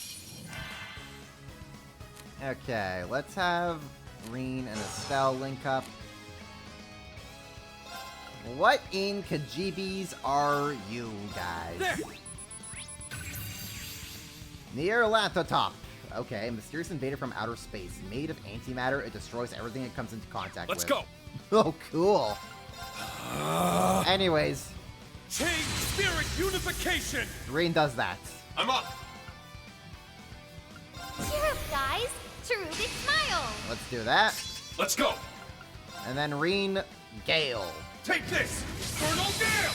Okay, let's have Reen and Estelle link up. What in Kajibis are you guys? There. Nyarlathotep. Okay, mysterious invader from outer space. Made of antimatter, it destroys everything it comes into contact with. Let's go. Oh, cool. Anyways. Change spirit unification. Reen does that. I'm up. Cheer up, guys. True big smile. Let's do that. Let's go. And then Reen Gale. Take this, Colonel Gale.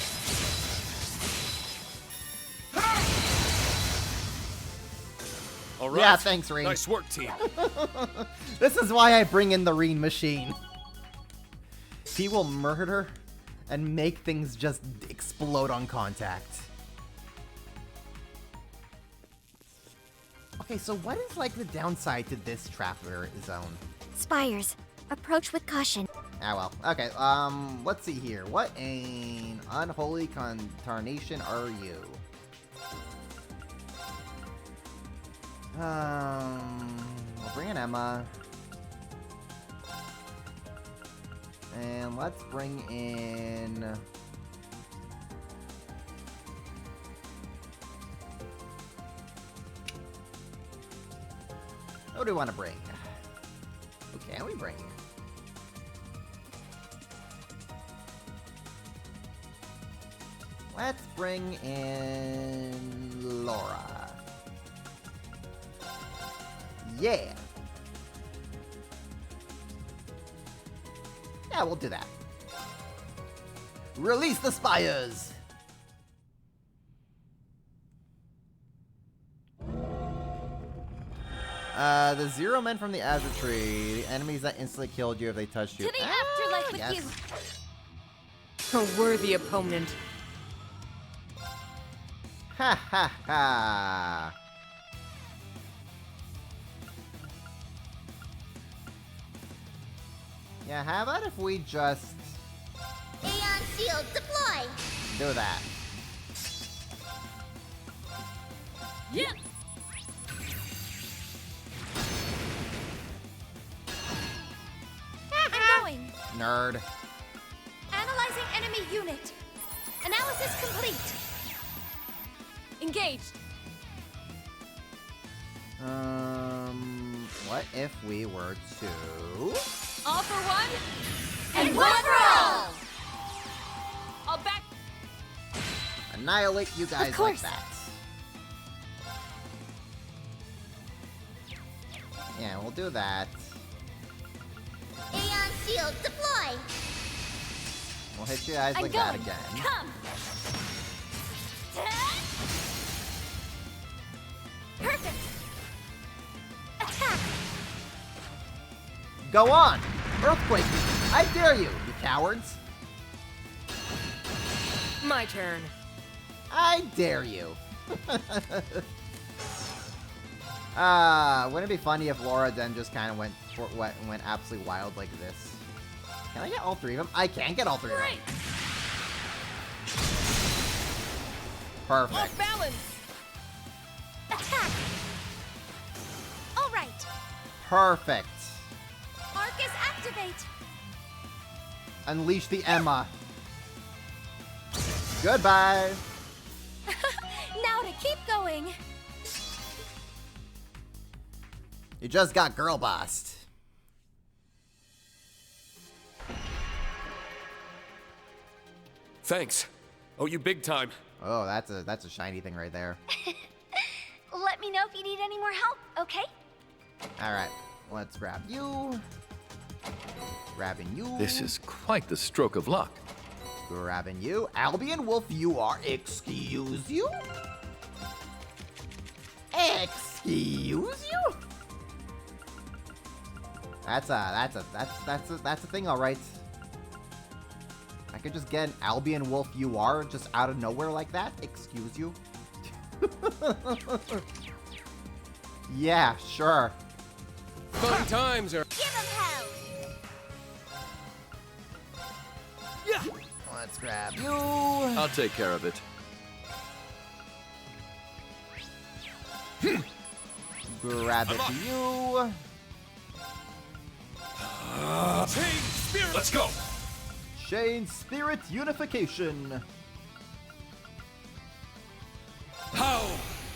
All right. Yeah, thanks, Reen. Nice work, team. This is why I bring in the Reen machine. He will murder and make things just explode on contact. Okay, so what is like the downside to this trapper zone? Spires. Approach with caution. Ah, well. Okay, let's see here. What an unholy contarnation are you? We'll bring in Emma. And let's bring in... Who do we want to bring? Okay, can we bring? Let's bring in Laura. Yeah. Yeah, we'll do that. Release the spires! The Zero Men from the Azure Tree. The enemies that instantly killed you if they touched you. To the afterlife with yes. you! A worthy opponent. Ha ha ha! Yeah, how about if we just Aeon Shield deploy! do that? Yeah! I'm going! Nerd. Analyzing enemy unit. Analysis complete. Engaged. What if we were to All for one, and one for all! I'll back. annihilate you guys like course. that? Yeah, we'll do that. Aeon Shield deploy! We'll hit you guys I'm like going. that again. Come. Perfect. Attack. Go on! Earthquake! I dare you, you cowards! My turn. I dare you! Wouldn't it be funny if Laura then just kind of went absolutely wild like this? Can I get all three of them? I can get all three of them. Perfect. Off balance. Attack. All right. Perfect. Arcus activate. Unleash the Emma. Goodbye. Now to keep going. You just got girl bossed. Thanks. Oh, you big time. Oh, that's a shiny thing right there. Let me know if you need any more help, okay? Alright, let's grab you. Grabbing you. This is quite the stroke of luck. Grabbing you. Albion Wolf, you are. Excuse you? Excuse you? That's a thing, alright. I could just get an Albion Wolf you are just out of nowhere like that? Excuse you? Yeah, sure. Fun times are. Give him hell. Yeah. Let's grab you. I'll take care of it. Grab it to you. Chain Spirit. Let's go. Chain Spirit Unification. How,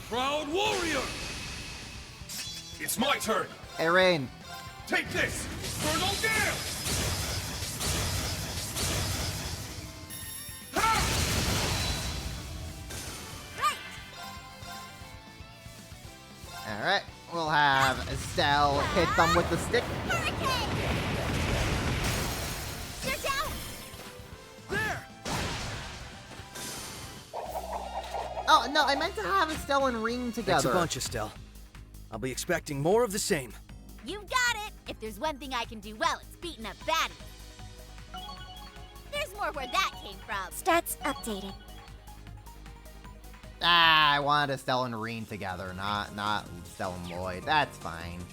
proud warrior! It's my turn. Hey, Rain. Take this, Infernal Gale. Alright, we'll have Estelle hit them with the stick. Hurricane. They're down. There! Oh, no, I meant to have Estelle and Ring together. Thanks a bunch, Estelle. I'll be expecting more of the same. You got it! If there's one thing I can do well, it's beating up baddies. There's more where that came from. Stats updated. Ah, I wanted Estelle and Reen together, not Estelle and Lloyd. That's fine.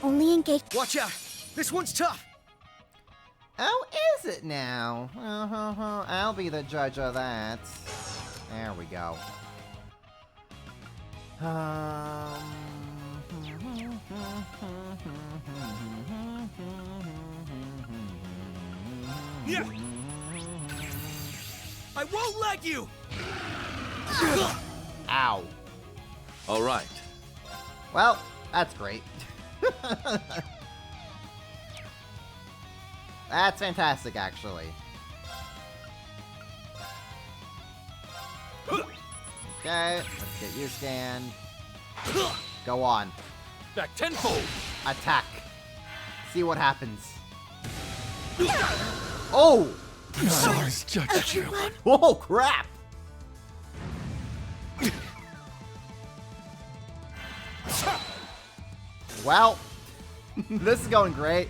Only engage. Watch out! This one's tough! Oh, is it now? I'll be the judge of that. There we go. Yeah. I won't let you! Ow. All right. Well, that's great. That's fantastic, actually. Okay, let's get you scanned. Go on. Back tenfold. Attack. See what happens. Oh! Sorry, Judge. Oh, crap! Well, this is going great.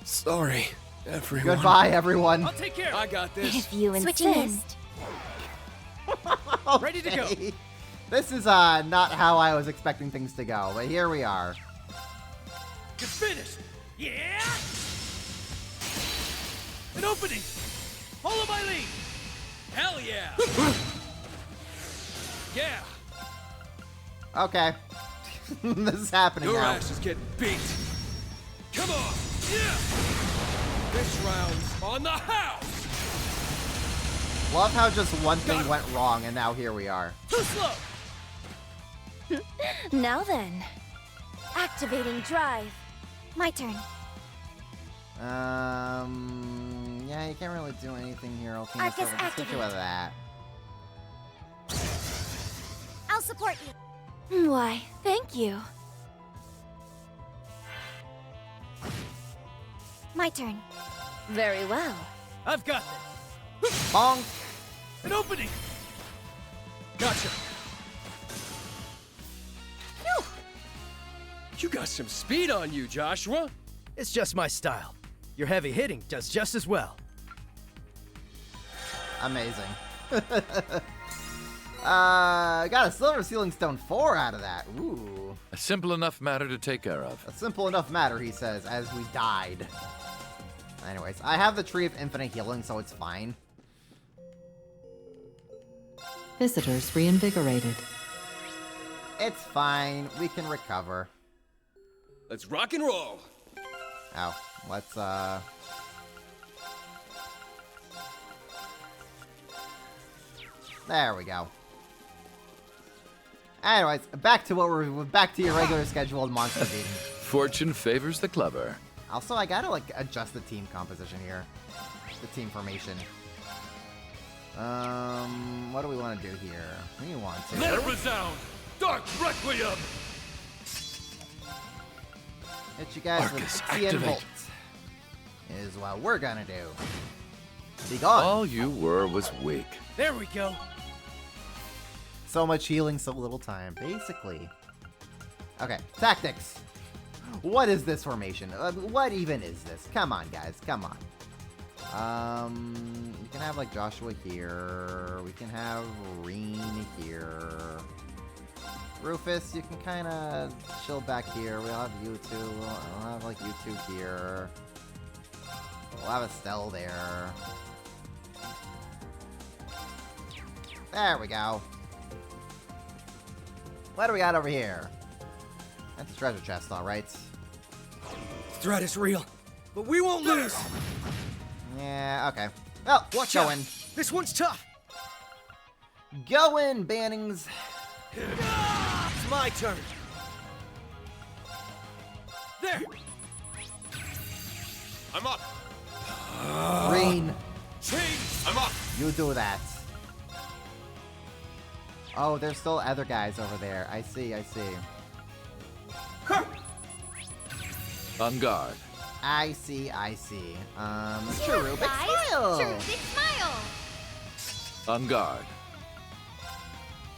Sorry, everyone. Goodbye, everyone. I'll take care. I got this. If you Switching in. insist. Ready to go. Okay. This is not how I was expecting things to go, but here we are. It's finished. Yeah. An opening. Follow my lead. Hell yeah. Yeah. Okay. This is happening Your now. ass is getting beat. Come on. Yeah. This round's on the house. Love how just one thing went wrong, and now here we are. Too slow. Now then. Activating drive. My turn. Yeah, you can't really do anything here. I'll Arcus hit you activate. with that. I'll support you. Why, thank you. My turn. Very well. I've got this. Bonk. An opening. Gotcha. Phew. You got some speed on you, Joshua. It's just my style. Your heavy hitting does just as well. Amazing. Got a Silver Sealing Stone 4 out of that. Ooh. A simple enough matter to take care of. A simple enough matter, he says, as we died. Anyways, I have the Tree of Infinite Healing, so it's fine. Visitors reinvigorated. It's fine. We can recover. Let's rock and roll. Oh, let's, There we go. Anyways, back to your regular scheduled monster beating. Fortune favors the clever. Also, I gotta, like, adjust the team composition here. The team formation. What do we want to do here? We want to... Let it resound! Dark Requiem! Hit you guys Arcus, with activate. 10 volts. Is what we're gonna do. Be gone. All you were was weak. There we go. So much healing, so little time. Basically. Okay, tactics. What is this formation? What even is this? Come on, guys. Come on. You can have, like, Joshua here. We can have Reen here. Rufus, you can kind of chill back here. We'll have you two. We'll have, like, you two here. We'll have Estelle there. There we go. What do we got over here? That's a treasure chest, alright. Threat is real, but we won't lose. Yeah, okay. Well, Watch go out. in. This one's tough. Go in, Bannings. It's my turn. There. I'm up. Green. I'm up. You do that. Oh, there's still other guys over there. I see, I see. On guard. I see, I see. Cherubic Smile! Cherubic Smile! On guard.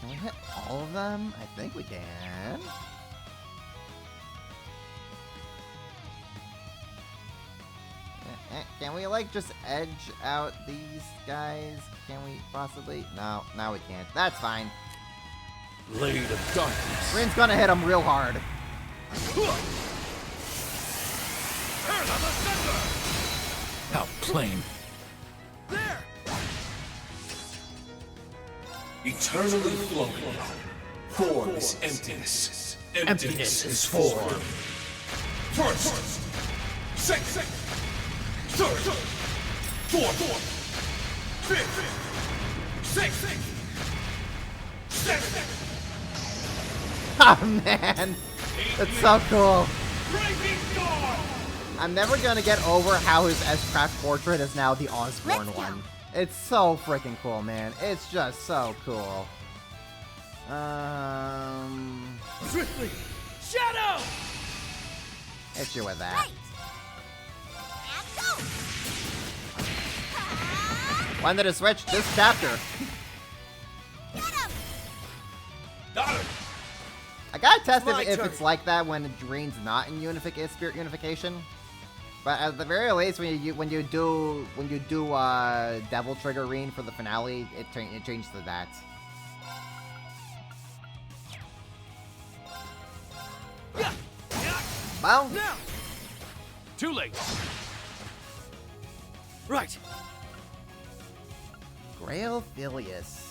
Can we hit all of them? I think we can. Can we, like, just edge out these guys? Can we possibly? No, now we can't. That's fine. Blade of Darkness. Green's gonna hit him real hard. How plain. There. Eternally flowing. Form is emptiness. Emptiness is form. First. Second. Third. Fourth. Fifth. Sixth. Seventh. Oh man, that's so cool. I'm never gonna get over how his S-Craft portrait is now the Osborne one. It's so freaking cool, man. It's just so cool. Swiftly! Shadow! Hit you with that. When did it switch? This chapter. I gotta test if it's like that when Green's not in Spirit Unification. But at the very least, when you do Devil Trigger Reen for the finale, it changes to that. Well, Too late. Right. Grail Filius.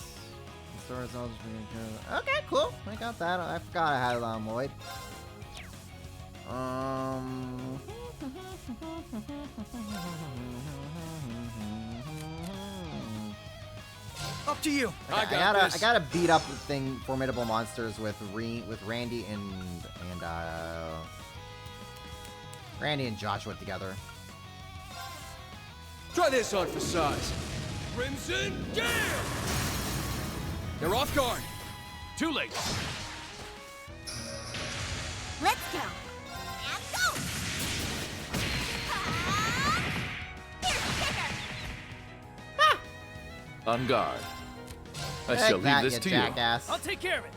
Okay, cool. I got that. I forgot I had it on Lloyd. Up to you. I gotta beat up the thing formidable monsters with Randy and Joshua together. Try this on for size. Crimson Gale! They're off guard. Too late. Let's go. And go. On guard. I Take shall that, leave this to jackass. I'll take care of it.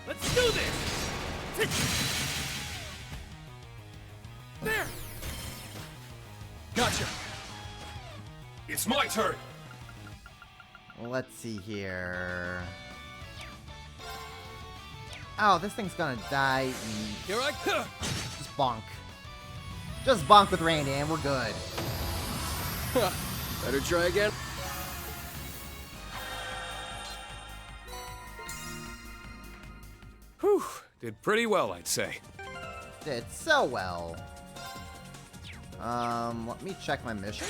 Let's do this. There! Gotcha! It's my turn! Let's see here. Oh, this thing's gonna die. Here I come! Just bonk. Just bonk with Randy and we're good. Better try again. Whew, did pretty well, I'd say. Did so well. Let me check my mission.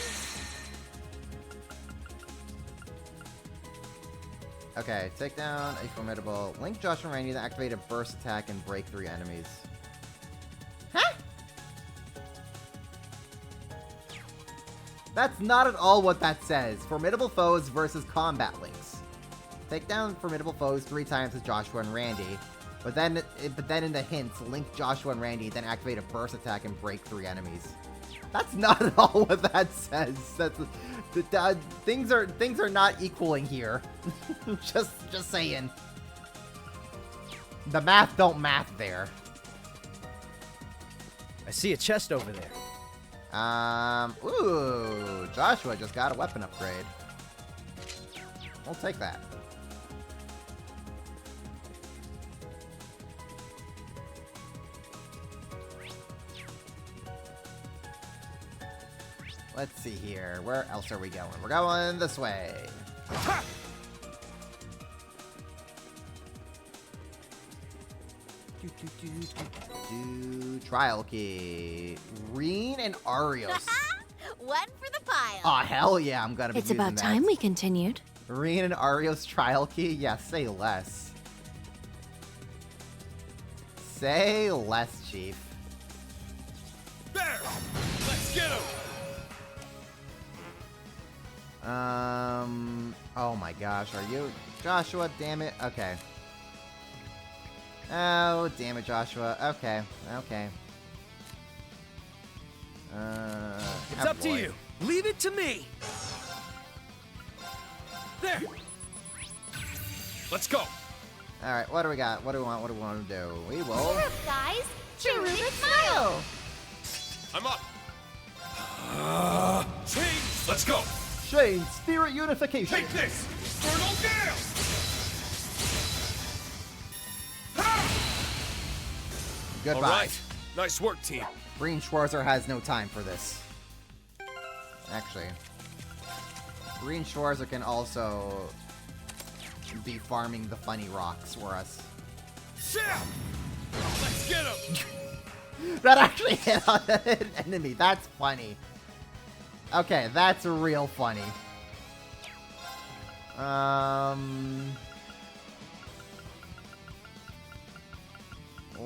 Okay, take down a formidable. Link Josh and Randy, then activate a burst attack and break 3 enemies. Huh? That's not at all what that says. Formidable foes versus combat links. Take down formidable foes 3 times with Joshua and Randy. But then in the hints, link Joshua and Randy, then activate a burst attack and break 3 enemies. That's not at all what that says. That's things are not equaling here. just saying. The math don't math there. I see a chest over there. Ooh, Joshua just got a weapon upgrade. We'll take that. Let's see here. Where else are we going? We're going this way. Ha! Trial key. Reen and Arios. One for the pile. Oh, hell yeah, I'm gonna be It's using about that. time we continued. Reen and Arios trial key? Yeah, say less. Say less, Chief. There! Let's get him! Oh my gosh, are you... Joshua, damn it. Okay. Oh, damn it, Joshua. Okay, okay. It's up to you. Leave it to me. There! Let's go! Alright, what do we got? What do we want? What do we want to do? We will... Cheer up, guys. Cherubic smile. I'm up! Change! Let's go! Shane, Spirit Unification! Take this! Infernal Gale! Goodbye. All right. Nice work, team. Green Schwarzer has no time for this. Actually, Green Schwarzer can also be farming the funny rocks for us. Let's get him! That actually hit on an enemy. That's funny. Okay, that's real funny.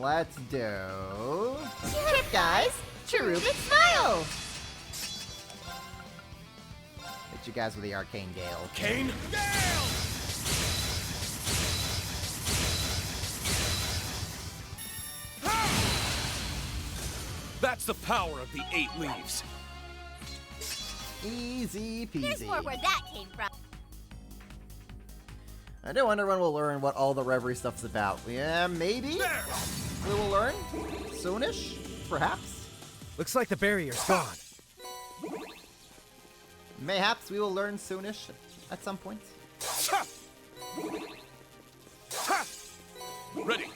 let's do... Cheer up, guys! Cherubic Smile! Hit you guys with the Arcane Gale. Arcane Gale! That's the power of the 8 leaves. Easy peasy. Here's more where that came from. I do wonder when we'll learn what all the Reverie stuff's about. Yeah, maybe? We will learn? Soonish? Perhaps? Looks like the barrier's gone. Mayhaps we will learn soonish at some point. Ready.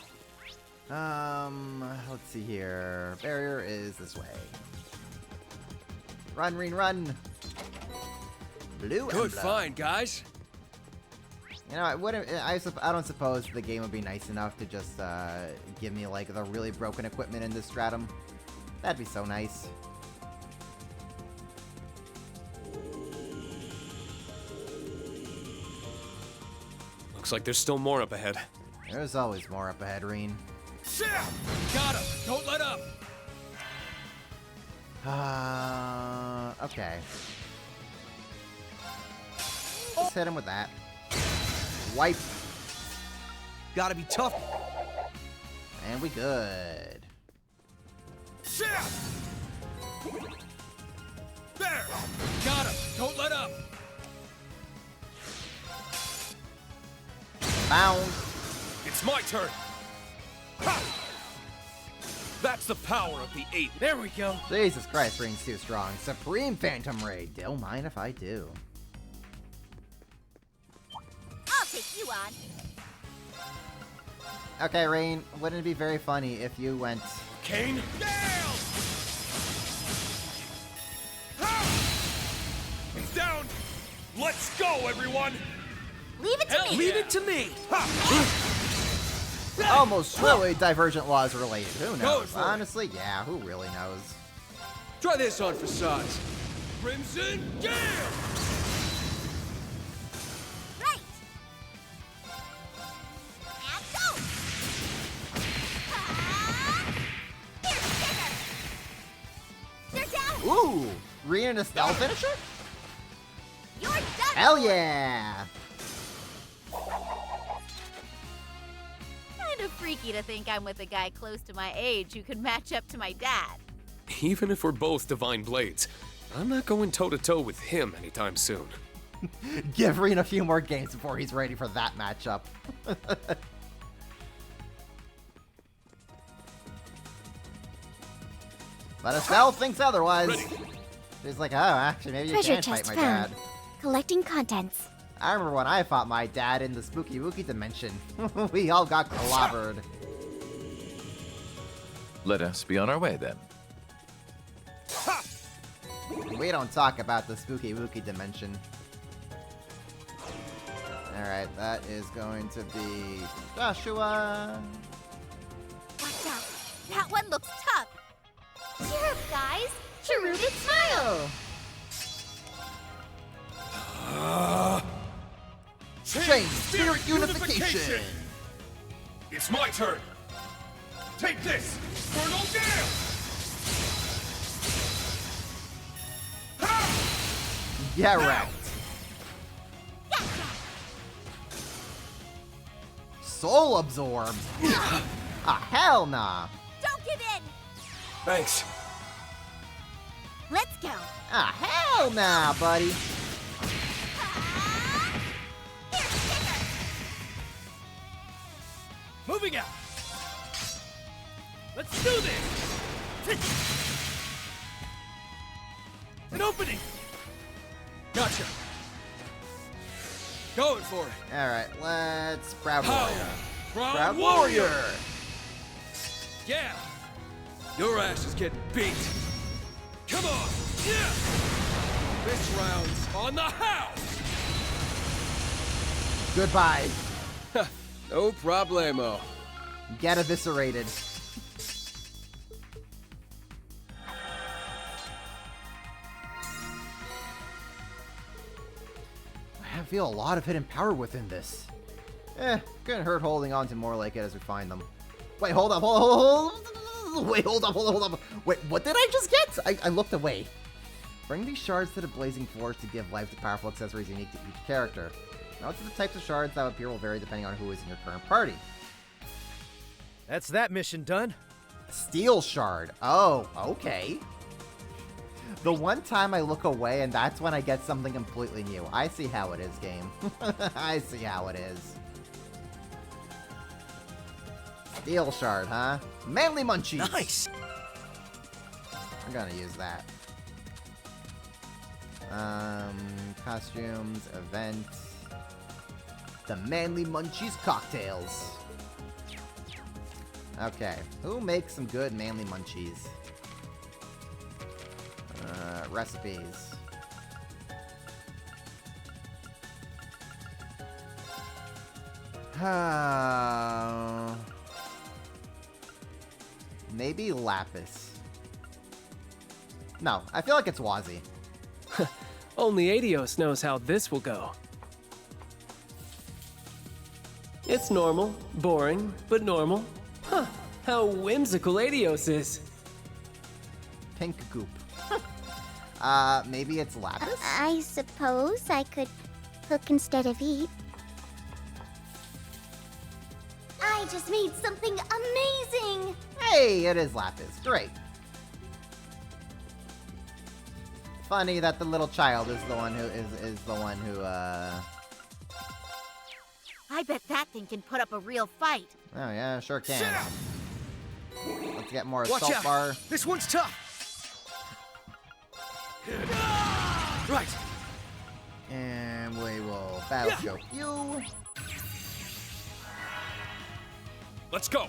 Let's see here. Barrier is this way. Run, Reen, run! Blue Good emblem. find, guys. You know, I don't suppose the game would be nice enough to just give me like the really broken equipment in this stratum. That'd be so nice. Looks like there's still more up ahead. There's always more up ahead, Reen. Got him! Don't let up! Okay. Just hit him with that. Wipe. Gotta be tough. And we good. There! Got him! Don't let up! Bound. It's my turn! Ha! That's the power of the 8. There we go. Jesus Christ, Reen's too strong. Supreme Phantom Ray. Don't mind if I do. I'll take you on. Okay, Reen, wouldn't it be very funny if you went... Kane Gale! He's down! Let's go, everyone! Leave it to me! Leave it to me! Almost surely Divergent Law is related. Who Go knows? for it. Honestly, yeah, who really knows? Try this on for size. Crimson Gale! Right! And go! Here's Trigger! They're down! Ooh! Reen and a spell finisher? You're done! Hell yeah! Kind of freaky to think I'm with a guy close to my age who could match up to my dad. Even if we're both Divine Blades, I'm not going toe-to-toe with him anytime soon. Give Reen a few more games before he's ready for that matchup. But Estelle thinks otherwise. Ready. She's like, oh, actually, maybe you Treasure can fight chest my found. dad. Collecting contents. I remember when I fought my dad in the Spooky Wookie dimension. We all got clobbered. Let us be on our way then. We don't talk about the Spooky Wookie dimension. Alright, that is going to be Joshua. Watch out. That one looks tough. Cheer up, guys. Cherubic Smile. Change Spirit Unification. It's my turn. Take this, Portal Gale. Yeah, right. Soul Absorb. Ah, hell nah. Don't give in. Thanks. Let's go. Ah, hell nah, buddy. Here's Trigger. Moving out. Let's do this. An opening. Gotcha. Going for it. Alright, let's Proud Warrior. Proud Warrior! Yeah. Your ass is getting beat. Come on. Yeah. This round's on the house. Goodbye. No problemo. Get eviscerated. I feel a lot of hidden power within this. Couldn't hurt holding on to more like it as we find them. Wait, hold up. Wait, hold up. Wait, what did I just get? I looked away. Bring these shards to the Blazing Forge to give life to powerful accessories unique to each character. Note that the types of shards that appear will vary depending on who is in your current party. That's that mission done. Steel shard. Oh, okay. The one time I look away and that's when I get something completely new. I see how it is, game. I see how it is. Steel shard, huh? Manly munchies. Nice. I'm gonna use that. Costumes, event. The Manly Munchies cocktails. Okay, who makes some good Manly Munchies? Recipes. Maybe Lapis. No, I feel like it's Wazzy. Only Adios knows how this will go. It's normal, boring, but normal. Huh, how whimsical Adios is. Pink goop. Maybe it's Lapis? I suppose I could cook instead of eat. I just made something amazing! Hey, it is Lapis. Great. Funny that the little child is the one who I bet that thing can put up a real fight. Oh yeah, sure can. Let's get more Watch assault out. bar. This one's tough. Right. And we will battle choke you. Let's go.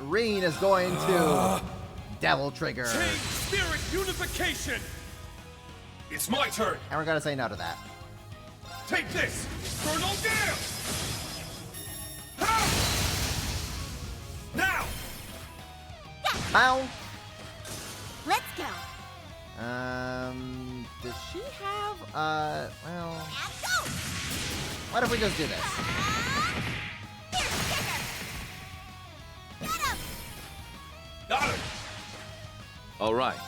Reen is going to Devil Trigger. Chain Spirit Unification. It's my turn. And we're gonna say no to that. Take this, Infernal Gale. Now. Bow. Let's go. Does she have, well... What if we just do this? Got him. All right.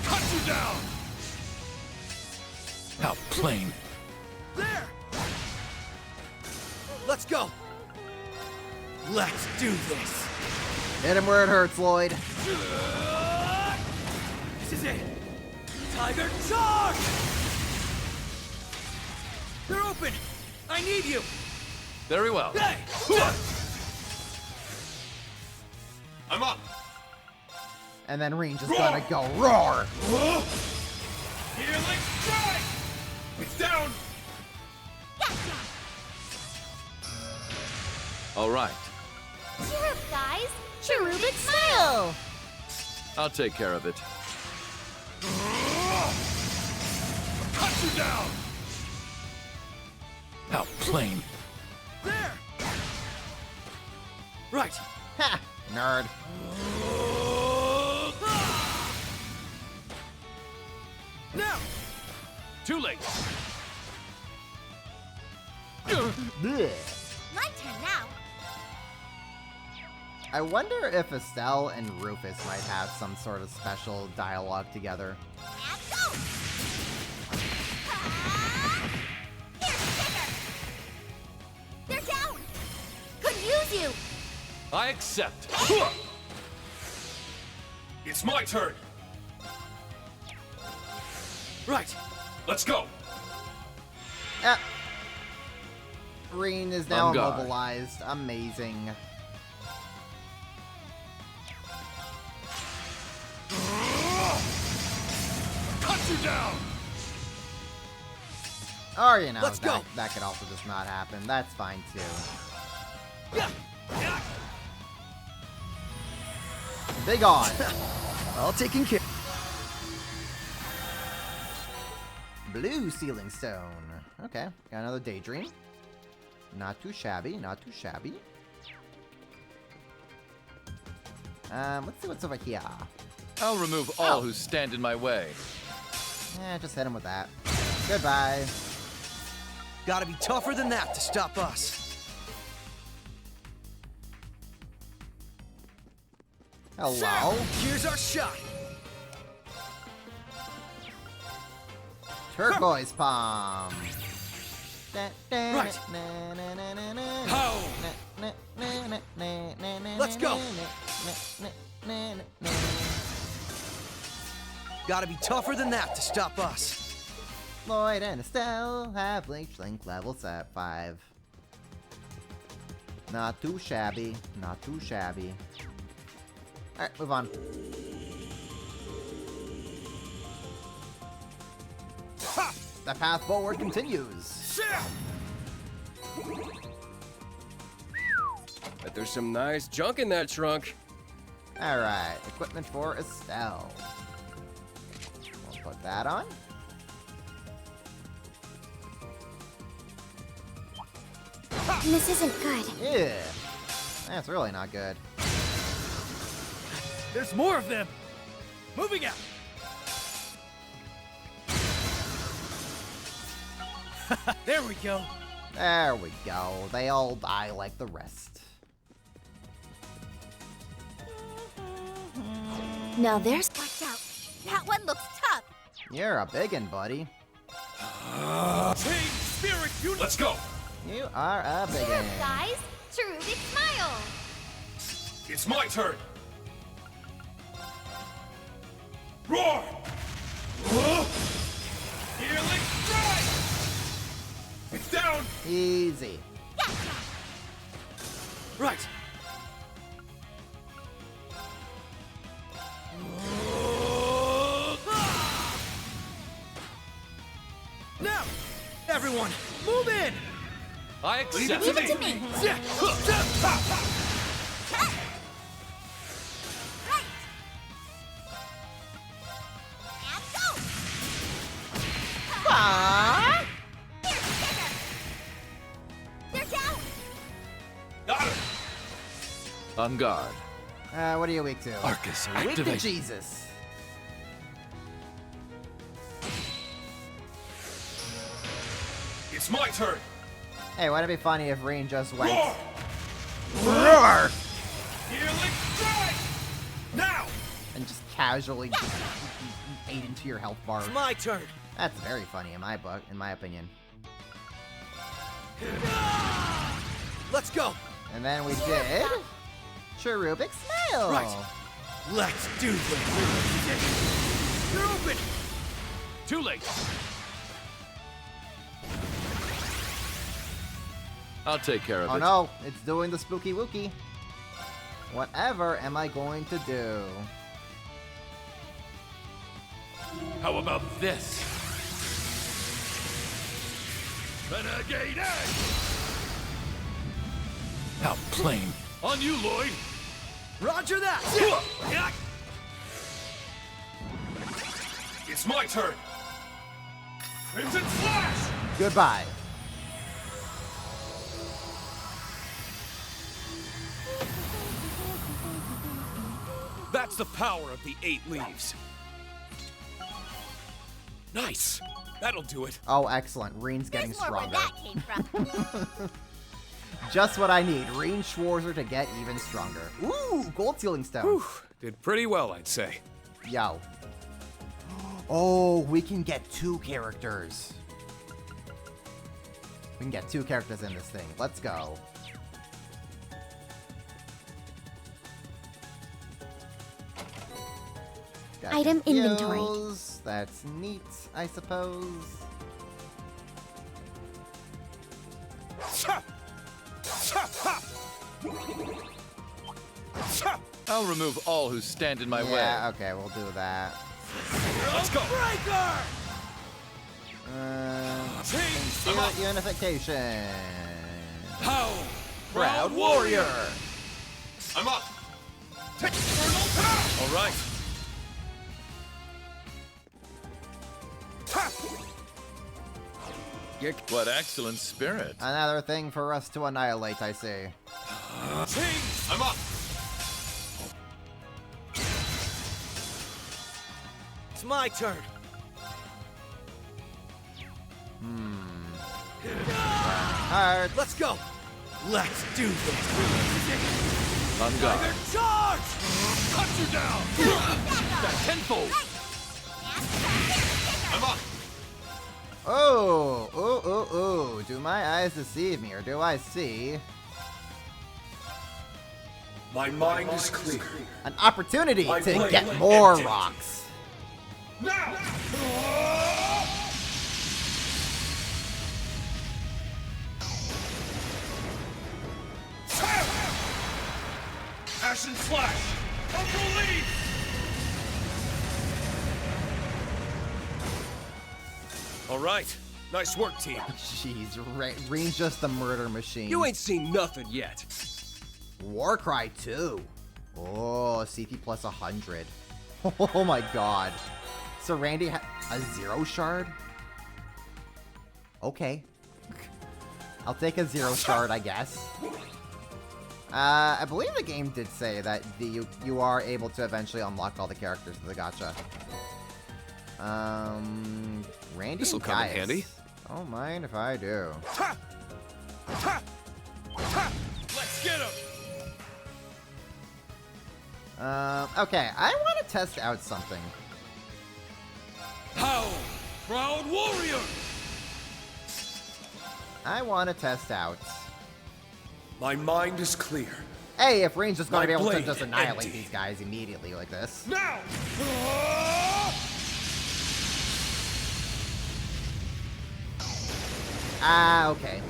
Cut you down. How plain. There. Let's go. Let's do this. Hit him where it hurts, Lloyd. This is it. Tiger charge! They're open. I need you. Very well. Hey! I'm up. And then Reen just gonna go roar. Healing strike. It's down. All right. Cheer up, guys. Cherubic smile. I'll take care of it. Cut you down. How plain. There. Right. Ha! Nerd. Now. Too late. Blech. My turn now. I wonder if Estelle and Rufus might have some sort of special dialogue together. And go. They're down. Could use you. I accept. It's my turn. Right. Let's go. Yep. Reen is now On guard. immobilized. Amazing. Cut you down. Or, you know, Let's go. that could also just not happen. That's fine, too. Big on. All taken care. Blue Sealing Stone. Okay, got another Daydream. Not too shabby, not too shabby. Let's see what's over here. I'll remove all who stand in my way. Just hit him with that. Goodbye. Gotta be tougher than that to stop us. Hello. Here's our shot. Turquoise palm. Right. How? Let's go. Gotta be tougher than that to stop us. Lloyd and Estelle have Link level set 5. Not too shabby. Not too shabby. Alright, move on. Ha! The path forward continues. Bet there's some nice junk in that trunk. Alright, equipment for Estelle. We'll put that on. This isn't good. Yeah. That's really not good. There's more of them! Moving out! There we go. There we go. They all die like the rest. Now there's... Watch out. That one looks tough. You're a biggin', buddy. Team Spirit Unit! Let's go! You are a biggin'. Cheers, guys. Cherubic smile. It's my turn! Roar! Healing strike! It's down! Easy. Right. Now, everyone, move in! I accept Leave it to me. Right. And go. Ah! Here's bigger. They're down. Got it! On guard. What are you weak to? Arcus, Weak to activate. Jesus. It's my turn! Hey, wouldn't it be funny if Reen just went... Roar! Roar! Healing strike! Now! And just casually ate into your health bar. It's my turn. That's very funny in my book, in my opinion. Let's go. And then we did... Cherubic Smile! Right. Let's do this. You're open. Too late! I'll take care of Oh it. no, it's doing the spooky wookie. Whatever am I going to do? How about this? Renegade Edge! How plain. On you, Lloyd! Roger that. It's my turn! Crimson Slash! Goodbye. That's the power of the 8 leaves. Nice! That'll do it. Oh, excellent. Reen's getting There's more where stronger. that came from. Just what I need. Reen Schwarzer to get even stronger. Ooh, gold sealing stone. Whew. Did pretty well, I'd say. Yo. Oh, we can get 2 characters. We can get 2 characters in this thing. Let's go. Got Item inventory. heals. That's neat, I suppose. I'll remove all who stand in my way. Yeah, okay, we'll do that. Let's go! Breaker! Spirit unification. How? Proud warrior. I'm up! Take Infernal Power! All right. What excellent spirit. Another thing for us to annihilate, I see. I'm up! It's my turn. Alright. Let's go! Let's do this! On guard. Charge! Cut you down! That tenfold! I'm up! Oh. Do my eyes deceive me, or do I see My mind is clear. an opportunity My to blade get more empty. rocks? Now! Ashen Slash! Unbelief! All right. Nice work, team. Jeez, Reen's just a murder machine. You ain't seen nothing yet. Warcry 2. Oh, CP plus 100. Oh my god. So Randy had a 0 shard? Okay. I'll take a 0 shard, I guess. I believe the game did say that you are able to eventually unlock all the characters of the gacha. Randy This'll and come in Gaius. handy. Don't mind if I do. Let's get him! Okay, I want to test out something. How? Proud warrior! I want to test out. My mind is clear. Hey, if Reen's just gonna My be able to blade just annihilate empty. these guys immediately like this. Now! Ah, okay.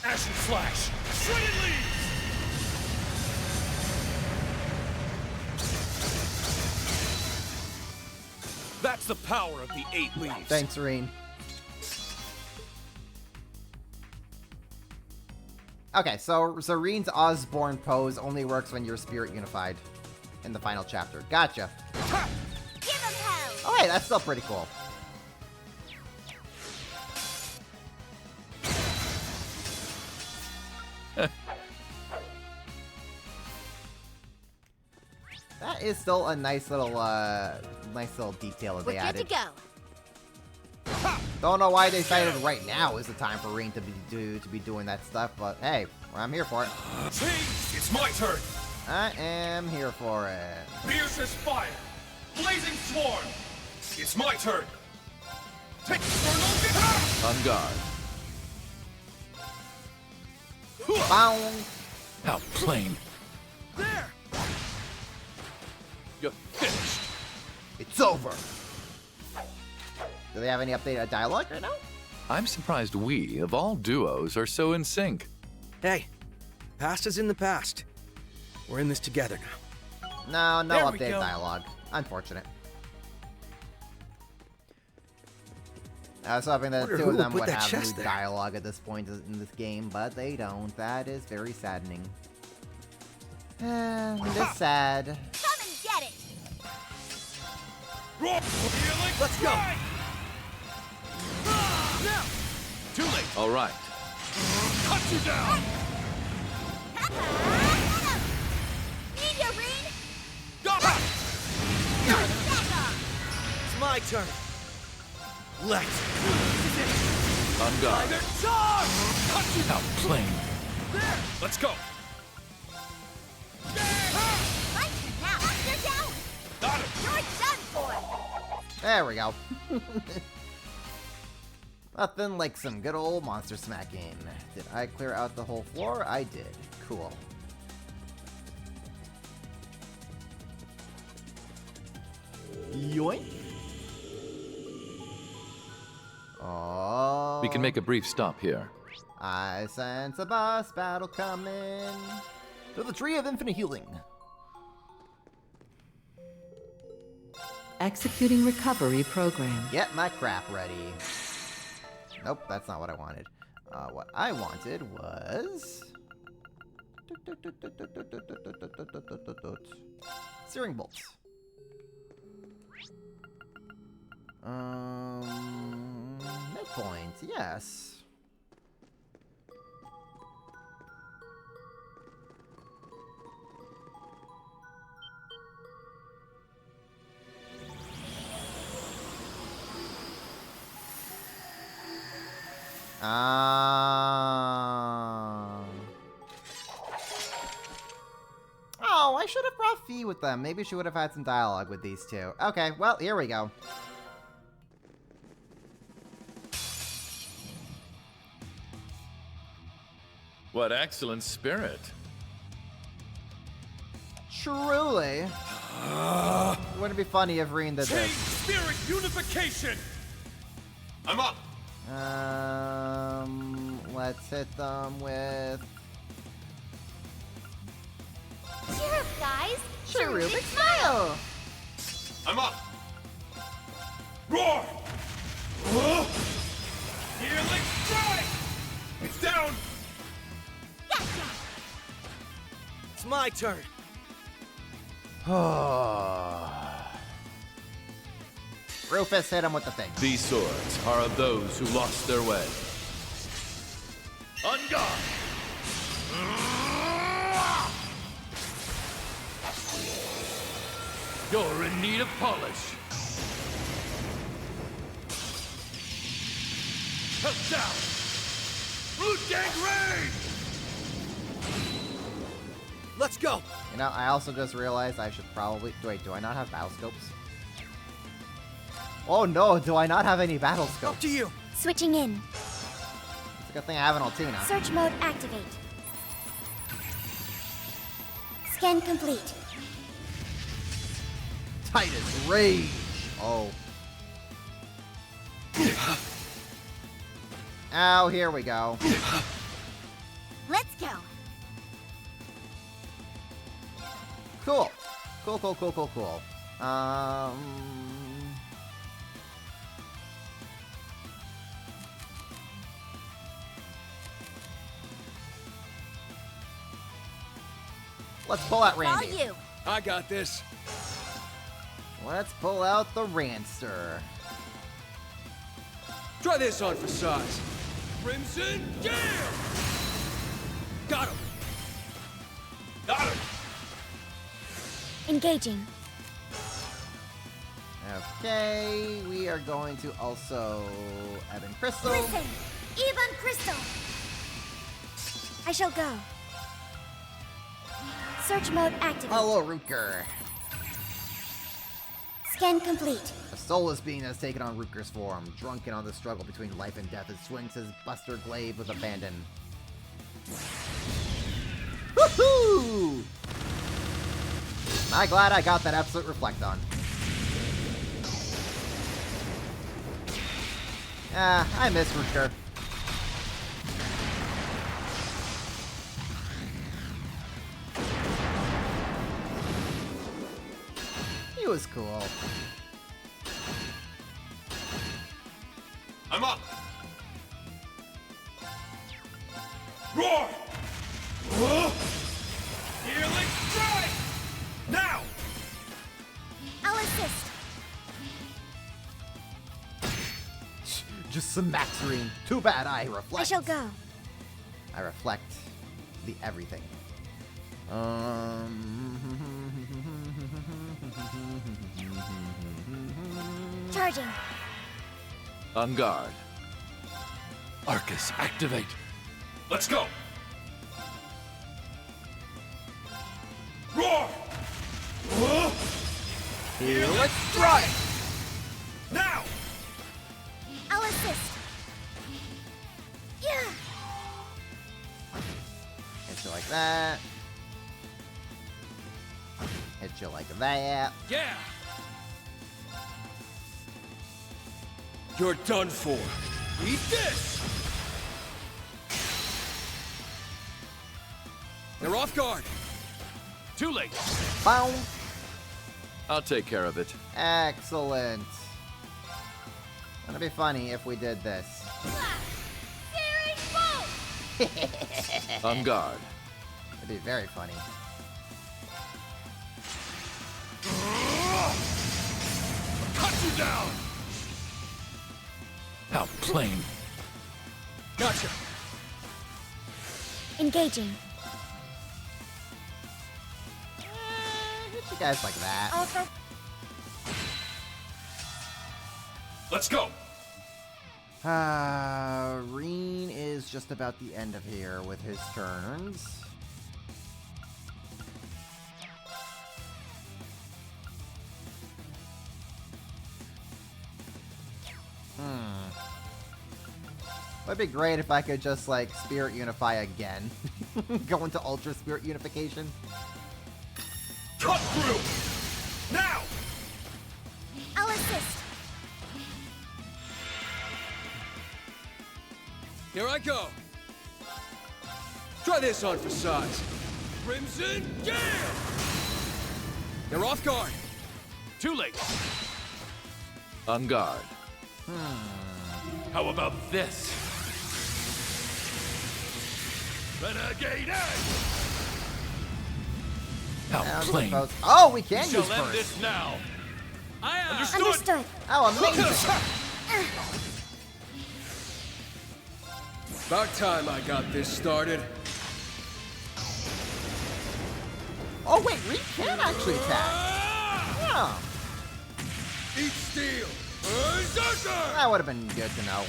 Ashen Slash! Shredded leaves! That's the power of the 8 leaves. Thanks, Reen. Okay, so Reen's Osborne pose only works when you're spirit unified in the final chapter. Gotcha. Give him hell! Oh, hey, that's still pretty cool. That is still a nice little detail that We're they good added. to go. Don't know why they decided right now is the time for Reen to be doing that stuff, but hey, I'm here for it. It's my turn! I am here for it. Fiercest fire! Blazing swarm! It's my turn! Take Infernal On guard. Bound. How plain. There! You're finished. It's over. Do they have any updated dialogue right now? I'm surprised we, of all duos, are so in sync. Hey, past is in the past. We're in this together now. No There we updated go. dialogue. Unfortunate. I was hoping that Wonder two who of would them put would that have chest new there. dialogue at this point in this game, but they don't. That is very saddening. It's sad. Come and get it! Let's go! Now! Too late. All right. Cut you down! Need ya, Reen! It's my turn. Let's On guard. Charge! Cut you How plain. there! Let's go! My turn now! You're down! Got him! You're done for! There we go. Nothing like some good old monster smacking. Did I clear out the whole floor? I did. Cool. Yoink. Oh. We can make a brief stop here. I sense a boss battle coming. To the Tree of Infinite Healing. Executing recovery program. Get my crap ready. Nope, that's not what I wanted. What I wanted was... Searing bolts. Midpoint, yes. should have brought Fee with them. Maybe she would have had some dialogue with these two. Okay, well, here we go. What excellent spirit. Truly. Wouldn't it be funny if Reen did Chain this? spirit unification! I'm up! Let's hit them with... Cheer up, guys! Cherubic Smile! I'm up! Roar! Healing strike! It's down! Gotcha! It's my turn. Rufus hit him with the thing. These swords are of those who lost their way. On guard! You're in need of polish. Help down! Root gang raid! Let's go. You know, I also just realized I should probably... Wait, do I not have battle scopes? Oh no, do I not have any battle scopes? Up to you. Switching in. It's a good thing I have an Altina. Search mode activate. Scan complete. Titus Rage! Oh. Oh, here we go. Let's go! Cool. Cool. Let's pull out Randy. All you! I got this. Let's pull out the Ranster. Try this on for size. Crimson Jam! Got him! Got him! Engaging. Okay, we are going to also Ebon Crystal. Listen! Ebon Crystal! I shall go. Search mode activate. Hello, Rutger. Scan complete. A soulless being has taken on Rutger's form. Drunken on the struggle between life and death, it swings his buster glaive with abandon. Woohoo! Am I glad I got that absolute reflect on? I miss Rutger. He was cool. I'm up! Roar! Healing strike! Now! I'll assist! Just some Maxerine. Too bad I reflect. I shall go. I reflect the everything. Charging. On guard. Arcus, activate. Let's go! Roar! Healing strike! Now! I'll assist! Yeah! Hit you like that. Hit you like that. Yeah! You're done for. Eat this! They're off guard. Too late. Boom. I'll take care of it. Excellent. Wouldn't it be funny if we did this? Searing bolt! On guard. It'd be very funny. Cut you down! How plain. Gotcha. Engaging. Hit you guys like that. Also. Let's go. Reen is just about the end of here with his turns. Would be great if I could just, like, Spirit Unify again. Go into Ultra Spirit Unification. Cut through! Now! I'll assist. Here I go. Try this on for size. Crimson Gale! They're off guard. Too late. On guard. How about this? Renegade Edge! How plain. Oh, we can Shall use end first. this now. Understood. Oh, amazing. About time I got this started. Oh, wait, we can actually attack. Oh, Eat steel. Berserker! that would have been good to know.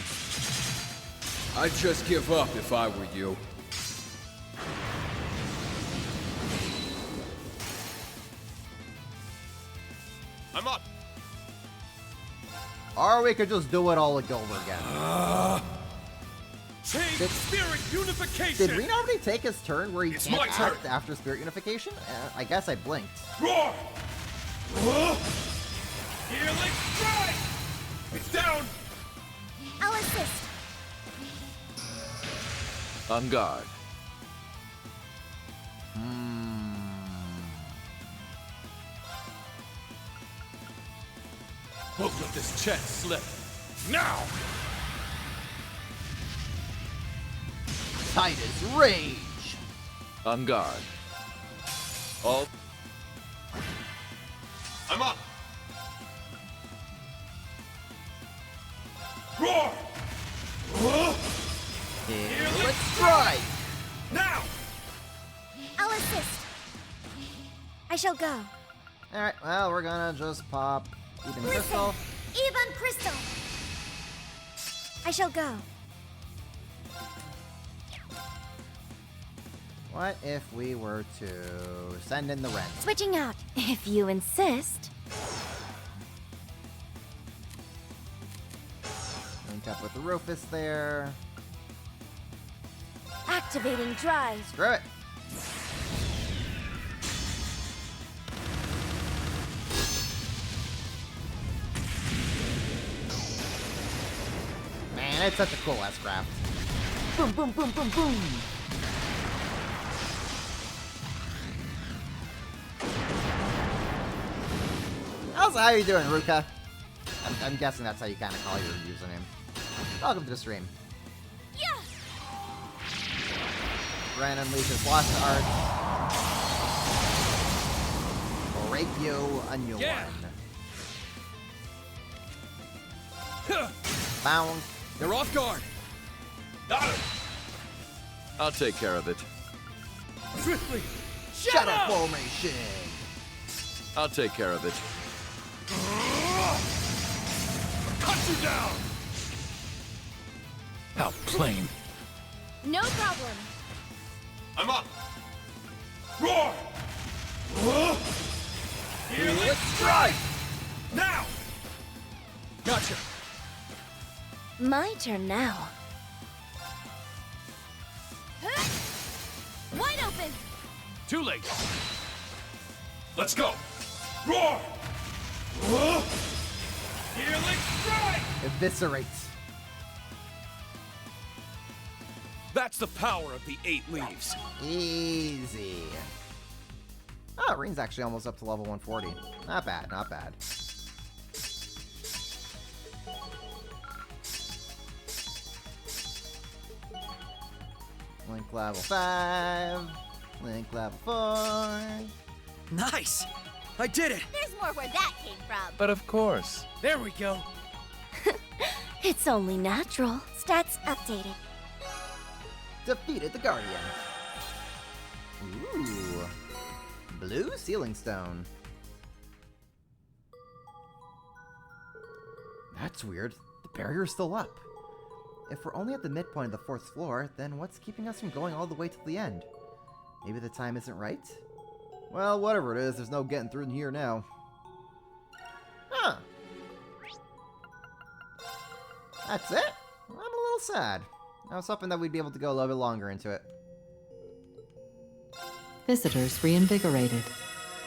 I'd just give up if I were you. I'm up. Or we could just do it all over again. Change Spirit Unification! Did Reen already take his turn where he It's can't my turn. act after Spirit Unification? I guess I blinked. Roar! Healing strike! It's down! I'll assist. On guard. Won't let this chance slip. Now! Titus Rage! On guard. All. I'm up. Roar! Let's strike! Now! I'll assist. I shall go. Alright, well, we're gonna just pop Even Listen, Crystal. Even Crystal. I shall go. What if we were to send in the Ren? Switching out, if you insist. Link up with the Rufus there. Activating drive. Screw it. Man, it's such a cool ass craft. Boom, boom, boom, boom, boom. Also, how you doing, Ruka? I'm guessing that's how you kind of call your username. Welcome to the stream. Yeah. Ren unleashes lost art. Break you a new one. Bound. They're off guard. Got him. I'll take care of it. Swiftly. Shadow formation. I'll take care of it. Cut you down. How plain. No problem. I'm up. Roar! Healing strike! Now! Gotcha. My turn now. Wide open. Too late. Let's go. Roar! Healing strike! Eviscerate. That's the power of the 8 leaves. Easy. Oh, Ring's actually almost up to level 140. Not bad, not bad. Link level 5. Link level 4. Nice! I did it! There's more where that came from. But of course. There we go. It's only natural. Stats updated. Defeated the Guardian. Ooh. Blue Sealing Stone. That's weird. The barrier's still up. If we're only at the midpoint of the 4th floor, then what's keeping us from going all the way to the end? Maybe the time isn't right? Well, whatever it is, there's no getting through in here now. Huh. That's it? I'm a little sad. I was hoping that we'd be able to go a little bit longer into it. Visitors reinvigorated.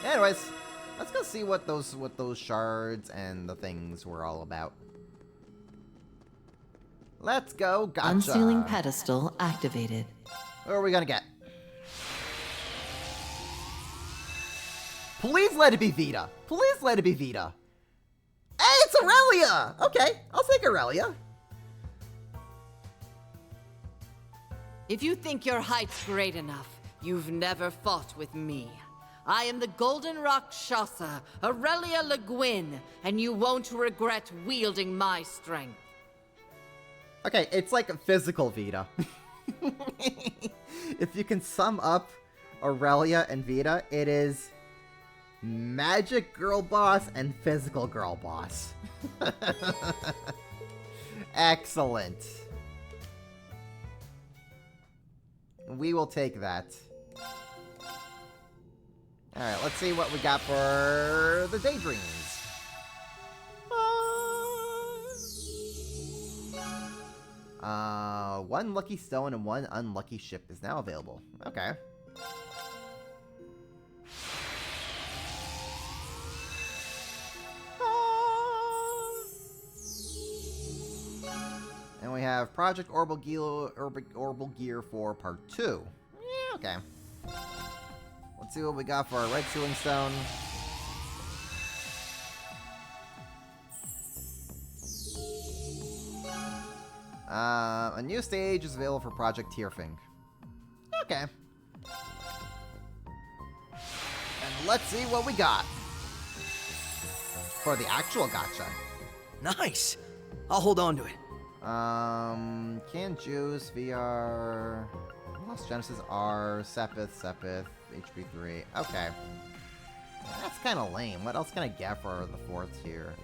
Anyways, let's go see what those shards and the things were all about. Let's go, gotcha. Unsealing pedestal activated. What are we gonna get? Please let it be Vita. Please let it be Vita. Hey, it's Aurelia! Okay, I'll take Aurelia. If you think your height's great enough, you've never fought with me. I am the Golden Rakshasa, Aurelia Le Guin, and you won't regret wielding my strength. Okay, it's like a physical Vita. If you can sum up Aurelia and Vita, it is Magic Girl Boss and Physical Girl Boss. Excellent. We will take that. Alright, let's see what we got for the Daydreams. One lucky stone and one unlucky ship is now available. Okay. And we have Project Orbital Gear for Part 2. Yeah, okay. Let's see what we got for our red sealing stone. A new stage is available for Project Tearfing. Okay. And let's see what we got for the actual gacha. Nice! I'll hold on to it. Canned Juice, VR, Lost Genesis R, Sepith, HP3. Okay. That's kind of lame. What else can I get for the 4th tier?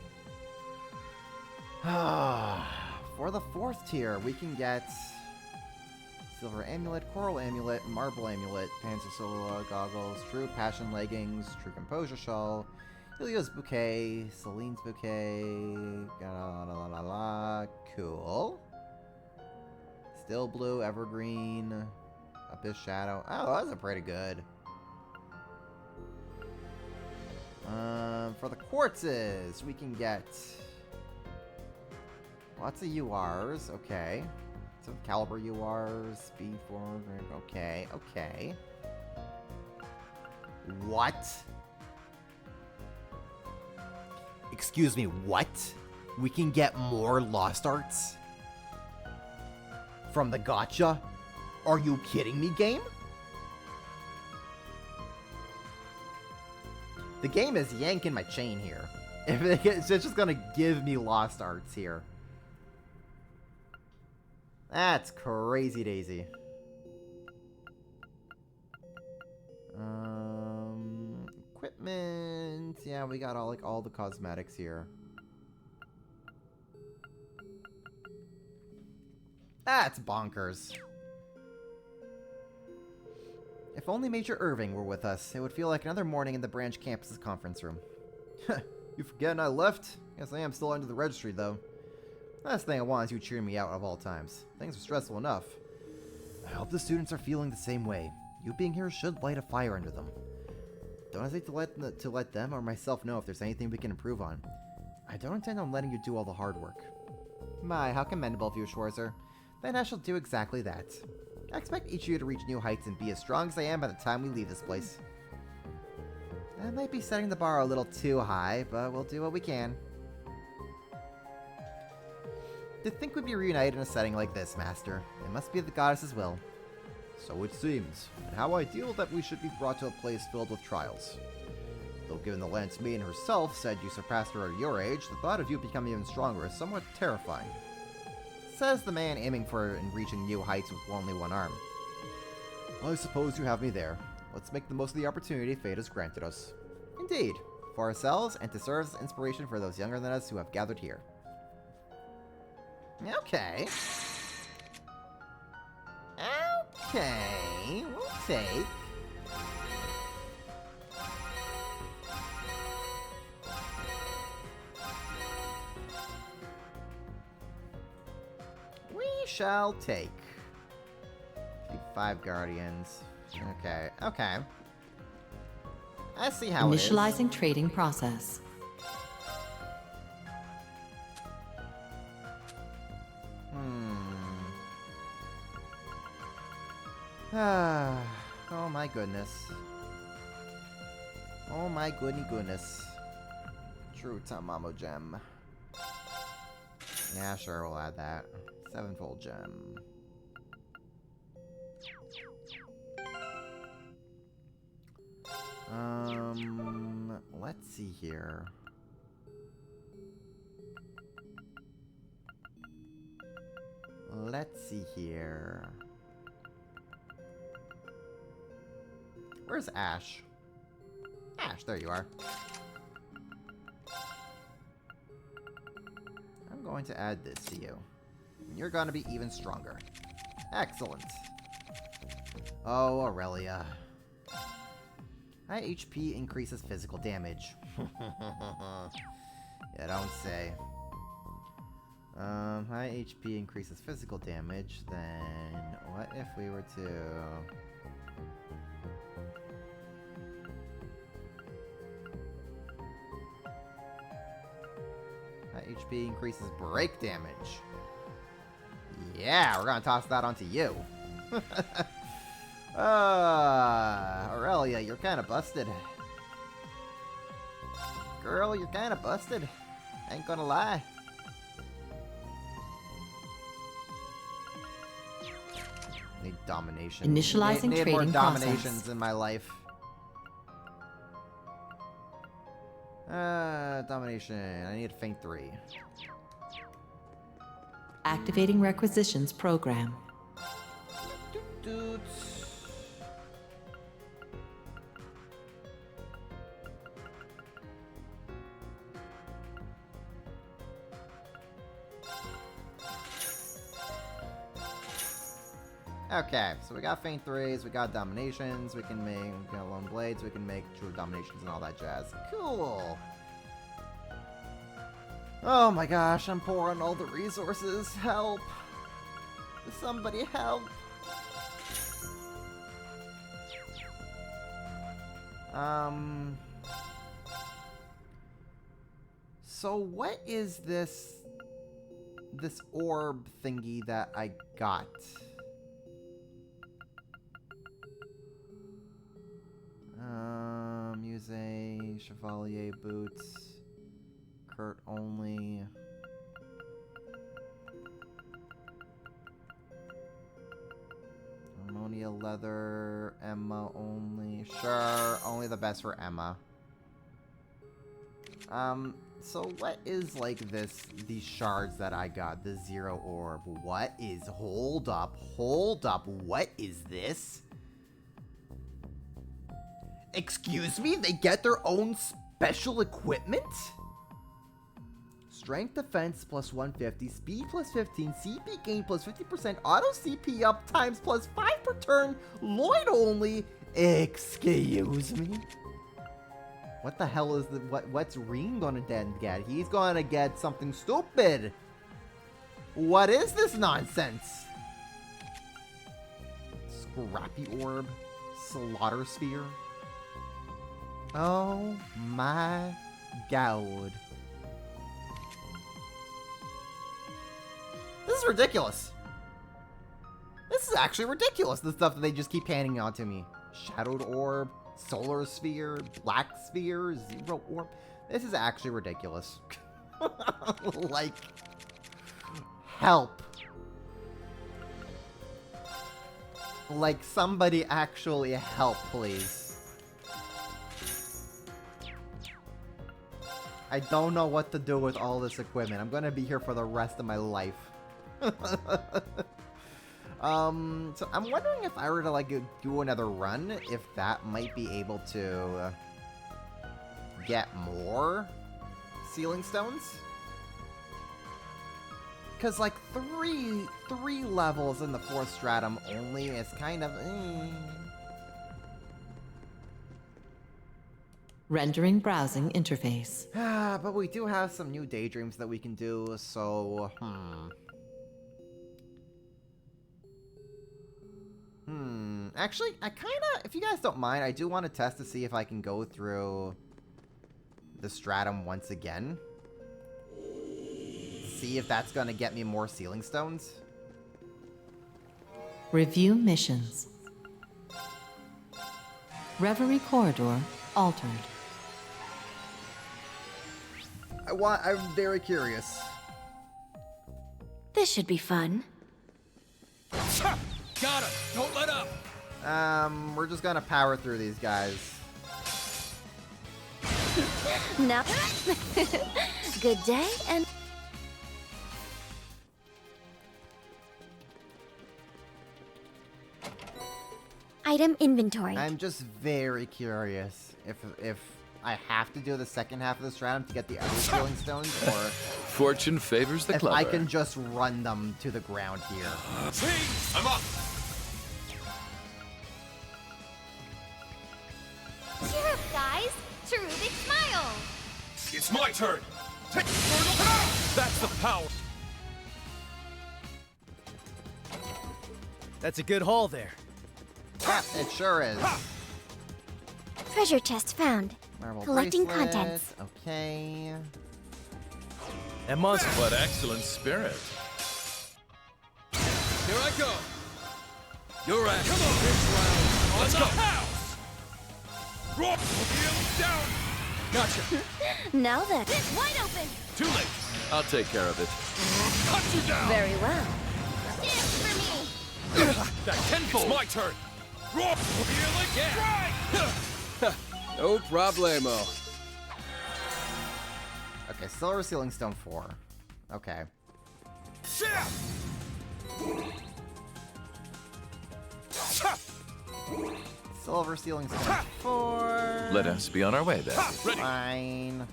For the 4th tier, we can get Silver Amulet, Coral Amulet, Marble Amulet, Panzersola Goggles, True Passion Leggings, True Composure Shawl, Ilio's Bouquet, Celine's Bouquet, cool. Still Blue, Evergreen, Abyss Shadow. Oh, those are pretty good. For the quartzes, we can get lots of URs, okay. Some caliber URs, speed 4, okay. What? Excuse me, what? We can get more Lost Arts? From the gacha? Are you kidding me, game? The game is yanking my chain here. It's just gonna give me Lost Arts here. That's crazy daisy. Equipment. Yeah, we got all the cosmetics here. That's bonkers. If only Major Irving were with us, it would feel like another morning in the branch campus's conference room. You forgetting I left? Guess I am still under the registry, though. Last thing I want is you cheering me out of all times. Things are stressful enough. I hope the students are feeling the same way. You being here should light a fire under them. Don't hesitate to let them or myself know if there's anything we can improve on. I don't intend on letting you do all the hard work. My, how commendable of you, Schwarzer. Then I shall do exactly that. I expect each of you to reach new heights and be as strong as I am by the time we leave this place. I might be setting the bar a little too high, but we'll do what we can. To think we'd be reunited in a setting like this, Master. It must be the goddess's will. So it seems. And how ideal that we should be brought to a place filled with trials. Though given the Lance Maiden herself said you surpassed her at your age, the thought of you becoming even stronger is somewhat terrifying. Says the man aiming for and reaching new heights with only one arm. I suppose you have me there. Let's make the most of the opportunity fate has granted us. Indeed. For ourselves, and to serve as inspiration for those younger than us who have gathered here. Okay. Okay, we'll take. We shall take. 5 guardians. Okay, okay. I see how it is. Initializing trading process. Oh my goodness. Oh my goodness. True Tamamo gem. Yeah, sure, we'll add that. 7-fold gem. Let's see here. Let's see here. Where's Ash? Ash, there you are. I'm going to add this to you. You're going to be even stronger. Excellent. Oh, Aurelia. High HP increases physical damage. Yeah, don't say. High HP increases physical damage, then what if we were to... High HP increases break damage. Yeah, we're gonna toss that onto you. Aurelia, you're kinda busted. Girl, you're kinda busted. Ain't gonna lie. Need domination. Initializing need more trading dominations process. in my life. Domination. I need Feint 3. Activating requisitions program. Doot. Okay, so we got Feint 3s, we got Dominations, we can make Lone Blades, we can make True Dominations and all that jazz. Cool! Oh my gosh, I'm poor on all the resources. Help! Somebody help! So what is this orb thingy that I got? Muse, Chevalier boots, Kurt only. Harmonia leather, Emma only. Sure, only the best for Emma. So what is like these shards that I got, the zero orb? What is, hold up, what is this? Excuse me? They get their own special equipment? Strength defense plus 150, speed plus 15, CP gain plus 50%, auto CP up times plus 5 per turn, Lloyd only. Excuse me? What the hell is what's Reen gonna then get? He's gonna get something stupid. What is this nonsense? Scrappy orb, slaughter sphere. Oh my god. This is ridiculous. This is actually ridiculous, the stuff that they just keep handing out to me. Shadowed orb, solar sphere, black sphere, zero orb. This is actually ridiculous. Like, help. Like, somebody actually help, please. I don't know what to do with all this equipment. I'm gonna be here for the rest of my life. So I'm wondering if I were to like do another run, if that might be able to get more ceiling stones. Cause like three levels in the 4th stratum only is kind of Rendering browsing interface. But we do have some new daydreams that we can do, so Actually, I kinda, if you guys don't mind, I do want to test to see if I can go through the stratum once again. See if that's gonna get me more sealing stones. Review missions. Reverie corridor altered. I'm very curious. This should be fun. Got him! Don't let up! We're just gonna power through these guys. Now, good day and... Item inventory. I'm just very curious if I have to do the second half of the stratum to get the other sealing stones, or Fortune favors the if clever. I can just run them to the ground here. I'm up. Cheer up, guys! Cherubic smile! It's my turn. Take portal power. That's the power! That's a good haul there. Yeah, it sure is. Treasure chest found. Marble Collecting bracelet, contents. Okay. That monster. What excellent spirit. Here I go! You're at this round on the house! Roar. Heel down. Gotcha! Now then. Wide open! Too late! I'll take care of it. Cut you down! Very well. Dance for me! That tenfold! It's my turn! Roar. Healing strike. No problemo. Okay, silver sealing stone 4. Okay. Silver sealing stone 4. Let us be on our way then. Fine.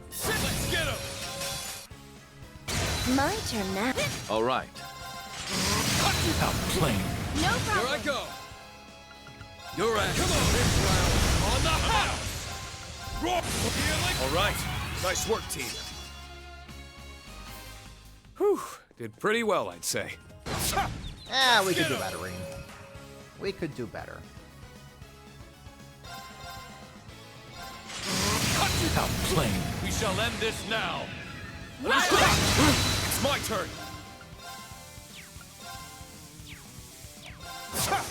Let's get him! My turn now. All right. Outplaying. No Here problem! I go! You're at this round on the house! Roar. Healing. All right, nice work, team. Whew, did pretty well, I'd say. Yeah, we could do better, Rean. We could do better. Outplaying. We shall end this now. It's my turn.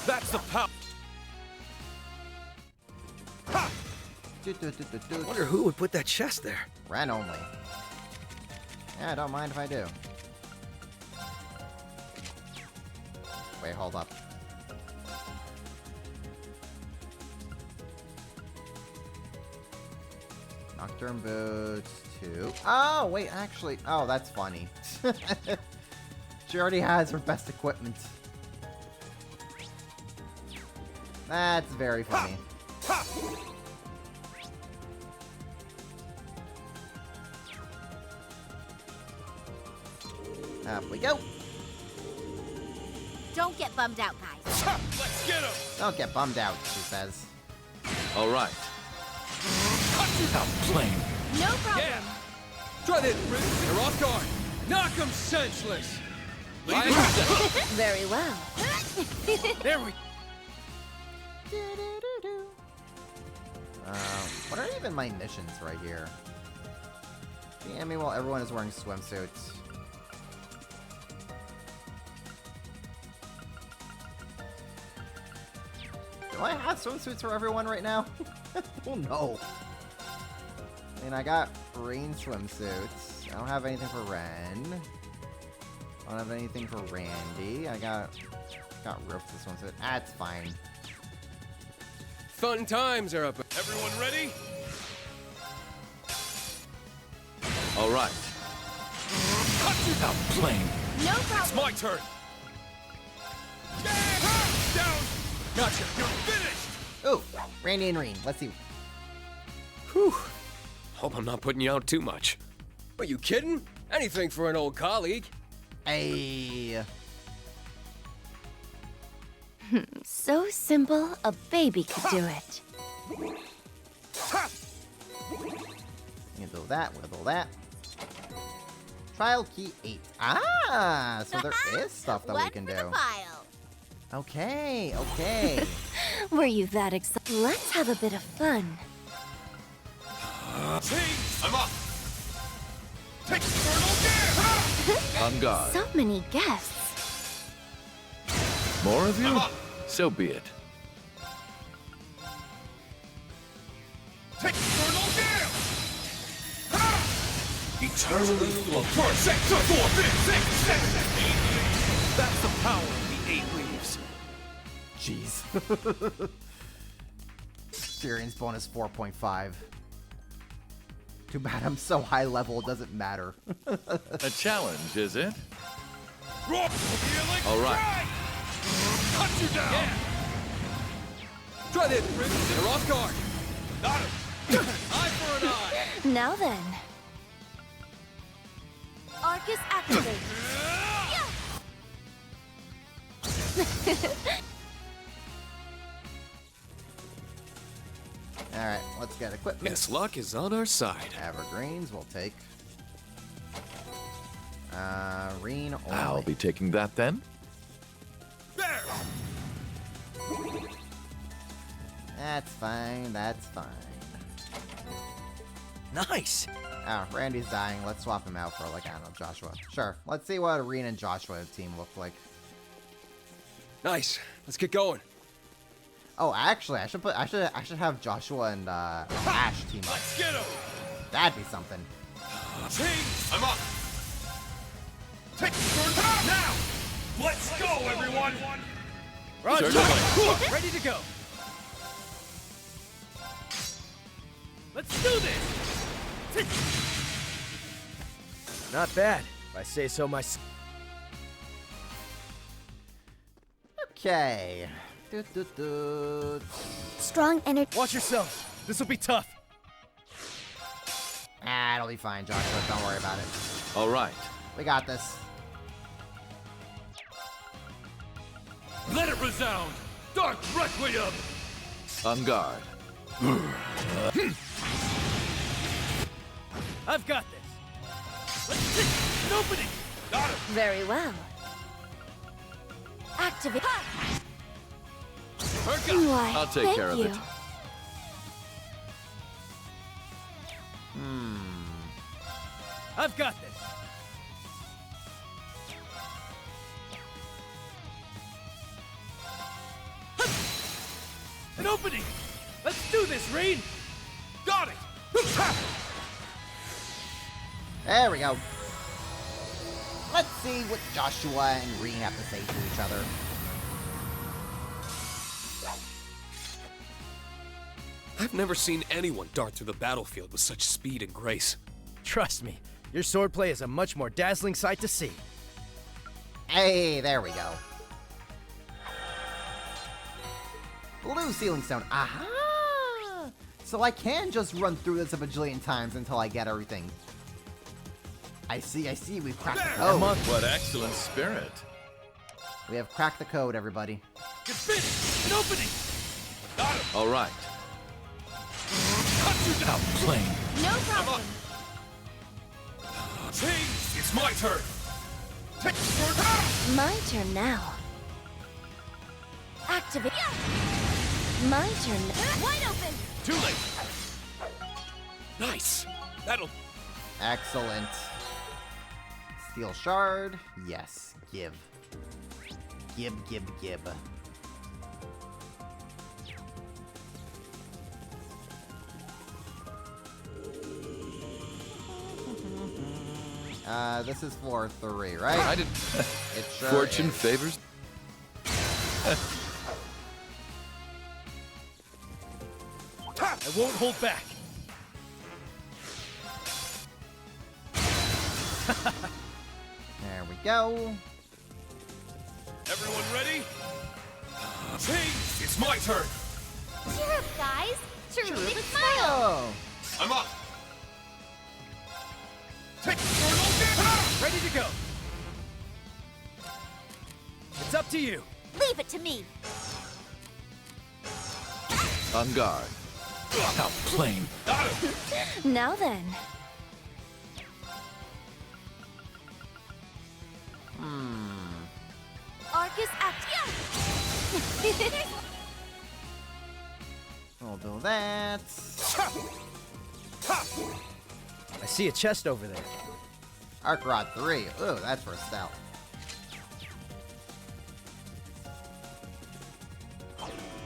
That's the power. Wonder who would put that chest there. Ren only. Yeah, I don't mind if I do. Wait, hold up. Nocturne boots 2. Oh, wait, actually. Oh, that's funny. She already has her best equipment. That's very funny. Up we go. Don't get bummed out, guys. Let's get him. Don't get bummed out, she says. All right. Outplaying. No problem! Yeah. Try this. They're off guard. Knock them senseless. Very well. There we. What are even my missions right here? DM me while everyone is wearing swimsuits. Do I have swimsuits for everyone right now? Oh no. I mean, I got Rain swimsuits. I don't have anything for Ren. I don't have anything for Randy. I got Roof's swimsuit. That's fine. Fun times are up. Everyone ready? All right. Outplaying. No It's problem! my turn. Down. Gotcha. You're finished. Ooh, Randy and Reen. Let's see. Whew. Hope I'm not putting you out too much. Are you kidding? Anything for an old colleague. Hey. So simple, a baby could do it. We'll do that. We'll do that. Trial key 8. Ah, so there is stuff that we can do. Okay, okay. Were you that excited? Let's have a bit of fun. I'm up. Take Infernal Gear! On guard. So many guests. More of you? So be it. Take Infernal Gear! Eternally look for 6 to 4, 6, 6, 8. That's the power of the 8 leaves. Jeez. Experience bonus 4.5. Too bad I'm so high level, it doesn't matter. A challenge, is it? All right. Cut you down! Yeah. Try this, Prince. They're off guard. Got him! Eye for an eye. Now then. Arcus activate. Alright, let's get equipment. Guess luck is on our side. Evergreens we'll take. Reen only. I'll be taking that then. There! That's fine, that's fine. Nice! Oh, Randy's dying. Let's swap him out for, like, I don't know, Joshua. Sure. Let's see what Reen and Joshua team look like. Nice. Let's get going. Oh, actually, I should have Joshua and Ash team up. Let's get him! That'd be something. I'm up! Take Infernal now! Let's go, everyone! Roger! Ready to go! Let's do this! Not bad, if I say so myself. Okay. Strong energy. Watch yourself. This will be tough. Ah, it'll be fine, Joshua. Don't worry about it. All right. We got this. Let it resound! Dark Requiem! On guard. I've got this. Let's take an opening. Got him! Very well. Activate. Why, I'll take thank care of you. it. I've got this. An opening. Let's do this, Rain. Got it! There we go. Let's see what Joshua and Reen have to say to each other. I've never seen anyone dart through the battlefield with such speed and grace. Trust me, your swordplay is a much more dazzling sight to see. Hey, there we go. Blue ceiling stone. Aha! So I can just run through this a bajillion times until I get everything. I see, we've cracked the code. What excellent spirit. We have cracked the code, everybody. You're finished. An opening. Got him! All right. Cut you down! Plain. No problem. It's my turn! Take Infernal! My turn now. Activate. My turn. Wide open. Too late. Nice. That'll. Excellent. Steel shard. Yes. Give. Give. This is floor 3, right? I did. It sure Fortune is. favors. I won't hold back. There we go. Everyone ready? It's my turn! Cheer up, guys! Terrific smile! Oh. I'm up! Take Infernal! Ready to go. It's up to you. Leave it to me! On guard. How plain. Got him! Now then. Arcus Actio! We'll do that. I see a chest over there. Arc Rod 3. Ooh, that's for stealth.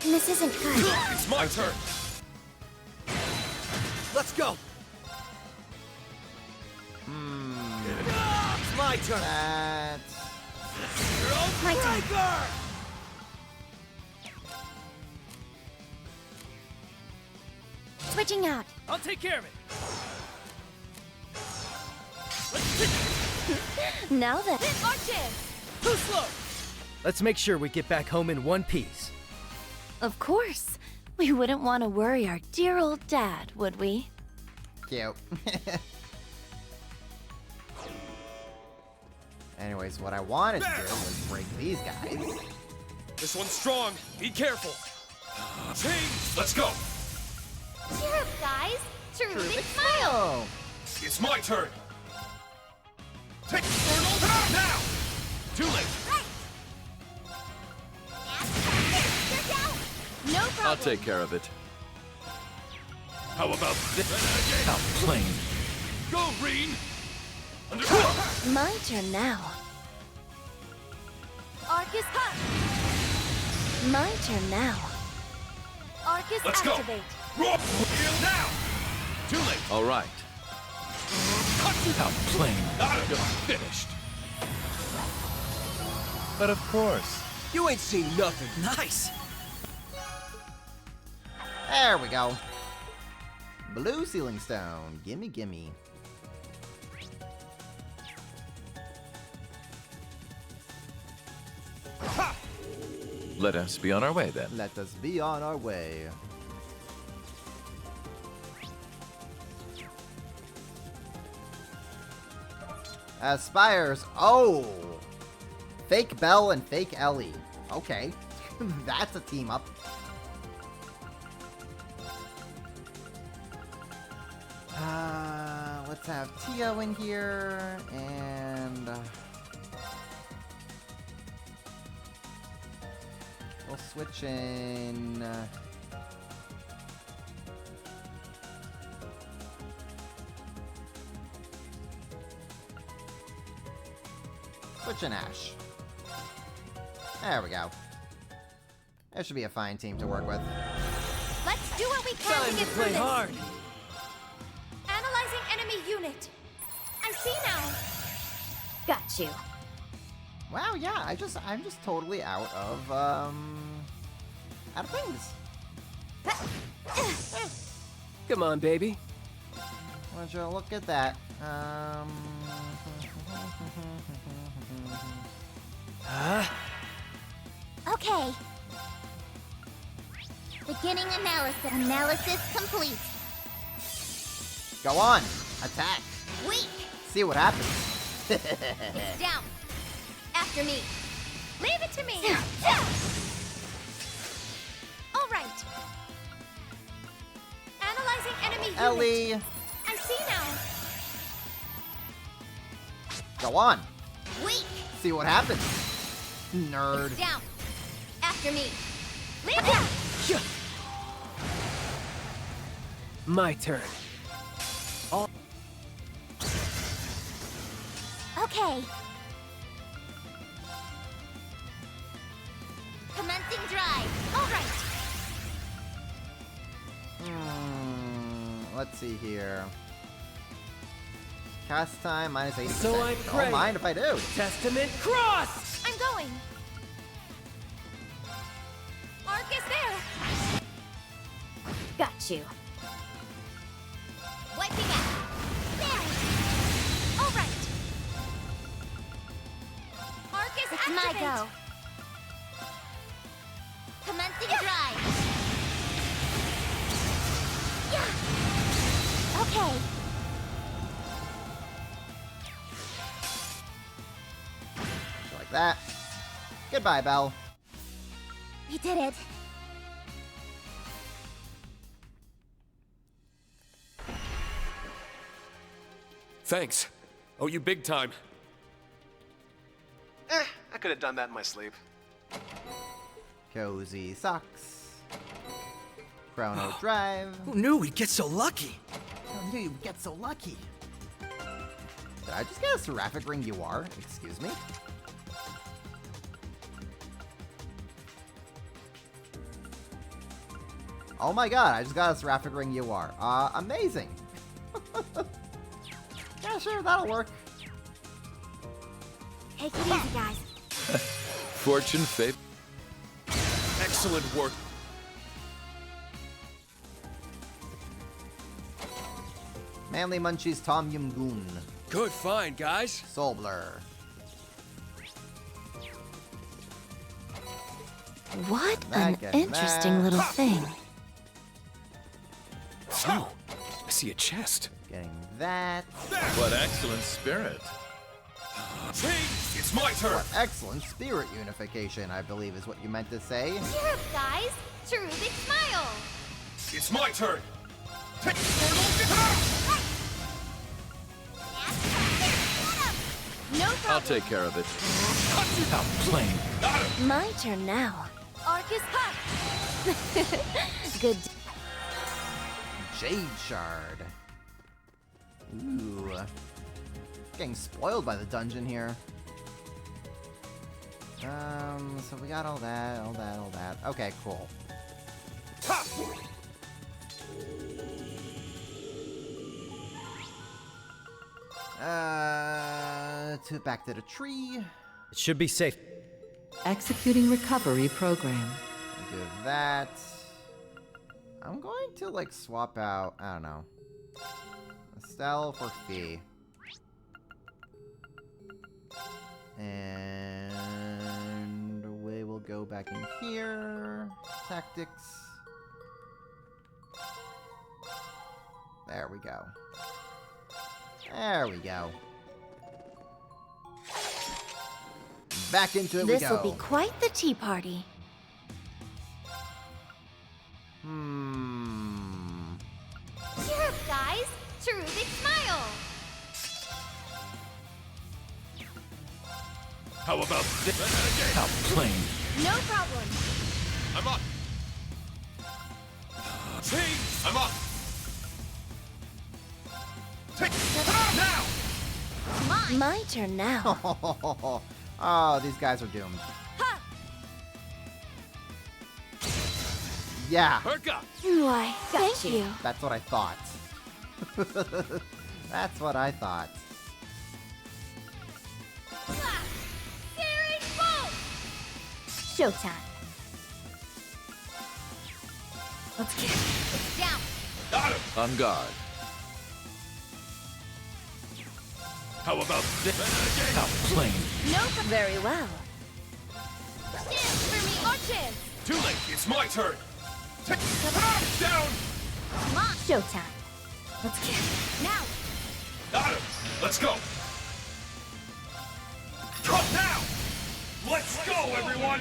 This isn't good. It's my turn. Let's go. It's my turn. That's... My turn. Switching out. I'll take care of it. Now then. Our chance! Too slow! Let's make sure we get back home in one piece. Of course. We wouldn't want to worry our dear old dad, would we? Cute. Anyways, what I wanted to do was break these guys. This one's strong. Be careful. Change. Let's go. Cheer up, guys! Truly Big smile! smile. It's my turn. Take Infernal now! Too late. You're down! No problem! I'll take care of it. How about this? How plain. Go, Reen! My turn now. Arcus Hunt! My turn now. Arcus Let's go. Activate! Roar! Heal now! Too late. All right. How plain. You're finished. But of course. You ain't seen nothing. Nice. There we go. Blue Sealing Stone. Gimme, gimme. Let us be on our way then. Let us be on our way. Spires. Oh! Fake Belle and fake Ellie. Okay. That's a team up. Let's have Tio in here, and we'll switch in. Switch in Ash. There we go. That should be a fine team to work with. Let's do what we can Time to to get through play this! hard. Analyzing enemy unit! I see now! Got you. Wow, yeah, I'm just totally out of things. Come on, baby. Would you look at that? Okay. Beginning analysis. Analysis complete. Go on, attack. Weak! See what happens. It's down! After me! Leave it to me! All right! Analyzing enemy unit! Ellie, I see now! go on. Weak! See what happens. Nerd. It's down! After me! Leave it! My turn. Okay. Commencing drive. All right. Let's see here. Cast time minus 80%. So I pray. Don't mind if I do. Testament cross! I'm going! Arcus there! Got you. Wiping out! There! All right! Arcus It's activate! my go. Commencing drive. Yeah. Okay. Like that. Goodbye, Belle. We did it. Thanks. Oh, you big time. could have done that in my sleep. Cozy socks. Chrono Drive. Who knew we'd get so lucky? Who knew you'd get so lucky? Did I just get a Seraphic Ring UR? Excuse me? Oh my god, I just got a Seraphic Ring UR. Amazing. Yeah, sure, that'll work. Take it easy, guys. Fortune, fate. Excellent work. Manly Munchies Tom Yum Goon. Good find, guys. Soul Blur. What an interesting little thing. Oh, I see a chest. Getting that. What excellent spirit. It's my turn. What excellent spirit unification, I believe is what you meant to say. Cheer up, guys. True big smile. It's my turn. Take No problem. I'll take care of it. How plain. My turn now. Arcus Hut. Good. Jade Shard. Ooh. Getting spoiled by the dungeon here. So we got all that. Okay, cool. Back to the tree. It should be safe. Executing recovery program. Do that. I'm going to, like, swap out, I don't know, Estelle for Fee. And we will go back in here. Tactics. There we go. There we go. Back into it we go. This will be quite the tea party. Cheer up, guys. True big smile. How about this? How plain. No problem. I'm up. I'm up. Take now. My turn now. Oh, these guys are doomed. Yeah. Why, thank you. That's what I thought. That's what I thought. Searing bolt. Showtime. Let's get it. Down. Got him. On guard. How about this? How plain. No. Very well. Dance for me, Archon. Too late. It's my turn. Take down. Come on. Showtime. Let's get it. Now. Got him. Let's go. Come now. Let's go, everyone.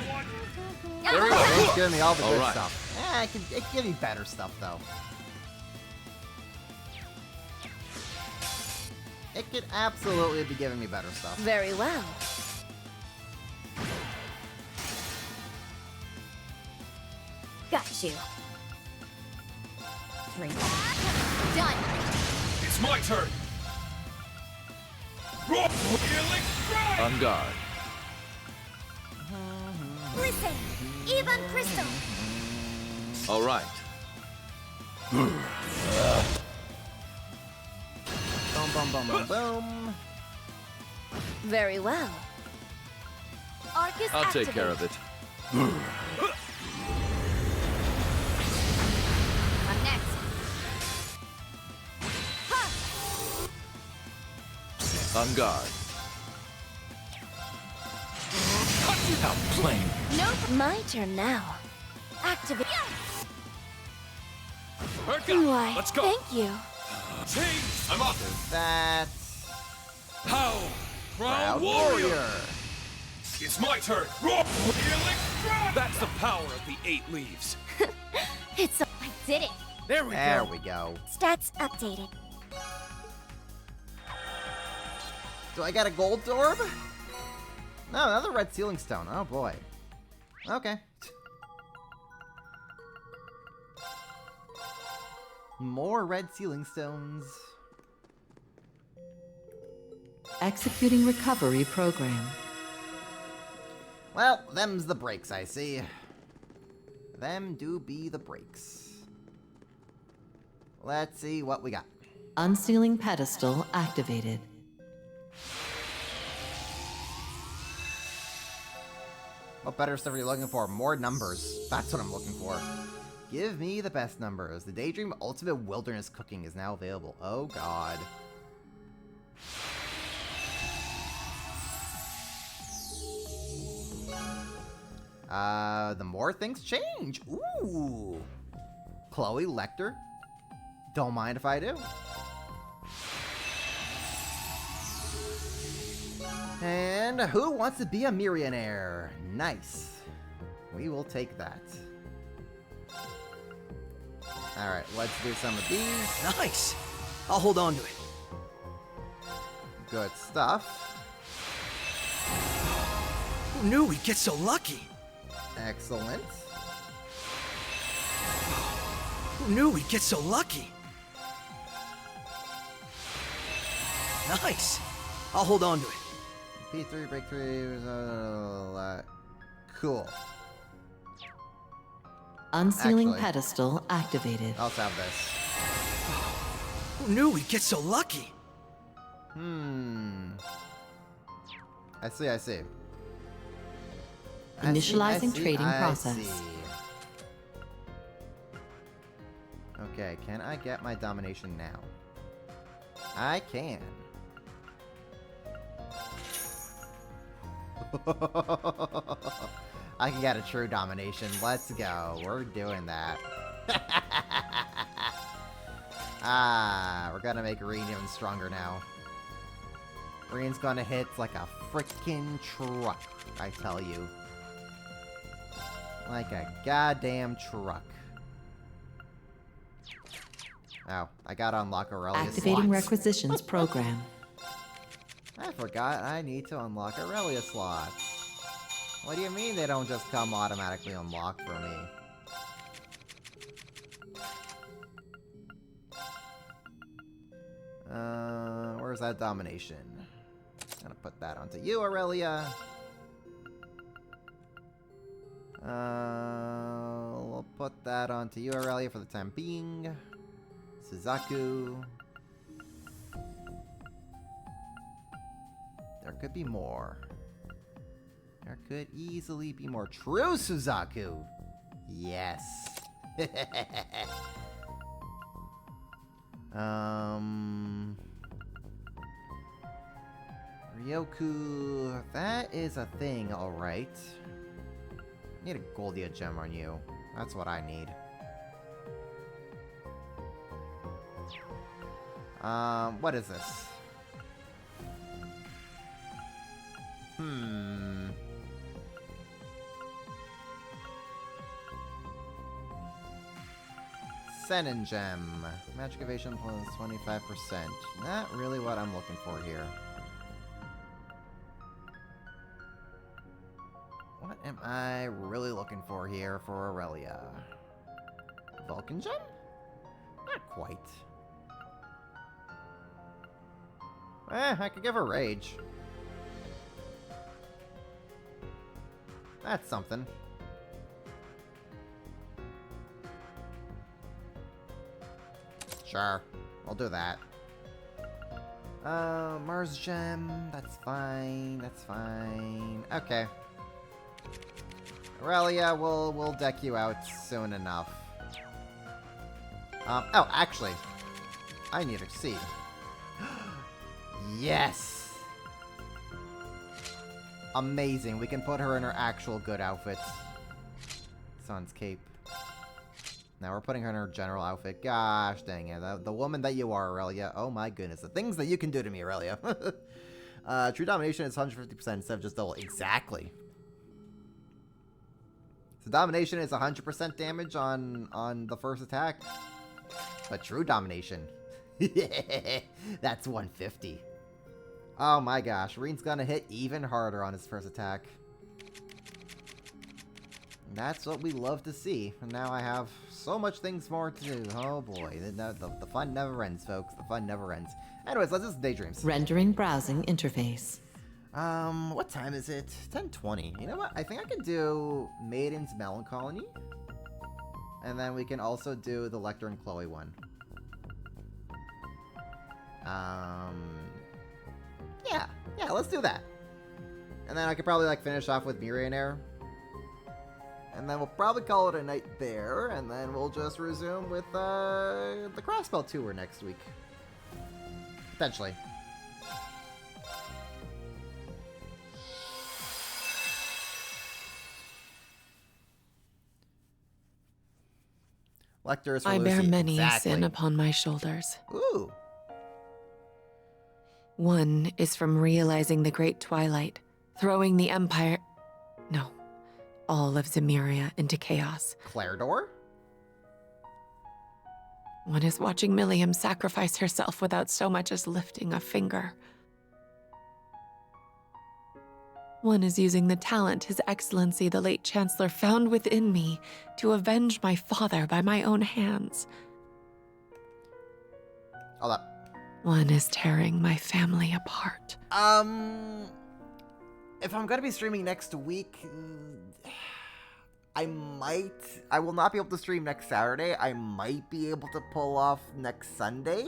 Very well. It's giving me all the good right. stuff. It can give me better stuff, though. It could absolutely be giving me better stuff. Very well. Got you. 3. Done. It's my turn. Healing strike. On guard. Listen. Even Crystal. All right. Boom, boom, boom, boom, boom. Very well. Arcus I'll activate. take care of it. I'm next. On guard. How plain. Nope. My turn now. Activate. Why, Let's go. thank you. I'm up. That. How? Proud Warrior. It's my turn. Healing strike. That's the power of the 8 leaves. I did it. There we There go. we go. Stats updated. Do I got a gold orb? No, another red sealing stone. Oh boy. Okay. More red sealing stones. Executing recovery program. Well, them's the breaks, I see. Them do be the breaks. Let's see what we got. Unsealing pedestal activated. What better stuff are you looking for? More numbers. That's what I'm looking for. Give me the best numbers. The Daydream Ultimate Wilderness Cooking is now available. Oh, God. The more things change. Ooh. Chloe Lecter. Don't mind if I do. And who wants to be a millionaire? Nice. We will take that. Alright, let's do some of these. Nice! I'll hold on to it. Good stuff. Who knew we'd get so lucky? Excellent. Who knew we'd get so lucky? Nice! I'll hold on to it. P3, breakthrough. Cool. Unsealing Actually, pedestal activated. I'll have this. Who knew we'd get so lucky? I see, I see. Initializing trading process. Okay, can I get my domination now? I can. I can get a true domination. Let's go. We're doing that. We're gonna make Reen even stronger now. Reen's gonna hit like a freaking truck, I tell you. Like a goddamn truck. Oh, I gotta unlock Aurelia's Activating slots. requisitions program. I forgot I need to unlock Aurelia slots. What do you mean they don't just come automatically unlocked for me? Where's that domination? Gonna put that onto you, Aurelia. We'll put that onto you, Aurelia, for the time being. Suzaku. There could be more. There could easily be more. True Suzaku! Yes. Ryoku, that is a thing, alright. Need a Goldia gem on you. That's what I need. What is this? Senin Gem. Magic evasion plus 25%. Not really what I'm looking for here. What am I really looking for here for Aurelia? Vulcan Gem? Not quite. I could give her Rage. That's something. Sure, we'll do that. Mars Gem, that's fine, that's fine. Okay. Aurelia, we'll deck you out soon enough. Oh, actually, I need a seed. Yes! Amazing, we can put her in her actual good outfit. Sun's Cape. Now we're putting her in her general outfit. Gosh dang it. The woman that you are, Aurelia. Oh my goodness. The things that you can do to me, Aurelia. True domination is 150% instead of just double. Exactly. So domination is 100% damage on the first attack. But true domination. That's 150. Oh my gosh, Reen's gonna hit even harder on his first attack. And that's what we love to see. And now I have so much things more to do. Oh boy, the fun never ends, folks. The fun never ends. Anyways, let's just daydreams. Rendering browsing interface. What time is it? 10:20. You know what? I think I can do Maiden's Melancholy. And then we can also do the Lecter and Chloe one. Yeah, let's do that. And then I could probably like finish off with Millionaire. And then we'll probably call it a night there, and then we'll just resume with the Crossbell tour next week. Potentially. Lectors for I bear Lucy. many a Exactly. sin upon my shoulders. Ooh. One is from realizing the Great Twilight, throwing the Empire... No, all of Zemuria into chaos. Claredor? One is watching Milliam sacrifice herself without so much as lifting a finger. One is using the talent His Excellency the late Chancellor found within me to avenge my father by my own hands. Hold up. One is tearing my family apart. If I'm gonna be streaming next week, I will not be able to stream next Saturday. I might be able to pull off next Sunday.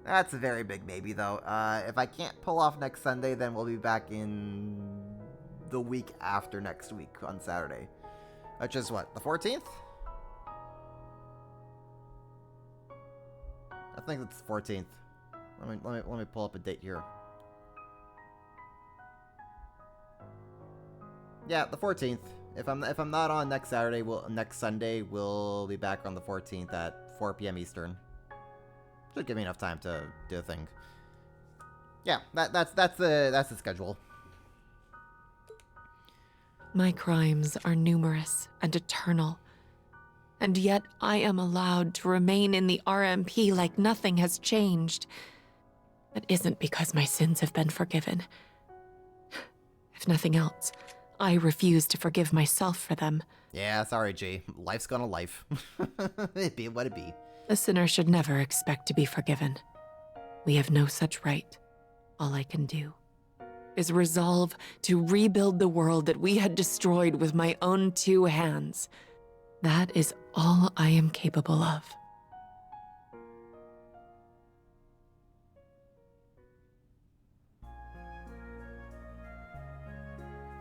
That's a very big maybe, though. If I can't pull off next Sunday, then we'll be back in the week after next week on Saturday. Which is what, the 14th? I think it's the 14th. Let me pull up a date here. Yeah, the 14th. If I'm not on next Saturday, next Sunday, we'll be back on the 14th at 4 p.m. Eastern. Should give me enough time to do a thing. Yeah, that's the schedule. My crimes are numerous and eternal, and yet I am allowed to remain in the RMP like nothing has changed. That isn't because my sins have been forgiven. If nothing else, I refuse to forgive myself for them. Yeah, sorry, G. Life's gonna life. It be what it be. The sinner should never expect to be forgiven. We have no such right. All I can do is resolve to rebuild the world that we had destroyed with my own two hands. That is all I am capable of.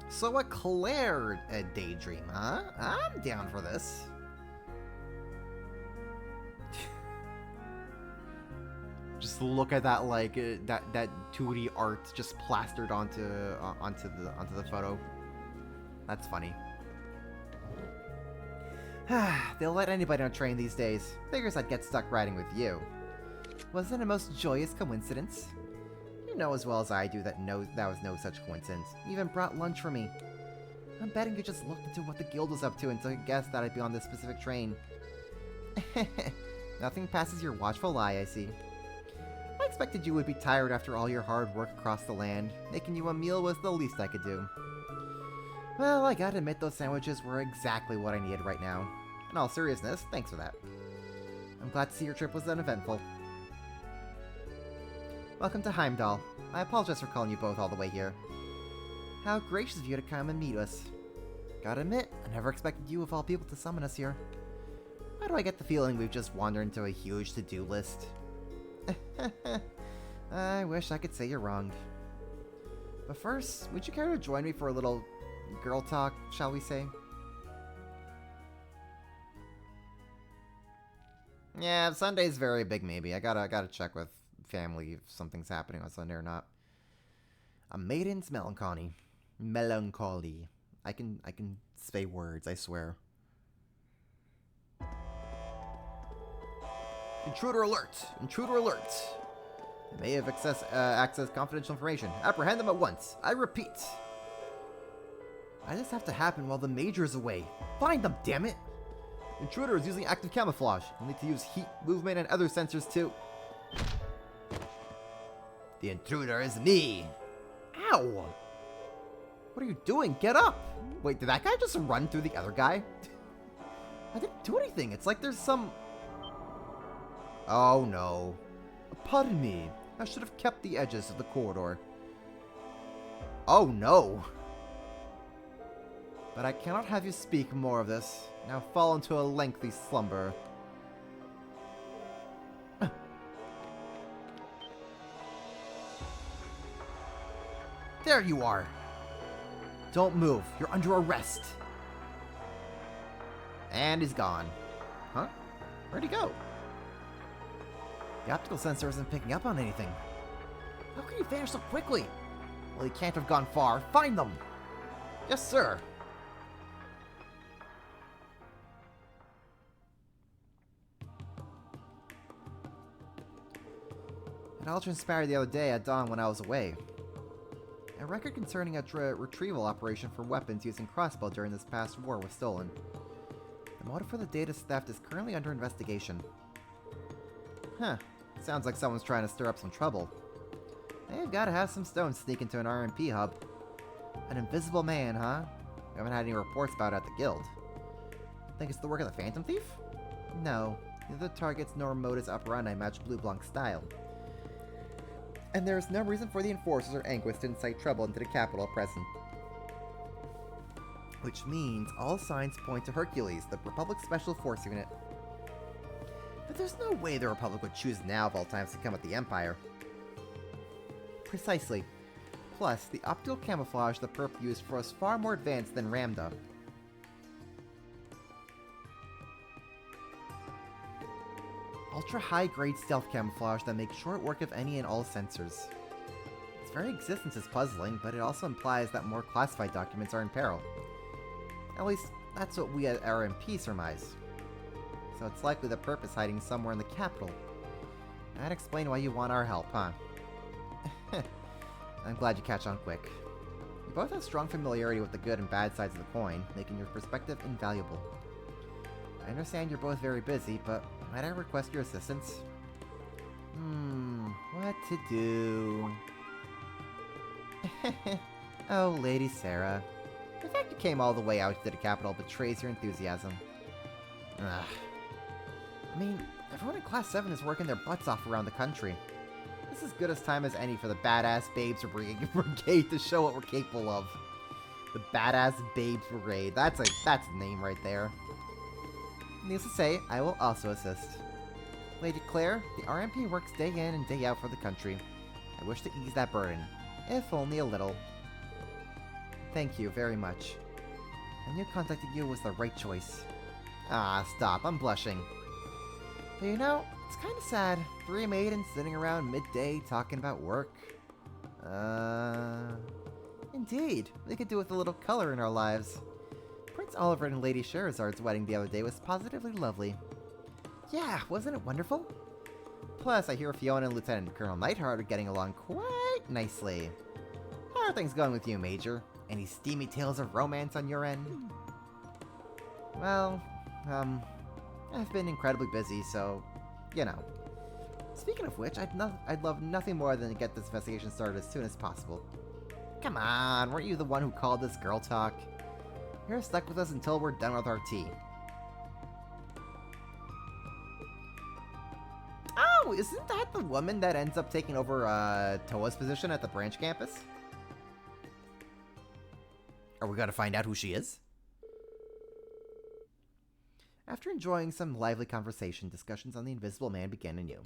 So a Claire daydream, huh? I'm down for this. Just look at that, like that 2D art just plastered onto the photo. That's funny. They'll let anybody on a train these days. Figures I'd get stuck riding with you. Wasn't it a most joyous coincidence? You know as well as I do that was no such coincidence. You even brought lunch for me. I'm betting you just looked into what the guild was up to and took a guess that I'd be on this specific train. Nothing passes your watchful eye, I see. I expected you would be tired after all your hard work across the land. Making you a meal was the least I could do. Well, I gotta admit those sandwiches were exactly what I needed right now. In all seriousness, thanks for that. I'm glad to see your trip was uneventful. Welcome to Heimdall. I apologize for calling you both all the way here. How gracious of you to come and meet us. Gotta admit, I never expected you of all people to summon us here. Why do I get the feeling we've just wandered into a huge to-do list? I wish I could say you're wrong. But first, would you care to join me for a little girl talk, shall we say? Yeah, Sunday's very big maybe. I gotta check with family if something's happening on Sunday or not. A maiden's melancholy. Melancholy. I can say words, I swear. Intruder alert! Intruder alert! They may have accessed confidential information. Apprehend them at once. I repeat. Why does this have to happen while the Major is away? Find them, damn it! Intruder is using active camouflage. You'll need to use heat, movement, and other sensors too. The intruder is me. Ow! What are you doing? Get up! Wait, did that guy just run through the other guy? I didn't do anything. It's like there's some... Oh no. Pardon me. I should have kept the edges of the corridor. Oh no. But I cannot have you speak more of this. Now fall into a lengthy slumber. There you are. Don't move. You're under arrest. And he's gone. Huh? Where'd he go? The optical sensor isn't picking up on anything. How can you vanish so quickly? Well, he can't have gone far. Find them! Yes, sir. It all transpired the other day at dawn when I was away. A record concerning a retrieval operation for weapons using crossbow during this past war was stolen. The motive for the data theft is currently under investigation. Huh. Sounds like someone's trying to stir up some trouble. They've got to have some stones sneak into an RMP hub. An invisible man, huh? We haven't had any reports about it at the guild. Think it's the work of the Phantom Thief? No. Neither the targets nor modus operandi match Blue Blanc's style. And there is no reason for the enforcers or Anguis to incite trouble into the capital at present. Which means all signs point to Hercules, the Republic's Special Force Unit. But there's no way the Republic would choose now of all times to come at the Empire. Precisely. Plus, the optical camouflage the perp used for us far more advanced than Ramda. Ultra-high-grade stealth camouflage that makes short work of any and all sensors. Its very existence is puzzling, but it also implies that more classified documents are in peril. At least, that's what we at RMP surmise. So it's likely the perp is hiding somewhere in the capital. That'd explain why you want our help, huh? I'm glad you catch on quick. You both have strong familiarity with the good and bad sides of the coin, making your perspective invaluable. I understand you're both very busy, but might I request your assistance? What to do? Oh, Lady Sarah. The fact you came all the way out to the capital betrays your enthusiasm. Ugh. I mean, everyone in Class 7 is working their butts off around the country. This is as good a time as any for the Badass Babes Brigade to show what we're capable of. The Badass Babes Brigade. That's a name right there. Needless to say, I will also assist. Lady Claire, the RMP works day in and day out for the country. I wish to ease that burden, if only a little. Thank you very much. I knew contacting you was the right choice. Ah, stop, I'm blushing. But you know, it's kind of sad. 3 maidens sitting around midday talking about work. Indeed, we could do with a little color in our lives. Prince Oliver and Lady Sherazard's wedding the other day was positively lovely. Yeah, wasn't it wonderful? Plus, I hear Fiona and Lieutenant Colonel Neidhart are getting along quite nicely. How are things going with you, Major? Any steamy tales of romance on your end? Well, I've been incredibly busy, so, you know. Speaking of which, I'd love nothing more than to get this investigation started as soon as possible. Come on, weren't you the one who called this girl talk? You're stuck with us until we're done with our tea. Oh, isn't that the woman that ends up taking over Toa's position at the branch campus? Are we gonna find out who she is? After enjoying some lively conversation, discussions on the Invisible Man began anew.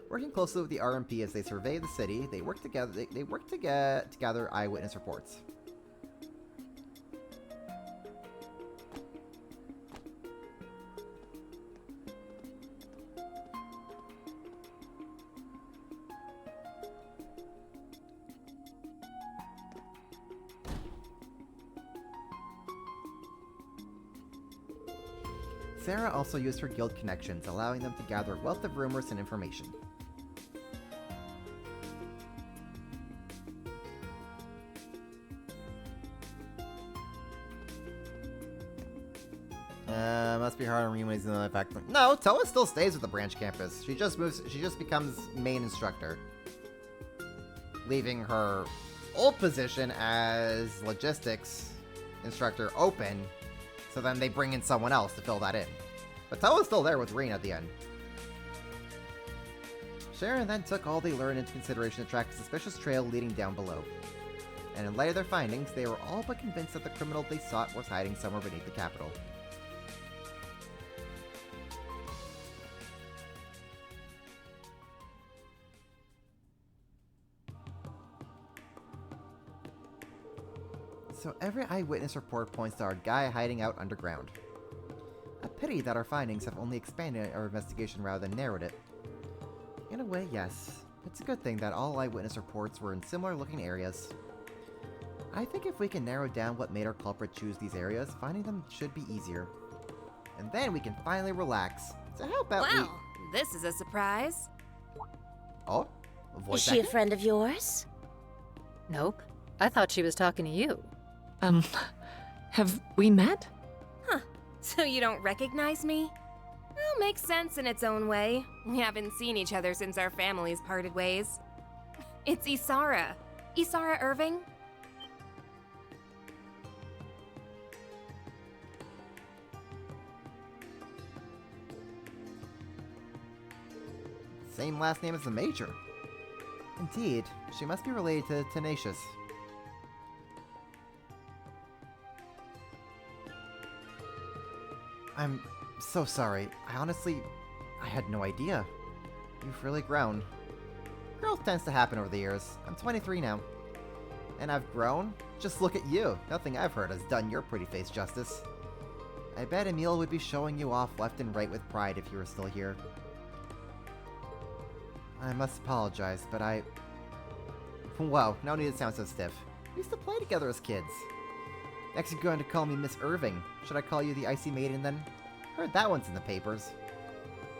Working closely with the RMP as they survey the city, they work together. They work to gather eyewitness reports. Sarah also used her guild connections, allowing them to gather a wealth of rumors and information. Must be hard on Rimu's in the fact. No, Toa still stays with the branch campus. She just moves. She just becomes main instructor, leaving her old position as logistics instructor open. So then they bring in someone else to fill that in. But Toa's still there with Rin at the end. Sharon then took all they learned into consideration to track a suspicious trail leading down below. And in light of their findings, they were all but convinced that the criminal they sought was hiding somewhere beneath the capital. So every eyewitness report points to our guy hiding out underground. A pity that our findings have only expanded our investigation rather than narrowed it. In a way, yes. It's a good thing that all eyewitness reports were in similar looking areas. I think if we can narrow down what made our culprit choose these areas, finding them should be easier. And then we can finally relax. So how about Well, this is a surprise. Oh? A voice Is she a acting? friend of yours? Nope. I thought she was talking to you. Have we met? Huh. So you don't recognize me? Well, makes sense in its own way. We haven't seen each other since our families parted ways. It's Isara. Isara Irving? Same last name as the Major. Indeed, she must be related to Tenacious. I'm so sorry. I had no idea. You've really grown. Growth tends to happen over the years. I'm 23 now. And I've grown? Just look at you. Nothing I've heard has done your pretty face justice. I bet Emil would be showing you off left and right with pride if you were still here. I must apologize, but Whoa, no need to sound so stiff. We used to play together as kids. Next you're going to call me Miss Irving. Should I call you the Icy Maiden then? Heard that one's in the papers.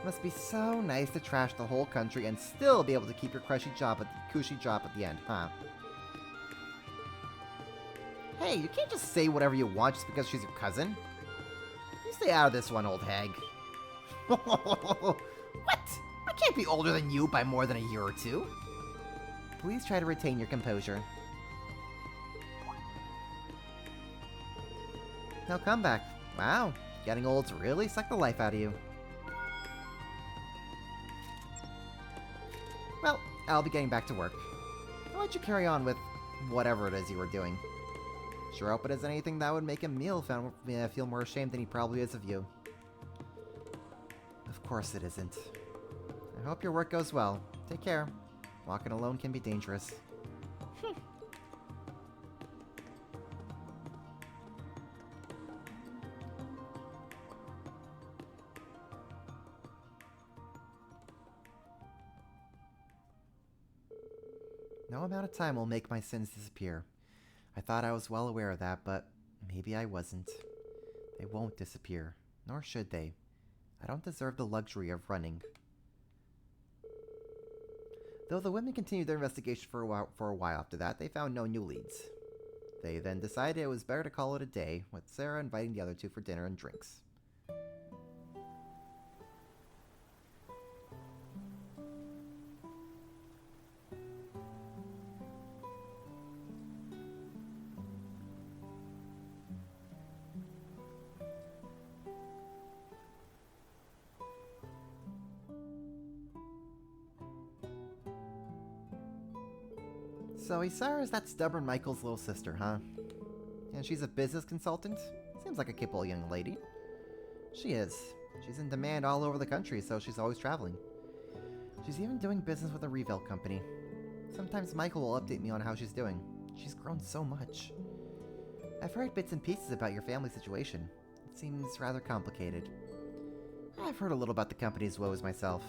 Must be so nice to trash the whole country and still be able to keep your cushy job at the end, huh? Hey, you can't just say whatever you want just because she's your cousin. You stay out of this one, old hag. What? I can't be older than you by more than a year or two. Please try to retain your composure. No comeback. Wow, getting old's really sucked the life out of you. Well, I'll be getting back to work. I'll let you carry on with whatever it is you were doing. Sure hope it is anything that would make Emil feel more ashamed than he probably is of you. Of course it isn't. I hope your work goes well. Take care. Walking alone can be dangerous. No amount of time will make my sins disappear. I thought I was well aware of that, but maybe I wasn't. They won't disappear, nor should they. I don't deserve the luxury of running. Though the women continued their investigation for a while after that, they found no new leads. They then decided it was better to call it a day, with Sarah inviting the other two for dinner and drinks. So Isara is that stubborn Michael's little sister, huh? And she's a business consultant? Seems like a capable young lady. She is. She's in demand all over the country, so she's always traveling. She's even doing business with a Reverie company. Sometimes Michael will update me on how she's doing. She's grown so much. I've heard bits and pieces about your family situation. It seems rather complicated. I've heard a little about the company's woes myself.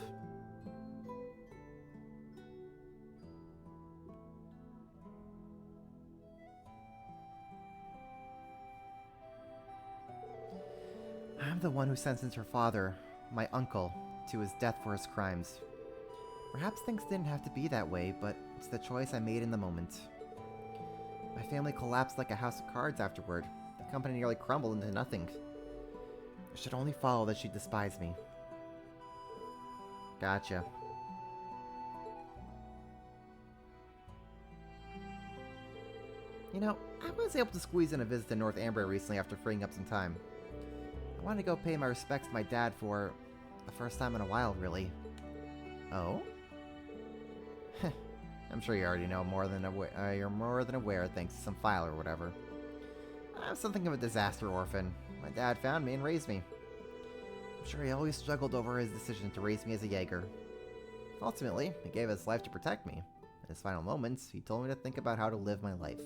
I'm the one who sentenced her father, my uncle, to his death for his crimes. Perhaps things didn't have to be that way, but it's the choice I made in the moment. My family collapsed like a house of cards afterward. The company nearly crumbled into nothing. It should only follow that she despised me. Gotcha. You know, I was able to squeeze in a visit to North Amber recently after freeing up some time. I wanted to go pay my respects to my dad for the first time in a while, really. Oh? I'm sure you already know more than you're more than aware thanks to some file or whatever. I'm something of a disaster orphan. My dad found me and raised me. I'm sure he always struggled over his decision to raise me as a Jaeger. Ultimately, he gave his life to protect me. In his final moments, he told me to think about how to live my life.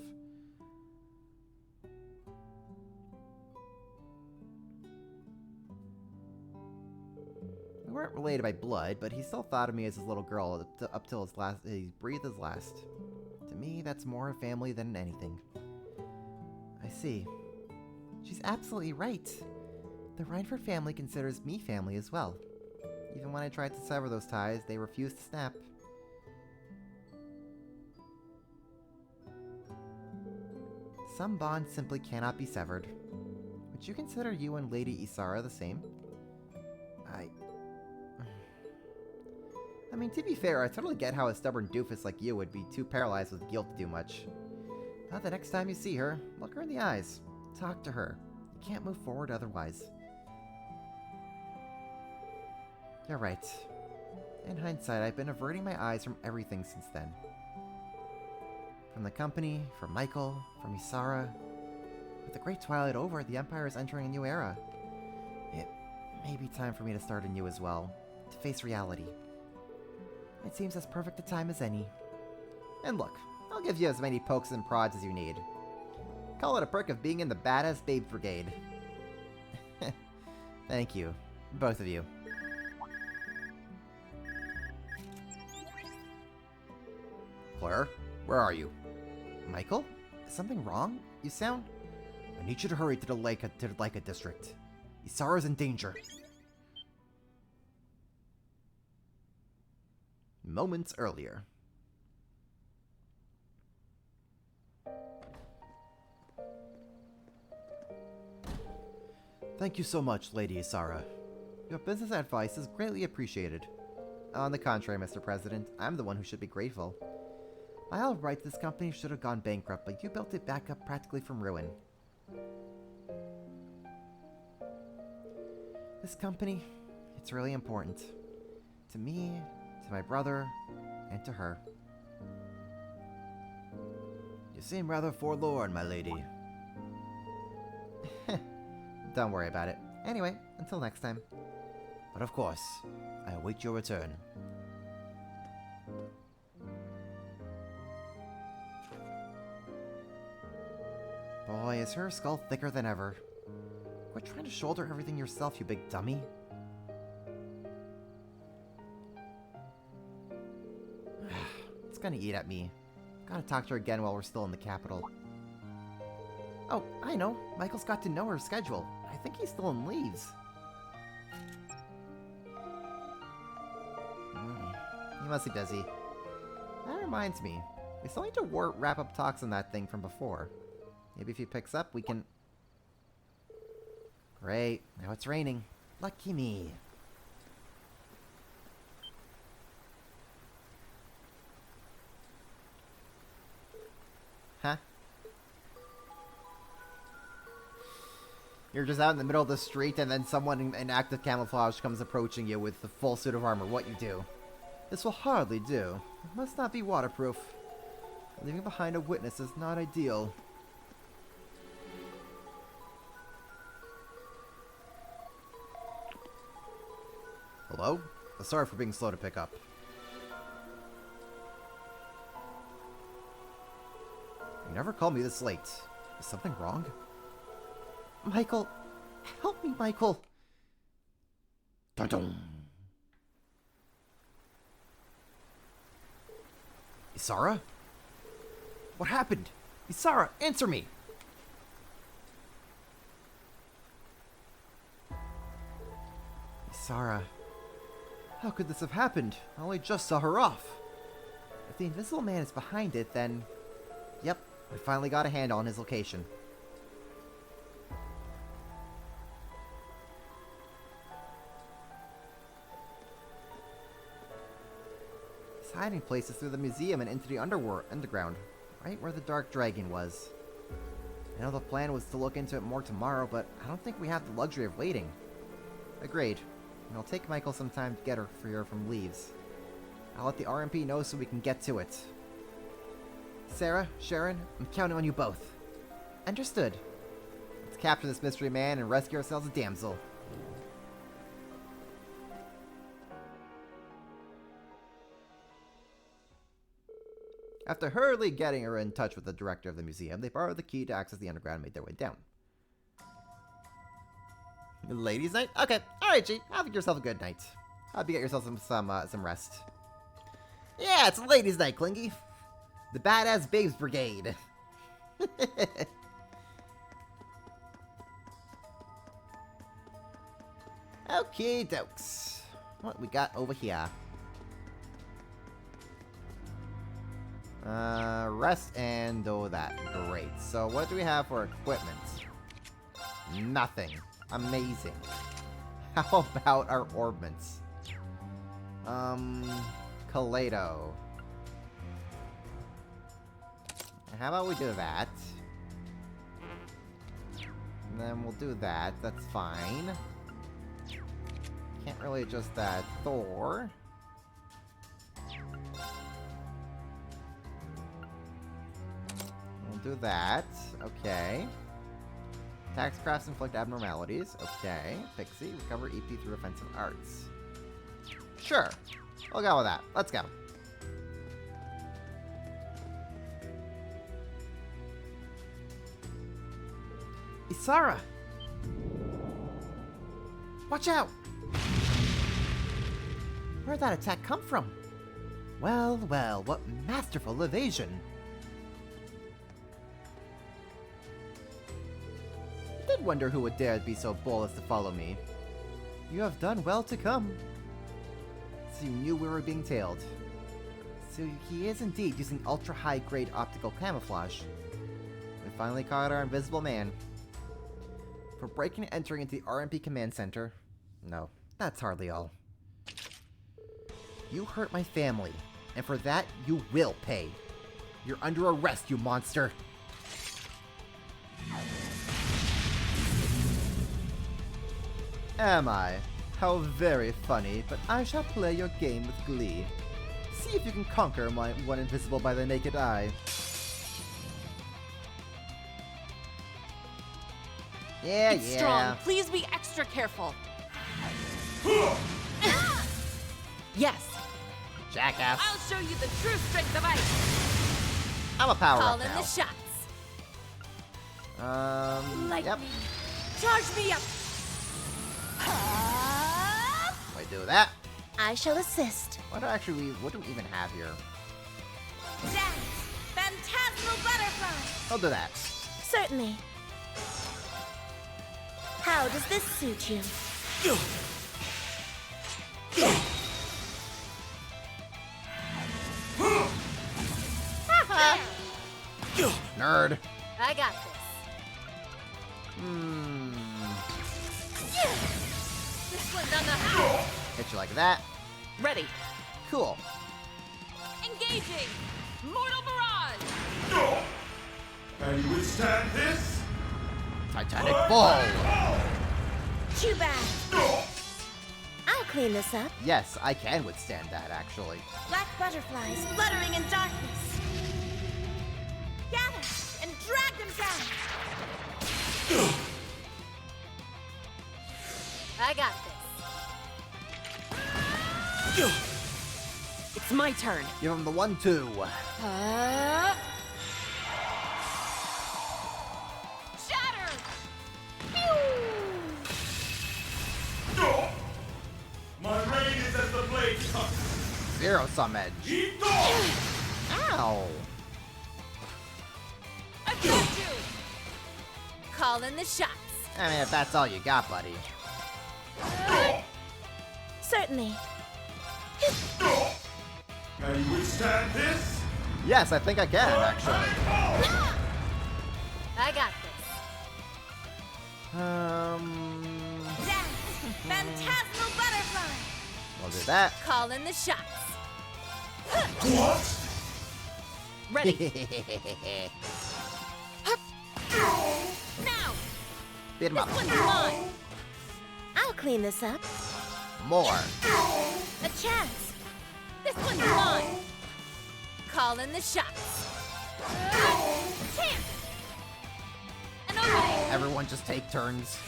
We weren't related by blood, but he still thought of me as his little girl up till he breathed his last. To me, that's more a family than anything. I see. She's absolutely right. The Reinford family considers me family as well. Even when I tried to sever those ties, they refused to snap. Some bonds simply cannot be severed. Would you consider you and Lady Isara the same? I mean, to be fair, I totally get how a stubborn doofus like you would be too paralyzed with guilt to do much. But the next time you see her, look her in the eyes. Talk to her. You can't move forward otherwise. You're right. In hindsight, I've been averting my eyes from everything since then. From the company, from Michael, from Isara. With the Great Twilight over, the Empire is entering a new era. It may be time for me to start anew as well, to face reality. It seems as perfect a time as any. And look, I'll give you as many pokes and prods as you need. Call it a perk of being in the Badass Babes Brigade. Thank you, both of you. Claire, where are you? Michael? Is something wrong? You sound... I need you to hurry to the Leica district. Isara's in danger. Moments earlier. Thank you so much, Lady Isara. Your business advice is greatly appreciated. On the contrary, Mr. President, I'm the one who should be grateful. By all rights, this company should have gone bankrupt, but you built it back up practically from ruin. This company, it's really important. To me, to my brother, and to her. You seem rather forlorn, my lady. Don't worry about it. Anyway, until next time. But of course, I await your return. Boy, is her skull thicker than ever. Quit trying to shoulder everything yourself, you big dummy. It's gonna eat at me. Gotta talk to her again while we're still in the capital. Oh, I know. Michael's got to know her schedule. I think he's still in leaves. He must be busy. That reminds me. We still need to wrap up talks on that thing from before. Maybe if he picks up, we can... Great. Now it's raining. Lucky me. Huh? You're just out in the middle of the street and then someone in active camouflage comes approaching you with the full suit of armor. What you do? This will hardly do. It must not be waterproof. Leaving behind a witness is not ideal. Hello? Sorry for being slow to pick up. You never called me this late. Is something wrong? Michael! Help me, Michael! Dun-dun. Isara? What happened? Isara, answer me! Isara... How could this have happened? I only just saw her off. If the Invisible Man is behind it, then... Yep, we finally got a handle on his location. hiding places through the museum and into the underground, right where the Dark Dragon was. I know the plan was to look into it more tomorrow, but I don't think we have the luxury of waiting. Agreed. And I'll take Michael some time to get her for here from Leaves. I'll let the RMP know so we can get to it. Sarah, Sharon, I'm counting on you both. Understood. Let's capture this mystery man and rescue ourselves a damsel. After hurriedly getting her in touch with the director of the museum, they borrowed the key to access the underground and made their way down. Ladies' night? Okay. Alright, G. Have yourself a good night. Hope you get yourself some rest. Yeah, it's ladies' night, Clingy. The Badass Babes Brigade. Okay, dokes. What we got over here? Rest and do that. Great. So what do we have for equipment? Nothing. Amazing. How about our orbments? Kaleido. How about we do that? And then we'll do that. That's fine. Can't really adjust that. Thor. We'll do that. Okay. Tax crafts inflict abnormalities. Okay. Pixie. Recover EP through offensive arts. Sure. We'll go with that. Let's go. Isara! Watch out! Where'd that attack come from? Well, well, what masterful evasion. I did wonder who would dare be so bold as to follow me. You have done well to come. So you knew we were being tailed. So he is indeed using ultra-high grade optical camouflage. We finally caught our invisible man. For breaking and entering into the RMP command center. No, that's hardly all. You hurt my family, and for that you will pay. You're under arrest, you monster. Am I? How very funny, but I shall play your game with glee. See if you can conquer my one invisible by the naked eye. Yeah, it's strong. Please be extra careful. Yes. Jackass. I'll show you the true strength of ice. I'm a power Call up in now. the shots. Lightning. Yep. Charge me up. We do that. I shall assist. What do we even have here? Dance. Phantasmal butterfly. I'll do that. Certainly. How does this suit you? Nerd. I got this. This one's on the house. Hit you like that. Ready. Cool. Engaging. Mortal barrage. Can you withstand this? Titanic Ball. Too bad. I'll clean this up. Yes, I can withstand that, actually. Black butterflies fluttering in darkness. Gather and drag them down. I got this. It's my turn. Give him the 1-2. Shatter. My reign is as the blades cut. Zero sum edge. Ow. I got you. Call in the shots. I mean, if that's all you got, buddy. Certainly. Can you withstand this? Yes, I think I can, actually. I got this. Dance. Phantasmal butterfly. We'll do that. Call in the shots. What? Ready. Now! Beat him up. This one's mine! I'll clean this up. More. A chance. This one's mine! Calling the shots. Chance! An opening! Everyone just take turns.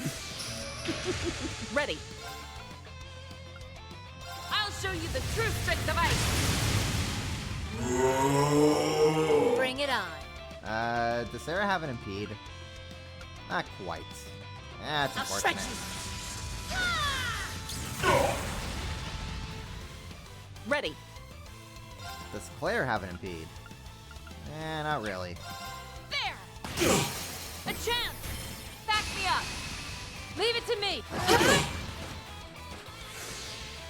Ready. I'll show you the true strength of ice! Bring it on. Does Sarah have an impede? Not quite. That's I'll unfortunate. stretch you. Ready. Does Claire have an impede? Not really. There! A chance! Back me up! Leave it to me!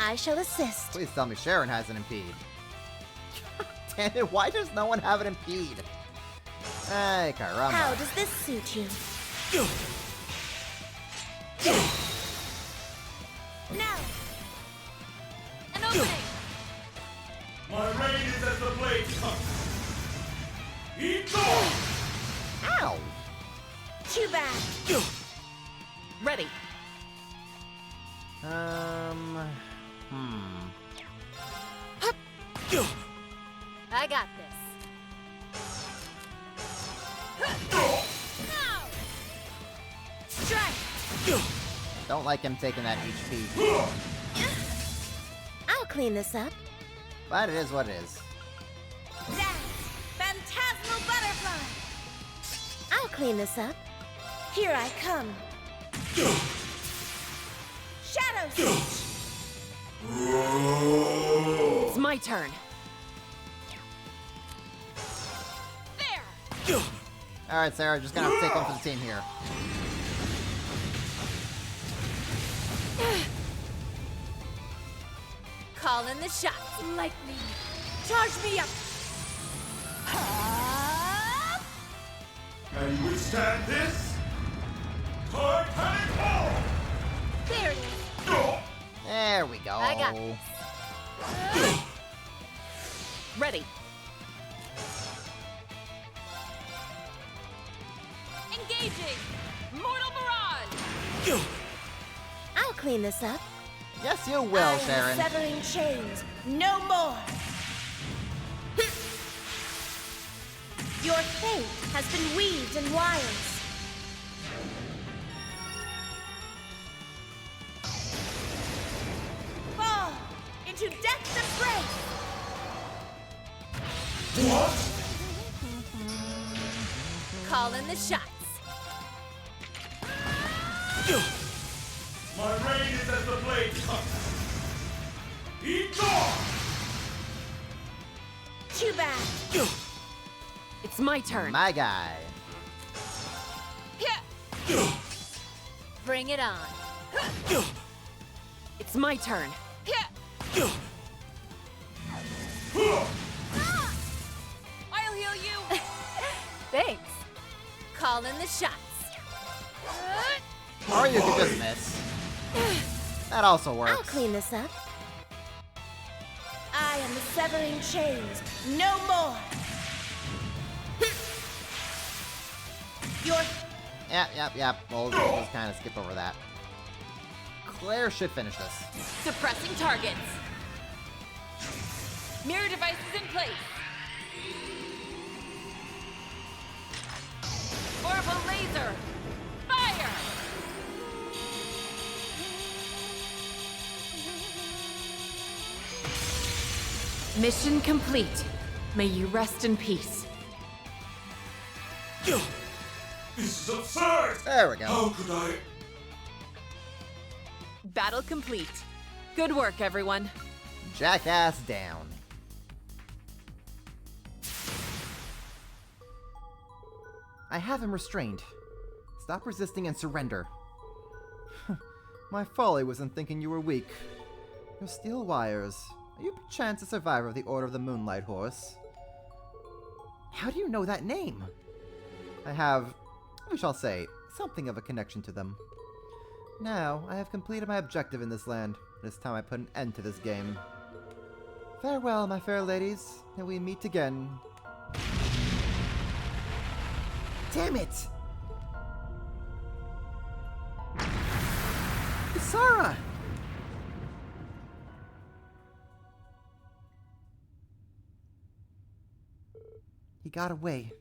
I shall assist. Please tell me Sharon has an impede. Damn it, why does no one have an impede? Hey, caramba. How does this suit you? Now! An opening! My reign is as the blades come. Eat on! Ow! Too bad. Ready. I got this. Now! Strike! Don't like him taking that HP. I'll clean this up. But it is what it is. Dance! Phantasmal butterfly! I'll clean this up. Here I come. Shadow Siege! It's my turn. There! Alright, Sarah, just gonna have to take one for the team here. Calling the shots. Lightning. Charge me up. Can you withstand this? Titanic Ball! There it is. There we go. I got this. Ready. Engaging. Mortal Barrage. I'll clean this up. Yes, you will, I am Sharon. severing chains. No more. Your fate has been weaved in wires. Fall into death's embrace. What? Calling the shots. My reign is as the blades come. Eat on! Too bad. It's my turn. My guy. Bring it on. It's my turn. I'll heal you. Thanks. Calling the shots. Or you could just miss. That also works. I'll clean this up. I am severing chains. No more. Your Yep. We'll just kind of skip over that. Claire should finish this. Suppressing targets. Mirror devices in place. Orbital laser. Fire! Mission complete. May you rest in peace. This is absurd! There we go. How could I? Battle complete. Good work, everyone. Jackass down. I have him restrained. Stop resisting and surrender. My folly was in thinking you were weak. Your steel wires. Are you perchance a survivor of the Order of the Moonlight Horse? How do you know that name? I have, we shall say, something of a connection to them. Now, I have completed my objective in this land. It is time I put an end to this game. Farewell, my fair ladies, and we meet again. Damn it! Isara! He got away.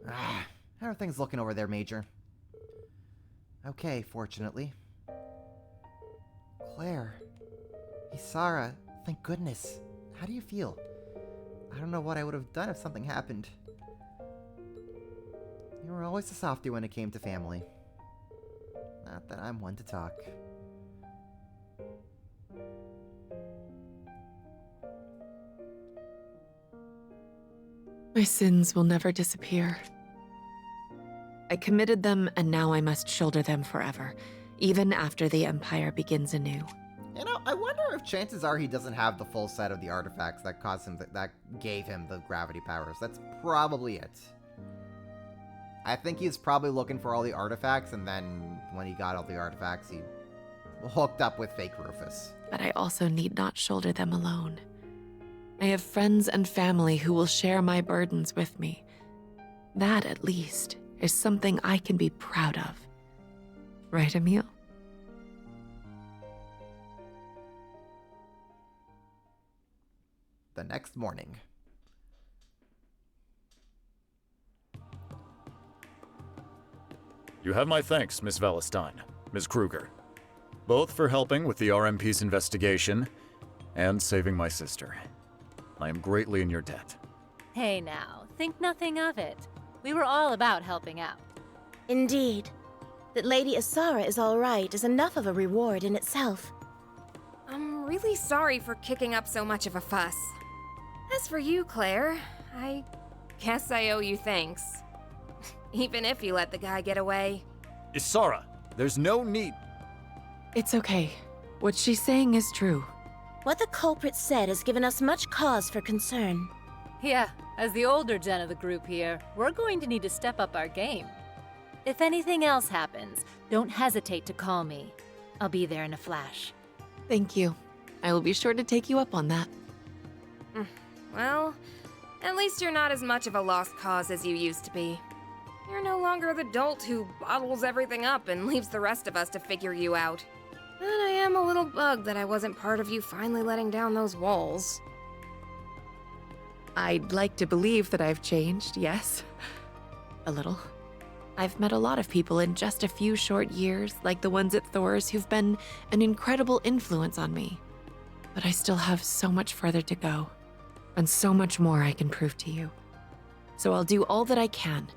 Ah, how are things looking over there, Major? Okay, fortunately. Claire. Isara, thank goodness. How do you feel? I don't know what I would have done if something happened. You were always a softie when it came to family. Not that I'm one to talk. My sins will never disappear. I committed them, and now I must shoulder them forever, even after the Empire begins anew. You know, I wonder if chances are he doesn't have the full set of the artifacts that caused him that gave him the gravity powers. That's probably it. I think he's probably looking for all the artifacts, and then when he got all the artifacts, he hooked up with fake Rufus. But I also need not shoulder them alone. I have friends and family who will share my burdens with me. That, at least, is something I can be proud of. Right, Emile? The next morning. You have my thanks, Miss Valestine, Ms. Kruger. Both for helping with the RMP's investigation and saving my sister. I am greatly in your debt. Hey now, think nothing of it. We were all about helping out. Indeed. That Lady Isara is all right is enough of a reward in itself. I'm really sorry for kicking up so much of a fuss. As for you, Claire, I guess I owe you thanks. Even if you let the guy get away. Isara, there's no need. It's okay. What she's saying is true. What the culprit said has given us much cause for concern. Yeah, as the older gen of the group here, we're going to need to step up our game. If anything else happens, don't hesitate to call me. I'll be there in a flash. Thank you. I will be sure to take you up on that. Well, at least you're not as much of a lost cause as you used to be. You're no longer the dolt who bottles everything up and leaves the rest of us to figure you out. But I am a little bugged that I wasn't part of you finally letting down those walls. I'd like to believe that I've changed, yes. A little. I've met a lot of people in just a few short years, like the ones at Thor's, who've been an incredible influence on me. But I still have so much further to go, and so much more I can prove to you. So I'll do all that I can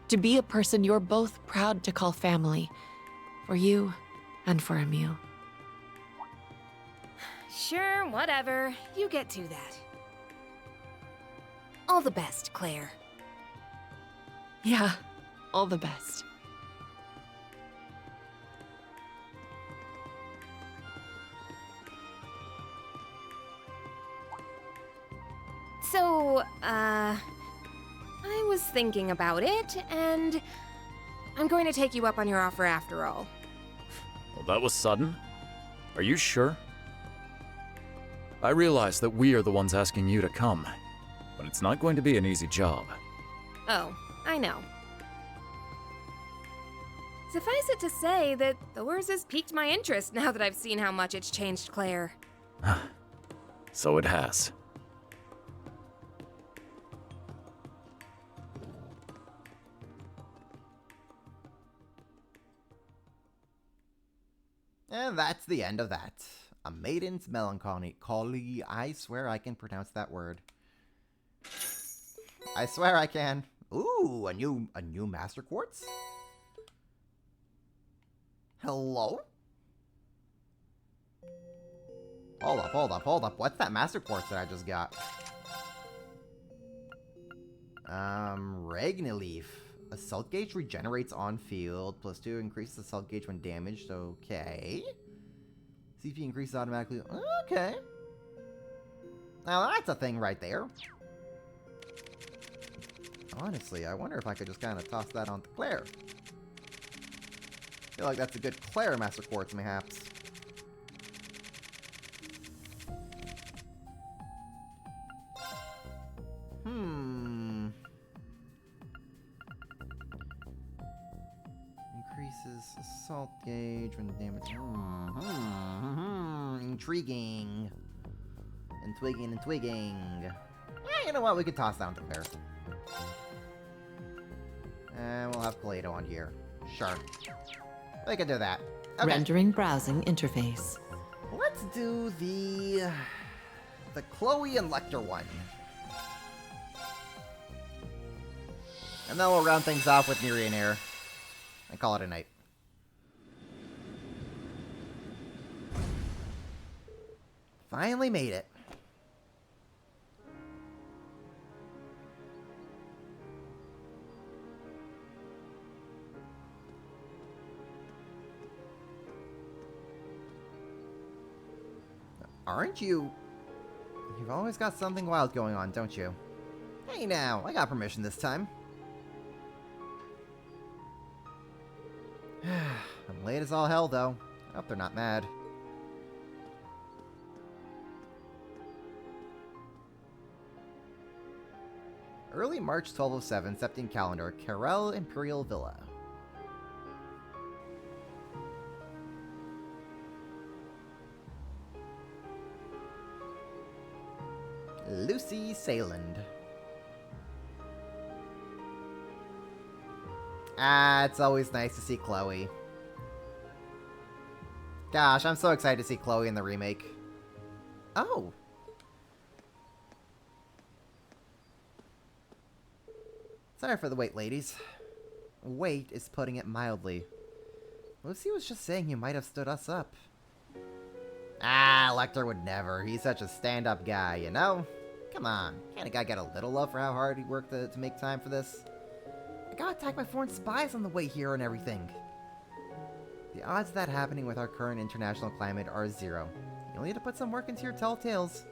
to be a person you're both proud to call family, for you and for Emile. Sure, whatever. You get to that. All the best, Claire. Yeah, all the best. So, I was thinking about it, and I'm going to take you up on your offer after all. Well, that was sudden. Are you sure? I realize that we are the ones asking you to come, but it's not going to be an easy job. Oh, I know. Suffice it to say that Thor's has piqued my interest now that I've seen how much it's changed Claire. So it has. And that's the end of that. A Maiden's Melancholy. I swear I can pronounce that word. I swear I can. Ooh, a new Master Quartz? Hello? Hold up. What's that Master Quartz that I just got? Ragnaleaf. Assault gauge regenerates on field. +2 increases assault gauge when damaged. Okay. CP increases automatically. Okay. Now that's a thing right there. Honestly, I wonder if I could just kind of toss that onto Claire. I feel like that's a good Claire Master Quartz, mayhaps. assault gauge when damage. Intriguing. Intriguing. Yeah, you know what? We could toss down the bears. And we'll have Kaleido on here. Sure. We can do that. Okay. Rendering browsing interface. Let's do the Chloe and Lecter one. And then we'll round things off with Miri and Air. And call it a night. Finally made it. Aren't you? You've always got something wild going on, don't you? Hey now, I got permission this time. I'm late as all hell, though. I hope they're not mad. Early March 1207, Septine calendar, Karel Imperial Villa. Lucy Sayland. Ah, it's always nice to see Chloe. Gosh, I'm so excited to see Chloe in the remake. Oh. Sorry for the wait, ladies. Wait is putting it mildly. Lucy was just saying you might have stood us up. Ah, Lecter would never. He's such a stand-up guy, you know? Come on. Can't a guy get a little love for how hard he worked to make time for this? I got attacked by foreign spies on the way here and everything. The odds of that happening with our current international climate are 0. You only need to put some work into your tall tales.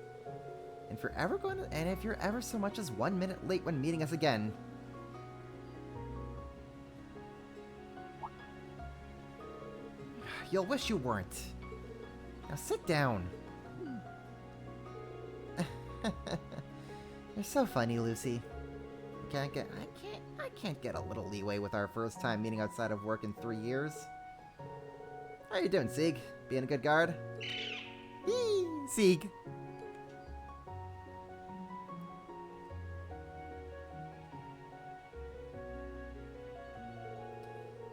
And if you're ever so much as 1 minute late when meeting us again, you'll wish you weren't. Now sit down. You're so funny, Lucy. I can't get a little leeway with our first time meeting outside of work in 3 years. How you doing, Sieg? Being a good guard? Yee, Sieg.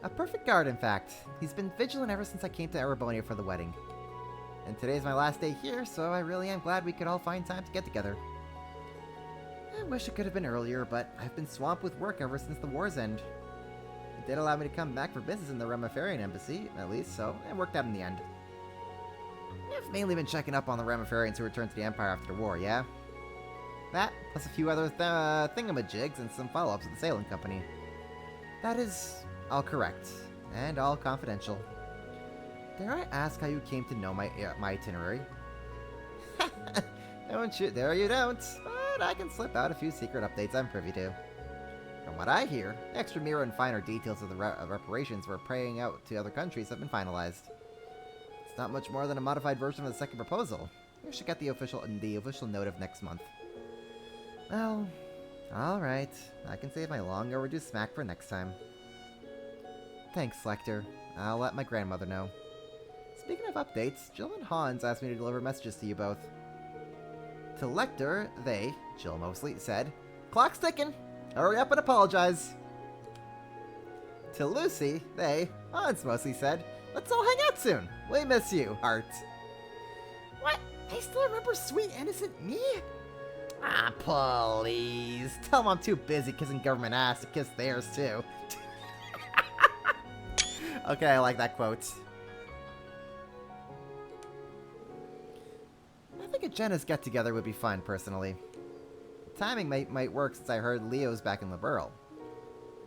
A perfect guard, in fact. He's been vigilant ever since I came to Erebonia for the wedding. And today's my last day here, so I really am glad we could all find time to get together. I wish it could have been earlier, but I've been swamped with work ever since the war's end. It did allow me to come back for business in the Remiferian embassy, at least, so it worked out in the end. I've mainly been checking up on the Remiferians who returned to the Empire after the war, yeah? That, plus a few other thingamajigs and some follow-ups with the sailing company. That is all correct, and all confidential. Dare I ask how you came to know my itinerary? Don't you? There you don't. But I can slip out a few secret updates I'm privy to. From what I hear, the extra mirror and finer details of the reparations we're paying out to other countries have been finalized. It's not much more than a modified version of the second proposal. We should get the official note of next month. Well, alright. I can save my long overdue smack for next time. Thanks, Lecter. I'll let my grandmother know. Speaking of updates, Jill and Hans asked me to deliver messages to you both. To Lecter, they, Jill mostly, said, "Clock's ticking! Hurry up and apologize!" To Lucy, they, Hans mostly said, "Let's all hang out soon! We miss you, Heart." What? They still remember sweet, innocent me? Ah, please. Tell them I'm too busy kissing government ass to kiss theirs, too. Okay, I like that quote. I think a Jenna's get-together would be fun, personally. The timing might work since I heard Leo's back in Liberl.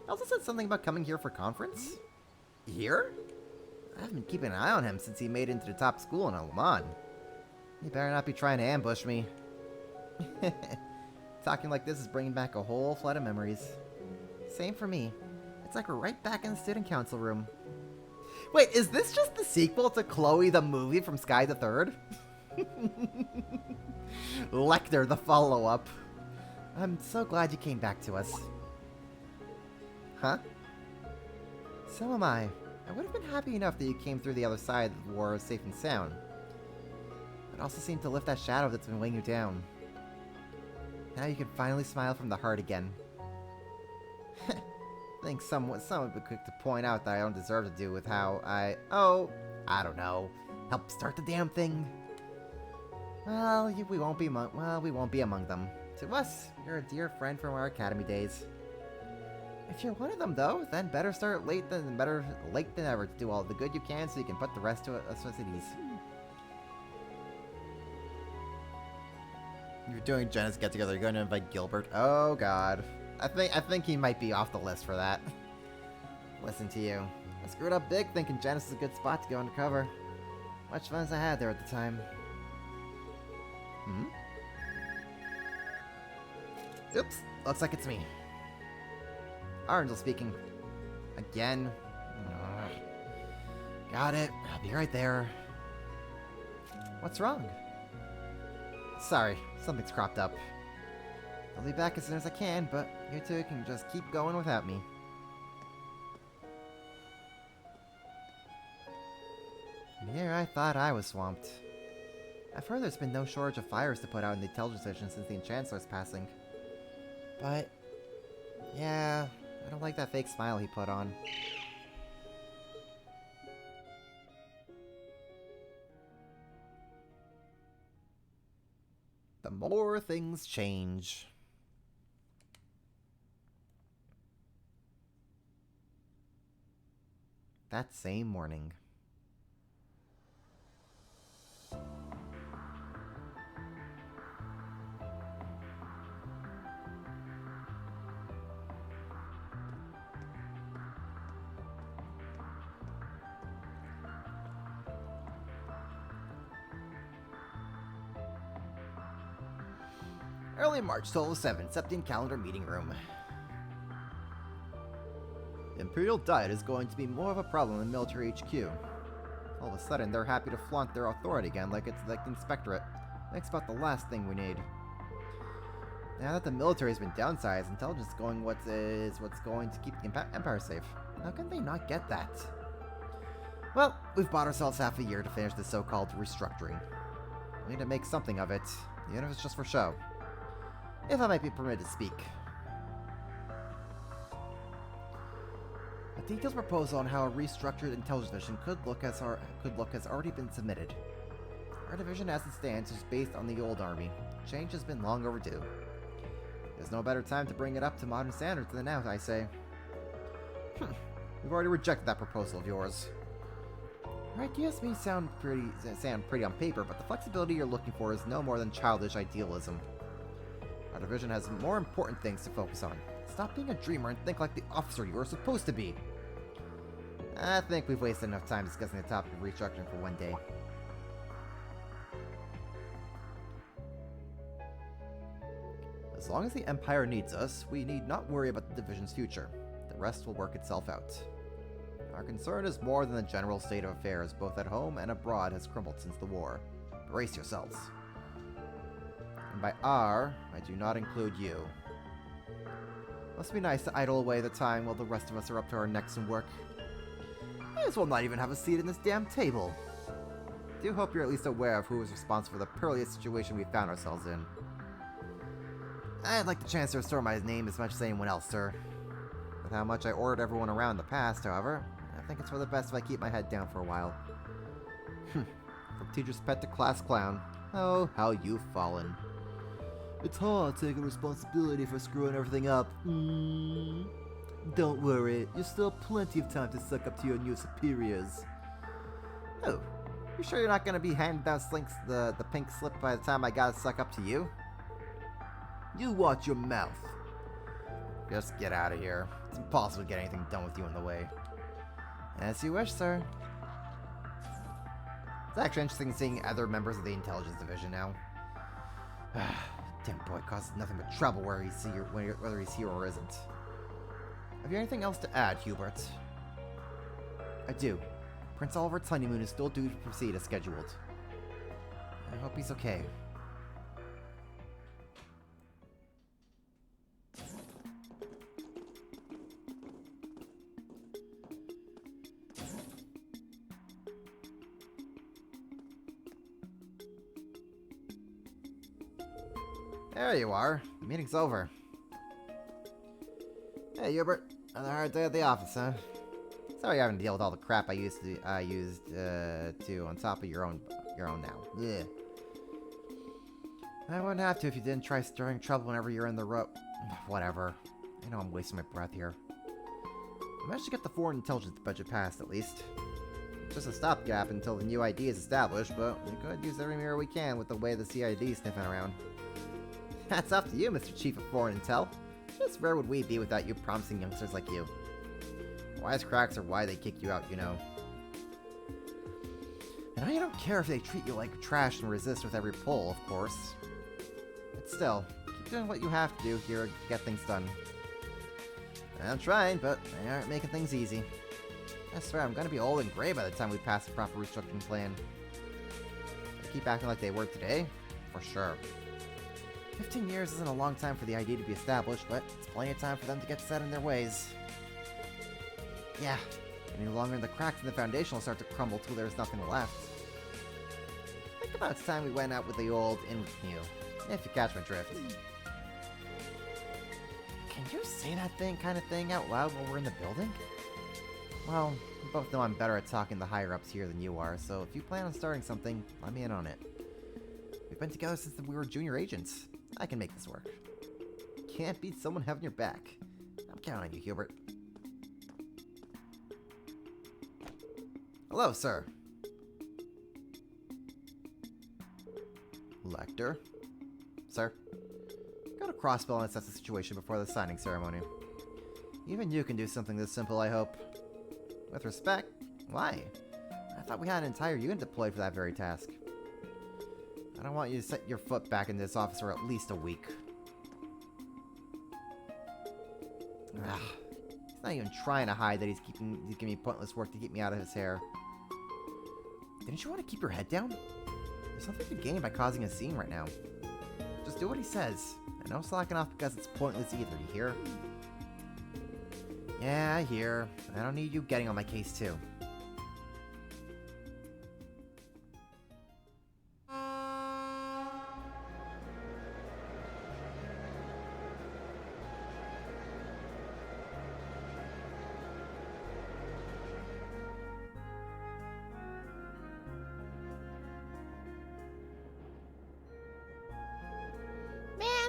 I also said something about coming here for conference. Here? I've been keeping an eye on him since he made it into the top school in Alaman. He better not be trying to ambush me. Talking like this is bringing back a whole flood of memories. Same for me. It's like we're right back in the student council room. Wait, is this just the sequel to Chloe the movie from Sky the Third? Lecter the follow-up. I'm so glad you came back to us. Huh? So am I. I would have been happy enough that you came through the other side of the war safe and sound. It also seemed to lift that shadow that's been weighing you down. Now you can finally smile from the heart again. I think someone would be quick to point out that I don't deserve to do with how I don't know, help start the damn thing. Well, we won't be among them. To us, you're a dear friend from our academy days. If you're one of them, though, then better late than ever to do all the good you can so you can put the rest of us at ease. You're doing Jenna's get-together. You're going to invite Gilbert. Oh, God. I think he might be off the list for that. Listen to you. I screwed up big thinking Janice is a good spot to go undercover. Much fun as I had there at the time. Oops. Looks like it's me. Arngel speaking. Again. Got it. I'll be right there. What's wrong? Sorry, something's cropped up. I'll be back as soon as I can, but you two can just keep going without me. And here I thought I was swamped. I've heard there's been no shortage of fires to put out in the intelligence division since the Chancellor's passing. But, yeah, I don't like that fake smile he put on. The more things change. That same morning. Early March 1207, Septian calendar meeting room. The Imperial Diet is going to be more of a problem than military HQ. All of a sudden, they're happy to flaunt their authority again like it's like the Inspectorate. That's about the last thing we need. Now that the military has been downsized, intelligence is going what's going to keep the Empire safe. How can they not get that? Well, we've bought ourselves half a year to finish the so-called restructuring. We need to make something of it, even if it's just for show. If I might be permitted to speak. A detailed proposal on how a restructured intelligence division could look has already been submitted. Our division as it stands is based on the old army. Change has been long overdue. There's no better time to bring it up to modern standards than now, I say. We've already rejected that proposal of yours. Your ideas may sound pretty on paper, but the flexibility you're looking for is no more than childish idealism. Our division has more important things to focus on. Stop being a dreamer and think like the officer you are supposed to be. I think we've wasted enough time discussing the topic of restructuring for one day. As long as the Empire needs us, we need not worry about the division's future. The rest will work itself out. Our concern is more than the general state of affairs, both at home and abroad, has crumbled since the war. Brace yourselves. And by our, I do not include you. Must be nice to idle away the time while the rest of us are up to our necks in work. May as well not even have a seat in this damn table. Do hope you're at least aware of who was responsible for the perilous situation we found ourselves in. I'd like the chance to restore my name as much as anyone else, sir. With how much I ordered everyone around in the past, however, I think it's for the best if I keep my head down for a while. From teacher's pet to class clown. Oh, how you've fallen. It's hard taking responsibility for screwing everything up. Don't worry, you've still plenty of time to suck up to your new superiors. Oh, you sure you're not going to be handing down the pink slip by the time I gotta suck up to you? You watch your mouth. Just get out of here. It's impossible to get anything done with you in the way. As you wish, sir. It's actually interesting seeing other members of the intelligence division now. Damn boy causes nothing but trouble whether he's here or isn't. Have you anything else to add, Hubert? I do. Prince Oliver's honeymoon is still due to proceed as scheduled. I hope he's okay. There you are. The meeting's over. Hey, Hubert. Another hard day at the office, huh? Sorry you're having to deal with all the crap I used to on top of your own now. Yeah. I wouldn't have to if you didn't try stirring trouble whenever you're in the Whatever. I know I'm wasting my breath here. I managed to get the foreign intelligence budget passed, at least. Just a stopgap until the new ID is established, but we could use every mirror we can with the way the CID is sniffing around. That's up to you, Mr. Chief of Foreign Intel. Just where would we be without you promising youngsters like you? Wisecracks are why they kick you out, you know. And I don't care if they treat you like trash and resist with every pull, of course. But still, keep doing what you have to do here to get things done. I'm trying, but they aren't making things easy. I swear, I'm gonna be old and gray by the time we pass the proper restructuring plan. They keep acting like they were today? For sure. 15 years isn't a long time for the ID to be established, but it's plenty of time for them to get set in their ways. Yeah, any longer the cracks in the foundation will start to crumble till there's nothing left. I think about it's time we went out with the old in with new, if you catch my drift. Can you say that kind of thing out loud while we're in the building? Well, we both know I'm better at talking to the higher-ups here than you are, so if you plan on starting something, let me in on it. We've been together since we were junior agents. I can make this work. Can't beat someone having your back. I'm counting on you, Hubert. Hello, sir. Lecter. Sir. Go to Crossbell and assess the situation before the signing ceremony. Even you can do something this simple, I hope. With respect? Why? I thought we had an entire unit deployed for that very task. I don't want you to set your foot back in this office for at least a week. Ugh. He's not even trying to hide that he's giving me pointless work to keep me out of his hair. Didn't you want to keep your head down? There's nothing to gain by causing a scene right now. Just do what he says, and no slacking off because it's pointless either, you hear? Yeah, I hear. I don't need you getting on my case too.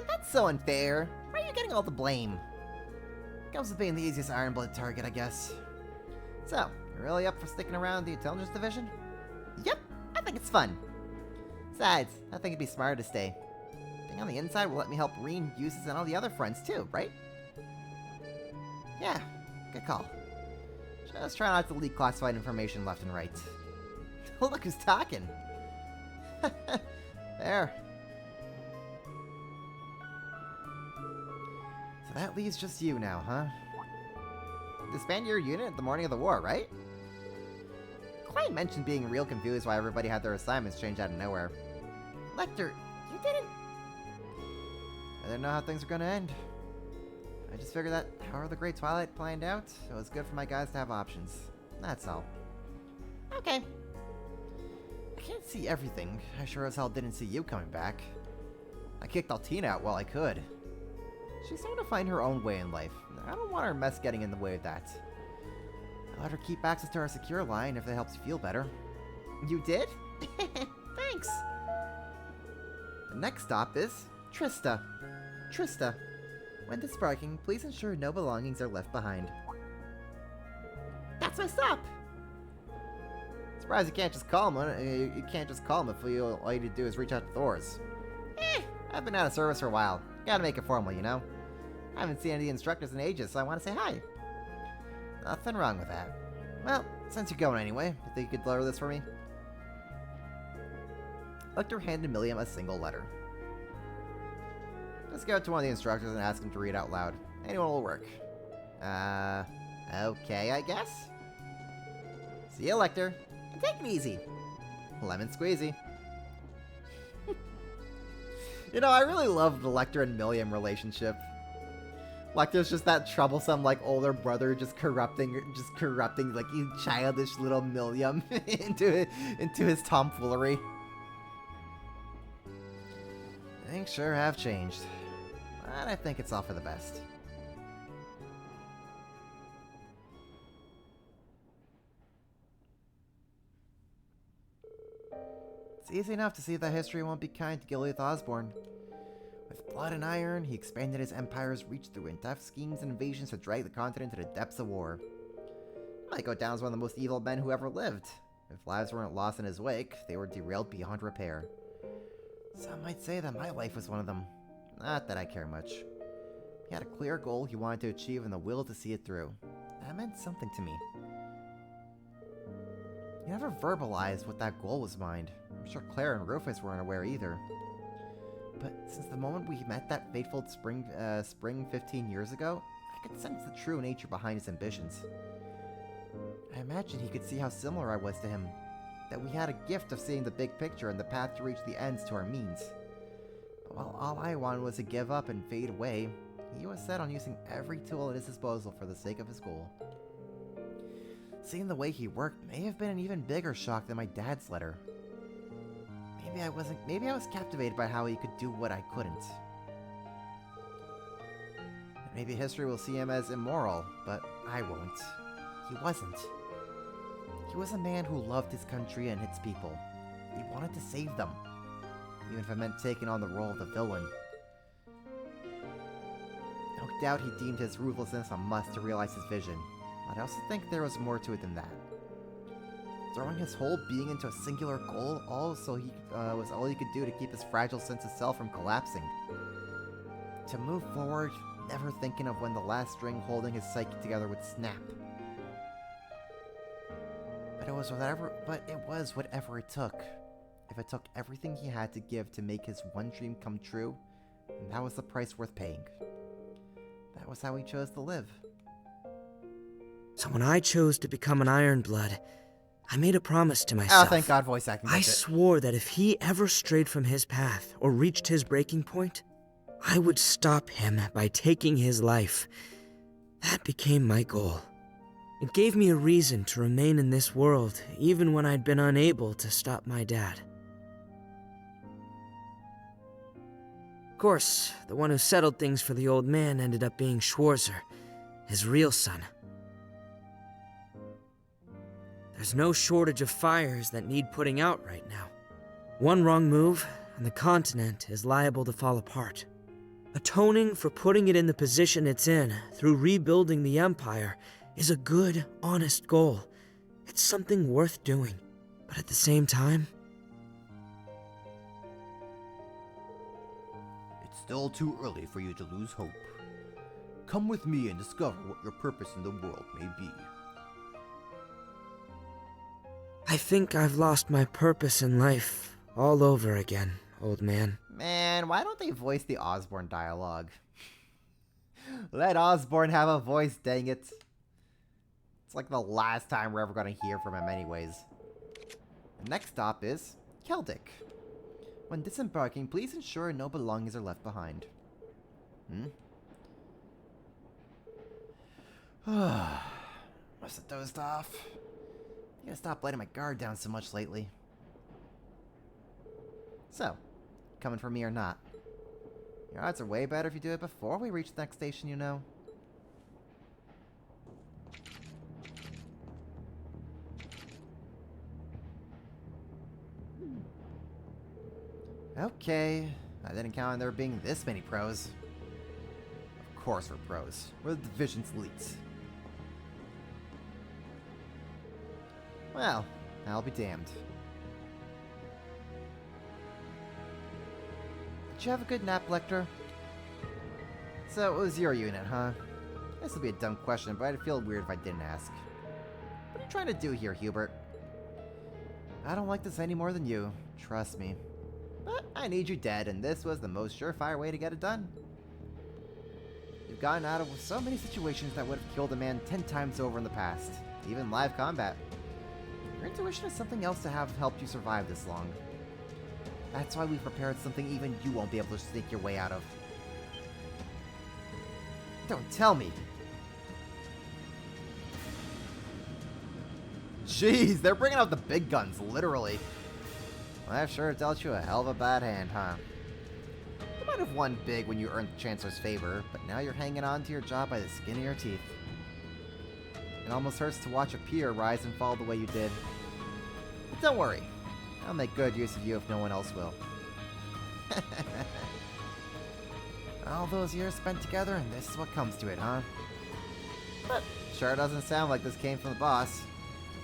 That's so unfair. Why are you getting all the blame? Comes with being the easiest iron-blooded target, I guess. So, you're really up for sticking around the intelligence division? Yep, I think it's fun. Besides, I think it'd be smarter to stay. Being on the inside will let me help Reen, Eustace, and all the other friends too, right? Yeah, good call. Just try not to leak classified information left and right. Look who's talking. There. So that leaves just you now, huh? Disband your unit the morning of the war, right? Quite mentioned being real confused why everybody had their assignments changed out of nowhere. Lecter, you didn't... I didn't know how things were gonna end. I just figured that however the Great Twilight planned out, it was good for my guys to have options. That's all. Okay. I can't see everything. I sure as hell didn't see you coming back. I kicked Altina out while I could. She's going to find her own way in life. I don't want her mess getting in the way of that. I let her keep access to our secure line if that helps you feel better. You did? Thanks. The next stop is Trista. Trista. When disbarking, please ensure no belongings are left behind. That's my stop. Surprised you can't just call him. You can't just call him if all you need to do is reach out to Thor's. I've been out of service for a while. Gotta make it formal, you know? I haven't seen any of the instructors in ages, so I want to say hi. Nothing wrong with that. Well, since you're going anyway, you think you could deliver this for me? Lecter handed Milliam a single letter. Just go to one of the instructors and ask him to read out loud. Anyone will work. Okay, I guess? See ya, Lecter. And take it easy. Lemon squeezy. You know, I really love the Lecter and Milliam relationship. Lecter's just that troublesome, like, older brother just corrupting, like, you childish little Milliam into his tomfoolery. Things sure have changed. But I think it's all for the best. It's easy enough to see that history won't be kind to Gilead Osborne. With blood and iron, he expanded his empire's reach through in-depth schemes and invasions to drag the continent to the depths of war. He might go down as one of the most evil men who ever lived. If lives weren't lost in his wake, they were derailed beyond repair. Some might say that my life was one of them. Not that I care much. He had a clear goal he wanted to achieve and the will to see it through. That meant something to me. He never verbalized what that goal was mind. I'm sure Claire and Rufus weren't aware either. But since the moment we met that fateful spring 15 years ago, I could sense the true nature behind his ambitions. I imagined he could see how similar I was to him, that we had a gift of seeing the big picture and the path to reach the ends to our means. While all I wanted was to give up and fade away, he was set on using every tool at his disposal for the sake of his goal. Seeing the way he worked may have been an even bigger shock than my dad's letter. Maybe I was captivated by how he could do what I couldn't. And maybe history will see him as immoral, but I won't. He wasn't. He was a man who loved his country and its people. He wanted to save them, even if it meant taking on the role of the villain. No doubt he deemed his ruthlessness a must to realize his vision, but I also think there was more to it than that. Throwing his whole being into a singular goal was all he could do to keep his fragile sense of self from collapsing. To move forward, never thinking of when the last string holding his psyche together would snap. But it was whatever it took. If it took everything he had to give to make his one dream come true, then that was the price worth paying. That was how he chose to live. So when I chose to become an Ironblood, I made a promise to myself. Oh, thank God voice acting. I swore that if he ever strayed from his path or reached his breaking point, I would stop him by taking his life. That became my goal. It gave me a reason to remain in this world, even when I'd been unable to stop my dad. Of course, the one who settled things for the old man ended up being Schwarzer, his real son. There's no shortage of fires that need putting out right now. One wrong move, and the continent is liable to fall apart. Atoning for putting it in the position it's in through rebuilding the Empire is a good, honest goal. It's something worth doing. But at the same time... It's still too early for you to lose hope. Come with me and discover what your purpose in the world may be. I think I've lost my purpose in life all over again, old man. Man, why don't they voice the Osborne dialogue? Let Osborne have a voice, dang it. It's like the last time we're ever going to hear from him anyways. The next stop is Keldic. When disembarking, please ensure no belongings are left behind. Must have dozed off. I gotta stop letting my guard down so much lately. So, coming for me or not? Your odds are way better if you do it before we reach the next station, you know. Okay, I didn't count on there being this many pros. Of course we're pros. We're the division's elites. Well, I'll be damned. Did you have a good nap, Lecter? So, it was your unit, huh? This will be a dumb question, but I'd feel weird if I didn't ask. What are you trying to do here, Hubert? I don't like this any more than you, trust me. But I need you dead, and this was the most surefire way to get it done. You've gotten out of so many situations that would have killed a man 10 times over in the past, even live combat. Your intuition is something else to have helped you survive this long. That's why we've prepared something even you won't be able to sneak your way out of. Don't tell me! Jeez, they're bringing out the big guns, literally. Well, I've sure dealt you a hell of a bad hand, huh? could have won big when you earned the Chancellor's favor, but now you're hanging on to your job by the skin of your teeth. It almost hurts to watch a peer rise and fall the way you did. But don't worry, I'll make good use of you if no one else will. All those years spent together, and this is what comes to it, huh? But sure doesn't sound like this came from the boss.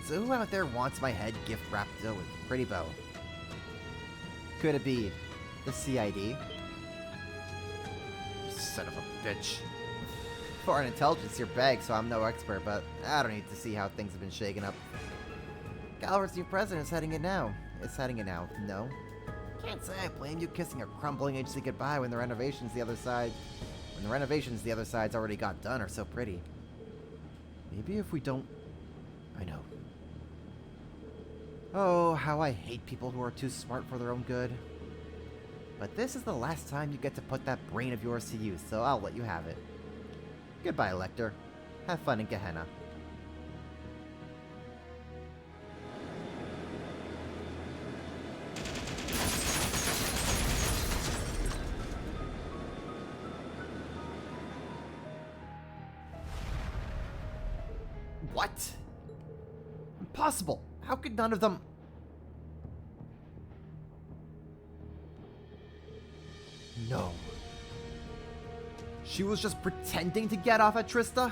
So who out there wants my head gift wrapped with a pretty bow? Could it be the CID? You son of a bitch. Foreign intelligence your bag, so I'm no expert, but I don't need to see how things have been shaken up. Galvard's new president is heading it now. No. Can't say I blame you kissing a crumbling agency goodbye when the renovations the other side's already got done are so pretty. Maybe if we don't... I know. Oh, how I hate people who are too smart for their own good. But this is the last time you get to put that brain of yours to use, so I'll let you have it. Goodbye, Lecter. Have fun in Gehenna. What? Impossible! How could none of them... No. She was just pretending to get off at Trista?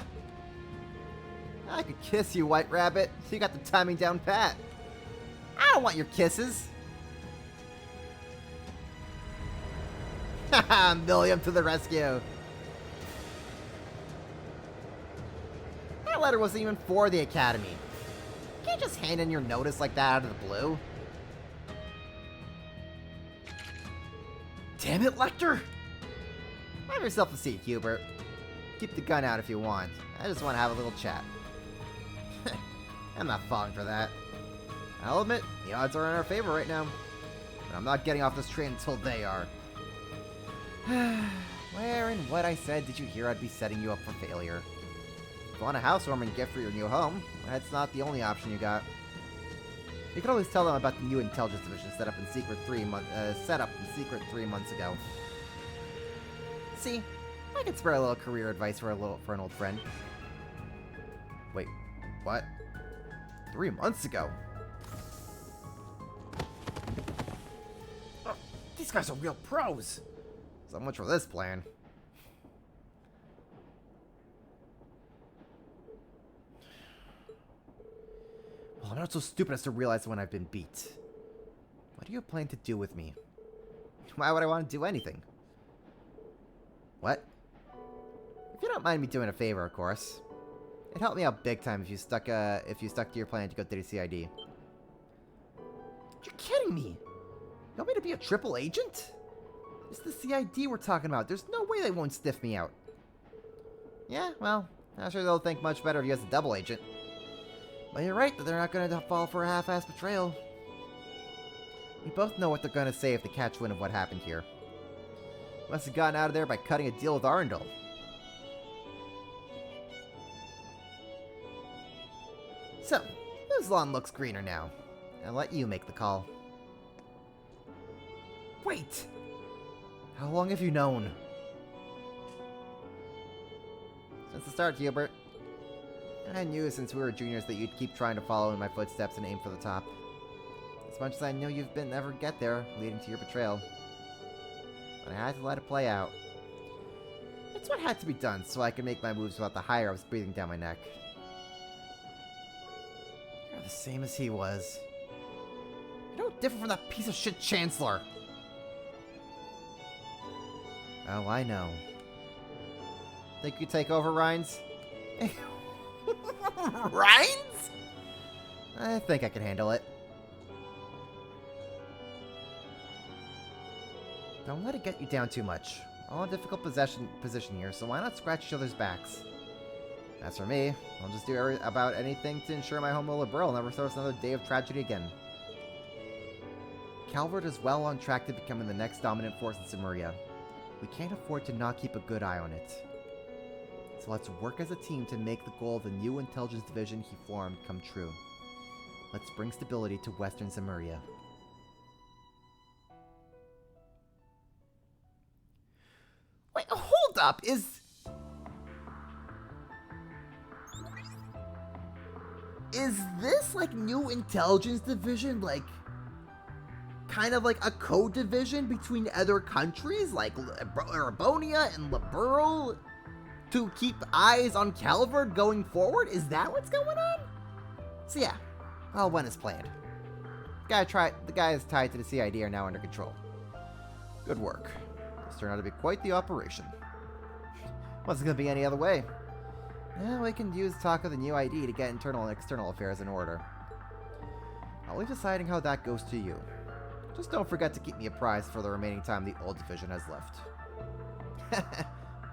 I could kiss you, White Rabbit. You got the timing down pat. I don't want your kisses. Haha, Milliam to the rescue. That letter wasn't even for the Academy. You can't just hand in your notice like that out of the blue. Damn it, Lecter! Have yourself a seat, Hubert. Keep the gun out if you want. I just want to have a little chat. I'm not falling for that. I'll admit, the odds are in our favor right now. But I'm not getting off this train until they are. Where and what I said did you hear I'd be setting you up for failure? If you want a housewarming gift for your new home, that's not the only option you got. You can always tell them about the new intelligence division set up in secret 3 months ago. See, I could spare a little career advice for an old friend. Wait, what? 3 months ago? Oh, these guys are real pros. So much for this plan. Well, I'm not so stupid as to realize when I've been beat. What do you plan to do with me? Why would I want to do anything? What? If you don't mind me doing a favor, of course. It'd help me out big time if you stuck to your plan to go to the CID. You're kidding me! You want me to be a triple agent? It's the CID we're talking about. There's no way they won't sniff me out. Yeah, well, I'm sure they'll think much better of you as a double agent. But you're right that they're not going to fall for a half-assed betrayal. We both know what they're going to say if they catch wind of what happened here. Must have gotten out of there by cutting a deal with Arundel. So, whose lawn looks greener now? I'll let you make the call. Wait! How long have you known? Since the start, Hubert. I knew since we were juniors that you'd keep trying to follow in my footsteps and aim for the top. As much as I know you've been never get there, leading to your betrayal. But I had to let it play out. It's what had to be done so I could make my moves without the higher ups breathing down my neck. You're the same as he was. You're no different from that piece of shit Chancellor. Oh, I know. Think you take over, Rhines? Rhines? I think I can handle it. Don't let it get you down too much. We're all in a difficult position here, so why not scratch each other's backs? As for me, I'll just do about anything to ensure my home will Liberal never throws another day of tragedy again. Calvert is well on track to becoming the next dominant force in Cimmeria. We can't afford to not keep a good eye on it. So let's work as a team to make the goal of the new intelligence division he formed come true. Let's bring stability to Western Cimmeria. up. Is this, like, new intelligence division, like, kind of like a code division between other countries, like Erebonia and Liberl, to keep eyes on Calvard going forward? Is that what's going on? So yeah, all went as planned. The guys tied to the CID are now under control. Good work. This turned out to be quite the operation. Wasn't gonna be any other way. Yeah, we can use talk of the new ID to get internal and external affairs in order. I'll leave deciding how that goes to you. Just don't forget to keep me apprised for the remaining time the old division has left.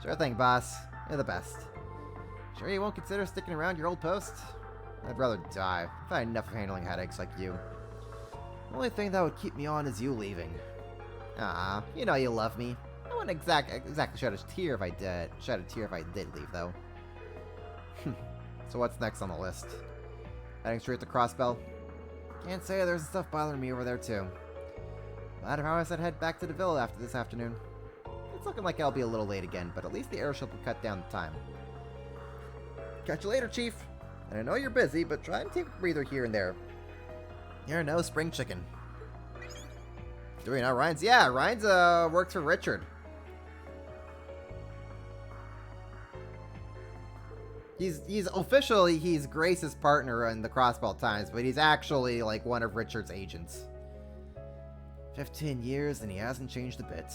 Sure thing, boss. You're the best. Sure you won't consider sticking around your old post? I'd rather die. I've had enough of handling headaches like you. The only thing that would keep me on is you leaving. Ah, you know you love me. I wouldn't exactly shed a tear if I did leave, though. So what's next on the list? Heading straight to Crossbell? Can't say there's stuff bothering me over there, too. Glad how I said head back to the villa after this afternoon. It's looking like I'll be a little late again, but at least the airship will cut down the time. Catch you later, Chief. And I know you're busy, but try and take a breather here and there. You're no spring chicken. Do we know Ryan's? Yeah, Ryan's works for Richard. He's officially Grace's partner in the Crossbell Times, but he's actually like one of Richard's agents. 15 years and he hasn't changed a bit.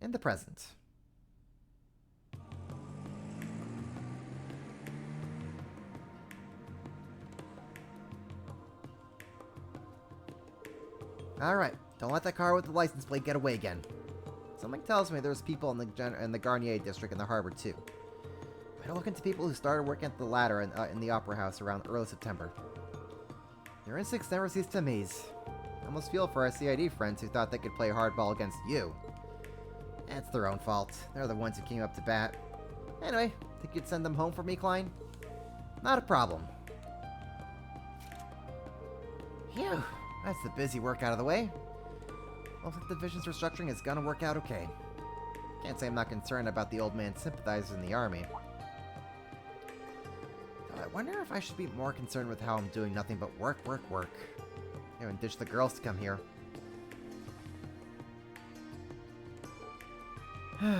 In the present. Alright, don't let that car with the license plate get away again. Something tells me there's people in the Garnier district in the harbor too. Better look into people who started working at the ladder in the Opera House around early September. Your instincts never cease to amaze. I almost feel for our CID friends who thought they could play hardball against you. It's their own fault. They're the ones who came up to bat. Anyway, think you'd send them home for me, Klein? Not a problem. Phew, that's the busy work out of the way. Looks like the division's restructuring is gonna work out okay. Can't say I'm not concerned about the old man's sympathizers in the army. Though I wonder if I should be more concerned with how I'm doing nothing but work. And ditch the girls to come here. You're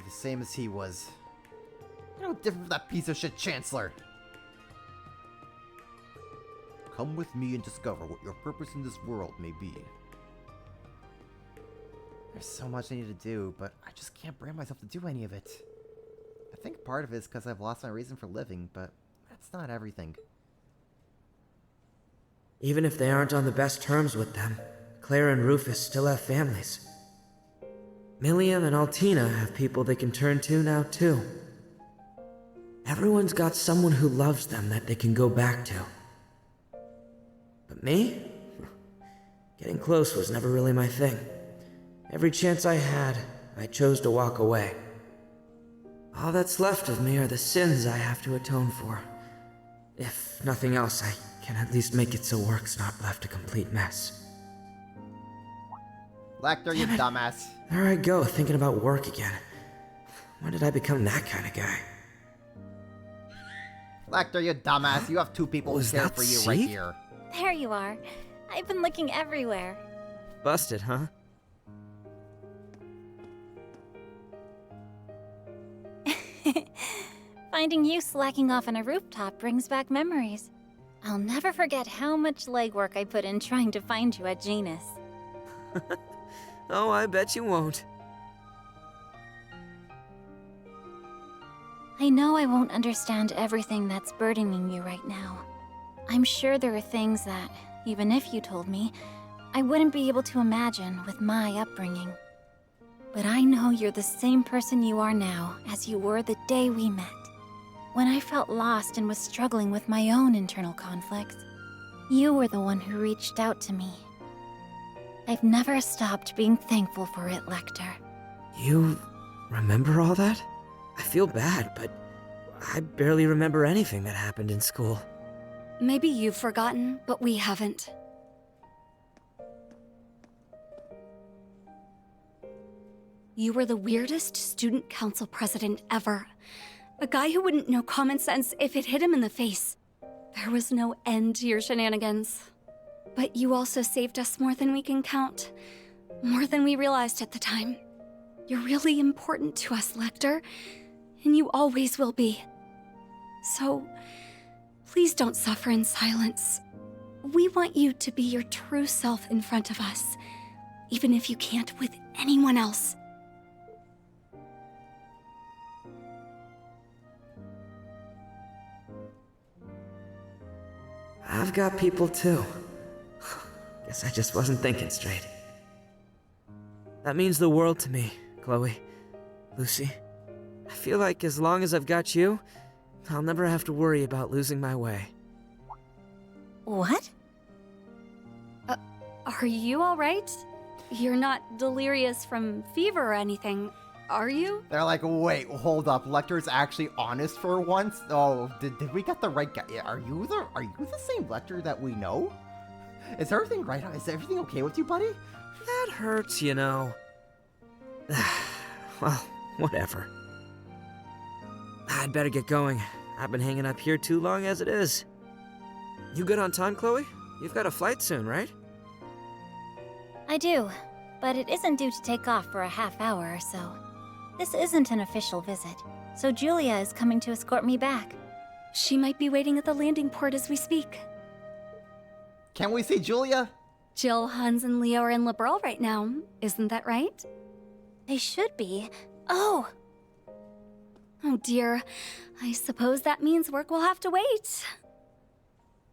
the same as he was. You're no different from that piece of shit Chancellor. Come with me and discover what your purpose in this world may be. There's so much I need to do, but I just can't bring myself to do any of it. I think part of it is because I've lost my reason for living, but that's not everything. Even if they aren't on the best terms with them, Clara and Rufus still have families. Milliam and Altina have people they can turn to now, too. Everyone's got someone who loves them that they can go back to. But me? Getting close was never really my thing. Every chance I had, I chose to walk away. All that's left of me are the sins I have to atone for. If nothing else, I can at least make it so work's not left a complete mess. Lecter, you dumbass. There I go, thinking about work again. When did I become that kind of guy? Lecter, you dumbass. You have two people who care for you right here. There you are. I've been looking everywhere. Busted, huh? Finding you slacking off on a rooftop brings back memories. I'll never forget how much legwork I put in trying to find you at Genus. Oh, I bet you won't. I know I won't understand everything that's burdening you right now. I'm sure there are things that, even if you told me, I wouldn't be able to imagine with my upbringing. But I know you're the same person you are now as you were the day we met. When I felt lost and was struggling with my own internal conflicts, you were the one who reached out to me. I've never stopped being thankful for it, Lecter. You remember all that? I feel bad, but I barely remember anything that happened in school. Maybe you've forgotten, but we haven't. You were the weirdest student council president ever. A guy who wouldn't know common sense if it hit him in the face. There was no end to your shenanigans. But you also saved us more than we can count. More than we realized at the time. You're really important to us, Lecter. And you always will be. So, please don't suffer in silence. We want you to be your true self in front of us. Even if you can't with anyone else. I've got people too. Guess I just wasn't thinking straight. That means the world to me, Chloe. Lucy. I feel like as long as I've got you, I'll never have to worry about losing my way. What? Are you alright? You're not delirious from fever or anything, are you? They're like, wait, hold up. Lecter's actually honest for once? Oh, did we get the right guy? Are you the same Lecter that we know? Is everything right? Is everything okay with you, buddy? That hurts, you know. Well, whatever. I'd better get going. I've been hanging up here too long as it is. You good on time, Chloe? You've got a flight soon, right? I do, but it isn't due to take off for a half hour or so. This isn't an official visit, so Julia is coming to escort me back. She might be waiting at the landing port as we speak. Can we see Julia? Jill, Hans, and Leo are in Liberal right now. Isn't that right? They should be. Oh! Oh dear. I suppose that means work will have to wait.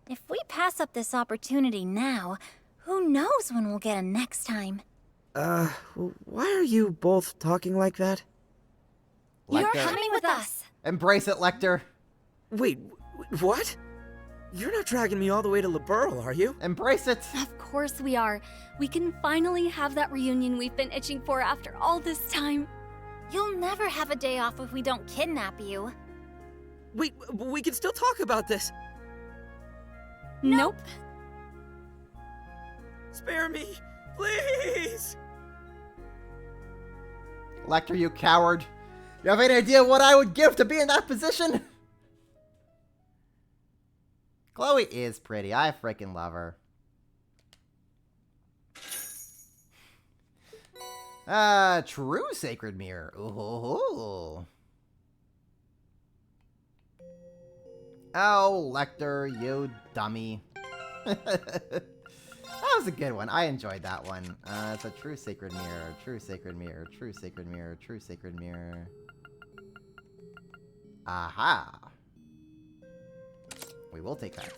If we pass up this opportunity now, who knows when we'll get a next time? Why are you both talking like that? You're coming with us! Embrace it, Lecter. Wait, what? You're not dragging me all the way to Liberal, are you? Embrace it! Of course we are. We can finally have that reunion we've been itching for after all this time. You'll never have a day off if we don't kidnap you. Wait, we can still talk about this. Nope. Spare me, please! Lecter, you coward. You have any idea what I would give to be in that position? Chloe is pretty. I freaking love her. True sacred mirror. Ooh. Oh, Lecter, you dummy. That was a good one. I enjoyed that one. It's a true sacred mirror. True sacred mirror. True sacred mirror. True sacred mirror. Aha. We will take that.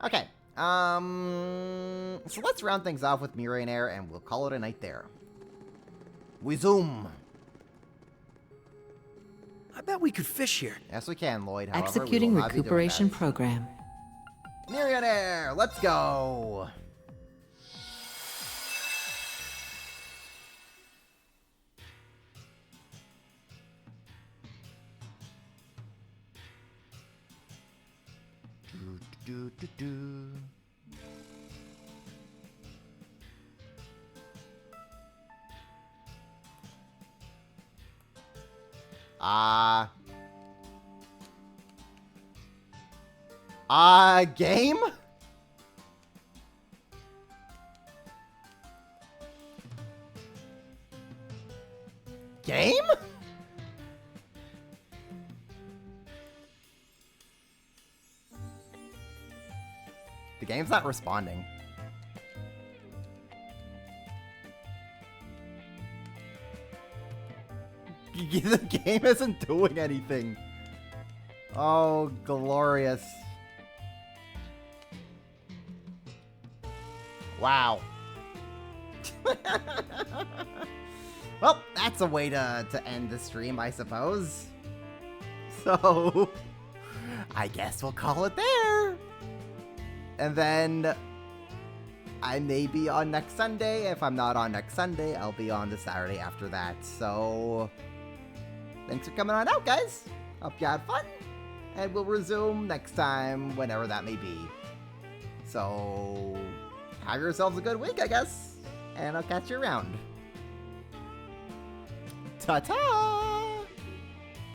Okay. So let's round things off with Mirai and Air, and we'll call it a night there. We zoom. I bet we could fish here. Yes, we can, Lloyd. However, Executing we will not be doing recuperation that. program. Mirai and Air, let's go. Do. Game? Game? The game's not responding. The game isn't doing anything. Oh, glorious. Wow. Well, that's a way to end the stream, I suppose. So, I guess we'll call it there. And then I may be on next Sunday. If I'm not on next Sunday, I'll be on the Saturday after that. So, thanks for coming on out, guys. Hope you had fun. and we'll resume next time, whenever that may be. So, have yourselves a good week, I guess, and I'll catch you around. Ta-ta!